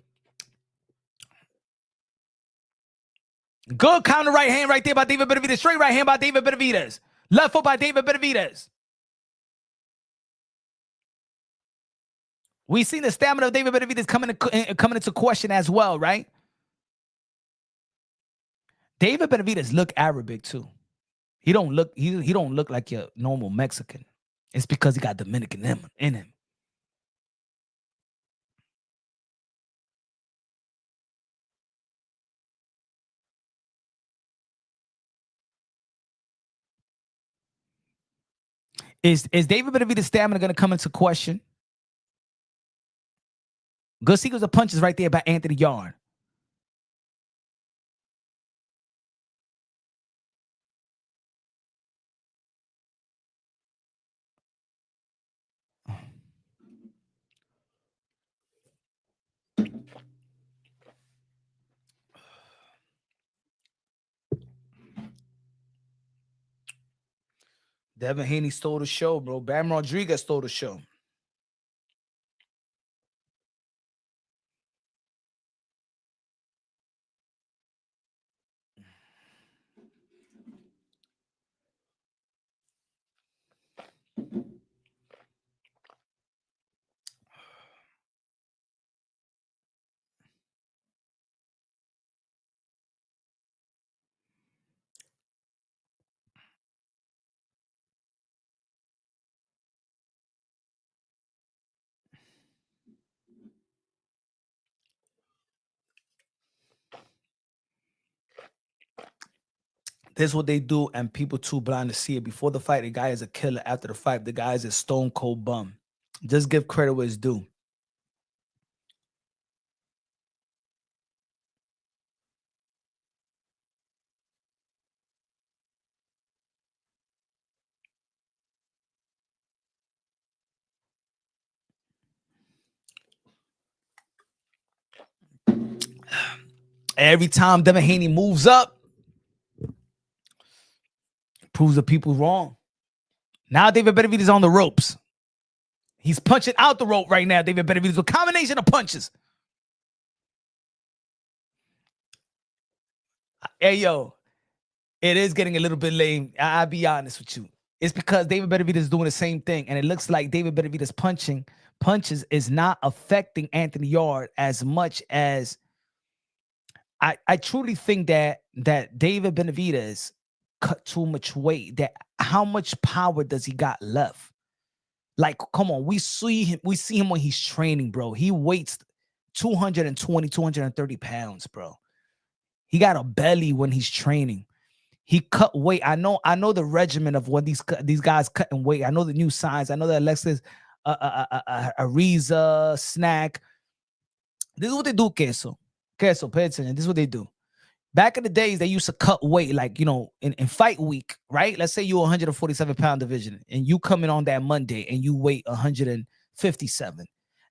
Good counter right hand right there by David Benavidez. Straight right hand by David Benavidez. Left foot by David Benavidez. We seen the stamina of David Benavidez coming into question as well, right? David Benavidez look Arabic too. He don't look like your normal Mexican. It's because he got Dominican in him. Is David Benavidez' stamina going to come into question? Good sequence of punches right there by Anthony Yarde. Devin Haney stole the show, bro. Bam Rodriguez stole the show. This is what they do, and people too blind to see it. Before the fight, the guy is a killer. After the fight, the guy is a stone cold bum. Just give credit where it's due. Every time Devin Haney moves up, proves the people wrong. Now David Benavidez is on the ropes. He's punching out the rope right now. David Benavidez with a combination of punches. Hey, yo, it is getting a little bit lame. I'll be honest with you. It's because David Benavidez is doing the same thing, and it looks like David Benavidez punches is not affecting Anthony Yarde as much as I truly think that David Benavidez cut too much weight. That how much power does he got left? Like, come on, we see him when he's training, bro. He weights 220, 230 pounds, bro. He got a belly when he's training. He cut weight. I know the regimen of when these guys cutting weight. I know the new signs. I know that Alexis, Ariza, Snack. This is what they do, Queso. Queso, pay attention. This is what they do. Back in the days, they used to cut weight, like, you know, in fight week, right? Let's say you're 147-pound division, and you come in on that Monday, and you weigh 157,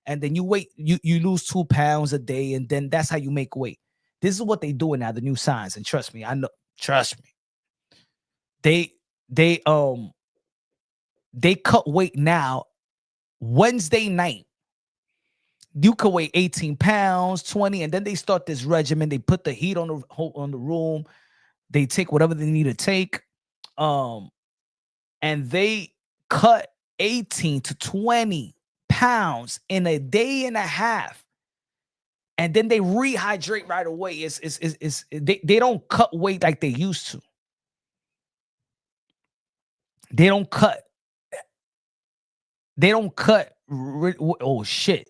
and then you lose 2 pounds a day, and then that's how you make weight. This is what they doing now, the new signs, and trust me, I know. Trust me. They cut weight now Wednesday night. You could weigh 18 pounds, 20, and then they start this regimen. They put the heat on the room. They take whatever they need to take. And they cut 18 to 20 pounds in a day and a half. And then they rehydrate right away. They don't cut weight like they used to. They don't cut. Oh, shit.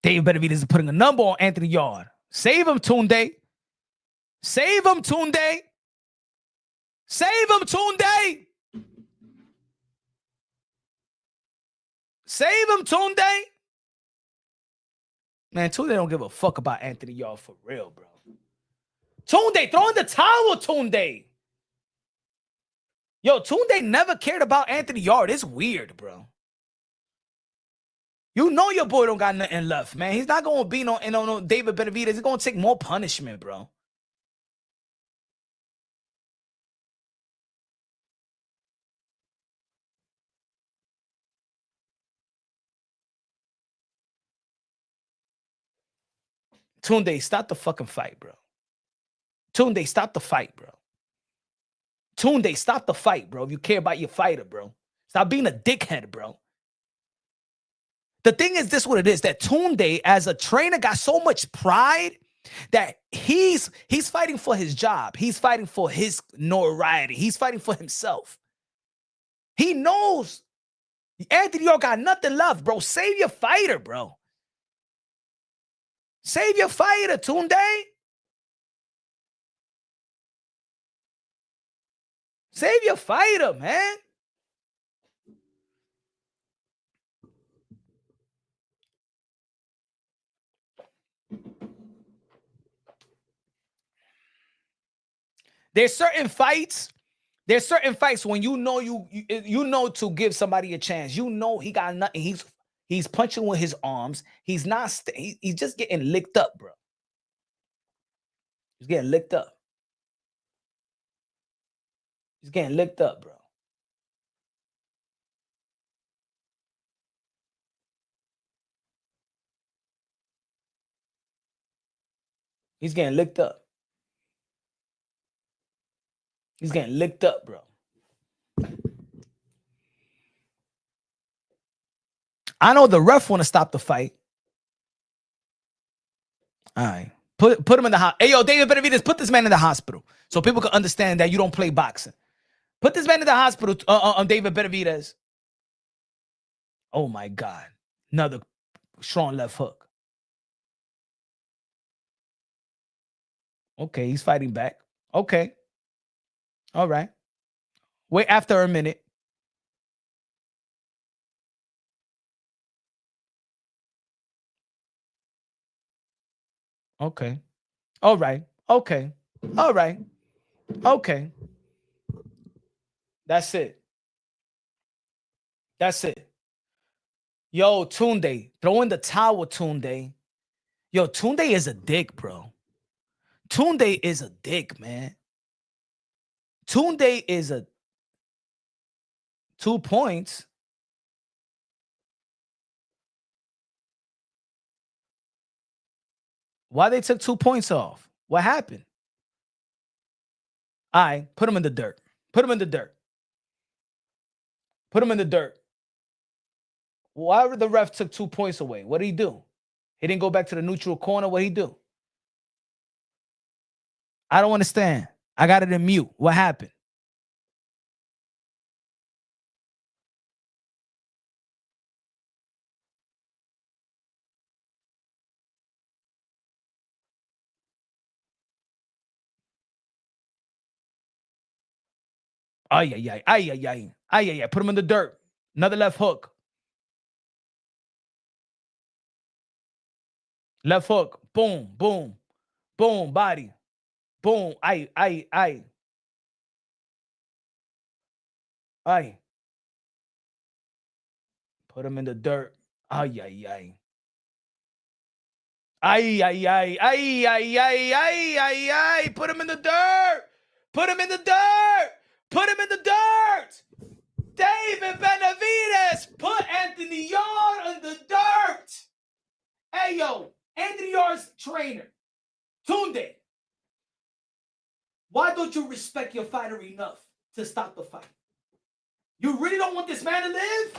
David Benavidez is putting a number on Anthony Yarde. Save him, Tunde. Save him, Tunde. Save him, Tunde. Save him, Tunde. Man, Tunde don't give a fuck about Anthony Yarde for real, bro. Tunde, throw in the towel, Tunde. Yo, Tunde never cared about Anthony Yarde. It's weird, bro. You know your boy don't got nothing left, man. He's not going to be no David Benavidez. He's going to take more punishment, bro. Tunde, stop the fucking fight, bro. Tunde, stop the fight, bro. Tunde, stop the fight, bro. If you care about your fighter, bro. Stop being a dickhead, bro. The thing is, this what it is, that Tunde, as a trainer, got so much pride that he's fighting for his job. He's fighting for his notoriety. He's fighting for himself. He knows Anthony Yarde got nothing left, bro. Save your fighter, bro. Save your fighter, Tunde. Save your fighter, man. There's certain fights when you know to give somebody a chance. You know he got nothing. He's punching with his arms. He's not. He's just getting licked up, bro. He's getting licked up. He's getting licked up, bro. He's getting licked up. He's getting licked up, bro. I know the ref want to stop the fight. All right. Put him in the hospital. Hey, yo, David Benavidez, put this man in the hospital so people can understand that you don't play boxing. Put this man in the hospital, David Benavidez. Oh, my God. Another strong left hook. Okay, he's fighting back. Okay. All right. Wait after a minute. Okay. All right. Okay. All right. Okay. That's it. That's it. Yo, Tunde, throw in the towel, Tunde. Yo, Tunde is a dick, bro. Tunde is a dick, man. Tunde is a 2 points. Why they took 2 points off? What happened? All right, put him in the dirt. Put him in the dirt. Put him in the dirt. Why the ref took 2 points away? What did he do? He didn't go back to the neutral corner. What did he do? I don't understand. I got it in mute. What happened? Ay. Put him in the dirt. Another left hook. Left hook. Boom, boom, boom, body. Boom. Ay. Put him in the dirt. Ay. Put him in the dirt. Put him in the dirt. Put him in the dirt. David Benavidez, put Anthony Yarde in the dirt. Hey, yo, Anthony Yarde's trainer, Tunde. Why don't you respect your fighter enough to stop the fight? You really don't want this man to live?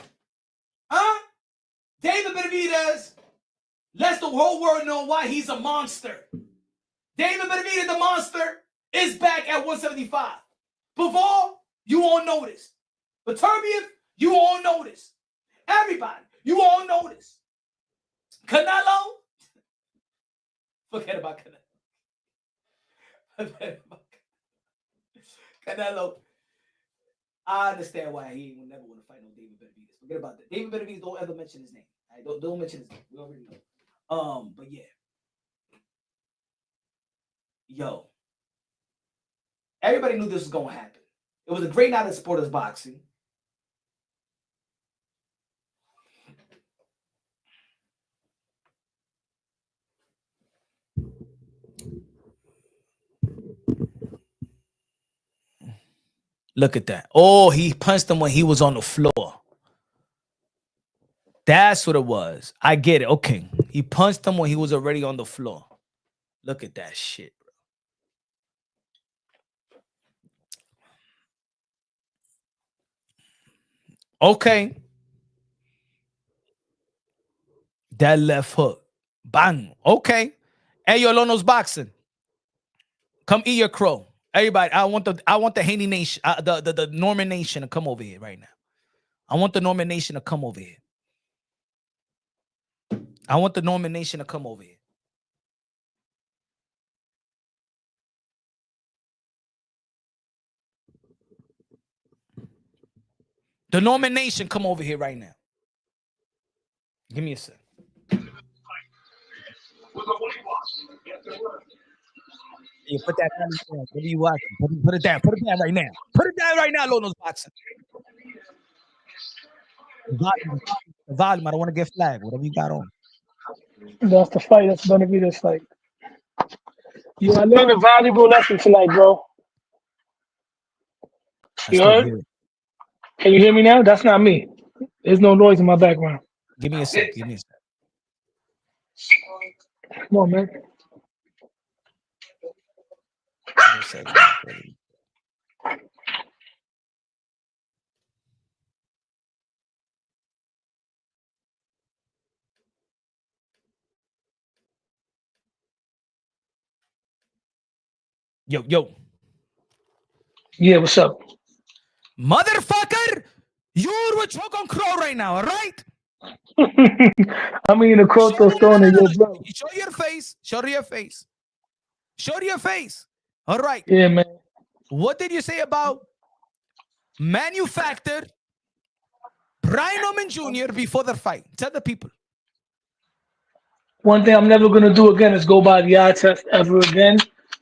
Huh? David Benavidez lets the whole world know why he's a monster. David Benavidez, the monster, is back at 175. Bivol, you all notice. Beterbiev, you all notice. Everybody, you all notice. Canelo, forget about Canelo. I understand why he would never want to fight no David Benavidez. Forget about that. David Benavidez, don't ever mention his name. Right? Don't mention his name. We already know. But yeah. Yo. Everybody knew this was going to happen. It was a great night of sports boxing. Look at that. Oh, he punched him when he was on the floor. That's what it was. I get it. Okay. He punched him when he was already on the floor. Look at that shit, bro. Okay. That left hook. Bang. Okay. Hey, yo, Lono's boxing. Come eat your crow. Everybody, I want the Haney Nation, the Norman Nation to come over here right now. I want the Norman Nation to come over here. I want the Norman Nation to come over here. The Norman Nation, come over here right now. Give me a sec. You put that down. What are you watching? Put it down. Put it down right now. Put it down right now, Lono's boxing. The volume. I don't want to get flagged. Whatever you got on. That's the fight. That's Benavidez fight. Yeah, I learned a valuable lesson tonight, bro. You heard? Can you hear me now? That's not me. There's no noise in my background. Give me a sec. Give me a sec. Come on, man. Yo. Yeah, what's up? Motherfucker, you're with choke on crow right now, all right? I mean, the Croto Stone is your brother. Show your face. Show your face. Show your face. All right. Yeah, man. What did you say about manufactured Brian Norman Jr. before the fight? Tell the people. One thing I'm never going to do again is go by the eye test ever again.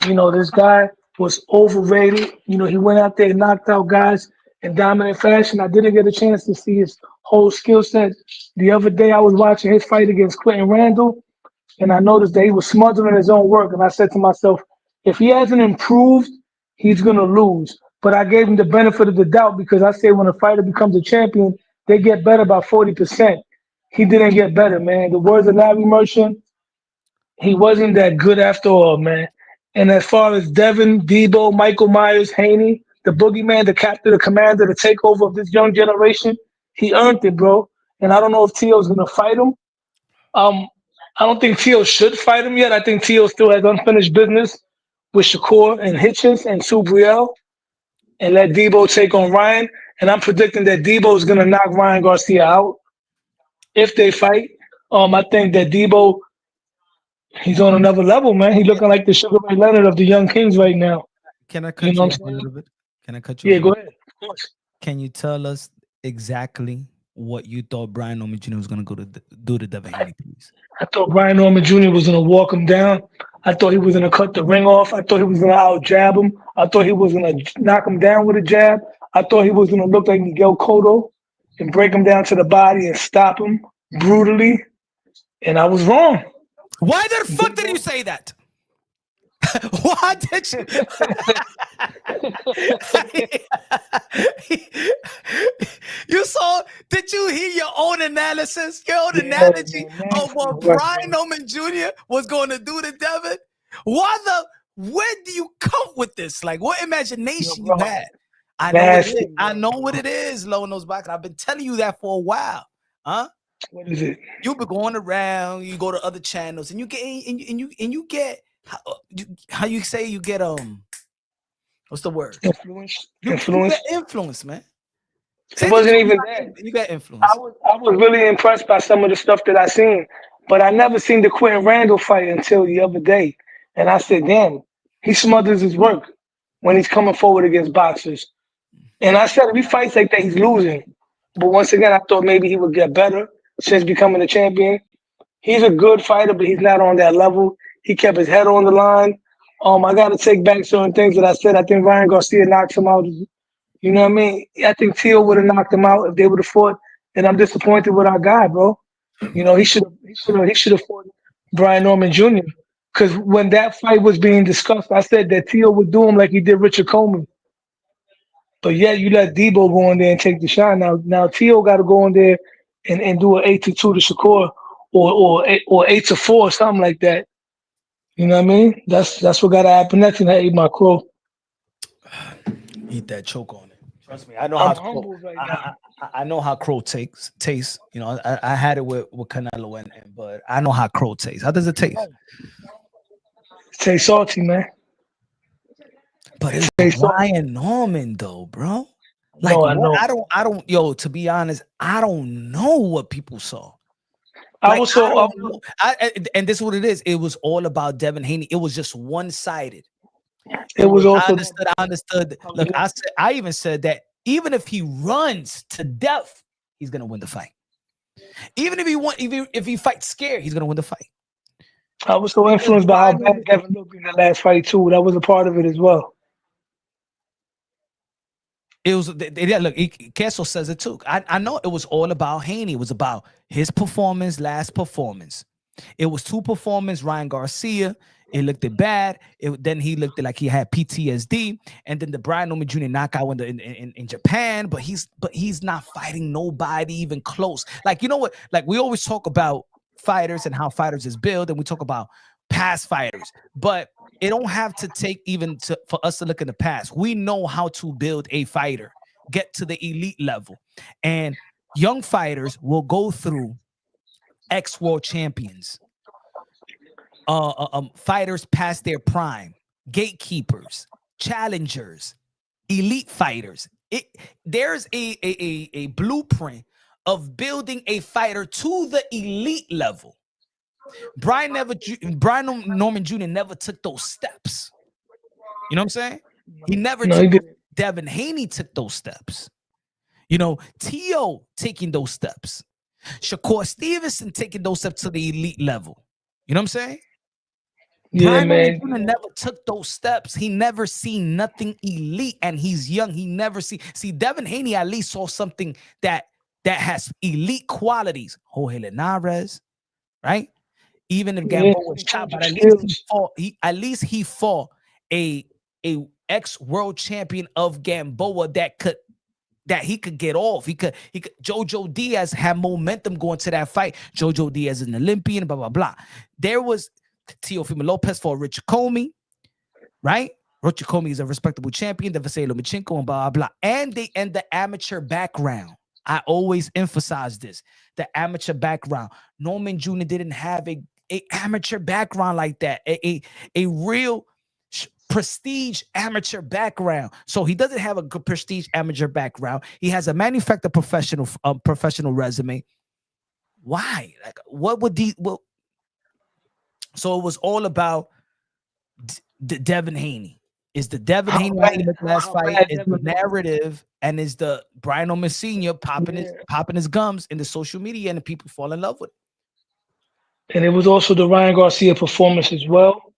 You know, this guy was overrated. You know, he went out there and knocked out guys in dominant fashion. I didn't get a chance to see his whole skill set. The other day, I was watching his fight against Quentin Randall, and I noticed that he was smothering his own work. And I said to myself, if he hasn't improved, he's going to lose. But I gave him the benefit of the doubt because I say when a fighter becomes a champion, they get better by 40%. He didn't get better, man. The words of Larry Merchant, he wasn't that good after all, man. And as far as Devin, Debo, Michael Myers, Haney, the boogeyman, the captain, the commander, the takeover of this young generation, he earned it, bro. And I don't know if Tio's going to fight him. I don't think Tio should fight him yet. I think Tio still has unfinished business with Shakur and Hitchens and Subriel, and let Debo take on Ryan. And I'm predicting that Debo is going to knock Ryan Garcia out if they fight. I think that Debo, he's on another level, man. He's looking like the Sugar Ray Leonard of the young kings right now. Can I cut you off a little bit? Can I cut you Yeah, off? go ahead. Of course. Can you tell us exactly what you thought Brian Norman Jr. was going to go to do to Devin Haney, please? I thought Brian Norman Jr. was going to walk him down. I thought he was going to cut the ring off. I thought he was going to out-jab him. I thought he was going to knock him down with a jab. I thought he was going to look like Miguel Cotto and break him down to the body and stop him brutally. And I was wrong. Why the fuck did you say that? Why did you? You saw? Did you hear your own analysis, your own analogy of what Brian Norman Jr. was going to do to Devin? Where do you come with this? Like, what imagination you had? I know what it is, Lono's back. I've been telling you that for a while, huh? What is it? You've been going around. You go to other channels, and you get how you say you get what's the word? Influence. You get influence, man. It wasn't even that. You got influence. I was really impressed by some of the stuff that I seen, but I never seen the Quentin Randall fight until the other day, and I said, "Damn, he smothers his work when he's coming forward against boxers." And I said, if he fights like that, he's losing. But once again, I thought maybe he would get better since becoming a champion. He's a good fighter, but he's not on that level. He kept his head on the line. I got to take back certain things that I said. I think Ryan Garcia knocked him out. You know what I mean? I think Tio would have knocked him out if they would have fought. And I'm disappointed with our guy, bro. You know, he should have fought Brian Norman Jr. Because when that fight was being discussed, I said that Tio would do him like he did Richard Coleman. But yeah, you let Debo go in there and take the shot. Now Tio got to go in there and do an 8-2 to Shakur or 8-4, something like that. You know what I mean? That's what got to happen next. And I ate my crow. Eat that, choke on it. Trust me, I know I'm how humble right now. I know how crow tastes. You know, I had it with Canelo, but I know how crow tastes. How does it taste? It tastes salty, man. But it's tastes Brian Norman though, bro. Like no, I know. I don't. Yo, to be honest, I don't know what people saw. I was so. And this is what it is. It was all about Devin Haney. It was just one-sided. It was also. I understood. Look, I even said that even if he runs to death, he's gonna win the fight. Even if he fights scared, he's gonna win the fight. I was so influenced by how bad Devin looked in the last fight too. That was a part of it as well. It was, look, Kessel says it too. I know it was all about Haney. It was about his performance, last performance. It was 2 performances, Ryan Garcia. It looked bad. Then he looked like he had PTSD. And then the Brian Norman Jr. knockout in Japan. But he's not fighting nobody even close. Like, you know what? Like, we always talk about fighters and how fighters is built. And we talk about past fighters. But it don't have to take for us to look in the past. We know how to build a fighter, get to the elite level. And young fighters will go through ex-world champions, fighters past their prime, gatekeepers, challengers, elite fighters. There's a blueprint of building a fighter to the elite level. Brian Norman Jr. never took those steps. You know what I'm saying? He never took. Devin Haney took those steps. You know, T.O. taking those steps. Shakur Stevenson taking those steps to the elite level. You know what I'm saying? Yeah, Brian man. Norman Jr. never took those steps. He never seen nothing elite, and he's young. He never see Devin Haney at least saw something that has elite qualities. Jorge Linares, right? Even if Gamboa was shot, but at least he fought a ex-world champion of Gamboa that he could get off. He could Jojo Diaz had momentum going to that fight. Jojo Diaz is an Olympian, blah, blah, blah. There was Teofimo Lopez for Richard Comey, right? Richard Comey is a respectable champion, the Vasily Lomachenko, and blah, blah, blah. And the amateur background. I always emphasize this. The amateur background. Norman Jr. didn't have a amateur background like that, a real prestige amateur background. So he doesn't have a good prestige amateur background. He has a manufactured professional resume. Why? Like, what would so it was all about Devin Haney. Is the Devin Haney in the last fight? Is the narrative, and is the Brian Norman Sr. popping his gums in the social media, and the people fall in love with it. And it was also the Ryan Garcia performance as well.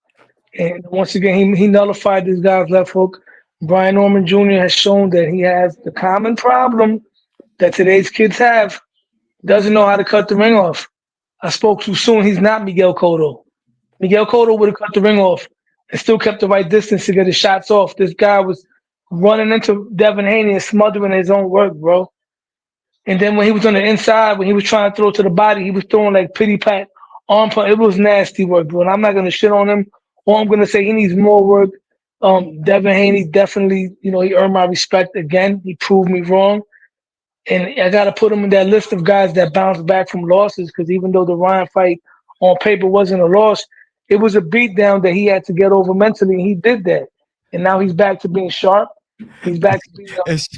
And once again, he nullified this guy's left hook. Brian Norman Jr. has shown that he has the common problem that today's kids have. Doesn't know how to cut the ring off. I spoke too soon. He's not Miguel Cotto. Miguel Cotto would have cut the ring off and still kept the right distance to get his shots off. This guy was running into Devin Haney and smothering his own work, bro. And then when he was on the inside, when he was trying to throw to the body, he was throwing like pity pat, arm punch. It was nasty work, bro. And I'm not going to shit on him. Or I'm going to say he needs more work. Devin Haney definitely, he earned my respect again. He proved me wrong. And I got to put him in that list of guys that bounced back from losses, because even though the Ryan fight on paper wasn't a loss, it was a beatdown that he had to get over mentally, and he did that. And now he's back to being sharp. He's back to being this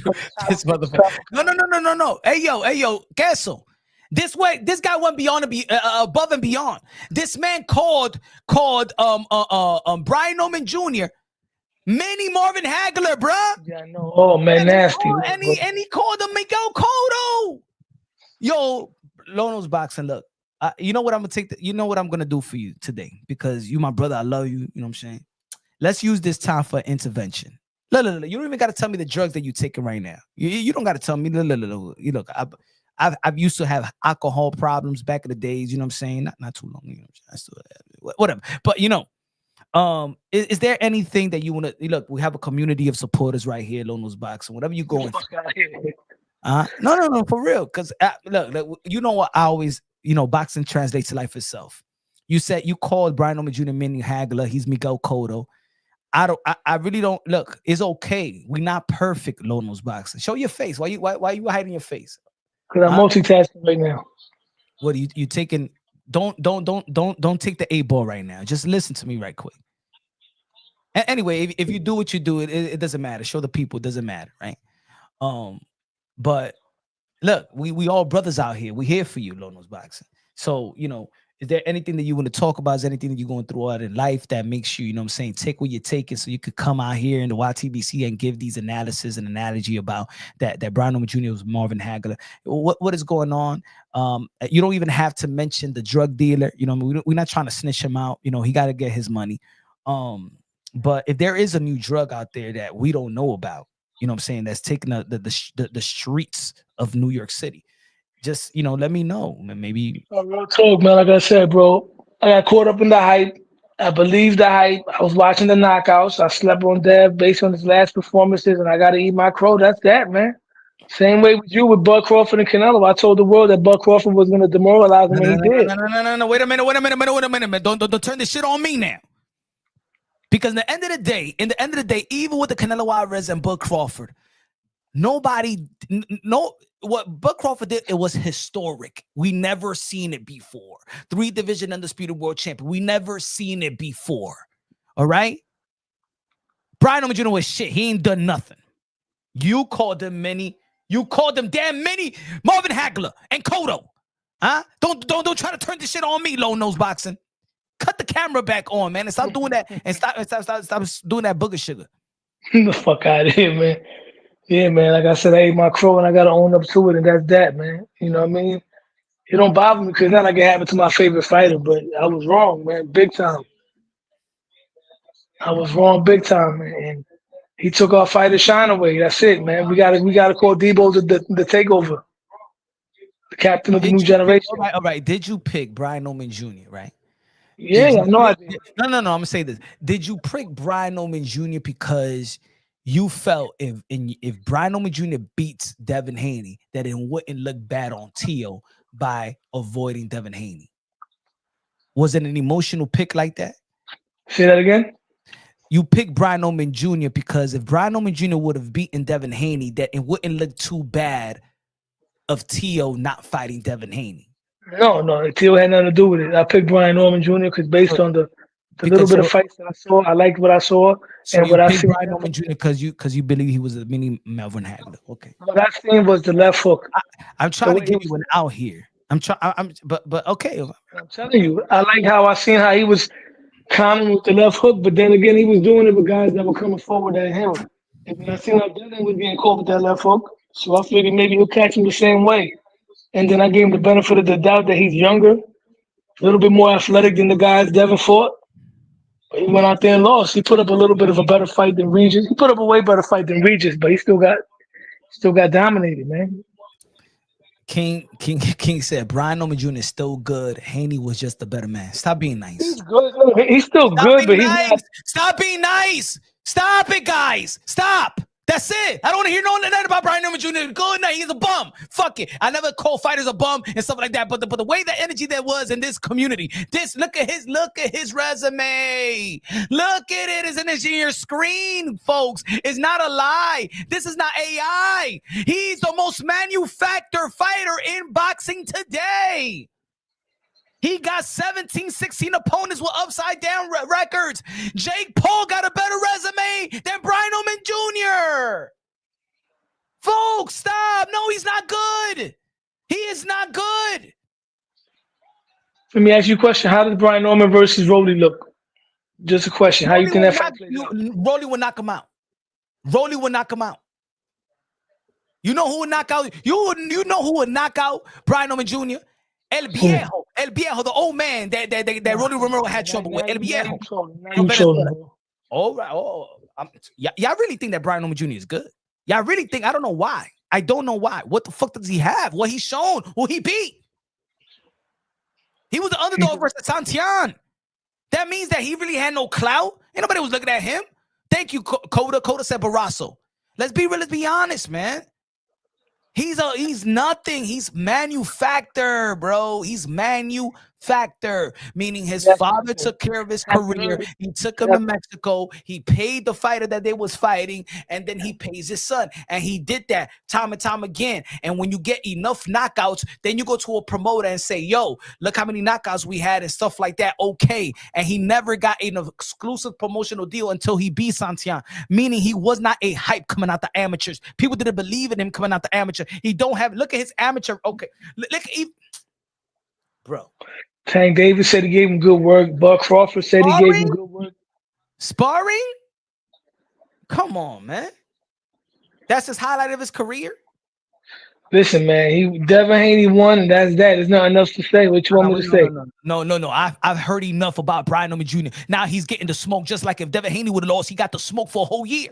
motherfucker. No. Hey yo, Kessel. This guy went above and beyond. This man called Brian Norman Jr. Mini Marvin Hagler, bruh. Yeah, I know. Oh man, nasty. And he called him Miguel Cotto. Yo, Lono's Boxing. Look, you know what I'm gonna you know what I'm gonna do for you today, because you my brother. I love you. You know what I'm saying? Let's use this time for intervention. Look. You don't even got to tell me the drugs that you're taking right now. You don't got to tell me. Look, I've used to have alcohol problems back in the days. You know what I'm saying? Not too long. You know what I'm saying? I still have, whatever. But is there anything that you want to look? We have a community of supporters right here, Lono's Boxing. Whatever you're going through. No, for real. Because look, you know what? I always, boxing translates to life itself. You said you called Brian Norman Jr. Mini Hagler. He's Miguel Cotto. I really don't look. It's okay. We're not perfect, low nose boxing. Show your face. Why you hiding your face? Because I'm multitasking right now. What are you taking? Don't take the 8-ball right now. Just listen to me right quick. Anyway, if you do what you do, it doesn't matter. Show the people, it doesn't matter, right? But look, we all brothers out here. We're here for you, low nose boxing. So, is there anything that you want to talk about? Is there anything that you're going through out in life that makes you, take what you're taking so you could come out here in the YTBC and give these analysis and analogy about that Brian Norman Jr. was Marvin Hagler? What is going on? You don't even have to mention the drug dealer. We're not trying to snitch him out. He got to get his money. But if there is a new drug out there that we don't know about, that's taking the streets of New York City, just let me know. Maybe real talk, man. Like I said, bro, I got caught up in the hype. I believed the hype. I was watching the knockouts. I slept on Dev based on his last performances, and I got to eat my crow. That's that, man. Same way with you with Bud Crawford and Canelo. I told the world that Bud Crawford was going to demoralize him, and he did. No. Wait a minute. Don't turn this shit on me now. Because in the end of the day, even with the Canelo Alvarez and Bud Crawford, what Bud Crawford did, it was historic. We never seen it before. 3-division undisputed world champion. We never seen it before. All right? Brian Norman Jr. was shit. He ain't done nothing. You called them damn many Marvin Hagler and Cotto. Huh? Don't try to turn this shit on me, low nose boxing. Cut the camera back on, man, and stop doing that, and stop doing that booger sugar. The fuck out of here, man. Yeah, man. Like I said, I ate my crow, and I gotta own up to it, and that's that, man. You know what I mean? It don't bother me because not like it happened to my favorite fighter, but I was wrong, man, big time. I was wrong, big time, man. And he took our fighter shine away. That's it, man. We gotta call Debo the takeover, the captain of the new generation. All right. Did you pick Brian Norman Jr., right? Yeah, no, I did. No. I'm gonna say this. Did you pick Brian Norman Jr. because you felt if Brian Norman Jr. beats Devin Haney, that it wouldn't look bad on Tio by avoiding Devin Haney? Was it an emotional pick like that? Say that again. You picked Brian Norman Jr. because if Brian Norman Jr. would have beaten Devin Haney, that it wouldn't look too bad of Tio not fighting Devin Haney. No, Tio had nothing to do with it. I picked Brian Norman Jr. because based on the little bit of fights that I saw, I liked what I saw. So and what I see. Brian Norman Jr. because you believe he was a mini Marvin Hagler. Okay. What I seen was the left hook. I'm trying to give you an out here. But okay. I'm telling you, I like how I seen how he was counting with the left hook, but then again, he was doing it with guys that were coming forward at him. And then I seen how Devin was being caught with that left hook, so I figured maybe he'll catch him the same way. And then I gave him the benefit of the doubt that he's younger, a little bit more athletic than the guys Devin fought. But he went out there and lost. He put up a little bit of a better fight than Regis. He put up a way better fight than Regis, but he still got dominated, man. King said Brian Norman Jr. is still good. Haney was just a better man. Stop being nice. He's good. He's still good, but he's not. Stop being nice. Stop it, guys. Stop. That's it. I don't want to hear nothing about Brian Norman Jr. Good night. He's a bum. Fuck it. I never call fighters a bum and stuff like that. But the way the energy that was in this community, look at his resume. Look at it. It's in your screen, folks. It's not a lie. This is not AI. He's the most manufactured fighter in boxing today. He got 17, 16 opponents with upside down records. Jake Paul got a better resume than Brian Norman Jr. Folks, stop. No, he's not good. He is not good. Let me ask you a question. How did Brian Norman versus Rolly look? Just a question. How you think that fight played out? Rolly would knock him out. Rolly would knock him out. You know who would knock out? You know who would knock out Brian Norman Jr.? El Viejo, the old man that Rolly Romero had trouble with. El Viejo. All right. Y'all really think that Brian Norman Jr. is good? Y'all really think? I don't know why. I don't know why. What the fuck does he have? What he's shown? Who he beat? He was the underdog versus Santian. That means that he really had no clout. Ain't nobody was looking at him. Thank you, Coda. Coda said Barrasso. Let's be real. Let's be honest, man. He's nothing. He's manufactured, bro. He's manufactured. factor, meaning his Yes. father took care of his career. He took him to Mexico. He paid the fighter that they was fighting, and then he pays his son. And he did that time and time again. And when you get enough knockouts, then you go to a promoter and say, yo, look how many knockouts we had and stuff like that. Okay. And he never got an exclusive promotional deal until he beat Santiago, meaning he was not a hype coming out the amateurs. People didn't believe in him coming out the amateur. He don't have, look at his amateur. Okay. Look at bro. Tank Davis said he gave him good work. Buck Crawford said he gave him good work. Sparring? Come on, man. That's his highlight of his career. Listen, man, Devin Haney won, and that's that. There's nothing else to say. What you want me to say? No. I've heard enough about Brian Norman Jr. Now he's getting the smoke, just like if Devin Haney would have lost, he got the smoke for a whole year.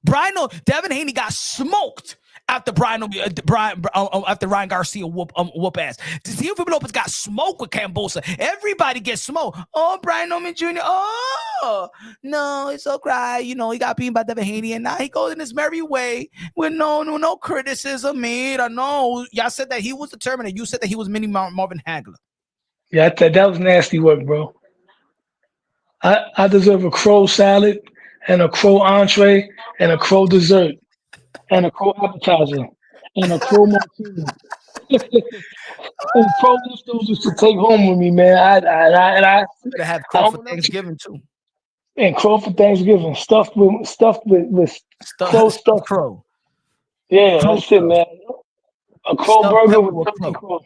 Devin Haney got smoked after after Ryan Garcia whoop ass. Teofimo Lopez got smoked with Cambosa. Everybody gets smoked. Oh, Brian Norman Jr. Oh, no, it's so cry. You know, he got beaten by Devin Haney, and now he goes in his merry way with no criticism made. I know y'all said that he was determined, and you said that he was mini Marvin Hagler. Yeah, that was nasty work, bro. I deserve a crow salad and a crow entree and a crow dessert and a crow appetizer and a crow martini and crow leftovers to take home with me, man. I to have crow for Thanksgiving too. And crow for Thanksgiving, stuffed with crow stuff. Crow. Yeah, that's it, man. A crow burger with crow.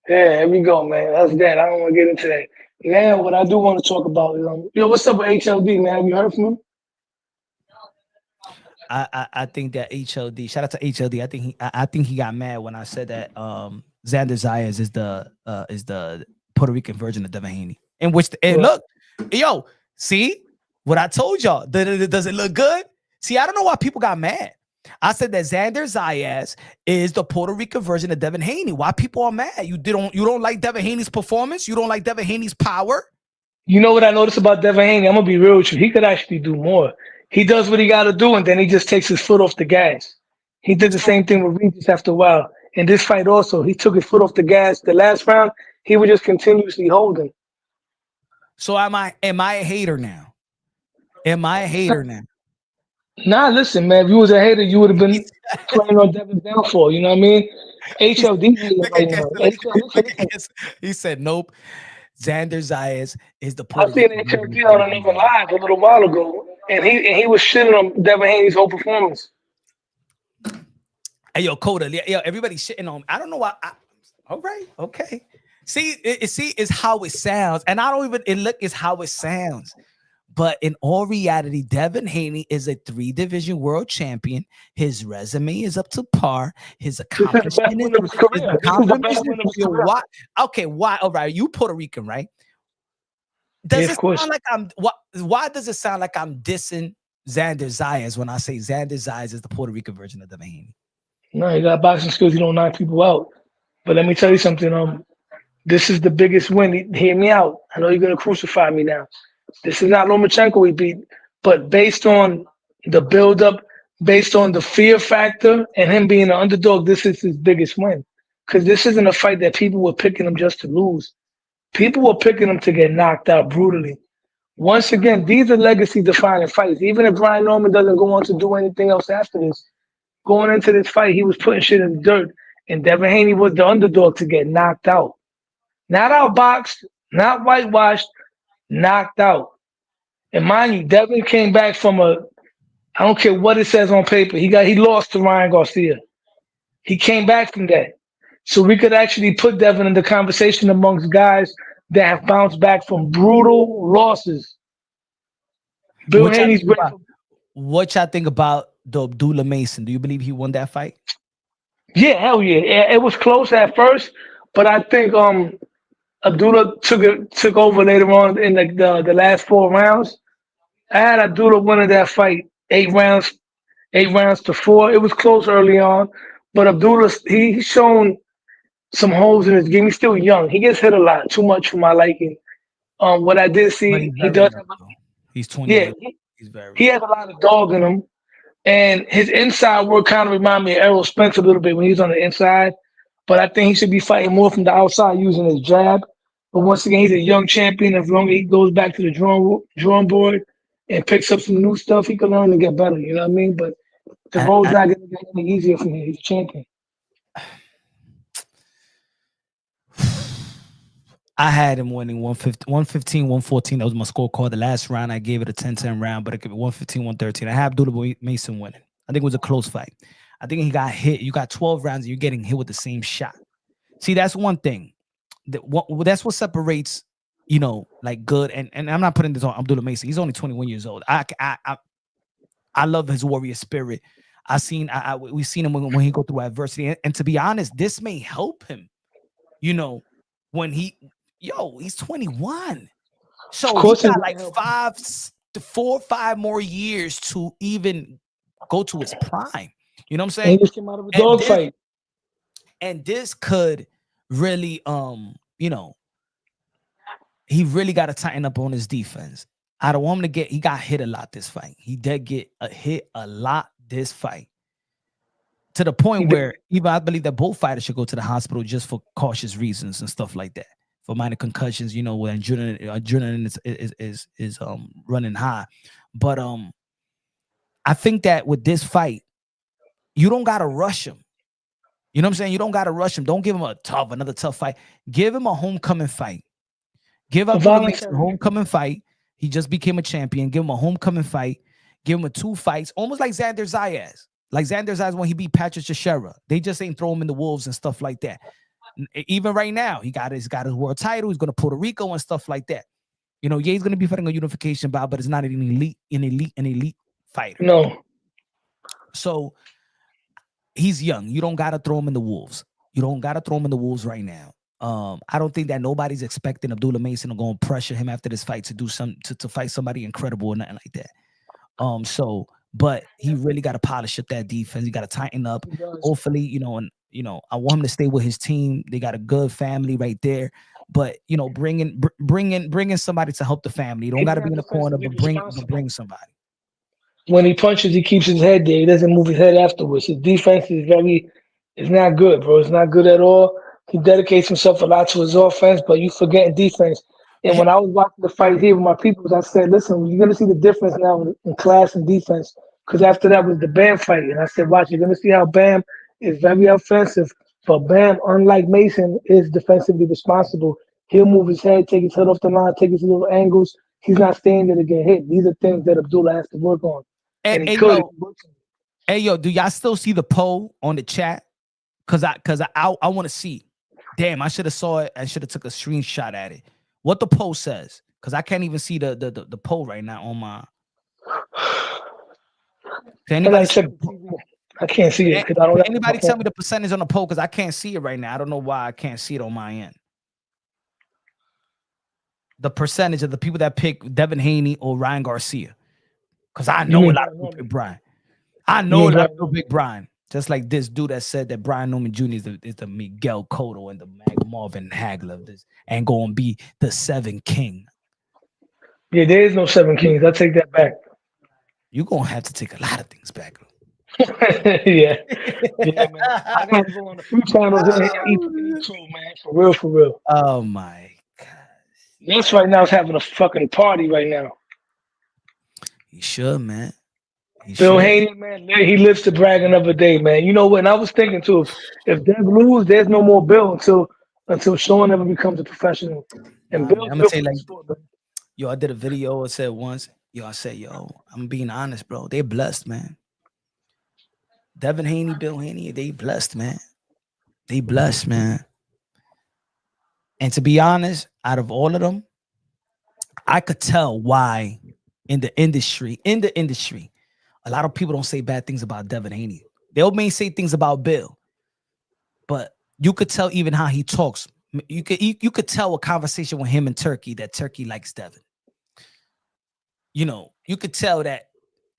Yeah, here we go, man. That's that. I don't want to get into that. Now, what I do want to talk about is, what's up with HLD, man? Have you heard from him? I think that HLD. Shout out to HLD. I think he got mad when I said that Xander Zayas is the Puerto Rican version of Devin Haney. In which look, yo, see what I told y'all. Does it look good? See, I don't know why people got mad. I said that Xander Zayas is the Puerto Rican version of Devin Haney. Why people are mad? You don't like Devin Haney's performance? You don't like Devin Haney's power? You know what I noticed about Devin Haney? I'm gonna be real with you. He could actually do more. He does what he got to do, and then he just takes his foot off the gas. He did the same thing with Regis after a while. In this fight also, he took his foot off the gas. The last round, he was just continuously holding. So am I a hater now? Am I a hater now? Nah, listen, man. If you was a hater, you would have been playing on Devin's downfall. You know what I mean? HLD right now. He said, nope. Xander Zayas is the I seen HLD on another live a little while ago, and he was shitting on Devin Haney's whole performance. Hey, yo, Coda, yo, everybody's shitting on him. I don't know why. All right, okay. See, it's how it sounds, and I don't even look. It's how it sounds. But in all reality, Devin Haney is a 3-division world champion. His resume is up to par. His accomplishment is why? Okay, why? All right, you Puerto Rican, right? Does it sound like why does it sound like I'm dissing Xander Zayas when I say Xander Zayas is the Puerto Rican version of Devin Haney? No, you got boxing skills. You don't knock people out. But let me tell you something. This is the biggest win. Hear me out. I know you're gonna crucify me now. This is not Lomachenko he beat, but based on the buildup, based on the fear factor, and him being an underdog, this is his biggest win. Because this isn't a fight that people were picking him just to lose. People were picking him to get knocked out brutally. Once again, these are legacy-defining fights. Even if Brian Norman doesn't go on to do anything else after this, going into this fight, he was putting shit in the dirt, and Devin Haney was the underdog to get knocked out. Not outboxed, not whitewashed, knocked out. And mind you, Devin came back from I don't care what it says on paper. He lost to Ryan Garcia. He came back from that. So we could actually put Devin in the conversation amongst guys that have bounced back from brutal losses. Bill Haney's great. What y'all think about the Abdullah Mason? Do you believe he won that fight? Yeah, hell yeah. It was close at first, but I think Abdullah took over later on in the last 4 rounds. I had Abdullah winning that fight 8 rounds to 4. It was close early on, but Abdullah he's shown some holes in his game. He's still young. He gets hit a lot, too much for my liking. What I did see, he does. He's 20. Yeah, he has a lot of dog in him, and his inside work kind of remind me of Errol Spence a little bit when he's on the inside. But I think he should be fighting more from the outside using his jab. But once again, he's a young champion. As long as he goes back to the drawing board and picks up some new stuff, he can learn and get better. You know what I mean? But the road's not going to get any easier for him. He's a champion. I had him winning 115, 114. That was my scorecard. The last round, I gave it a 10-10 round, but it could be 115, 113. I have Abdullah Mason winning. I think it was a close fight. I think he got hit. You got 12 rounds, and you're getting hit with the same shot. See, that's one thing. That's what separates, like good. And I'm not putting this on Abdullah Mason. He's only 21 years old. I love his warrior spirit. We've seen him when he go through adversity. And to be honest, this may help him, when he's 21. So he got like 4 or 5 more years to even go to his prime. You know what I'm saying? He just came out of a dogfight. And this could really, he really got to tighten up on his defense. I don't want him to he got hit a lot this fight. He did get hit a lot this fight. To the point where even I believe that both fighters should go to the hospital just for cautious reasons and stuff like that. For minor concussions, when adrenaline is running high. But I think that with this fight, you don't gotta rush him. You know what I'm saying? You don't gotta rush him. Don't give him another tough fight. Give him a homecoming fight. Give up a homecoming fight. He just became a champion. Give him a homecoming fight. Give him 2 fights, almost like Xander Zayas. Like Xander Zayas when he beat Patrick Teixeira. They just ain't throw him in the wolves and stuff like that. Even right now, he got his world title. He's going to Puerto Rico and stuff like that. He's going to be fighting a unification bout, but it's not an elite fighter. No. So he's young. You don't got to throw him in the wolves. You don't got to throw him in the wolves right now. I don't think that nobody's expecting Abdullah Mason to go and pressure him after this fight to do to fight somebody incredible or nothing like that. But he really got to polish up that defense. He got to tighten up. Hopefully, I want him to stay with his team. They got a good family right there. But bringing somebody to help the family. You don't got to be in the corner, but bring somebody. When he punches, he keeps his head there. He doesn't move his head afterwards. His defense is not good, bro. It's not good at all. He dedicates himself a lot to his offense, but you forgetting defense. And when I was watching the fight here with my people, I said, listen, you're going to see the difference now in class and defense. Because after that was the Bam fight. And I said, watch, you're going to see how Bam is very offensive. But Bam, unlike Mason, is defensively responsible. He'll move his head, take his head off the line, take his little angles. He's not staying there to get hit. These are things that Abdullah has to work on. Hey, yo, do y'all still see the poll on the chat? Because I want to see. Damn, I should have saw it. I should have took a screenshot at it. What the poll says, because I can't even see the poll right now on my. Can anybody I can't see it. Can anybody tell me the percentage on the poll? Because I can't see it right now. I don't know why I can't see it on my end. The percentage of the people that pick Devin Haney or Ryan Garcia. Because I know a lot of people pick Brian. I know a lot of people pick Brian. Just like this dude that said that Brian Norman Jr. is the Miguel Cotto and the Marvin Hagler of this, and going to be the 7 king. Yeah, there is no 7 kings. I take that back. You're going to have to take a lot of things back. yeah, man. I got to go on a few channels and eat too, man. For real. Oh, my God. This right now is having a fucking party right now. You should, man. Bill Haney, man, he lives to brag another day, man. You know what? And I was thinking too, if Dev lose, there's no more Bill until Sean ever becomes a professional. And Bill, I'm gonna tell you, like, yo, I did a video. I said once, I said, I'm being honest, bro. They blessed, man. Devin Haney, Bill Haney, they blessed, man. They blessed, man. And to be honest, out of all of them, I could tell why in the industry. A lot of people don't say bad things about Devin Haney. They may say things about Bill, but you could tell even how he talks. You could tell a conversation with him and Turkey that Turkey likes Devin. You could tell that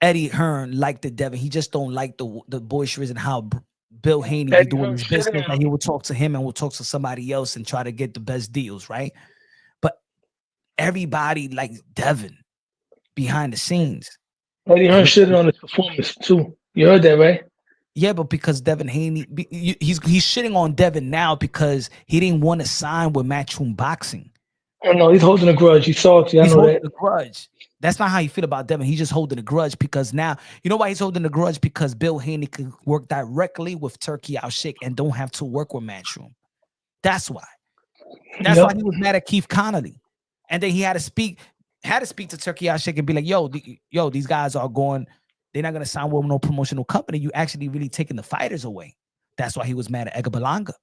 Eddie Hearn liked the Devin. He just don't like the boisterous and how Bill Haney be doing his business. And he will talk to him and will talk to somebody else and try to get the best deals, right? But everybody likes Devin behind the scenes. Eddie Hearn shitting on his performance too. You heard that, right? Yeah, but because Devin Haney, he's shitting on Devin now because he didn't want to sign with Matchroom Boxing. I know he's holding a grudge. He's salty. I He's know holding that. a grudge. That's not how you feel about Devin. He's just holding a grudge because now, you know why he's holding a grudge? Because Bill Haney could work directly with Turkey Al-Sheikh and don't have to work with Matchroom. That's why. That's why he was mad at Keith Connolly. And then he had to speak to Turkey Al-Sheikh and be like, yo, these guys are going, they're not going to sign with no promotional company. You actually really taking the fighters away. That's why he was mad at Edgar Berlanga.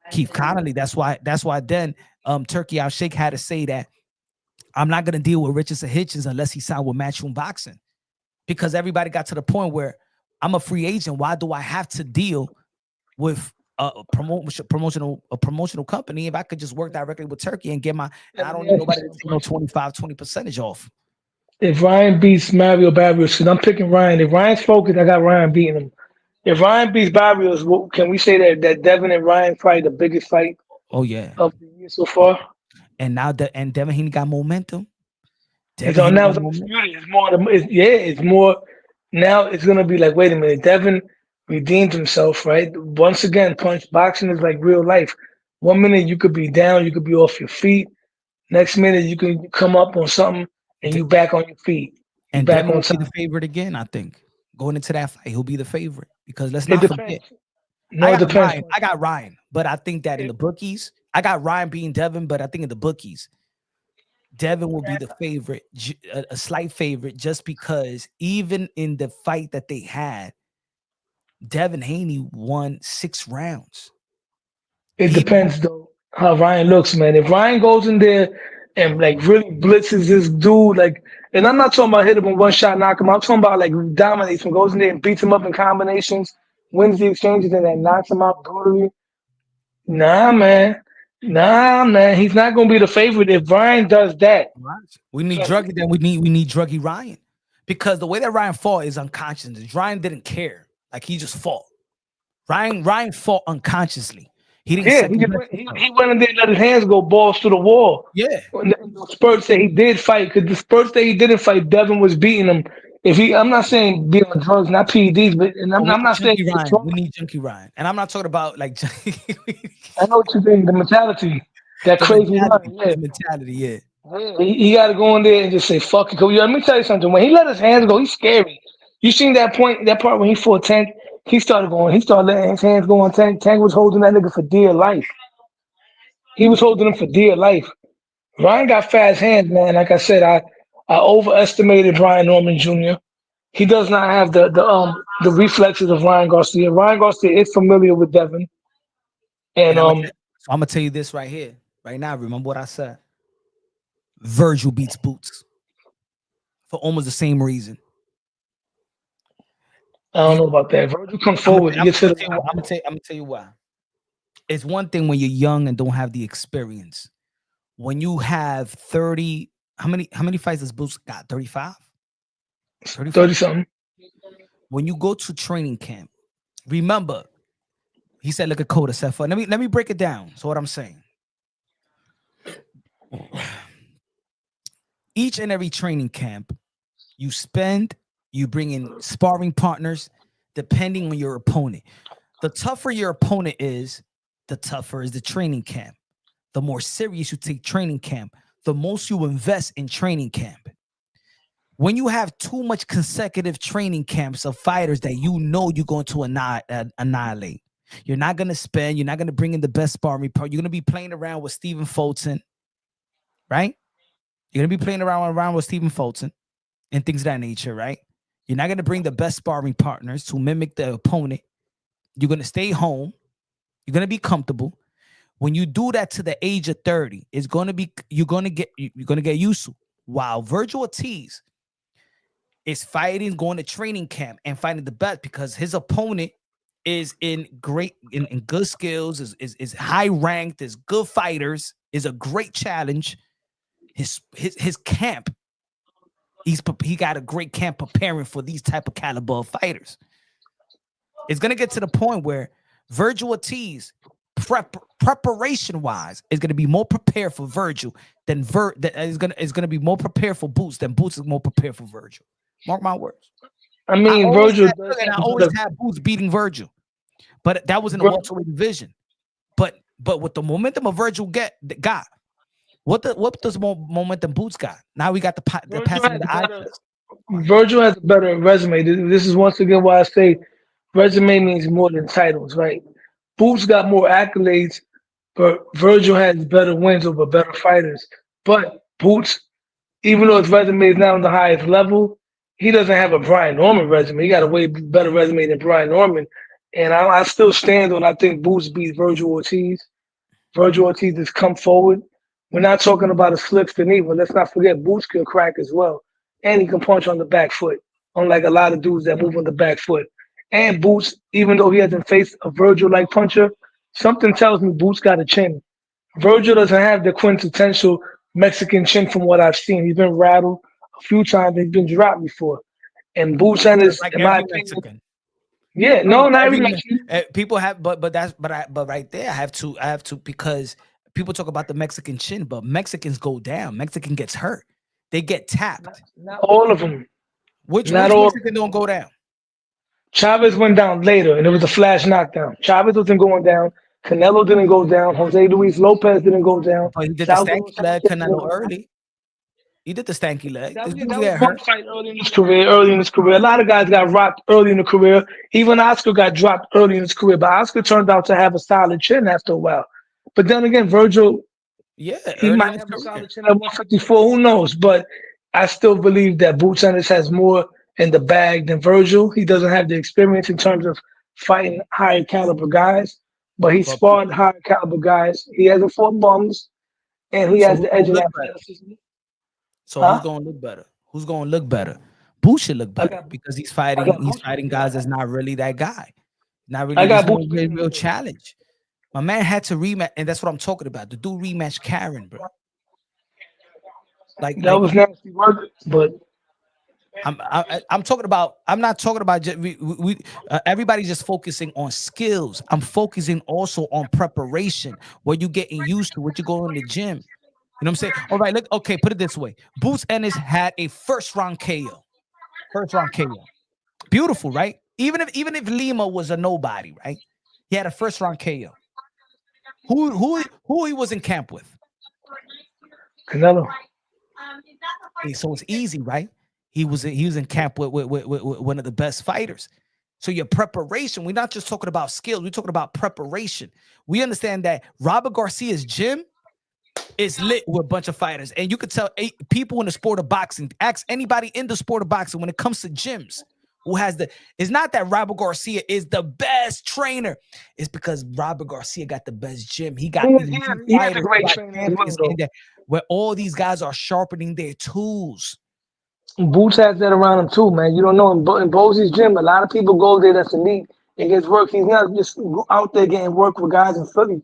Keith Connolly, that's why then Turkey Al-Sheikh had to say that I'm not going to deal with Richardson Hitchens unless he signed with Matchroom Boxing, because everybody got to the point where I'm a free agent. Why do I have to deal with a promotional company if I could just work directly with Turkey and get my, I don't need nobody to take no 20% off. If Ryan beats Mario Barrios, because I'm picking Ryan. If Ryan's focused, I got Ryan beating him. If Ryan beats Barrios, can we say that Devin and Ryan probably the biggest fight? Oh yeah, of the year so far. And now Devin Haney got momentum. So now it's undisputed. It's more. Now it's gonna be like, wait a minute, Devin redeemed himself, right? Once again, boxing is like real life. 1 minute you could be down, you could be off your feet. Next minute you can come up on something and you back on your feet. And Devin will be the favorite again, I think. Going into that fight, he'll be the favorite because let's not forget. No, it depends. I got Ryan, but I think that in the bookies, I got Ryan beating Devin, but I think in the bookies, Devin will be the favorite, a slight favorite, just because even in the fight that they had, Devin Haney won 6 rounds. It depends though how Ryan looks, man. If Ryan goes in there and like really blitzes this dude, like, and I'm not talking about hit him in one shot, knock him out. I'm talking about like dominates him, goes in there and beats him up in combinations, wins the exchanges, and then knocks him out brutally. Nah, man. He's not gonna be the favorite if Ryan does that. We need Druggy. Then we need Druggy Ryan, because the way that Ryan fought is unconscious. Ryan didn't care. Like, he just fought. Ryan fought unconsciously. He didn't. He went in there and let his hands go balls to the wall. Yeah. And the spurts that he did fight, because the spurts that he didn't fight, Devin was beating him. I'm not saying being on drugs, not PEDs, but I'm not saying Ryan. We need Junkie Ryan, and I'm not talking about like. I know what you think. The mentality, that crazy mentality, yeah. He got to go in there and just say fuck it. Let me tell you something. When he let his hands go, he's scary. You seen that part when he fought Tank? He started letting his hands go on Tank. Tank was holding that nigga for dear life. He was holding him for dear life. Ryan got fast hands, man. Like I said, I overestimated Brian Norman Jr. He does not have the reflexes of Ryan Garcia. Ryan Garcia is familiar with Devin. And I'm gonna tell you this right here, right now. Remember what I said. Virgil beats Boots for almost the same reason. I don't know about that. Virgil comes forward. I'm gonna tell you why. It's one thing when you're young and don't have the experience. When you have 30, how many fights does Boots got? 35? 30 something. When you go to training camp, remember, he said, look at Coda set for. Let me break it down. So what I'm saying. Each and every training camp, you bring in sparring partners depending on your opponent. The tougher your opponent is, the tougher is the training camp. The more serious you take training camp, the most you invest in training camp. When you have too much consecutive training camps of fighters that you know you're going to annihilate, you're not going to spend, you're not going to bring in the best sparring partner. You're going to be playing around with Stephen Fulton, right? You're going to be playing around with Stephen Fulton and things of that nature, right? You're not going to bring the best sparring partners to mimic the opponent. You're going to stay home. You're going to be comfortable. When you do that to the age of 30, you're going to get used to. While Virgil Ortiz is fighting, going to training camp and fighting the best because his opponent is in good skills, is high ranked, is good fighters, is a great challenge. His camp, he got a great camp preparing for these type of caliber of fighters. It's gonna get to the point where Virgil Ortiz, preparation wise, is gonna be more prepared for Virgil than is gonna be more prepared for Boots than Boots is more prepared for Virgil. Mark my words. I mean, Virgil. I always had Boots beating Virgil, but that was in the welterweight division. But with the momentum of Virgil got, What does more momentum Boots got? Now we got the passing of the eye test. Virgil has a better resume. This is once again why I say resume means more than titles, right? Boots got more accolades, but Virgil has better wins over better fighters. But Boots, even though his resume is not on the highest level, he doesn't have a Brian Norman resume. He got a way better resume than Brian Norman. And I still stand on I think Boots beats Virgil Ortiz. Virgil Ortiz has come forward. We're not talking about a slips knee, but let's not forget Boots can crack as well. And he can punch on the back foot, unlike a lot of dudes that move on the back foot. And Boots, even though he hasn't faced a Virgil-like puncher, something tells me Boots got a chin. Virgil doesn't have the quintessential Mexican chin from what I've seen. He's been rattled a few times. He's been dropped before. And Boots and his, Like in my every opinion, Mexican. yeah, no, not every Mexican. People have, but right there, I have to because people talk about the Mexican chin, but Mexicans go down. Mexican gets hurt. They get tapped. Not all of them. Which Not all. Mexican don't go down? Chavez went down later, and it was a flash knockdown. Chavez wasn't going down. Canelo didn't go down. Jose Luis Lopez didn't go down. But he did the stanky leg Canelo early. He did the stanky leg. That was one fight early in his career. A lot of guys got rocked early in the career. Even Oscar got dropped early in his career, but Oscar turned out to have a solid chin after a while. But then again, Virgil, he might have a solid chin at 154. Who knows? But I still believe that Boots Ennis has more in the bag than Virgil. He doesn't have the experience in terms of fighting higher caliber guys, but he sparred higher caliber guys. He hasn't fought bums, and he has the edge of that. So who's gonna look better? Who's gonna look better? Boots should look better because he's fighting guys that's not really that guy. Not really a real challenge. My man had to rematch, and that's what I'm talking about. The dude rematch Karen, bro. Like that was nasty work, but I'm talking about. I'm not talking about just, everybody's just focusing on skills. I'm focusing also on preparation. What you getting used to? What you go in the gym? You know what I'm saying? All right, look. Okay, put it this way: Boots Ennis had a first round KO. Beautiful, right? Even if Lima was a nobody, right? He had a first round KO. Who he was in camp with? Canelo. Okay, so it's easy, right? He was in camp with one of the best fighters. So your preparation, we're not just talking about skills, we're talking about preparation. We understand that Robert Garcia's gym is lit with a bunch of fighters. And you could tell people in the sport of boxing, ask anybody in the sport of boxing when it comes to gyms, who has it's not that Robert Garcia is the best trainer. It's because Robert Garcia got the best gym. He got a great trainer where all these guys are sharpening their tools. Boots has that around him too, man. You don't know in Bosie's gym, a lot of people go there that's elite and gets work. He's not just out there getting work with guys in Philly.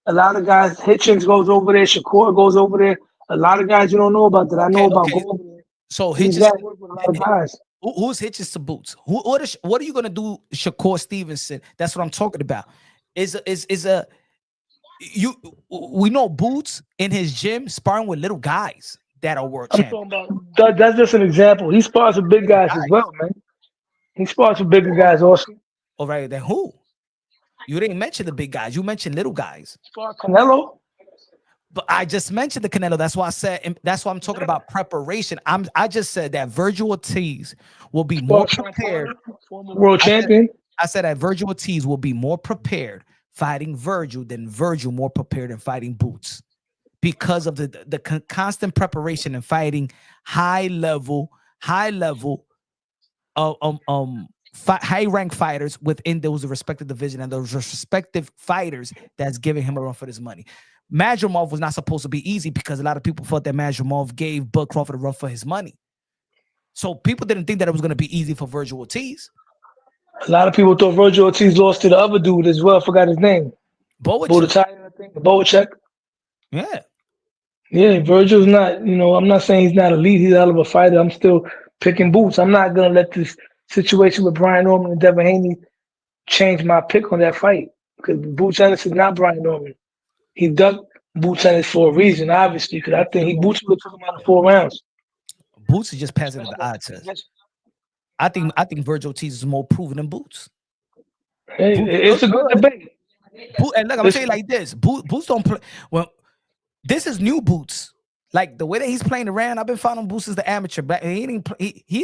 A lot of guys, Hitchens goes over there, Shakur goes over there. A lot of guys you don't know about that. I know about going over there. So Hitchens, work with a lot of guys. Who's Hitchens to Boots? What are you gonna do, Shakur Stevenson? That's what I'm talking about. We know Boots in his gym sparring with little guys that are world champions. That's just an example. He spars with big guys as well, man. He spars with bigger guys also. All right, then who? You didn't mention the big guys. You mentioned little guys. Canelo. But I just mentioned the Canelo. That's why I said. That's why I'm talking about preparation. I just said that Virgil Ortiz will be more prepared. Former world champion. I said that Virgil Ortiz will be more prepared fighting Virgil than Virgil more prepared in fighting Boots, because of the constant preparation and fighting high level high ranked fighters within those respective division and those respective fighters that's giving him a run for his money. Madrimov was not supposed to be easy because a lot of people thought that Madrimov gave Bud Crawford a run for his money. So people didn't think that it was going to be easy for Virgil Ortiz. A lot of people thought Virgil Ortiz lost to the other dude as well. I forgot his name. Boachek. I think. Boachek. Yeah. Yeah, Virgil's not, I'm not saying he's not elite. He's a hell of a fighter. I'm still picking Boots. I'm not going to let this situation with Brian Norman and Devin Haney change my pick on that fight, because Boots Ennis is not Brian Norman. He ducked Boots Ennis for a reason, obviously, because I think Boots would have took him out of 4 rounds. Boots is just passing the eye test. I think Virgil Ortiz is more proven than Boots. Hey, it's a good debate. And look, I'm gonna say it like this: Boots don't play. Well, This is new Boots. Like the way that he's playing around, I've been following Boots as the amateur, but he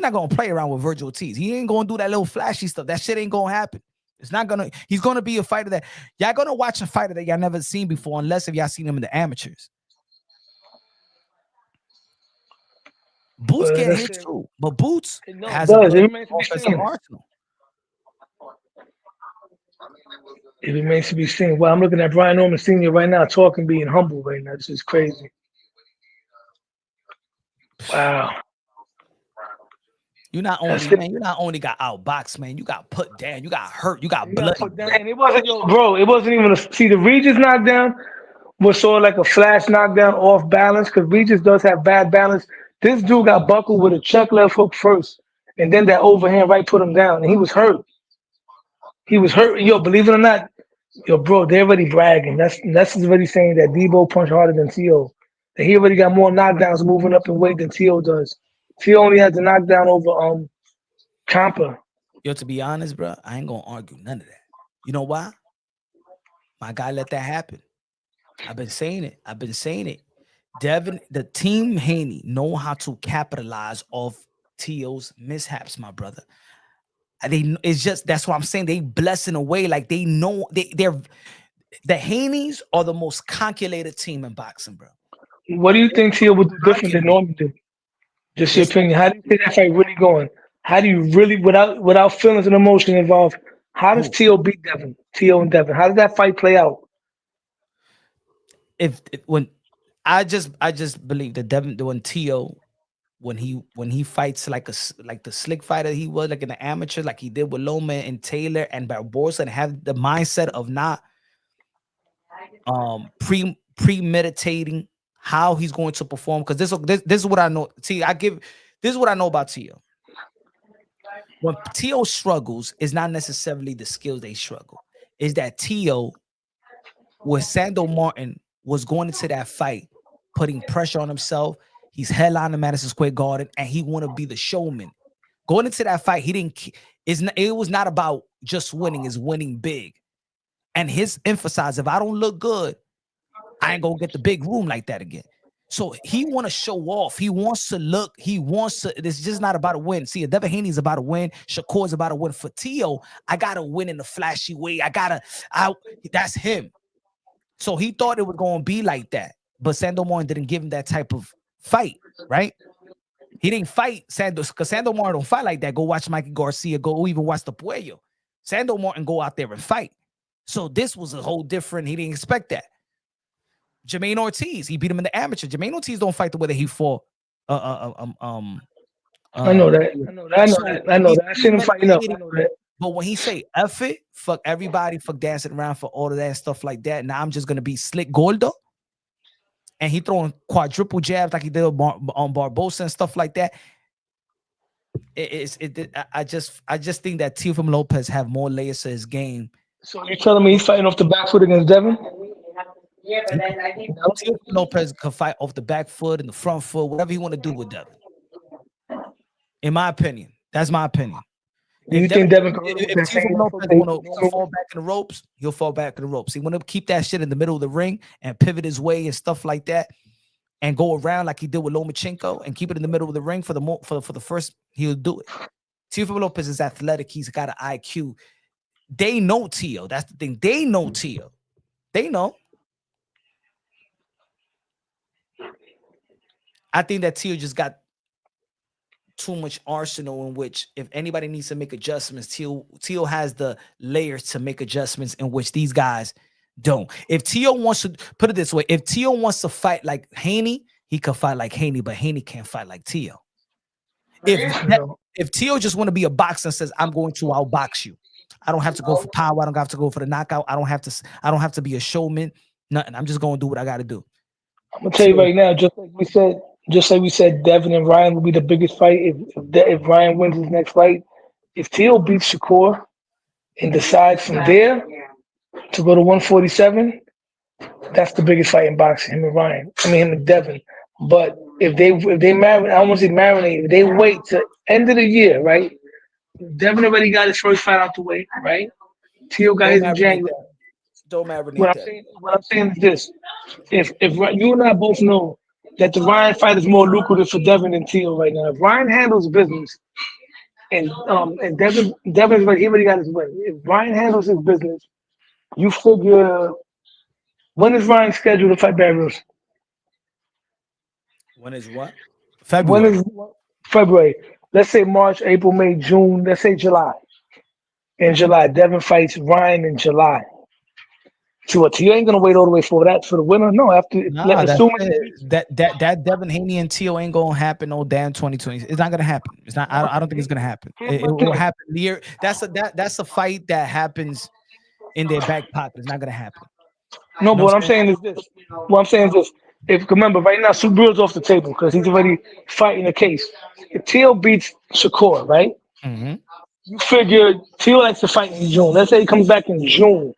not gonna play around with Virgil Ortiz. He ain't gonna do that little flashy stuff. That shit ain't gonna happen. It's not gonna. He's gonna be a fighter that y'all gonna watch a fighter that y'all never seen before, unless if y'all seen him in the amateurs. Boots get hit too, but Boots has a good offensive arsenal. It remains to be seen. Well, I'm looking at Brian Norman Sr. right now, talking, being humble right now. This is crazy. Wow. You not only got outboxed, man. You got put down. You got hurt. You got blood. And it wasn't, bro. It wasn't even see the Regis knockdown was sort of like a flash knockdown off balance because Regis does have bad balance. This dude got buckled with a check left hook first, and then that overhand right put him down, and he was hurt. He was hurt. Yo, believe it or not, yo, bro, they're already bragging. That's already saying that Debo punched harder than T.O. That he already got more knockdowns moving up in weight than T.O. does. T.O. only had the knockdown over Compa. Yo, to be honest, bro, I ain't gonna argue none of that. You know why? My guy let that happen. I've been saying it. Devin, the team Haney know how to capitalize off T.O.'s mishaps, my brother. It's just that's what I'm saying. They bless in a way like they know they're the Haneys are the most calculated team in boxing, bro. What do you think T.O. would do different than Norman did? Just your opinion. How do you think that fight really going? How do you really, without feelings and emotion involved, how does T.O. beat Devin? T.O. and Devin. How does that fight play out? When I just believe that Devin doing T.O. when he fights like the slick fighter he was, like in the amateur, like he did with Loma and Taylor and Barbosa, and have the mindset of not premeditating how he's going to perform. Because this is what I know. See, this is what I know about T.O. When T.O. struggles, it's not necessarily the skills they struggle. Is that T.O. with Sando Martin was going into that fight, putting pressure on himself. He's headlining Madison Square Garden, and he want to be the showman. Going into that fight, it was not about just winning, it's winning big. And his emphasize, if I don't look good, I ain't gonna get the big room like that again. So he want to show off. He wants to look. It's just not about a win. See, Devin Haney's about to win. Shakur's about to win. For T.O., I gotta win in a flashy way. That's him. So he thought it was gonna be like that, but Sando Martin didn't give him that type of fight, right? He didn't fight Sando, because Sando Martin don't fight like that. Go watch Mikey Garcia, go even watch the Puello. Sando Martin go out there and fight. So this was a whole different, he didn't expect that. Jermaine Ortiz, he beat him in the amateur. Jermaine Ortiz don't fight the way that he fought. I know that. I seen him fight enough. I know that. But when he say F it, fuck everybody, fuck dancing around for all of that stuff like that. Now I'm just gonna be slick Gordo. And he throwing quadruple jabs like he did on Barbosa and stuff like that. I just think that Teofimo Lopez have more layers to his game. So you're telling me he's fighting off the back foot against Devin? Yeah, but then I think Teofimo Lopez can fight off the back foot and the front foot, whatever he want to do with Devin. In my opinion, that's my opinion. Do you think Devin if Teofimo Lopez want to fall back in the ropes, he'll fall back in the ropes. He want to keep that shit in the middle of the ring and pivot his way and stuff like that, and go around like he did with Lomachenko and keep it in the middle of the ring for the first. He'll do it. Teofimo Lopez is athletic. He's got an IQ. They know T.O. That's the thing. They know T.O. They know. I think that T.O. just got too much arsenal in which if anybody needs to make adjustments, T.O. has the layers to make adjustments in which these guys don't. If T.O. wants to put it this way, if T.O. wants to fight like Haney, he could fight like Haney, but Haney can't fight like T.O. If T.O. just want to be a boxer and says, I'm going to outbox you. I don't have to go for power. I don't have to go for the knockout. I don't have to be a showman. Nothing. I'm just going to do what I got to do. I'm gonna tell you right now, just like we said, Devin and Ryan will be the biggest fight if Ryan wins his next fight. If T.O. beats Shakur and decides from there to go to 147, that's the biggest fight in boxing. Him and Devin. But if they marinate, I almost say marinate. If they wait to end of the year, right? Devin already got his first fight out the way, right? T.O. got his in January. Don't marinate that. What I'm saying is this: if you and I both know that the Ryan fight is more lucrative for Devin than Tio right now. If Ryan handles business and Devin's like he already got his way. If Ryan handles his business, you figure when is Ryan scheduled to fight Barrios? When is what? When February. is February? Let's say March, April, May, June. Let's say July. In July, Devin fights Ryan in July. So what? You ain't gonna wait all the way for that for the winner? No, after Nah, that's assuming it. That Devin Haney and Tio ain't gonna happen no damn 2020. It's not gonna happen. It's not. I don't think it's gonna happen. It will happen near. That's a fight that happens in their back pocket. It's not gonna happen. no. You know But what I'm saying is this. What I'm saying is this. If remember right now, Subaru's off the table because he's already fighting a case. If Tio beats Shakur, right? Mm-hmm. You figure Tio likes to fight in June. Let's say he comes back in June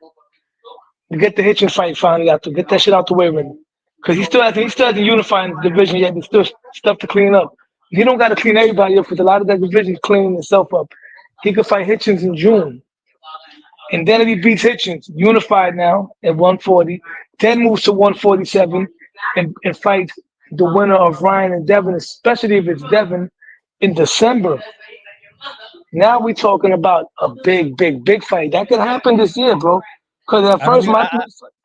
to get the Hitchens fight finally out to get that shit out the way already. Because he still hasn't unified the division yet. There's still stuff to clean up. He don't got to clean everybody up because a lot of that division is cleaning itself up. He could fight Hitchens in June. And then if he beats Hitchens, unified now at 140, then moves to 147 and fights the winner of Ryan and Devin, especially if it's Devin in December. Now we're talking about a big fight. That could happen this year, bro. Because at first,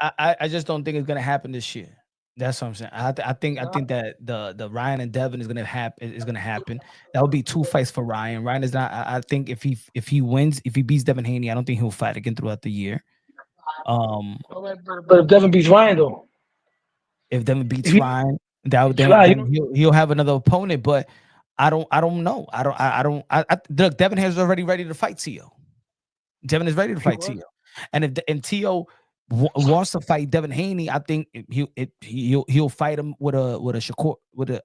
I just don't think it's gonna happen this year. That's what I'm saying. I think that the Ryan and Devin is gonna happen. That would be 2 fights for Ryan. Ryan is not. I think if he wins, if he beats Devin Haney, I don't think he'll fight again throughout the year. but if Devin beats Ryan though, If Devin beats he, Ryan, then July, he'll have another opponent. But I don't know. Look, Devin is already ready to fight Tio. Devin is ready to fight Tio. And if Tio wants to fight Devin Haney, I think he'll fight him with a Shakur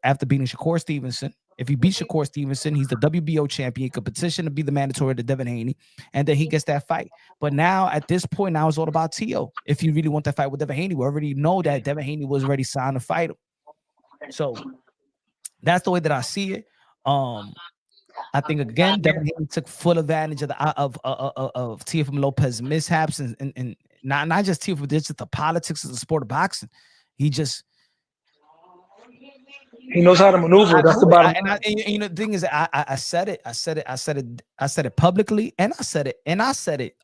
after beating Shakur Stevenson. If he beats Shakur Stevenson, he's the WBO champion. He could petition to be the mandatory to Devin Haney, and then he gets that fight. But now at this point, now it's all about Tio. If you really want to fight with Devin Haney, we already know that Devin Haney was already signed to fight him. So that's the way that I see it. I think again, Devin Haney took full advantage of Teofimo Lopez's mishaps and not just Teofimo, just the politics of the sport of boxing. He knows how to maneuver. That's the bottom line. And the thing is, I said it publicly, and I said it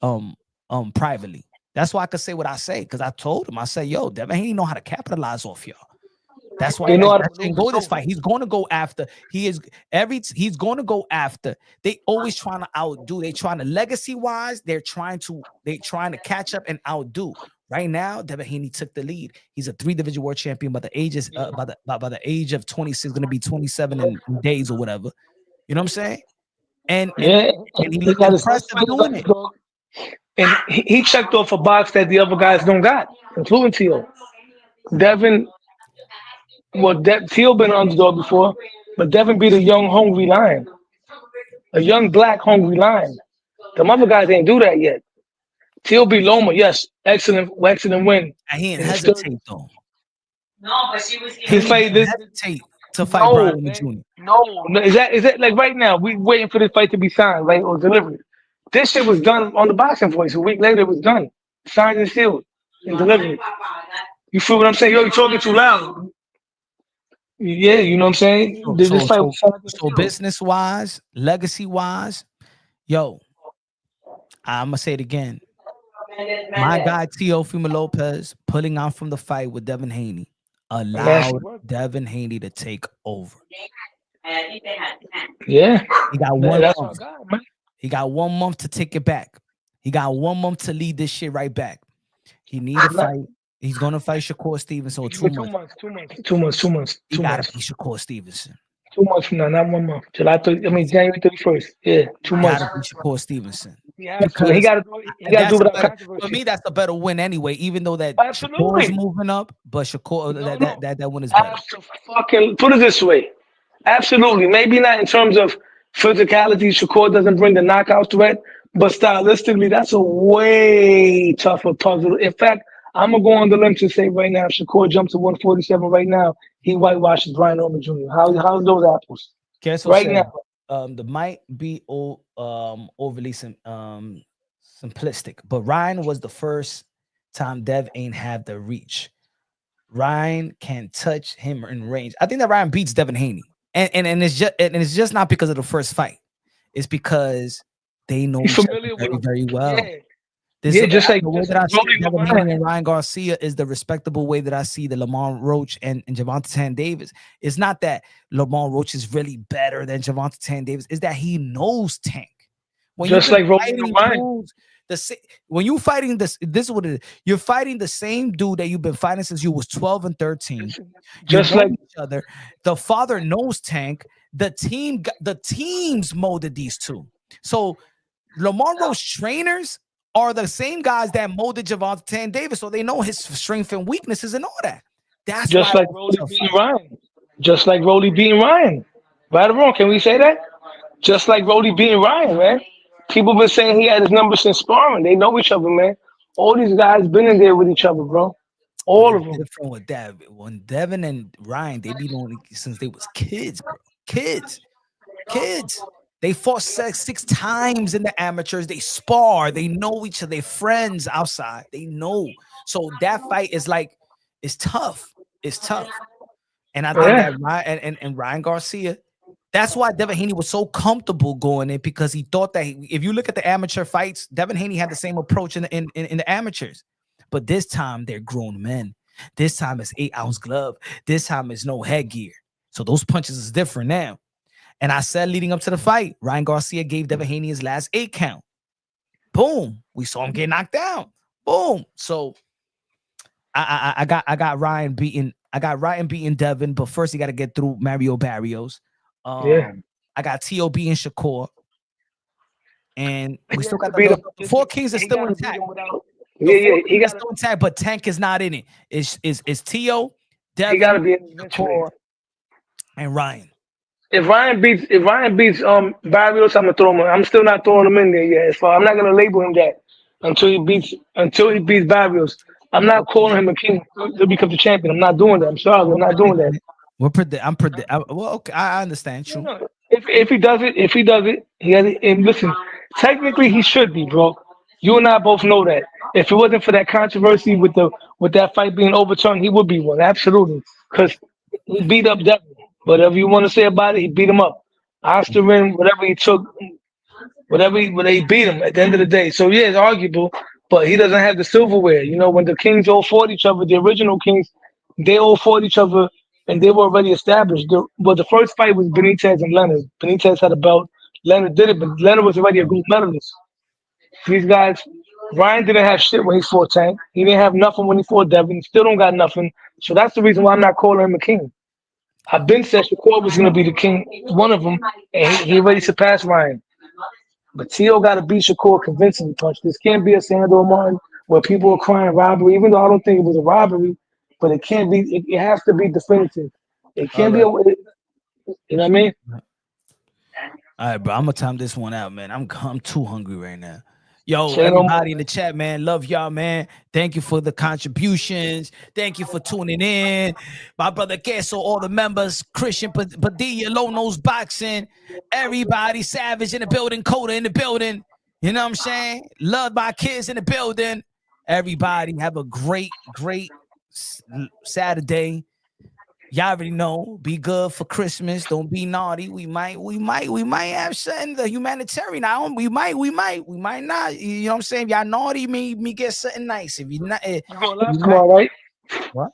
privately. That's why I could say what I say, because I told him, I said, yo, Devin Haney know how to capitalize off y'all. That's why he go this fight. He's going to go after. He's going to go after. They always trying to outdo. They trying to legacy wise. They're trying to catch up and outdo. Right now, Devin Haney took the lead. He's a 3-division world champion by the ages by the age of 26, going to be 27 in days or whatever. You know what I'm saying? And he looked impressive doing it. And he checked off a box that the other guys don't got, including Tio. Devin. Well, Tio been an underdog before, but Devin beat a young, hungry lion. A young, black, hungry lion. The other guys ain't do that yet. Tio beat Loma, yes. Excellent win. And he didn't hesitate, though. No, but she was he fight this to fight Brian Jr. No. Is that like right now, we waiting for this fight to be signed, right? Or delivered. This shit was done on the Boxing Voice. A week later, it was done. Signed and sealed and delivered. You feel what I'm saying? Yo, you're talking too loud. Yeah, you know what I'm saying? So business-wise, legacy-wise, yo, I'm going to say it again. My guy, Teofimo Lopez, pulling out from the fight with Devin Haney, allowed Devin Haney to take over. Yeah. He got 1 month. He got 1 month to take it back. He got 1 month to lead this shit right back. He need to fight. He's gonna fight Shakur Stevenson. 2 months. 2 months. He gotta beat Shakur Stevenson. 2 months from now, not 1 month. January 31st. Yeah, 2 months. Gotta beat Shakur Stevenson. He gotta do without controversy. For me, that's a better win anyway. Even though that Shakur is moving up, but Shakur that win is better. Put it this way. Absolutely. Maybe not in terms of physicality. Shakur doesn't bring the knockout threat, but stylistically, that's a way tougher puzzle. In fact, I'm gonna go on the limb to say right now, Shakur jumps to 147 right now. He whitewashes Brian Orman Jr. How's those apples? Right now, there might be overly simplistic, but Ryan was the first time Dev ain't have the reach. Ryan can touch him in range. I think that Ryan beats Devin Haney. And it's just not because of the first fight. It's because they know He's each other familiar with very, him. very well. Yeah. This Yeah, is just like the way that I see Rolly Devin Ryan. Haney and Ryan Garcia is the respectable way that I see the Lamont Roach and Javante Tan Davis. It's not that Lamont Roach is really better than Javante Tan Davis. It's that he knows Tank. When Just you've been like Rolly fighting Ryan. dudes, when you fighting this is what it is. You're fighting the same dude that you've been fighting since you was 12 and 13. Just you know like each other. The father knows Tank. The teams molded these two. So Lamont Roach trainers are the same guys that molded Javante Tan Davis, so they know his strengths and weaknesses and all that. That's just why like Rolly beating Ryan. Just like Rolly beating Ryan. Right or wrong? Can we say that? Just like Rolly beating Ryan, man. People been saying he had his number since sparring. They know each other, man. All these guys been in there with each other, bro. But All it's of them. different with that. When Devin and Ryan, they be doing it since they was kids, bro. Kids. They fought six times in the amateurs. They spar. They know each other. They friends outside. They know. So that fight is like, it's tough. It's tough. And I think that Ryan and Ryan Garcia, that's why Devin Haney was so comfortable going in, because he thought that if you look at the amateur fights, Devin Haney had the same approach in the amateurs. But this time they're grown men. This time it's 8-ounce glove. This time it's no headgear. So those punches is different now. And I said leading up to the fight, Ryan Garcia gave Devin Haney his last 8 count. Boom. We saw him get knocked down. Boom. So I got Ryan beating. I got Ryan beating Devin, but first he got to get through Mario Barrios. I got T.O. beating Shakur. And we still got the 4 Kings are still intact. He got still intact, but Tank is not in it. It's T.O., Devin, Shakur, and Ryan. If Ryan beats Barrios, I'm gonna throw him. I'm still not throwing him in there yet. So I'm not gonna label him that until he beats Barrios. I'm not calling him a king to become the champion. I'm not doing that. I'm sorry, I'm not doing that. Well, okay, I understand. True. No, if he does it, he has it. And listen, technically he should be, bro. You and I both know that. If it wasn't for that controversy with that fight being overturned, he would be one. Absolutely, because he beat up Devin. Whatever you want to say about it, he beat him up. Osterman, whatever he took, whatever he beat him at the end of the day. So yeah, it's arguable, but he doesn't have the silverware. You know, when the Kings all fought each other, the original Kings, they all fought each other and they were already established. The first fight was Benitez and Leonard. Benitez had a belt. Leonard did it, but Leonard was already a gold medalist. These guys, Ryan didn't have shit when he fought Tank. He didn't have nothing when he fought Devin. Still don't got nothing. So that's the reason why I'm not calling him a king. I've been said Shakur was going to be the king, one of them, and he already surpassed Ryan. But T.O. got to beat Shakur convincingly punch. This can't be a Sandor Martin where people are crying robbery, even though I don't think it was a robbery, but it can't be, it has to be definitive. It can't be, you know what I mean? All right, bro, I'm going to time this one out, man. I'm too hungry right now. Yo, everybody in the chat, man, love y'all, man. Thank you for the contributions. Thank you for tuning in. My brother Queso, all the members, Christian Padilla, Low Nose Boxing, everybody, Savage in the building, Coda in the building. You know what I'm saying? Love my kids in the building. Everybody have a great Saturday. Y'all already know. Be good for Christmas. Don't be naughty. We might have something the humanitarian. We might not. You know what I'm saying? If y'all naughty, me get something nice. If you're not, you going live tomorrow, right? What?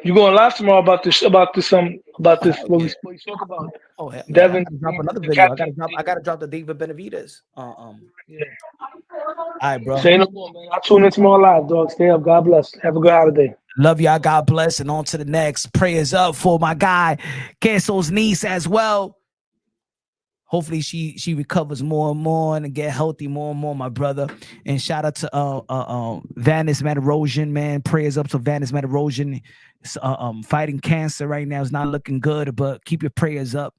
You going live tomorrow about this? What we spoke about? Oh, yeah. Devin, drop another video. I gotta drop the David Benavidez. Yeah. All right, bro. Say no more, man. I'll tune in tomorrow live, dog. Stay up. God bless. Have a good holiday. Love y'all. God bless. And on to the next. Prayers up for my guy, Queso's niece as well. Hopefully she recovers more and more and get healthy more and more, my brother. And shout out to Vanis Matarosian, man. Prayers up to Vanis Matarosian. Fighting cancer right now is not looking good, but keep your prayers up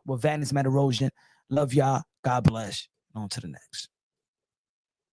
with Vanis Matarosian. Love y'all. God bless. On to the next.